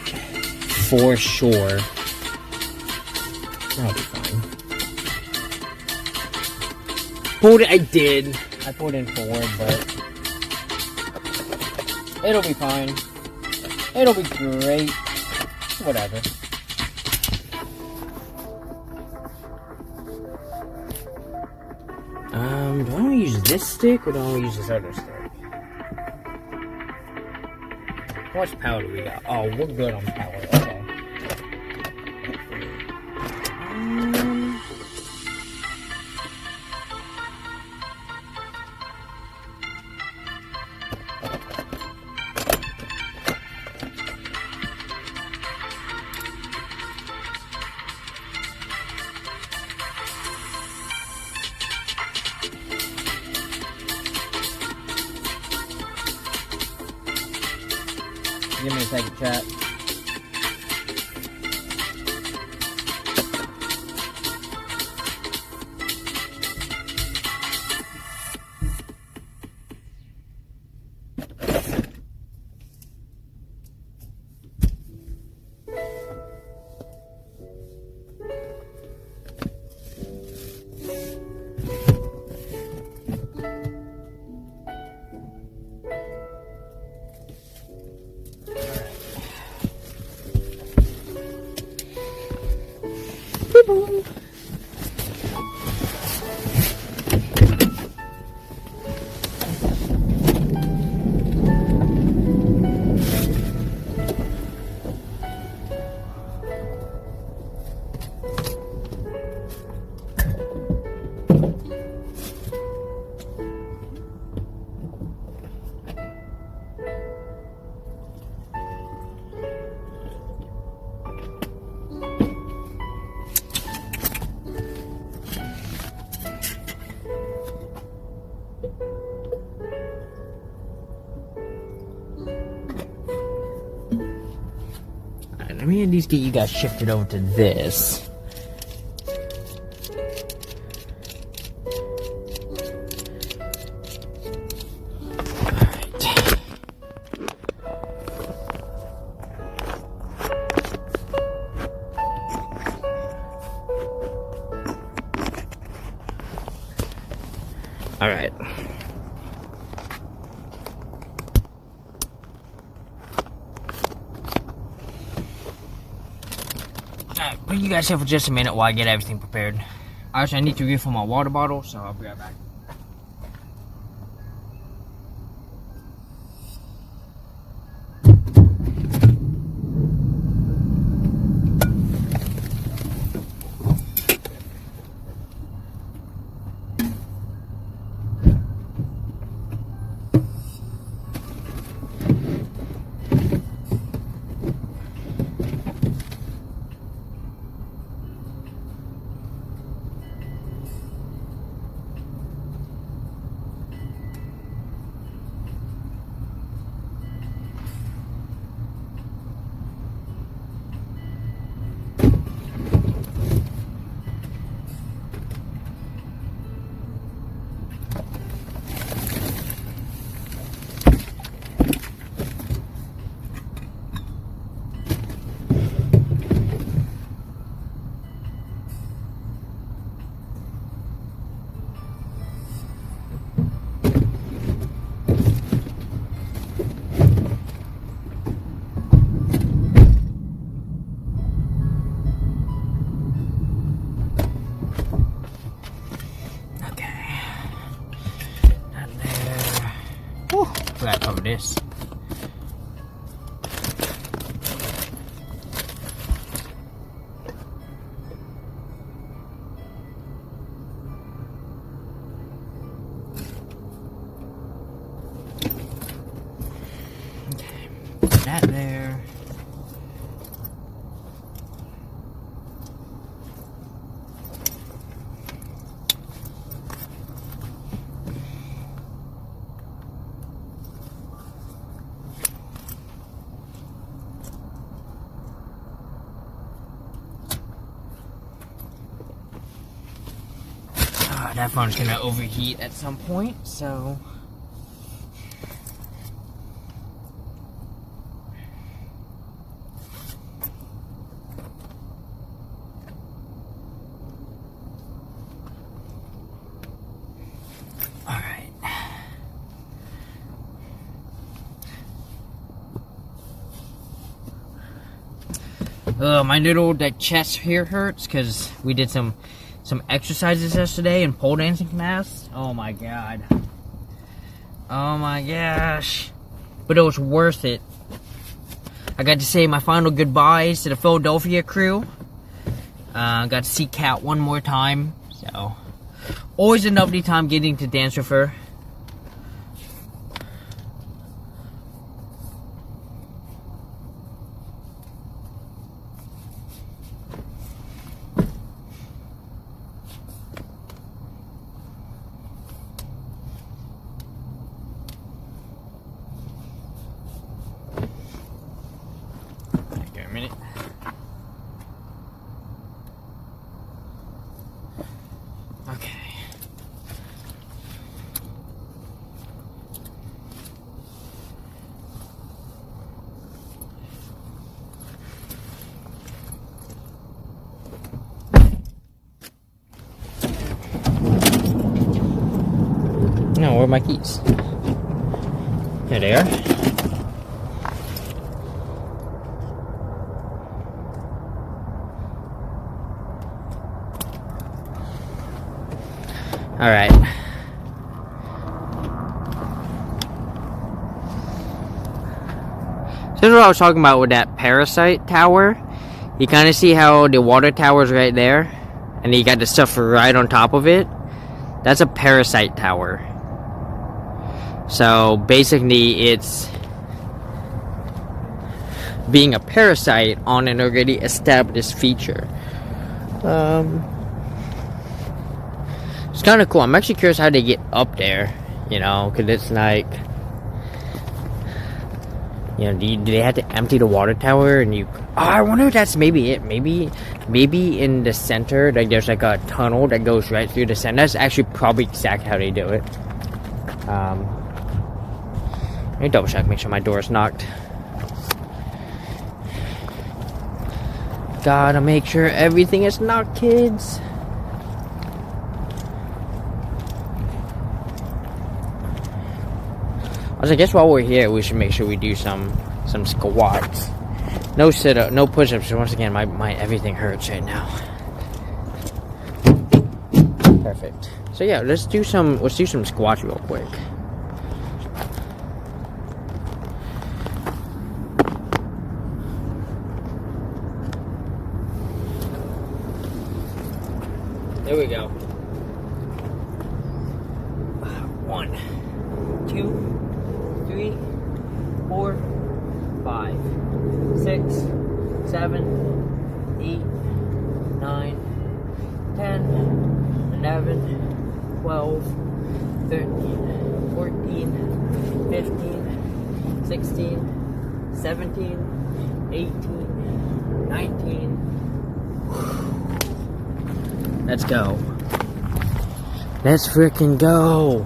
Speaker 1: For sure. That'll be fine. I did. I pulled in forward, but it'll be fine. It'll be great. Whatever. Do I want to use this stick or do I want to use this other stick? How much power do we got? Oh, we're good on power. Okay. Give me a second, chat. boom. Let me at least get you guys shifted over to this. All right. Alright, put you guys here for just a minute while I get everything prepared. Actually, I need to refill my water bottle, so I'll be right back. Forgot to cover this. Okay, put that there. That phone's gonna overheat at some point, so all right. My little chest here hurts because we did some exercises yesterday and pole dancing class. Oh my god. Oh my gosh. But it was worth it. I got to say my final goodbyes to the Philadelphia crew. Got to see Kat one more time. So, always a lovely time getting to dance with her. Minute. Okay. No, where are my keys? Here they are. Alright. This is what I was talking about with that parasite tower. You kind of see how the water tower is right there, and you got the stuff right on top of it. That's a parasite tower. So basically it's being a parasite on an already established feature. It's kind of cool. I'm actually curious how they get up there, you know, because it's like, you know, do they have to empty the water tower? And you, oh, I wonder if that's maybe it. Maybe in the center, like there's like a tunnel that goes right through the center. That's actually probably exactly how they do it. Let me double check, make sure my door is knocked. Gotta make sure everything is knocked, kids. I guess while we're here, we should make sure we do some squats. No sit-up, no push-ups. Once again, my everything hurts right now. Perfect. So yeah, let's do some squats real quick. There we go. 1, 2, 3, 4, 5, 6, 7, 8, 9, 10, 11, 12, 13, 14, 15, 16, 17, 18, 19. Let's go. Let's freaking go.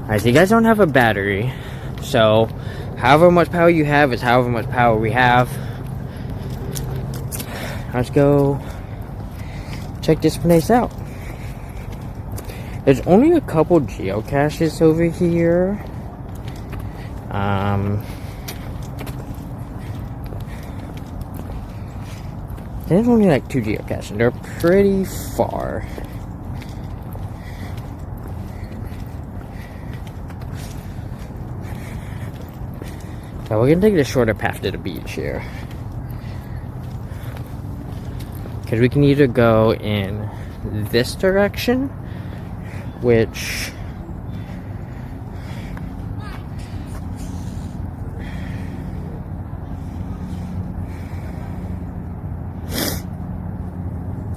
Speaker 1: Alright, so you guys don't have a battery. So, however much power you have is however much power we have. Let's go check this place out. There's only a couple geocaches over here. There's only like 2 geocaches. They're pretty far. So we're gonna take the shorter path to the beach here. Because we can either go in this direction, which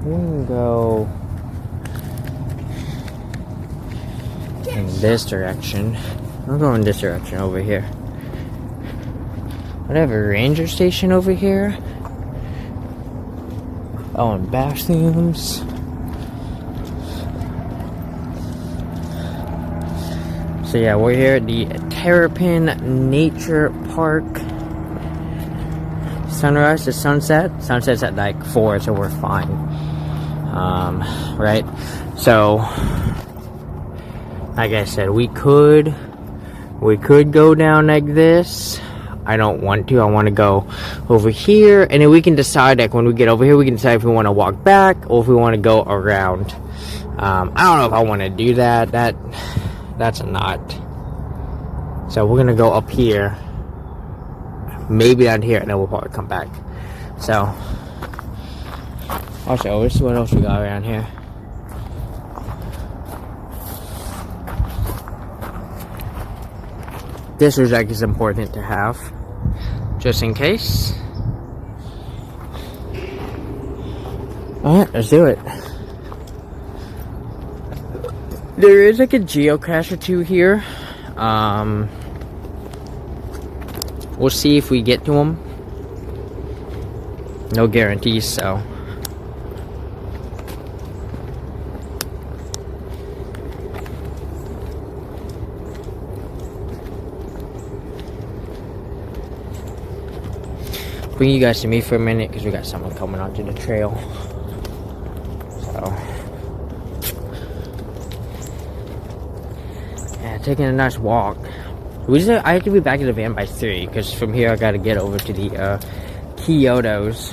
Speaker 1: we can go in this direction. I'll go in this direction over here. Whatever, ranger station over here. Oh, and bathrooms. So yeah, we're here at the Terrapin Nature Park. Sunrise to sunset. Sunset's at like 4, so we're fine. Right? So, like I said, we could go down like this. I don't want to. I want to go over here, and then we can decide, like, when we get over here, we can decide if we want to walk back or if we want to go around. I don't know if I want to do that. That's a not. So we're gonna go up here, maybe down here, and then we'll probably come back. So, I'll show us what else we got around here. This was like is important to have, just in case. Alright, let's do it. There is like a geocache or 2 here. We'll see if we get to them. No guarantees, so. Bring you guys to me for a minute because we got someone coming onto the trail. So, yeah, taking a nice walk. I have to be back in the van by 3 because from here I got to get over to the Kyoto's.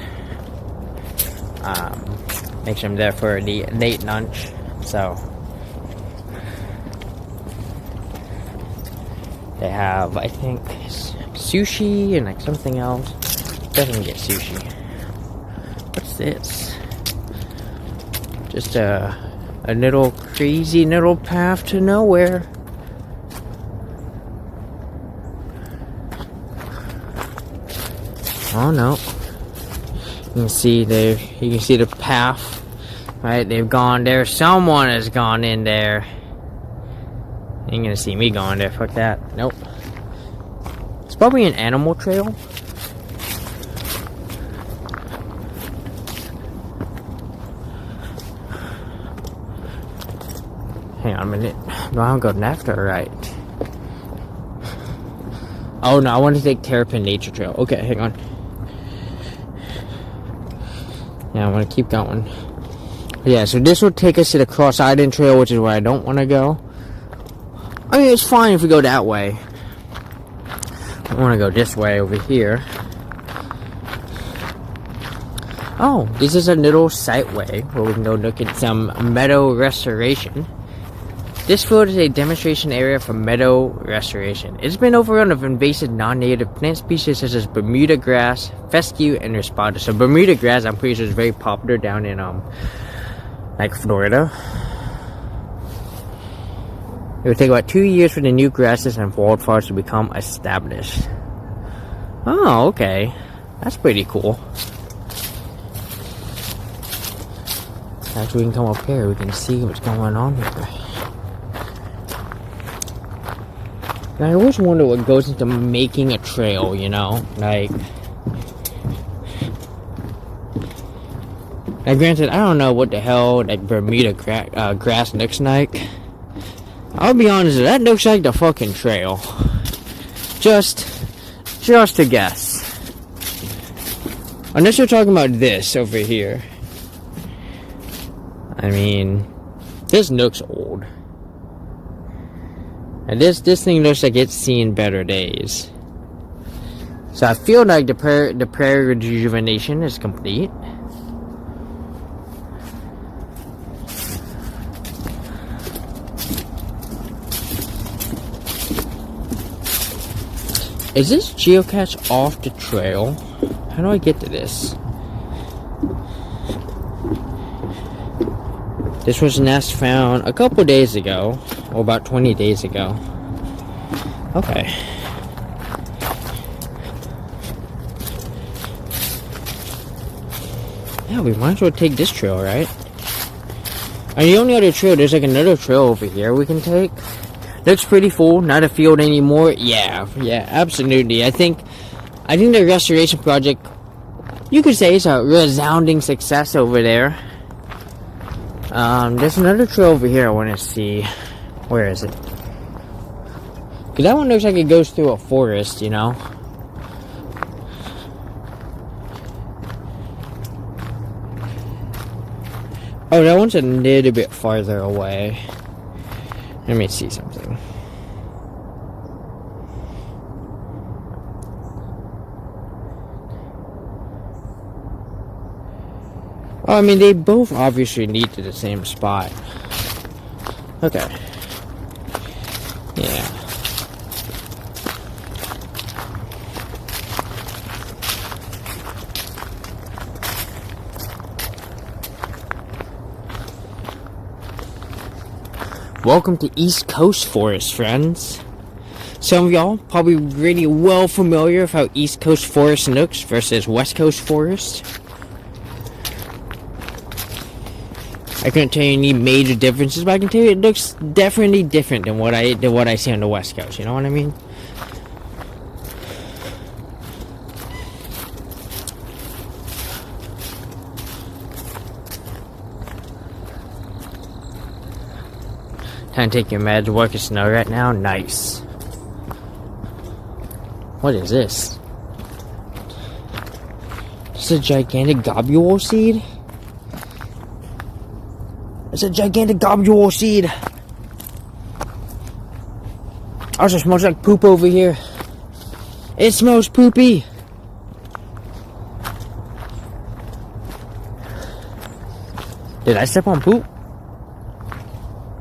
Speaker 1: Make sure I'm there for the late lunch. So, They have, I think, sushi and like something else. Definitely get sushi. What's this? Just a little crazy little path to nowhere. Oh no. You can see there, you can see the path, right? They've gone there. Someone has gone in there. Ain't gonna see me going there, fuck that. Nope. It's probably an animal trail. Hang on a minute. No, I don't go left or right. Oh no, I want to take Terrapin Nature Trail. Okay, hang on. Yeah, I want to keep going. Yeah, so this will take us to the Cross Island Trail, which is where I don't want to go. I mean, it's fine if we go that way. I want to go this way over here. Oh, this is a little site way where we can go look at some meadow restoration. This field is a demonstration area for meadow restoration. It's been overrun with invasive non-native plant species such as Bermuda grass, fescue, and responda. So Bermuda grass, I'm pretty sure, is very popular down in like Florida. It would take about 2 years for the new grasses and wildflowers to become established. Oh, okay. That's pretty cool. Actually, we can come up here. We can see what's going on here. Now, I always wonder what goes into making a trail, you know? Like... Now, granted, I don't know what the hell like Bermuda grass looks like. I'll be honest, that looks like the fucking trail. Just a guess. Unless you're talking about this over here. I mean, this looks old. And this thing looks like it's seen better days. So I feel like the prairie rejuvenation is complete. Is this geocache off the trail? How do I get to this? This was last found a couple days ago, or about 20 days ago. Okay. Yeah, we might as well take this trail, right? And the only other trail, there's like another trail over here we can take. Looks pretty full, not a field anymore. Yeah, absolutely. I think the restoration project, you could say, is a resounding success over there. There's another trail over here I want to see. Where is it? Because that one looks like it goes through a forest, you know? Oh, that one's a little bit farther away. Let me see something. Oh, I mean, they both obviously lead to the same spot. Okay. Yeah. Welcome to East Coast Forest, friends. Some of y'all probably really well familiar with how East Coast Forest looks versus West Coast Forest. I couldn't tell you any major differences, but I can tell you it looks definitely different than what I see on the West Coast. You know what I mean? Time to take your meds, work of snow right now. Nice. What is this? It's a gigantic globule seed? It's a gigantic globule seed. Also smells like poop over here. It smells poopy. Did I step on poop?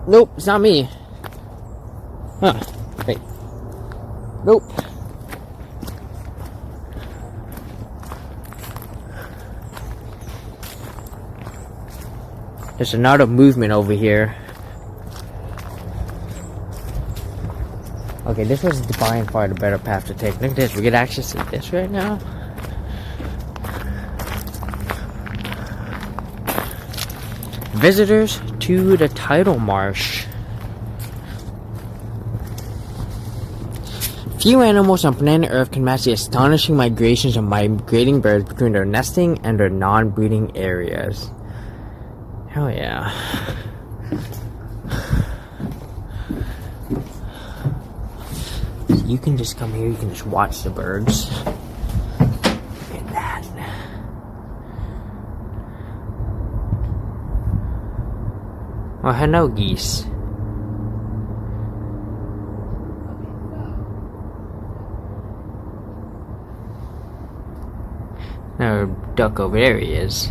Speaker 1: Nope, it's not me. Huh. Hey. Nope. There's another movement over here. Okay, this was by far the better path to take. Look at this. We get access to this right now. Visitors to the tidal marsh. Few animals on planet Earth can match the astonishing migrations of migrating birds between their nesting and their non-breeding areas. Hell yeah. So you can just come here, you can just watch the birds. Look at that. Oh, hello, geese. No, duck over there he is.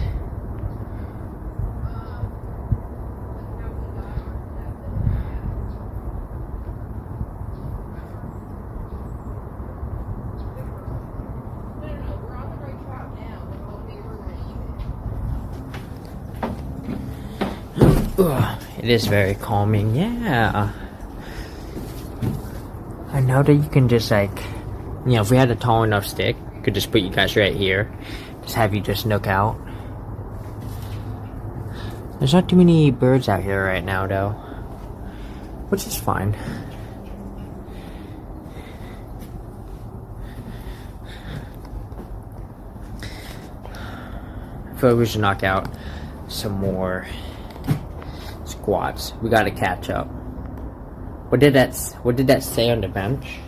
Speaker 1: It is very calming, yeah. I know that you can just like, you know, if we had a tall enough stick, could just put you guys right here. Just have you just nook out. There's not too many birds out here right now though, which is fine. I feel like we should knock out some more squats. We gotta catch up. What did that say on the bench?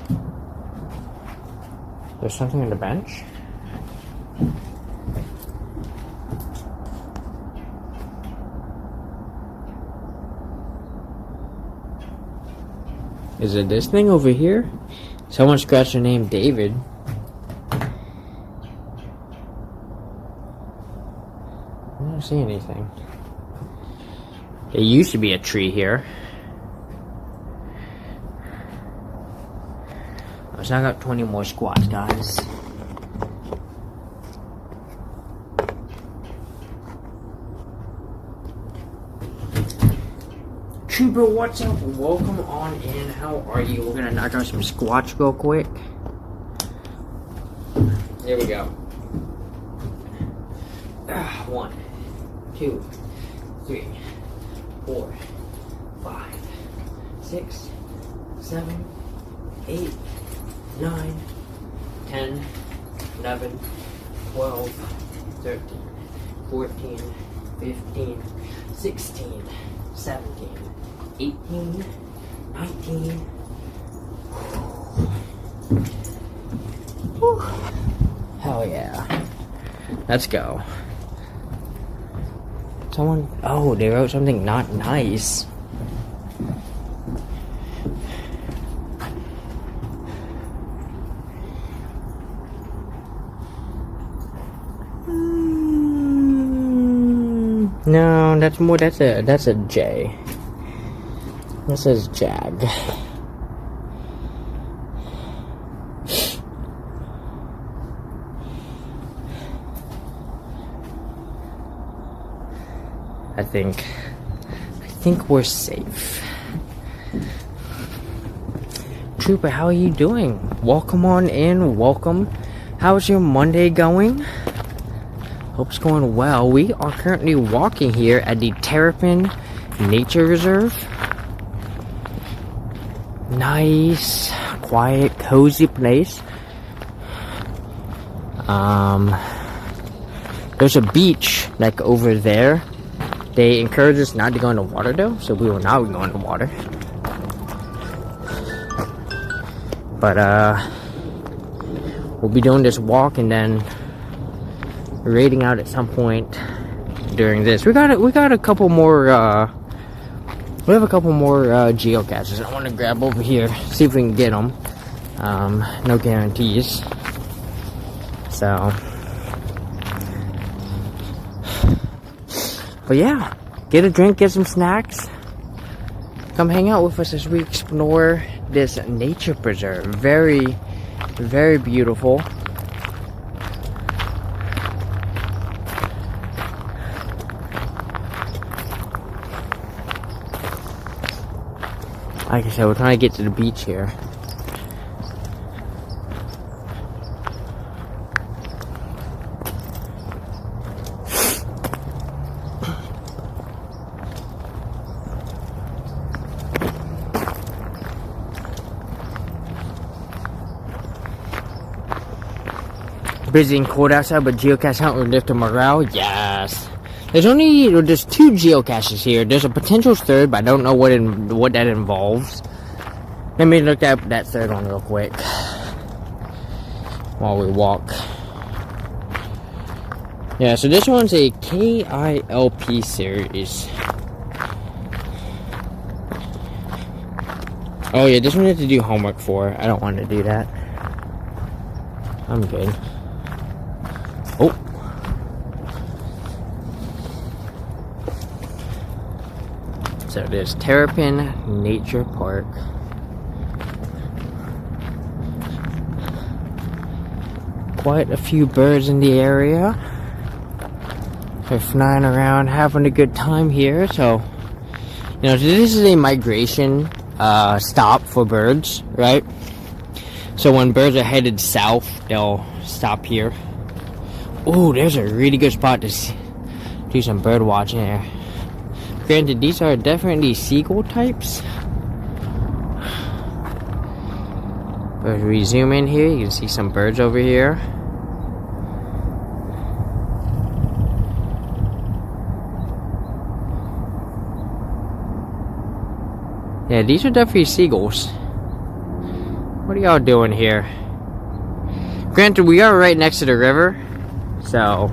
Speaker 1: There's something on the bench? Is it this thing over here? Someone scratched the name David. I don't see anything. There used to be a tree here. So I got 20 more squats, guys. Trooper, what's up? Welcome on in. How are you? We're gonna knock out some squats real quick. Here we go. 1, 2, 3, 4, 5, 6, 7, 8, 9, 10, 11, 12, 13, 14, 15, 16, 17, 18, 19. Whew. Hell yeah. Let's go. Someone, oh, they wrote something not nice. No, that's more, that's a J. That says Jag. I think we're safe. Trooper, how are you doing? Welcome on in, welcome. How's your Monday going? Hope it's going well. We are currently walking here at the Terrapin Nature Reserve. Nice, quiet, cozy place. There's a beach like over there. They encourage us not to go in the water though, so we will not go in the water. But we'll be doing this walk and then raiding out at some point during this. We got a couple more we have a couple more geocaches I want to grab over here, see if we can get them. No guarantees. So, but yeah, get a drink, get some snacks. Come hang out with us as we explore this nature preserve. Very, very beautiful. Like I said, we're trying to get to the beach here. Busy and cold outside, but geocache hunt will lift the morale. Yes. There's two geocaches here. There's a potential third, but I don't know what that involves. Let me look at that third one real quick while we walk. Yeah, so this one's a KILP series. Oh yeah, this one I have to do homework for. I don't want to do that. I'm good. Oh. So there's Terrapin Nature Park. Quite a few birds in the area. They're flying around, having a good time here. So, you know, this is a migration stop for birds, right? So when birds are headed south, they'll stop here. Oh, there's a really good spot to do some bird watching there. Granted, these are definitely seagull types. But if we zoom in here, you can see some birds over here. Yeah, these are definitely seagulls. What are y'all doing here? Granted, we are right next to the river, so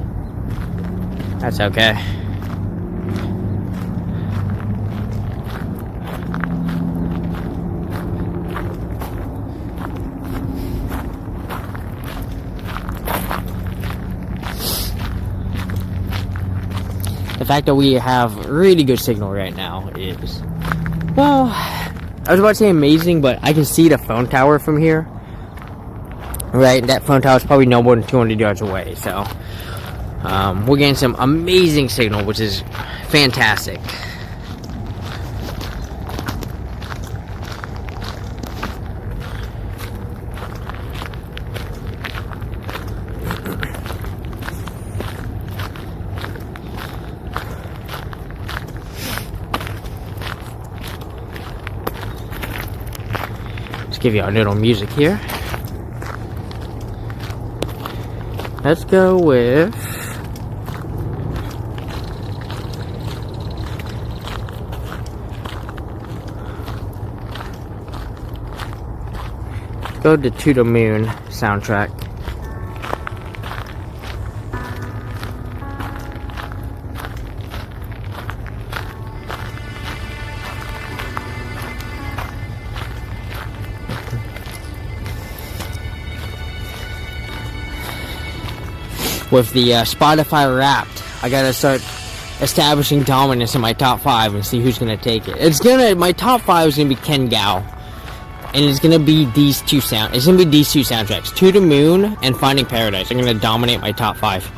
Speaker 1: that's okay. The fact that we have really good signal right now is, well, I was about to say amazing, but I can see the phone tower from here. Right, that phone tower is probably no more than 200 yards away, so we're getting some amazing signal, which is fantastic. Let's give you a little music here. Let's go with To the Moon soundtrack. With the Spotify Wrapped, I gotta start establishing dominance in my top 5 and see who's gonna take it. My top 5 is gonna be Ken Gao, and it's gonna be these two soundtracks, To the Moon and Finding Paradise. I'm gonna dominate my top 5.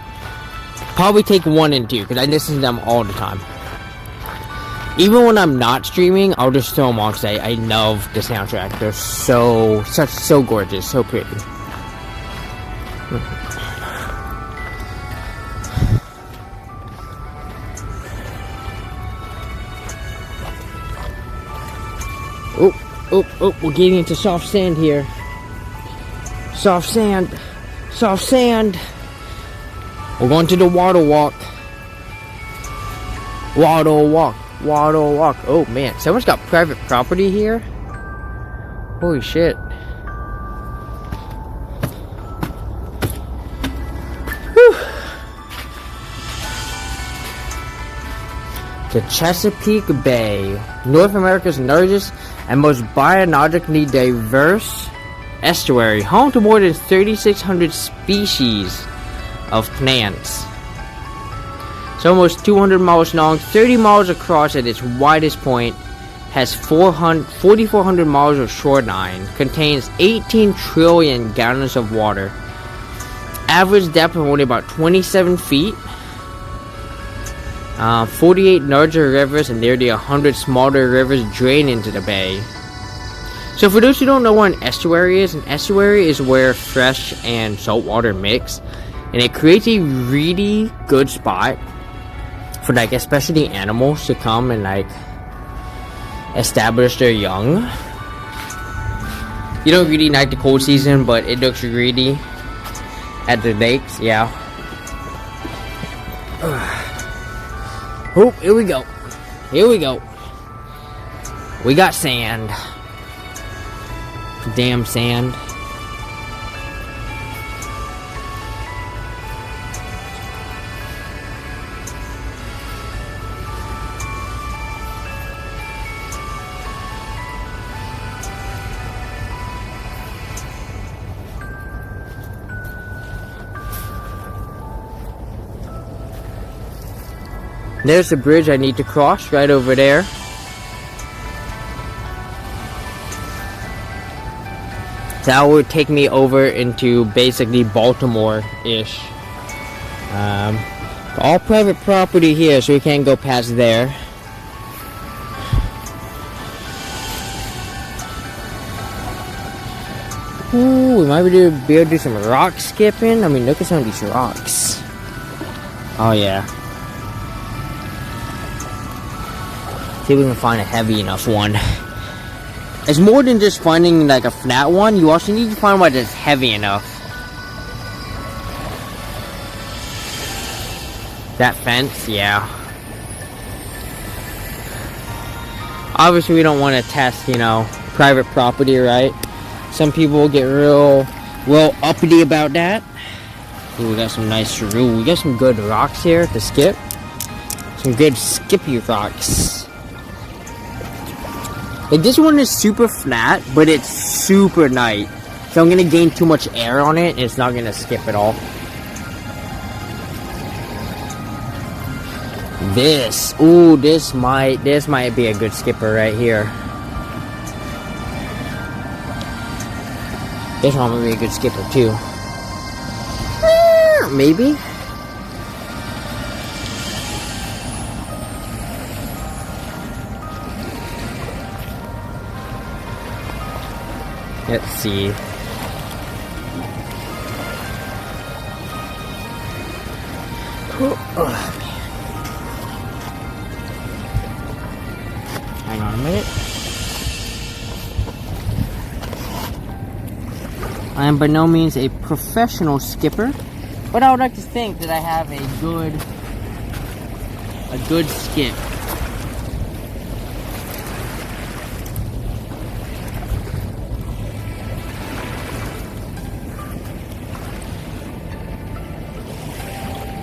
Speaker 1: Probably take 1 and 2 because I listen to them all the time. Even when I'm not streaming, I'll just throw them on because I love the soundtrack. They're so gorgeous, so pretty. Oh, we're getting into soft sand here. Soft sand. We're going to the water walk. Oh man, someone's got private property here? Holy shit. Whew. The Chesapeake Bay, North America's largest and most biologically diverse estuary, home to more than 3,600 species of plants. It's almost 200 miles long, 30 miles across at its widest point, has 4,400 miles of shoreline, contains 18 trillion gallons of water, average depth of only about 27 feet, 48 larger rivers and nearly 100 smaller rivers drain into the bay. So for those who don't know what an estuary is where fresh and salt water mix, and it creates a really good spot for like especially animals to come and like establish their young. You don't really like the cold season, but it looks really at the lakes, yeah. Oh, here we go. Here we go. We got sand. Damn sand. There's the bridge I need to cross right over there. That would take me over into basically Baltimore-ish. All private property here, so we can't go past there. Ooh, we might be able to do some rock skipping. I mean, look at some of these rocks. Oh yeah. See if we can find a heavy enough one. It's more than just finding like a flat one. You also need to find one that's heavy enough. That fence, yeah. Obviously we don't want to test, you know, private property, right? Some people get real uppity about that. Ooh, we got some nice we got some good rocks here to skip. Some good skippy rocks. Like this one is super flat, but it's super light. So I'm gonna gain too much air on it, and it's not gonna skip at all. This might be a good skipper right here. This one might be a good skipper too. Maybe. Let's see. Oh, hang on a minute. I am by no means a professional skipper, but I would like to think that I have a good skip.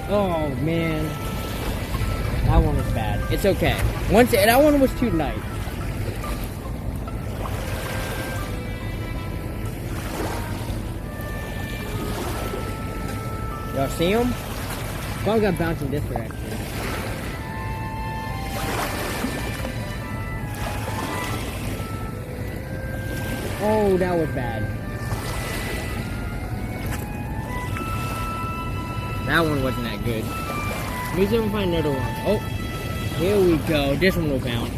Speaker 1: Oh man, that one was bad. It's okay. That one was too light. Y'all see him? Ball got bounced in this direction. Oh, that was bad. That one wasn't that good. Let me see if I can find another one. Oh, here we go. This one will bounce.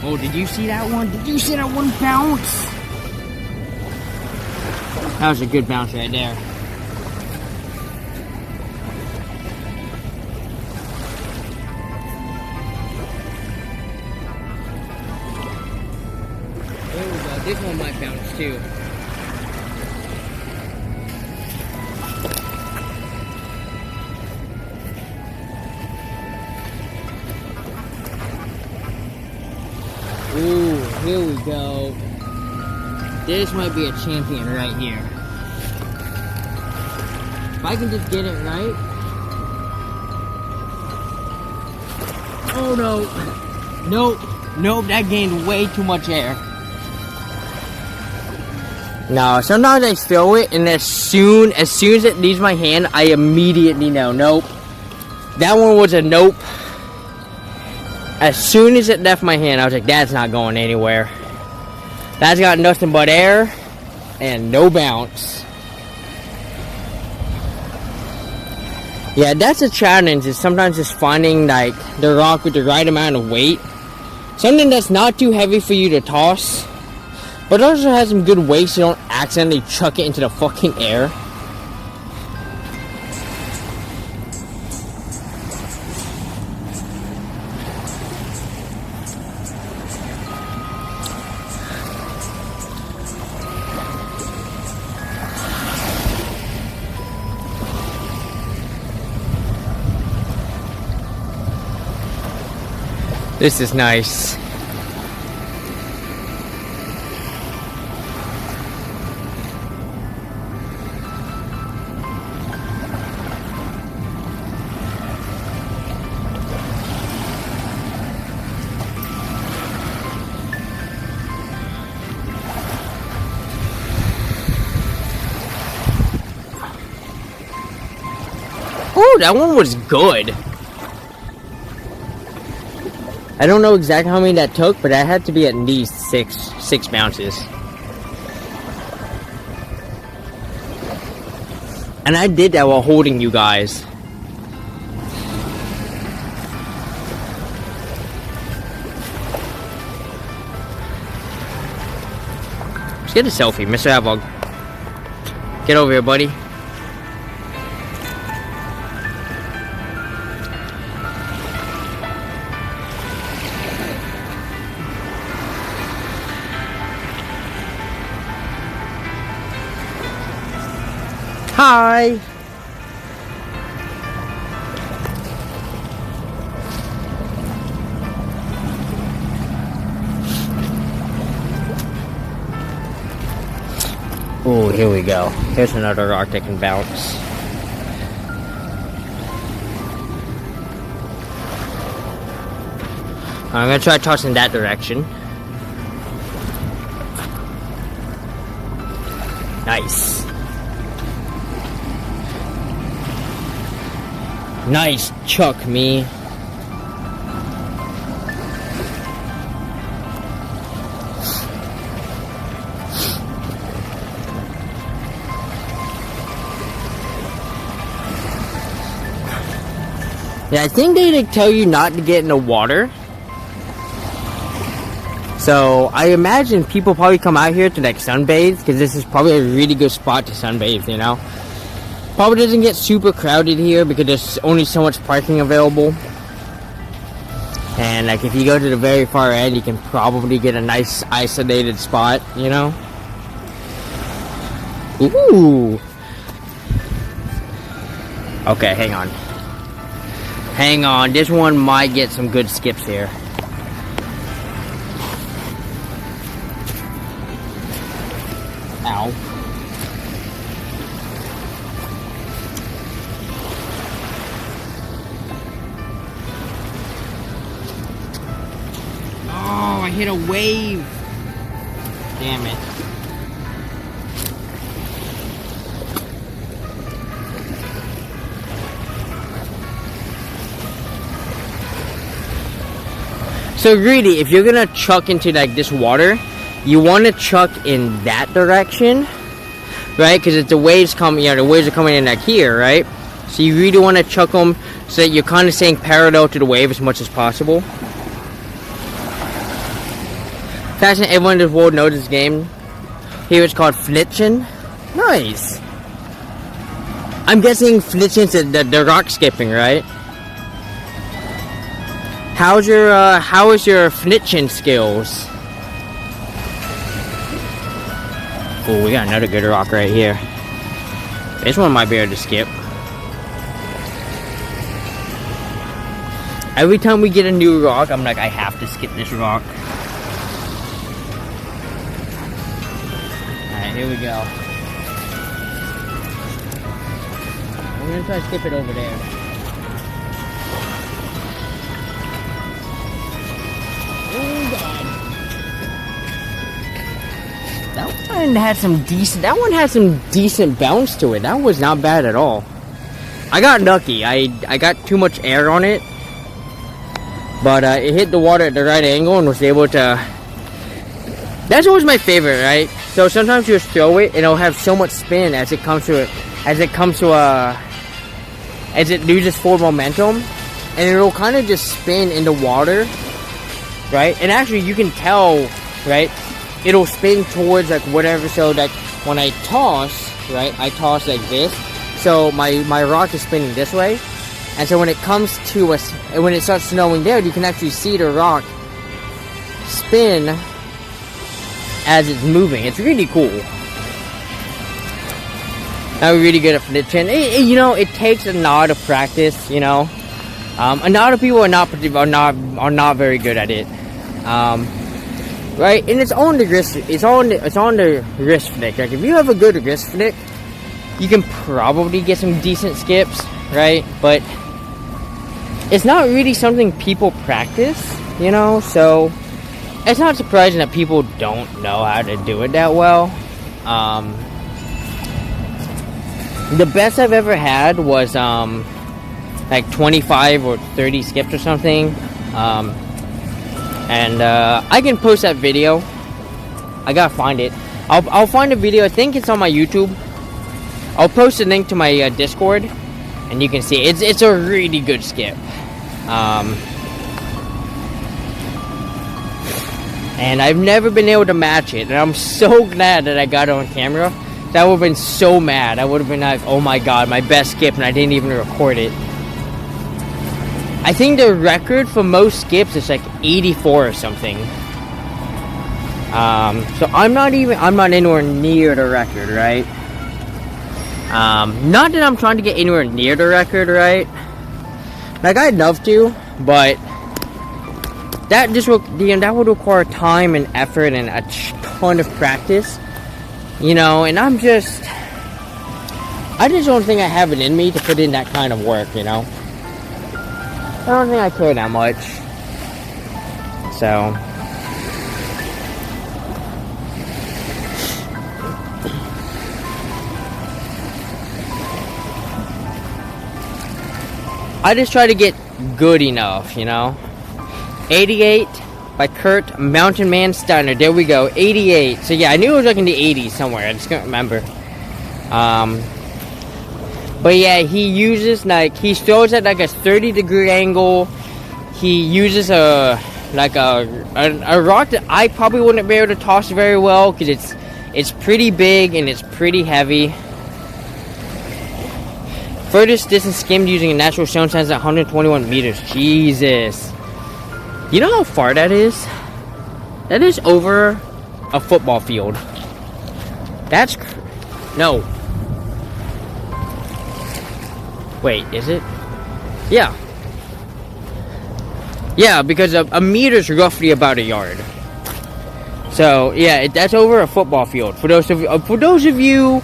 Speaker 1: Oh, did you see that one? Did you see that one bounce? That was a good bounce right there. There we go. This one might bounce too. Ooh, here we go. This might be a champion right here. If I can just get it right. Oh no. Nope, that gained way too much air. No, sometimes I throw it and as soon as it leaves my hand, I immediately know. Nope. That one was a nope. As soon as it left my hand, I was like, that's not going anywhere. That's got nothing but air and no bounce. Yeah, that's a challenge, is sometimes just finding like the rock with the right amount of weight. Something that's not too heavy for you to toss, but also has some good weight so you don't accidentally chuck it into the fucking air. This is nice. Oh, that one was good. I don't know exactly how many that took, but that had to be at least six bounces. And I did that while holding you guys. Let's get a selfie, Mr. Avog. Get over here, buddy. Hi! Oh, here we go. Here's another rock that can bounce. I'm gonna try tossing that direction. Nice. Nice chuck, me. Yeah, I think they tell you not to get in the water. So I imagine people probably come out here to like sunbathe, because this is probably a really good spot to sunbathe, you know. Probably doesn't get super crowded here because there's only so much parking available. And like if you go to the very far end, you can probably get a nice isolated spot, you know. Ooh. Okay, hang on. Hang on, this one might get some good skips here. Ow. Oh, I hit a wave. Damn it. So Greedy, if you're gonna chuck into like this water, you want to chuck in that direction, right? Because the waves come, you know, the waves are coming in like here, right? So you really want to chuck them so that you're kind of staying parallel to the wave as much as possible. Fashion, everyone in the world knows this game. Here it's called Flitchen. Nice. I'm guessing Flitchen's the rock skipping, right? How is your Flitchen skills? Oh, we got another good rock right here. This one might be able to skip. Every time we get a new rock, I'm like, I have to skip this rock. Alright, here we go. We're gonna try to skip it over there. Oh god. That one had some decent bounce to it. That was not bad at all. I got lucky. I got too much air on it, but it hit the water at the right angle and was able to. That's always my favorite, right? So sometimes you just throw it and it'll have so much spin as it loses forward momentum, and it'll kind of just spin in the water, right? And actually you can tell, right? It'll spin towards like whatever, so that when I toss, right, I toss like this, so my rock is spinning this way, and so when it comes to us, when it starts snowing there, you can actually see the rock spin as it's moving. It's really cool. I'm really good at flipping. You know, it takes a lot of practice. You know, a lot of people are not very good at it. Right, and it's on the wrist. It's on the wrist flick. Like if you have a good wrist flick, you can probably get some decent skips, right? But it's not really something people practice, you know. So it's not surprising that people don't know how to do it that well. The best I've ever had was like 25 or 30 skips or something. And I can post that video. I gotta find it. I'll find a video. I think it's on my YouTube. I'll post a link to my Discord, and you can see it. It's a really good skip. And I've never been able to match it, and I'm so glad that I got it on camera. I would have been so mad. I would have been like, oh my god, my best skip, and I didn't even record it. I think the record for most skips is like 84 or something. So I'm not anywhere near the record, right? Not that I'm trying to get anywhere near the record, right? Like I'd love to, but that would require time and effort and a ton of practice, you know. And I just don't think I have it in me to put in that kind of work, you know. I don't think I care that much. So I just try to get good enough, you know. 88 by Kurt Mountain Man Steiner. There we go. 88. So yeah, I knew it was like in the 80s somewhere. I just couldn't remember. But yeah, he uses he throws at like a 30-degree angle. He uses a rock that I probably wouldn't be able to toss very well because it's pretty big and it's pretty heavy. Furthest distance skimmed using a natural stone size at 121 meters. Jesus. You know how far that is? That is over a football field. No. Wait, is it? Yeah. Yeah, because a meter is roughly about a yard. So, yeah, that's over a football field. For those of you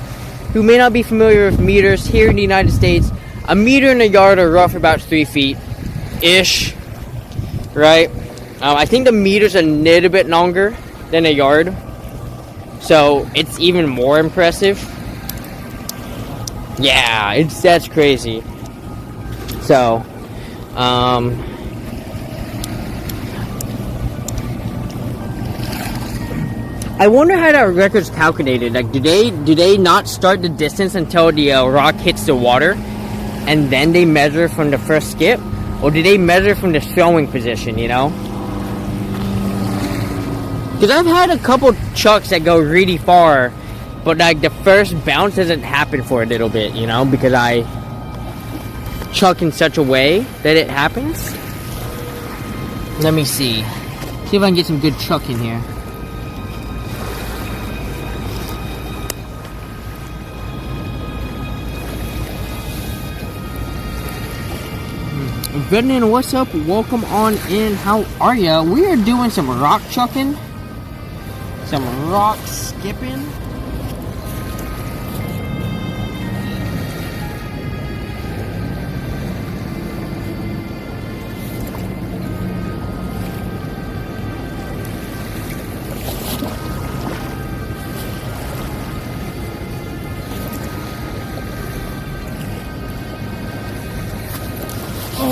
Speaker 1: who may not be familiar with meters, here in the United States, a meter and a yard are roughly about 3 feet-ish. Right? I think the meter's a little bit longer than a yard. So, it's even more impressive. Yeah, that's crazy. So, I wonder how that record's calculated. Like, do they not start the distance until the rock hits the water, and then they measure from the first skip, or do they measure from the throwing position? You know, because I've had a couple chucks that go really far, but like the first bounce doesn't happen for a little bit, you know, because I chuck in such a way that it happens. Let me see if I can get some good chuck in here. Brendan, what's up? Welcome on in. How are ya? We are doing some rock chucking, some rock skipping.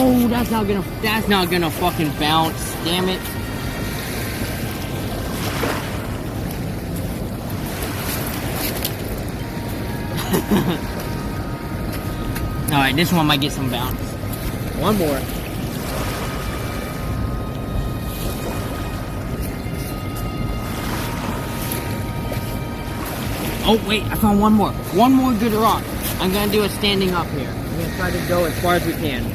Speaker 1: Oh, that's not gonna fucking bounce. Damn it. Alright, this one might get some bounce. One more. Oh, wait, I found one more. One more good rock. I'm gonna do it standing up here. I'm gonna try to go as far as we can.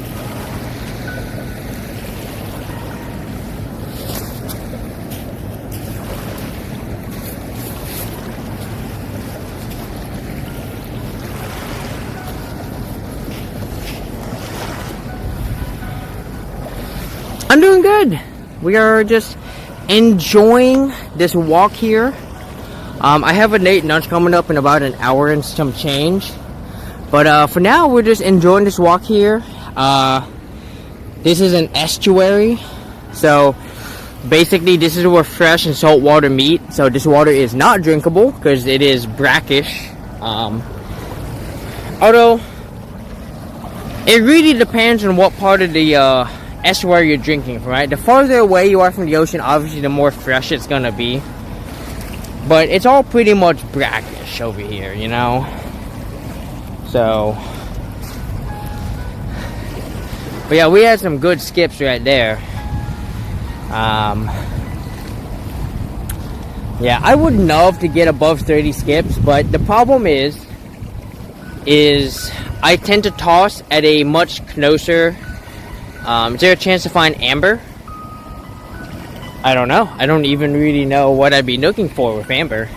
Speaker 1: I'm doing good. We are just enjoying this walk here. I have a late lunch coming up in about an hour and some change. But for now, we're just enjoying this walk here. This is an estuary. So basically, this is where fresh and salt water meet. So this water is not drinkable because it is brackish. Although, it really depends on what part of the estuary you're drinking from, right? The farther away you are from the ocean, obviously the more fresh it's gonna be. But it's all pretty much brackish over here, you know? So, but yeah, we had some good skips right there. Yeah, I would love to get above 30 skips, but the problem is I tend to toss at a much closer. Is there a chance to find amber? I don't know. I don't even really know what I'd be looking for with amber.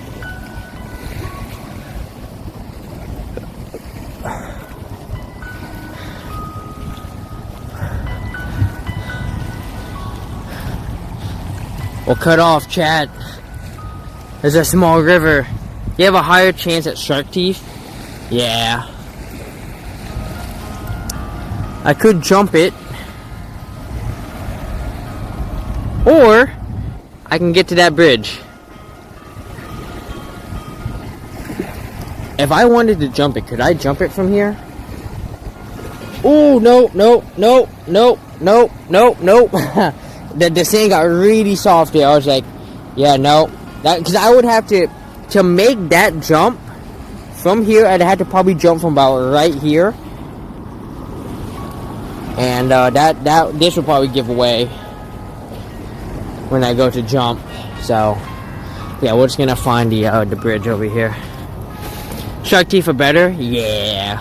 Speaker 1: Well, cut off, chat. There's a small river. You have a higher chance at shark teeth? Yeah. I could jump it. Or, I can get to that bridge. If I wanted to jump it, could I jump it from here? Oh, no. The sand got really soft there. I was like, yeah, no. Because I would have to make that jump from here, I'd have to probably jump from about right here. And this would probably give away when I go to jump. So yeah, we're just gonna find the bridge over here. Shark teeth are better? Yeah.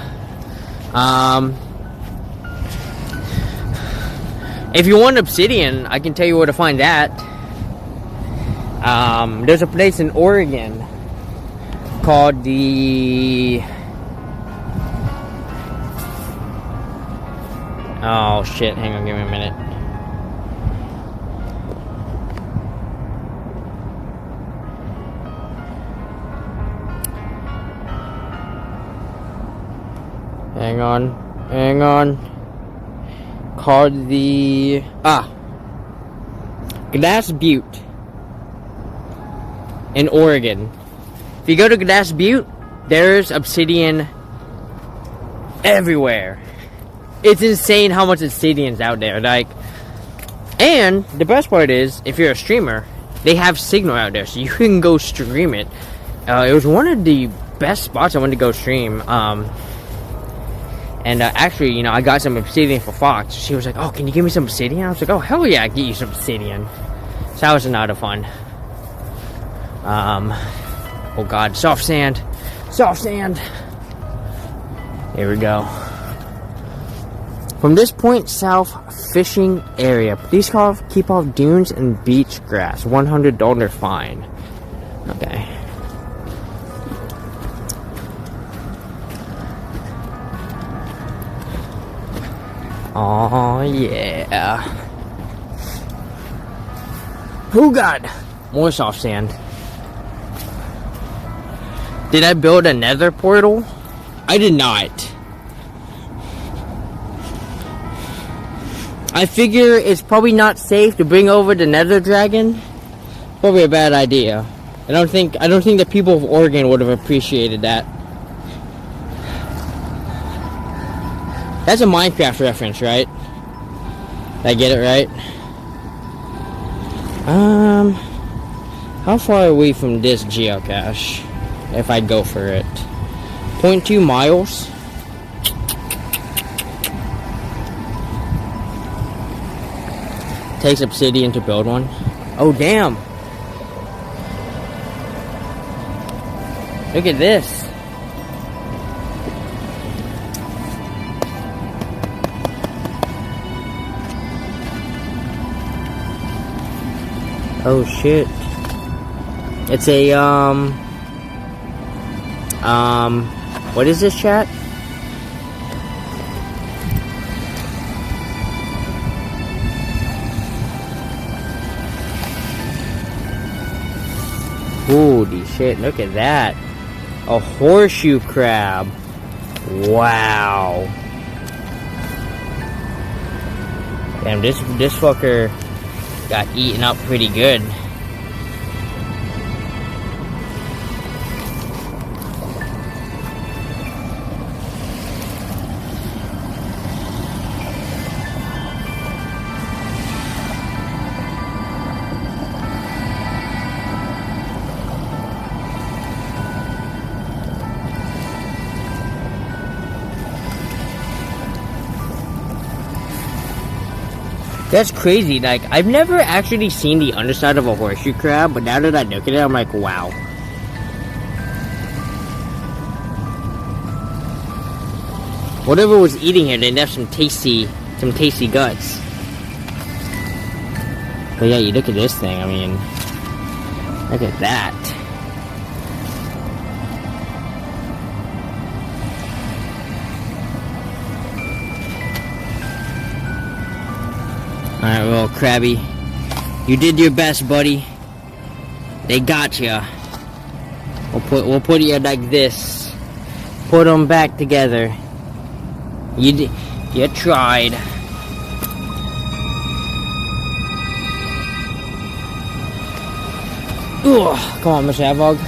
Speaker 1: If you want obsidian, I can tell you where to find that. There's a place in Oregon called the... Oh shit, hang on, give me a minute. Hang on. Called the... Glass Butte in Oregon. If you go to Glass Butte, there's obsidian everywhere. It's insane how much obsidian's out there. Like, and the best part is, if you're a streamer, they have signal out there, so you can go stream it. It was one of the best spots I wanted to go stream. Actually, you know, I got some obsidian for Fox. She was like, "Oh, can you give me some obsidian?" I was like, "Oh, hell yeah, I get you some obsidian." So that was a lot of fun. Oh god, soft sand. Here we go. From this point south, fishing area. Please keep off dunes and beach grass. $100 fine. Okay. Oh yeah. Oh god. More soft sand. Did I build a nether portal? I did not. I figure it's probably not safe to bring over the nether dragon. Probably a bad idea. I don't think the people of Oregon would have appreciated that. That's a Minecraft reference, right? Did I get it right? How far are we from this geocache? If I go for it. 0.2 miles. Takes obsidian to build one. Oh, damn. Look at this. Oh shit. It's a what is this, chat? Holy shit, look at that. A horseshoe crab. Wow. Damn, this fucker got eaten up pretty good. That's crazy. Like, I've never actually seen the underside of a horseshoe crab, but now that I look at it, I'm like, wow. Whatever was eating here, they'd have some tasty guts. But yeah, you look at this thing, I mean, look at that. Alright, well, Krabby, you did your best, buddy. They got ya. We'll put you like this. Put them back together. You tried. Ugh, come on, Mr. Avog.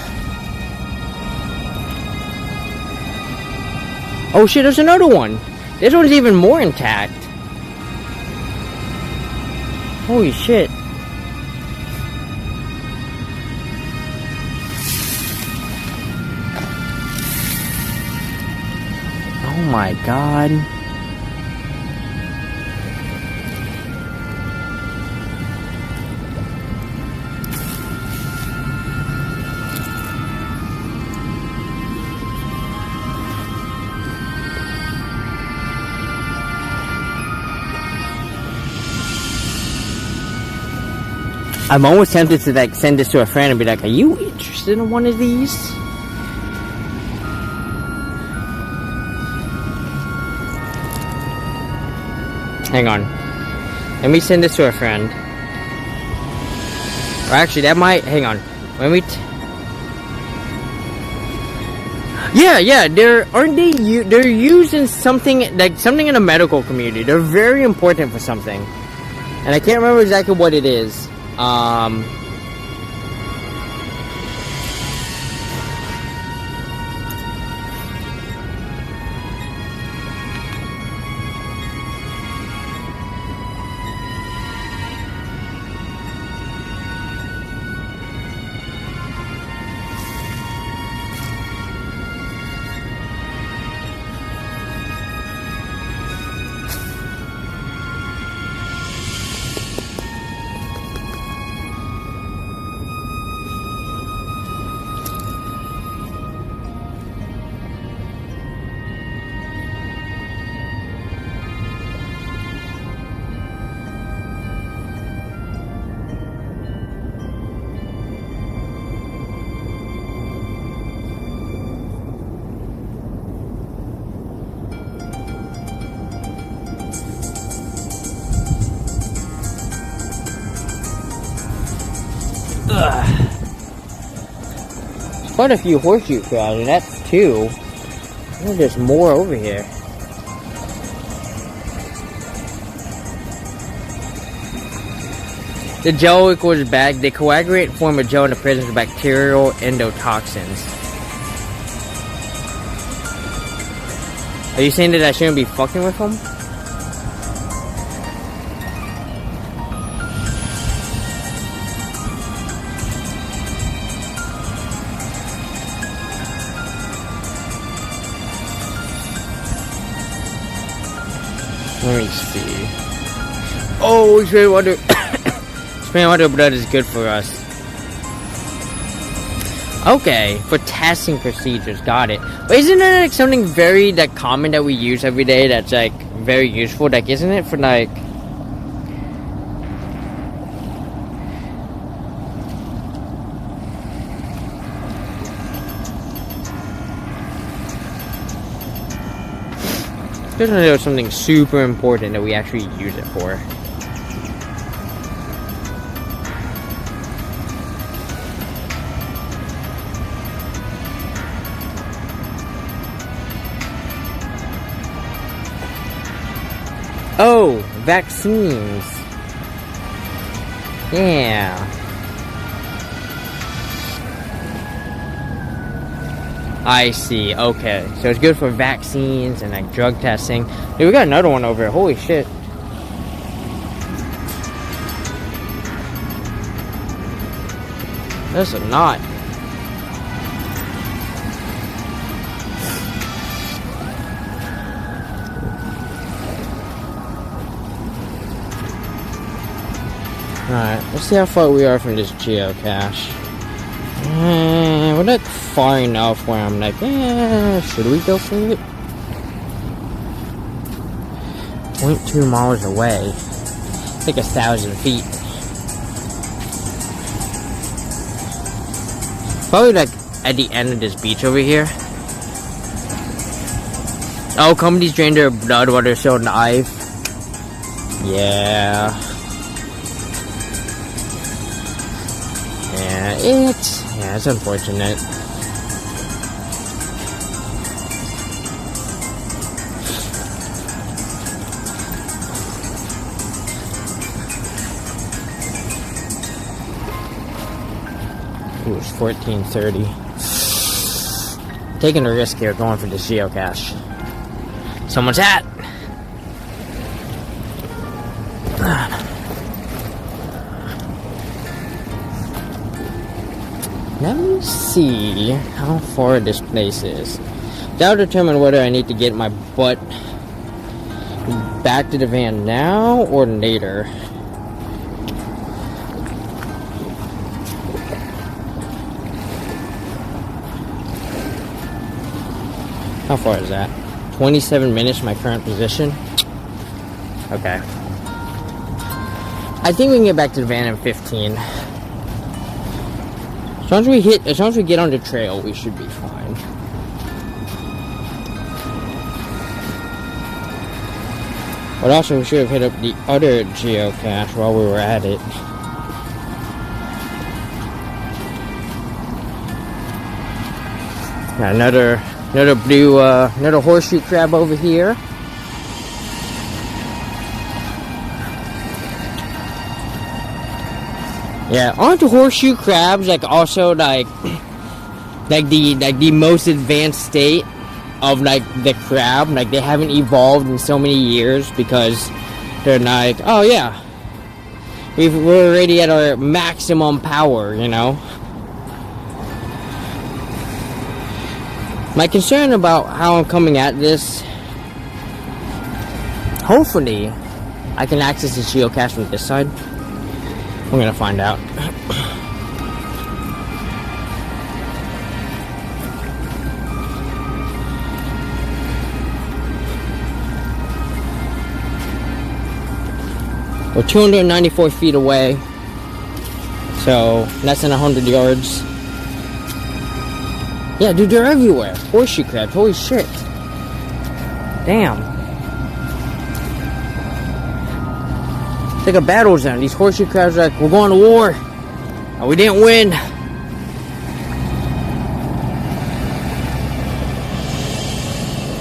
Speaker 1: Oh shit, there's another one. This one's even more intact. Holy shit. Oh my god. I'm almost tempted to like send this to a friend and be like, are you interested in one of these? Hang on. Let me send this to a friend. Or actually, that might... Hang on. Let me... Yeah, aren't they... They're used in something... Like, something in the medical community. They're very important for something. And I can't remember exactly what it is. Quite a few horseshoe crabs, and that's two. There's more over here. The gel equals bad. They coagulate and form a gel in the presence of bacterial endotoxins. Are you saying that I shouldn't be fucking with them? Let me see. Oh, spray water. Spray water blood is good for us. Okay, for testing procedures, got it. But isn't it like something very like common that we use every day that's like very useful? Like, isn't it for like? There's know something super important that we actually use it for. Oh, vaccines. Yeah. I see. Okay. So it's good for vaccines and like drug testing. Dude, we got another one over here. Holy shit. That's a knot. Alright, let's see how far we are from this geocache. We're not far enough where I'm like, should we go for it? 0.2 miles away. Like 1,000 feet. Probably like at the end of this beach over here. Oh, companies drain their blood while they're still alive. Yeah. Yeah, it's unfortunate. Ooh, it's 14:30. Taking a risk here, going for this geocache. Someone's hat. Let me see how far this place is. That'll determine whether I need to get my butt back to the van now or later. How far is that? 27 minutes, my current position. Okay. I think we can get back to the van in 15. As long as we get on the trail, we should be fine. But also, we should have hit up the other geocache while we were at it. Got another blue, another horseshoe crab over here. Yeah, aren't the horseshoe crabs like also like the most advanced state of like the crab? Like they haven't evolved in so many years because they're like, oh yeah, we're already at our maximum power, you know. My concern about how I'm coming at this, hopefully I can access this geocache from this side. We're gonna find out. We're 294 feet away, so less than 100 yards. Yeah, dude, they're everywhere. Horseshoe crabs, holy shit. Damn. It's like a battle zone. These horseshoe crabs are like, we're going to war. And we didn't win.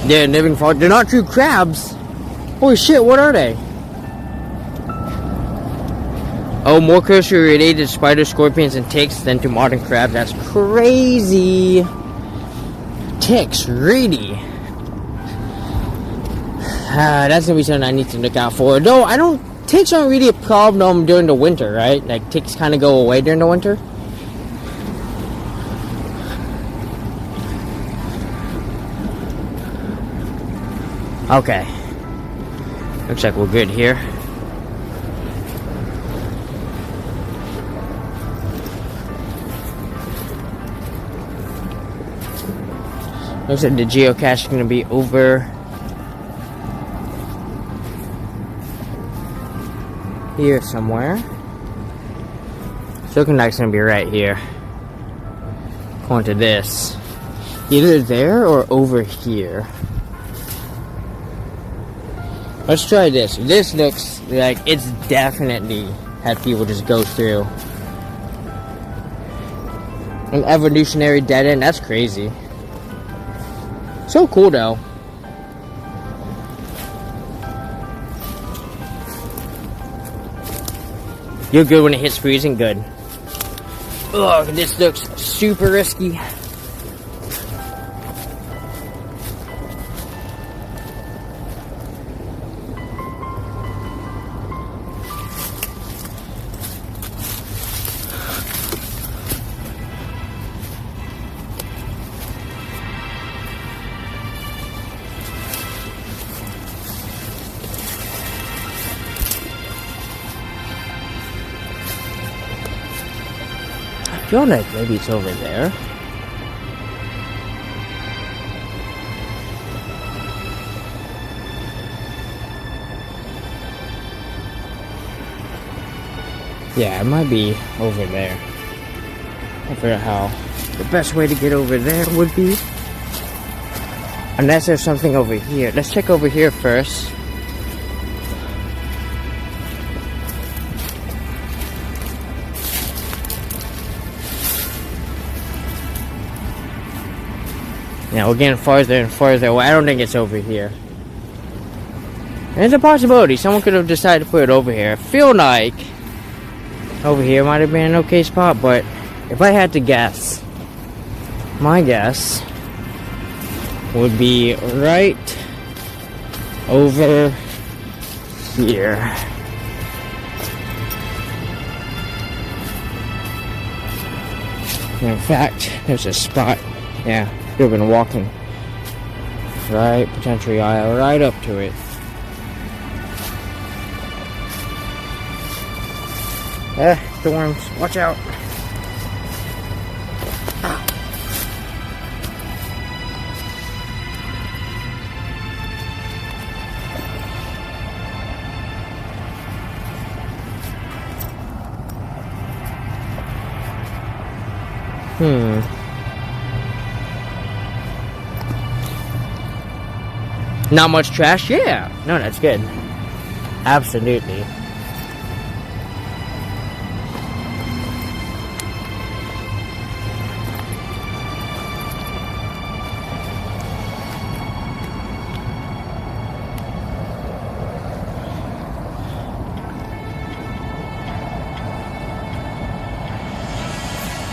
Speaker 1: They're living for. They're not true crabs. Holy shit, what are they? Oh, more closely related to spiders, scorpions, and ticks than to modern crabs. That's crazy. Ticks, really? That's gonna be something I need to look out for. No, I don't. Ticks aren't really a problem during the winter, right? Like ticks kind of go away during the winter. Okay. Looks like we're good here. Looks like the geocache is going to be over here somewhere. It's looking like it's going to be right here. According to this. Either there or over here. Let's try this. This looks like it's definitely had people just go through. An evolutionary dead end. That's crazy. So cool though. You're good when it hits freezing? Good. Ugh, this looks super risky. I feel like maybe it's over there. Yeah, it might be over there. I forget how the best way to get over there would be. Unless there's something over here. Let's check over here first. Yeah, we're getting farther and farther away. I don't think it's over here. There's a possibility. Someone could have decided to put it over here. I feel like over here might have been an okay spot, but if I had to guess, my guess would be right over here. And in fact, there's a spot. Yeah. You've been walking right, potentially right up to it. Storms, watch out. Not much trash? Yeah. No, that's good. Absolutely.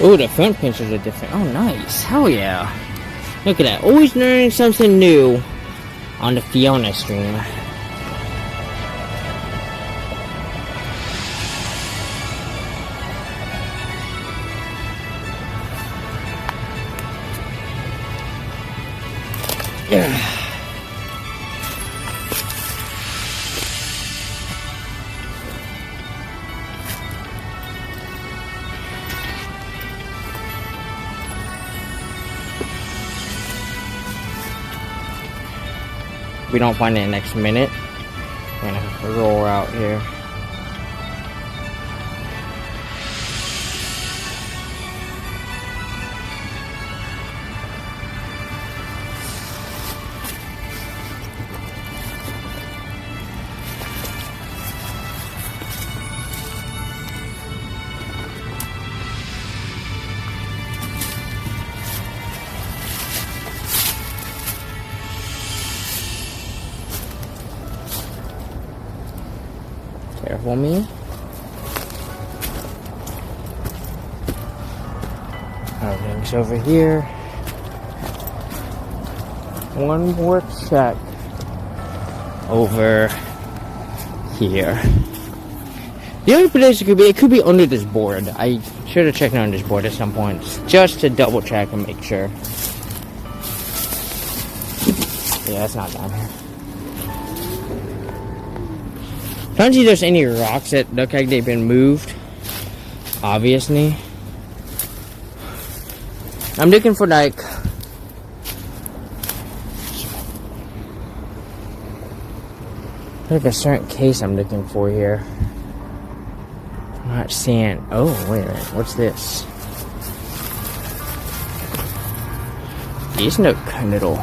Speaker 1: Oh, the front pinches are different. Oh, nice. Hell yeah. Look at that. Always learning something new on the Fiona stream. Yeah. We don't find it in the next minute. We're gonna roll out here. Careful me. Everything's over here. One more check over here. The only place it could be under this board. I should have checked on this board at some point just to double check and make sure. Yeah, it's not down here. Can't see there's any rocks that look like they've been moved. Obviously. I'm looking for like a certain case I'm looking for here. I'm not seeing. Oh, wait a minute. What's this? These look little.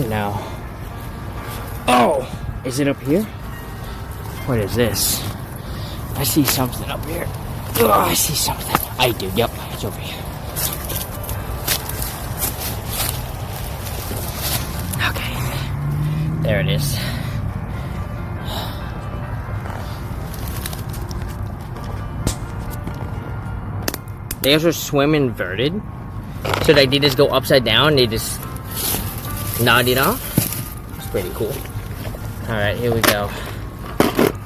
Speaker 1: No. Oh! Is it up here? What is this? I see something up here. Oh, I see something. I do. Yep, it's over here. Okay. There it is. They also swim inverted. So like they just go upside down, they just nod it off. It's pretty cool. Alright, here we go.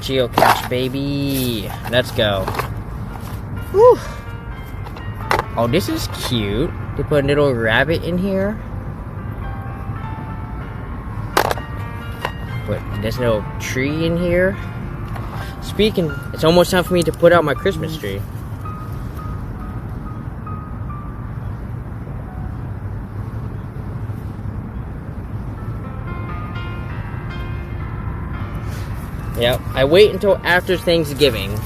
Speaker 1: Geocache, baby. Let's go. Whew. Oh, this is cute. They put a little rabbit in here. Put this little tree in here. Speaking, it's almost time for me to put out my Christmas tree. Yep, I wait until after Thanksgiving.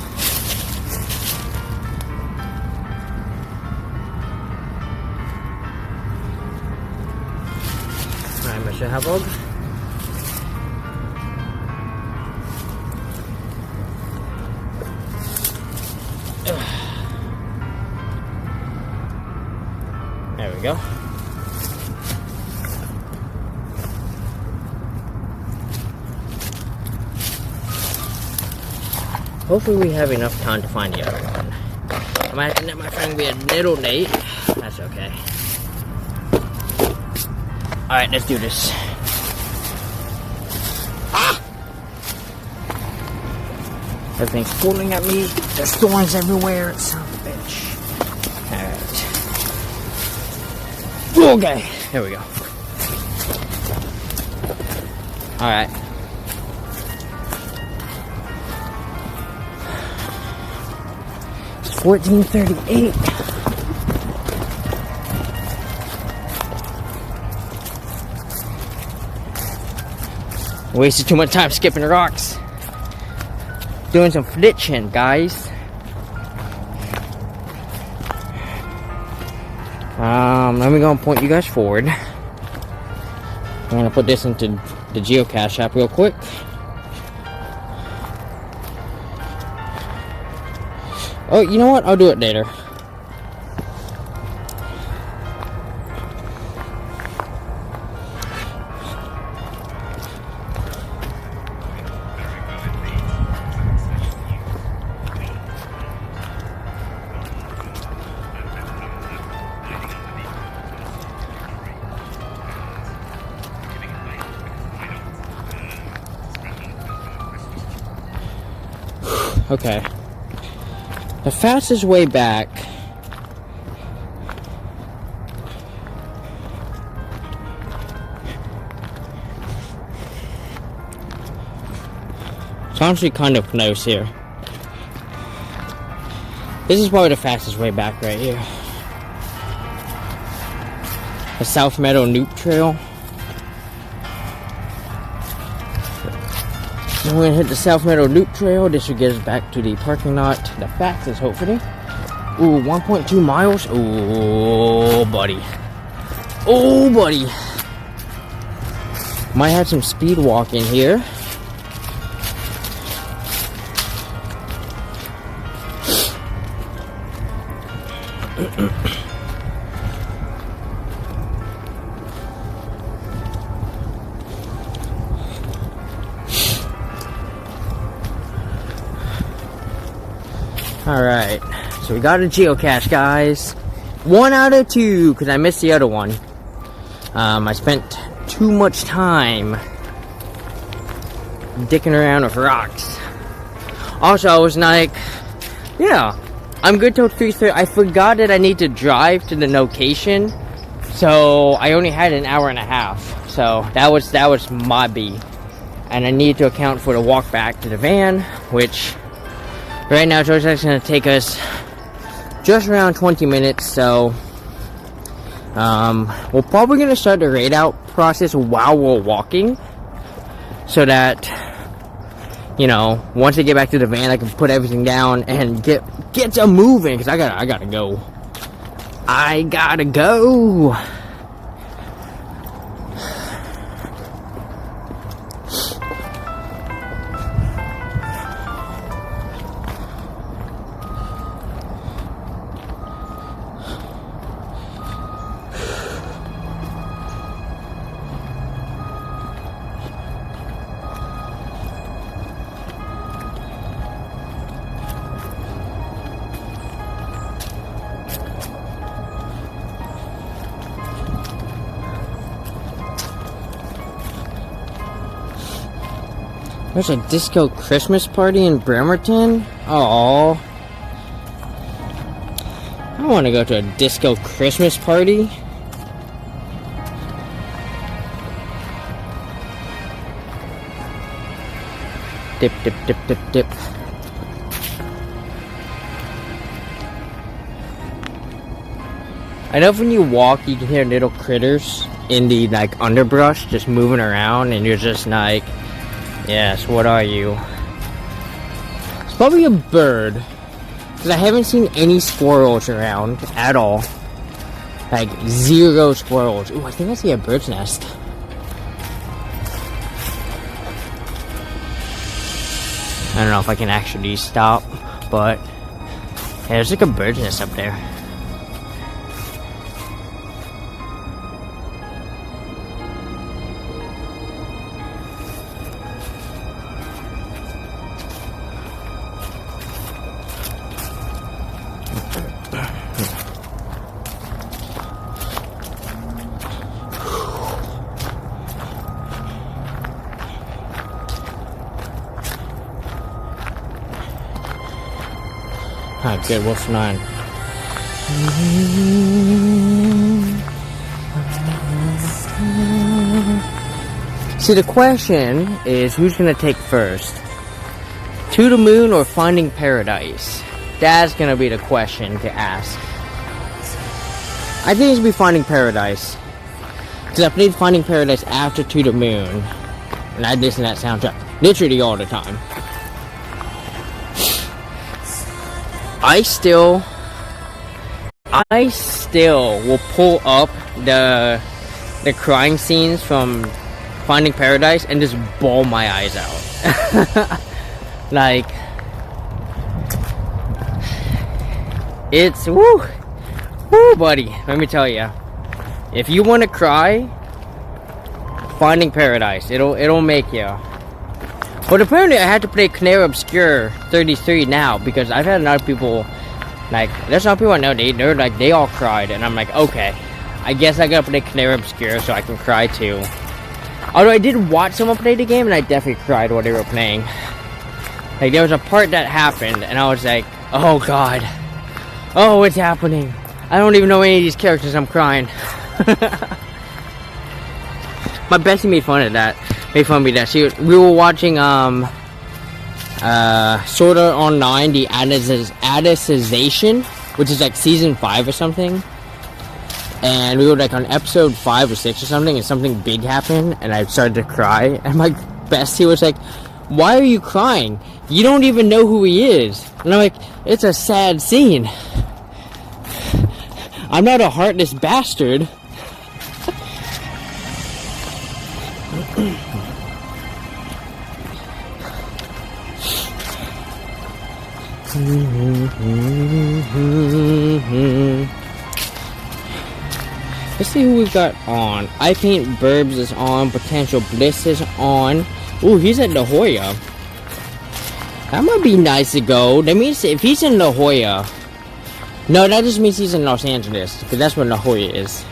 Speaker 1: Alright, Mr. Hubbard. There we go. Hopefully we have enough time to find the other one. I might have to let my friend be a little late. That's okay. Alright, let's do this. Ah! Everything's pulling at me. There's thorns everywhere. Son of a bitch. Alright. Okay, here we go. Alright. It's 14:38. Wasted too much time skipping the rocks. Doing some flitching, guys. Let me go and point you guys forward. I'm gonna put this into the geocache app real quick. Oh, you know what? I'll do it later. Okay. The fastest way back it's honestly kind of close here. This is probably the fastest way back right here. The South Meadow Loop Trail. We're gonna hit the South Meadow Loop Trail. This will get us back to the parking lot the fastest, hopefully. Ooh, 1.2 miles. Oh, buddy. Oh, buddy. Might have some speed walk in here. Alright, so we got a geocache, guys. 1 out of 2, because I missed the other one. I spent too much time dicking around with rocks. Also, I was like, yeah, I'm good till 3:30. I forgot that I need to drive to the location, so I only had an hour and a half. So that was my B. and I need to account for the walk back to the van, which right now it's going to take us just around 20 minutes. So we're probably going to start the raid out process while we're walking, so that, you know, once I get back to the van, I can put everything down and get to moving, because I gotta go. I gotta go. There's a disco Christmas party in Bremerton? Oh, I want to go to a disco Christmas party. Dip, dip, dip, dip, dip. I know when you walk, you can hear little critters in the, like, underbrush just moving around, and you're just like, yes, what are you? It's probably a bird, because I haven't seen any squirrels around at all. Like, 0 squirrels. Ooh, I think I see a bird's nest. I don't know if I can actually stop, but yeah, there's like a bird's nest up there. Alright, good. What's 9? See, the question is, who's gonna take first? To the Moon or Finding Paradise? That's gonna be the question to ask. I think it should be Finding Paradise, because I played Finding Paradise after To the Moon, and I listen to that soundtrack literally all the time. I still will pull up the crying scenes from Finding Paradise and just bawl my eyes out. Like, it's woo, buddy. Let me tell you, if you want to cry, Finding Paradise, it'll make you. But apparently I had to play Canary Obscure 33 now, because I've had a lot of people, like, there's some people I know, they all cried, and I'm like, okay, I guess I gotta play Canary Obscure so I can cry too. Although I did watch someone play the game, and I definitely cried while they were playing. Like, there was a part that happened, and I was like, oh god, oh, what's happening? I don't even know any of these characters, I'm crying. My bestie made fun of that. Made fun of me that we were watching Sword Art Online, the Alicization, which is like season 5 or something, and we were like on episode 5 or 6 or something, and something big happened, and I started to cry, and my bestie was like, why are you crying? You don't even know who he is. And I'm like, it's a sad scene. I'm not a heartless bastard. Let's see who we've got on. I Paint Burbs is on. Potential Bliss is on. Ooh, he's at La Jolla. That might be nice to go. That means if he's in La Jolla... No, that just means he's in Los Angeles, because that's where La Jolla is.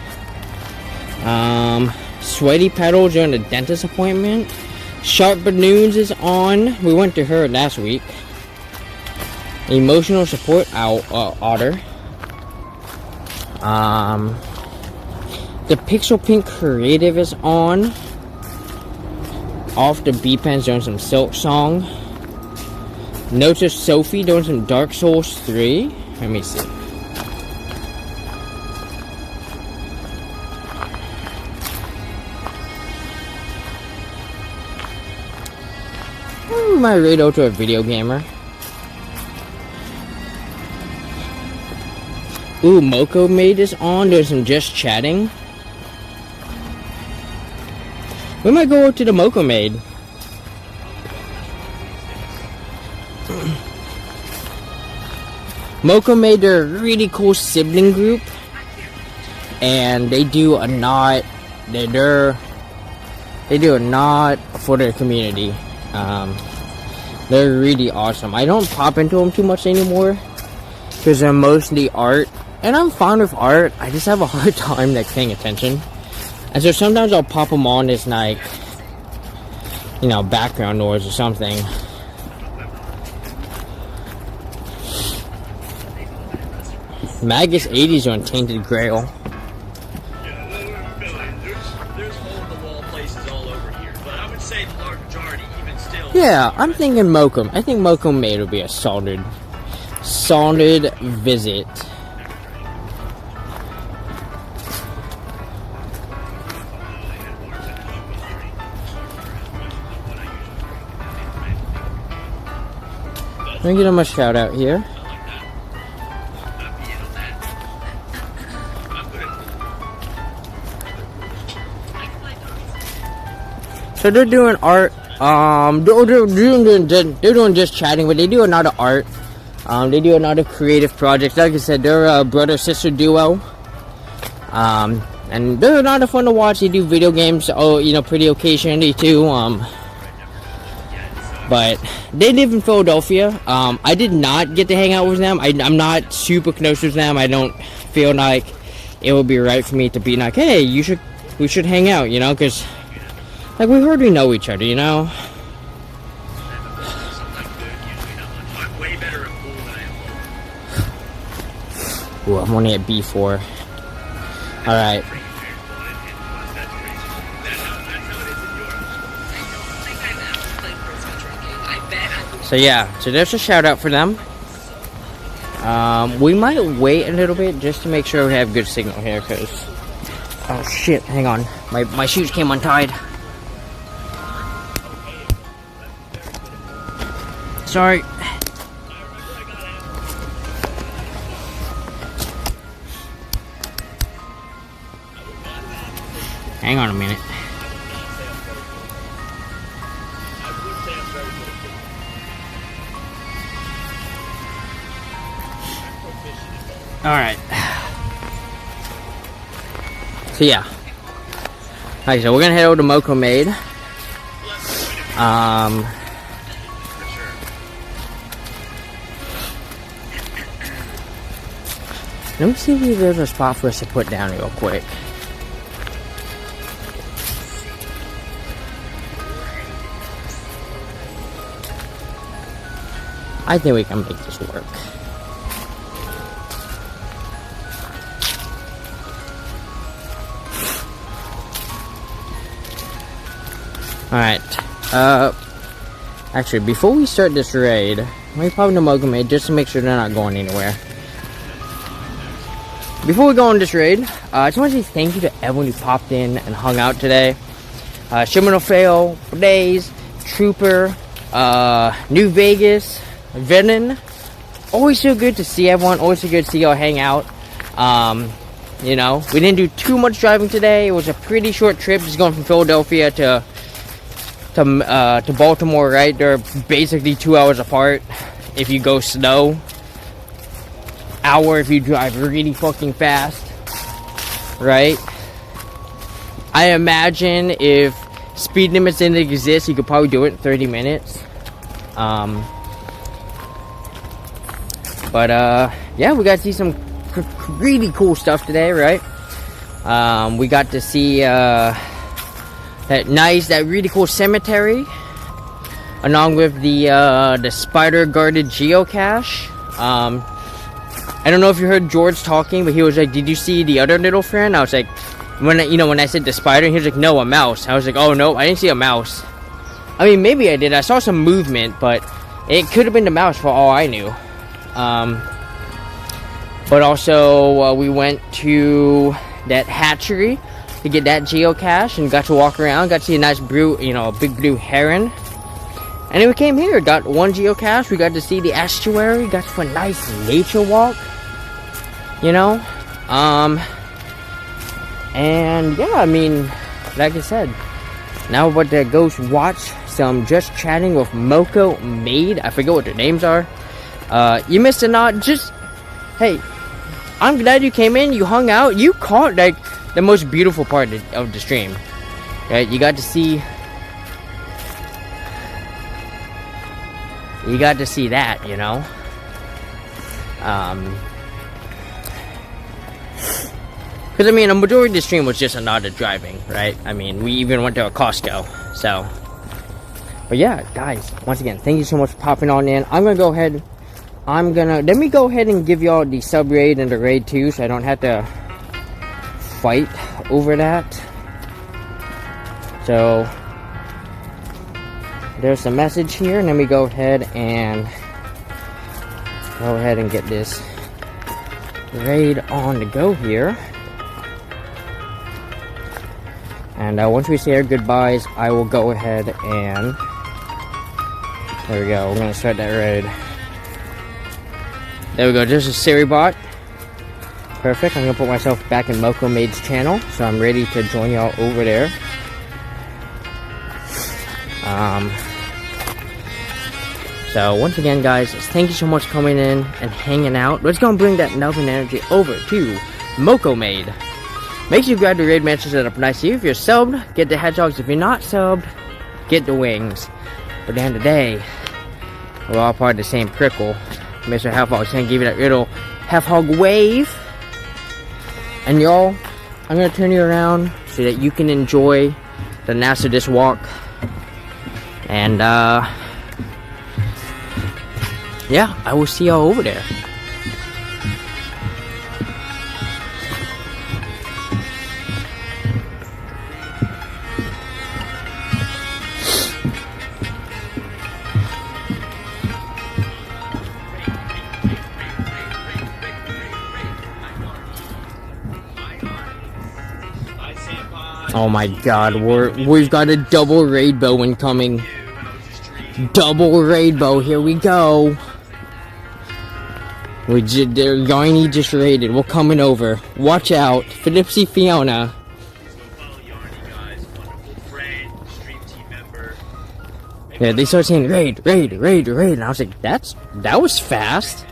Speaker 1: Sweaty Petals during the dentist appointment. Sharp Balloons is on. We went to her last week. Emotional Support Otter. The Pixel Pink Creative is on. Off the Beat Pens doing some Silk Song. Notes of Sophie doing some Dark Souls 3. Let me see. My radio to a video gamer. Ooh, Moco Maid is on. There's some just chatting. We might go to the Moco Maid. Moco Maid, they're a really cool sibling group, and they do a lot. They do a lot for their community. They're really awesome. I don't pop into them too much anymore because they're mostly art, and I'm fine with art. I just have a hard time like paying attention, and so sometimes I'll pop them on as like, you know, background noise or something. Magus 80s on Tainted Grail. Yeah, I'm thinking Mokum. I think Mokum Maid would be a solid visit. Let me give him a shout out here. So they're doing art. They're doing just chatting, but they do a lot of art. They do a lot of creative projects. Like I said, they're a brother-sister duo. And they're a lot of fun to watch. They do video games, pretty occasionally too. But they live in Philadelphia. I did not get to hang out with them. I'm not super close with them. I don't feel like it would be right for me to be like, hey, we should hang out, because like we already know each other, Ooh, I'm only at B4. Alright. So yeah, so there's a shout out for them. We might wait a little bit just to make sure we have good signal here, because oh shit, hang on. My shoes came untied. Sorry. Hang on a minute. Alright. So yeah. Alright, so we're gonna head over to Moco Maid. Let me see if there's a spot for us to put down real quick. I think we can make this work. Alright. Actually, before we start this raid, let me pop into Moco Maid just to make sure they're not going anywhere. Before we go on this raid, I just want to say thank you to everyone who popped in and hung out today. Shimano Fail, Days, Trooper, New Vegas, Venom. Always so good to see everyone. Always so good to see y'all hang out. We didn't do too much driving today. It was a pretty short trip, just going from Philadelphia to Baltimore. Right, they're basically 2 hours apart if you go slow. Hour if you drive really fucking fast, right? I imagine if speed limits didn't exist, you could probably do it in 30 minutes. Yeah, we got to see some really cool stuff today, right? We got to see that really cool cemetery, along with the spider guarded geocache. I don't know if you heard George talking, but he was like, did you see the other little friend? I was like, when I said the spider, he was like, no, a mouse. I was like, oh, no, I didn't see a mouse. I mean, maybe I did. I saw some movement, but it could have been the mouse for all I knew. But also, we went to that hatchery to get that geocache and got to walk around, got to see a nice big blue heron. And then we came here, got one geocache, we got to see the estuary, got to a nice nature walk, and yeah, I mean, like I said, now we're about to go watch some Just Chatting with Moco Maid. I forget what their names are. You missed a not, hey, I'm glad you came in, you hung out, you caught like the most beautiful part of the stream. Right? You got to see that, because I mean, a majority of the stream was just another driving, right? I mean, we even went to a Costco, so. But yeah, guys, once again, thank you so much for popping on in. Let me go ahead and give y'all the sub raid and the raid too, so I don't have to fight over that. So there's a message here, and let me go ahead and get this raid on the go here. And once we say our goodbyes, I will go ahead and there we go. We're gonna start that raid. There we go. Just a Siri bot. Perfect. I'm gonna put myself back in Moco Maid's channel, so I'm ready to join y'all over there. So once again, guys, thank you so much for coming in and hanging out. Let's go and bring that love and energy over to Moco Maid. Make sure you grab the raid matches set up nice to you. If you're subbed, get the hedgehogs. If you're not subbed, get the wings. But at the end of the day, we're all part of the same prickle. Mr. Half Hog's gonna give you that little half hog wave. And y'all, I'm gonna turn you around so that you can enjoy the NASA this walk. And yeah, I will see y'all over there. Oh my god, we've got a double rainbow incoming. Double rainbow, here we go. Yarny just raided, we're coming over. Watch out, Philipsy Fiona. Yeah, they start saying raid, and I was like, that was fast.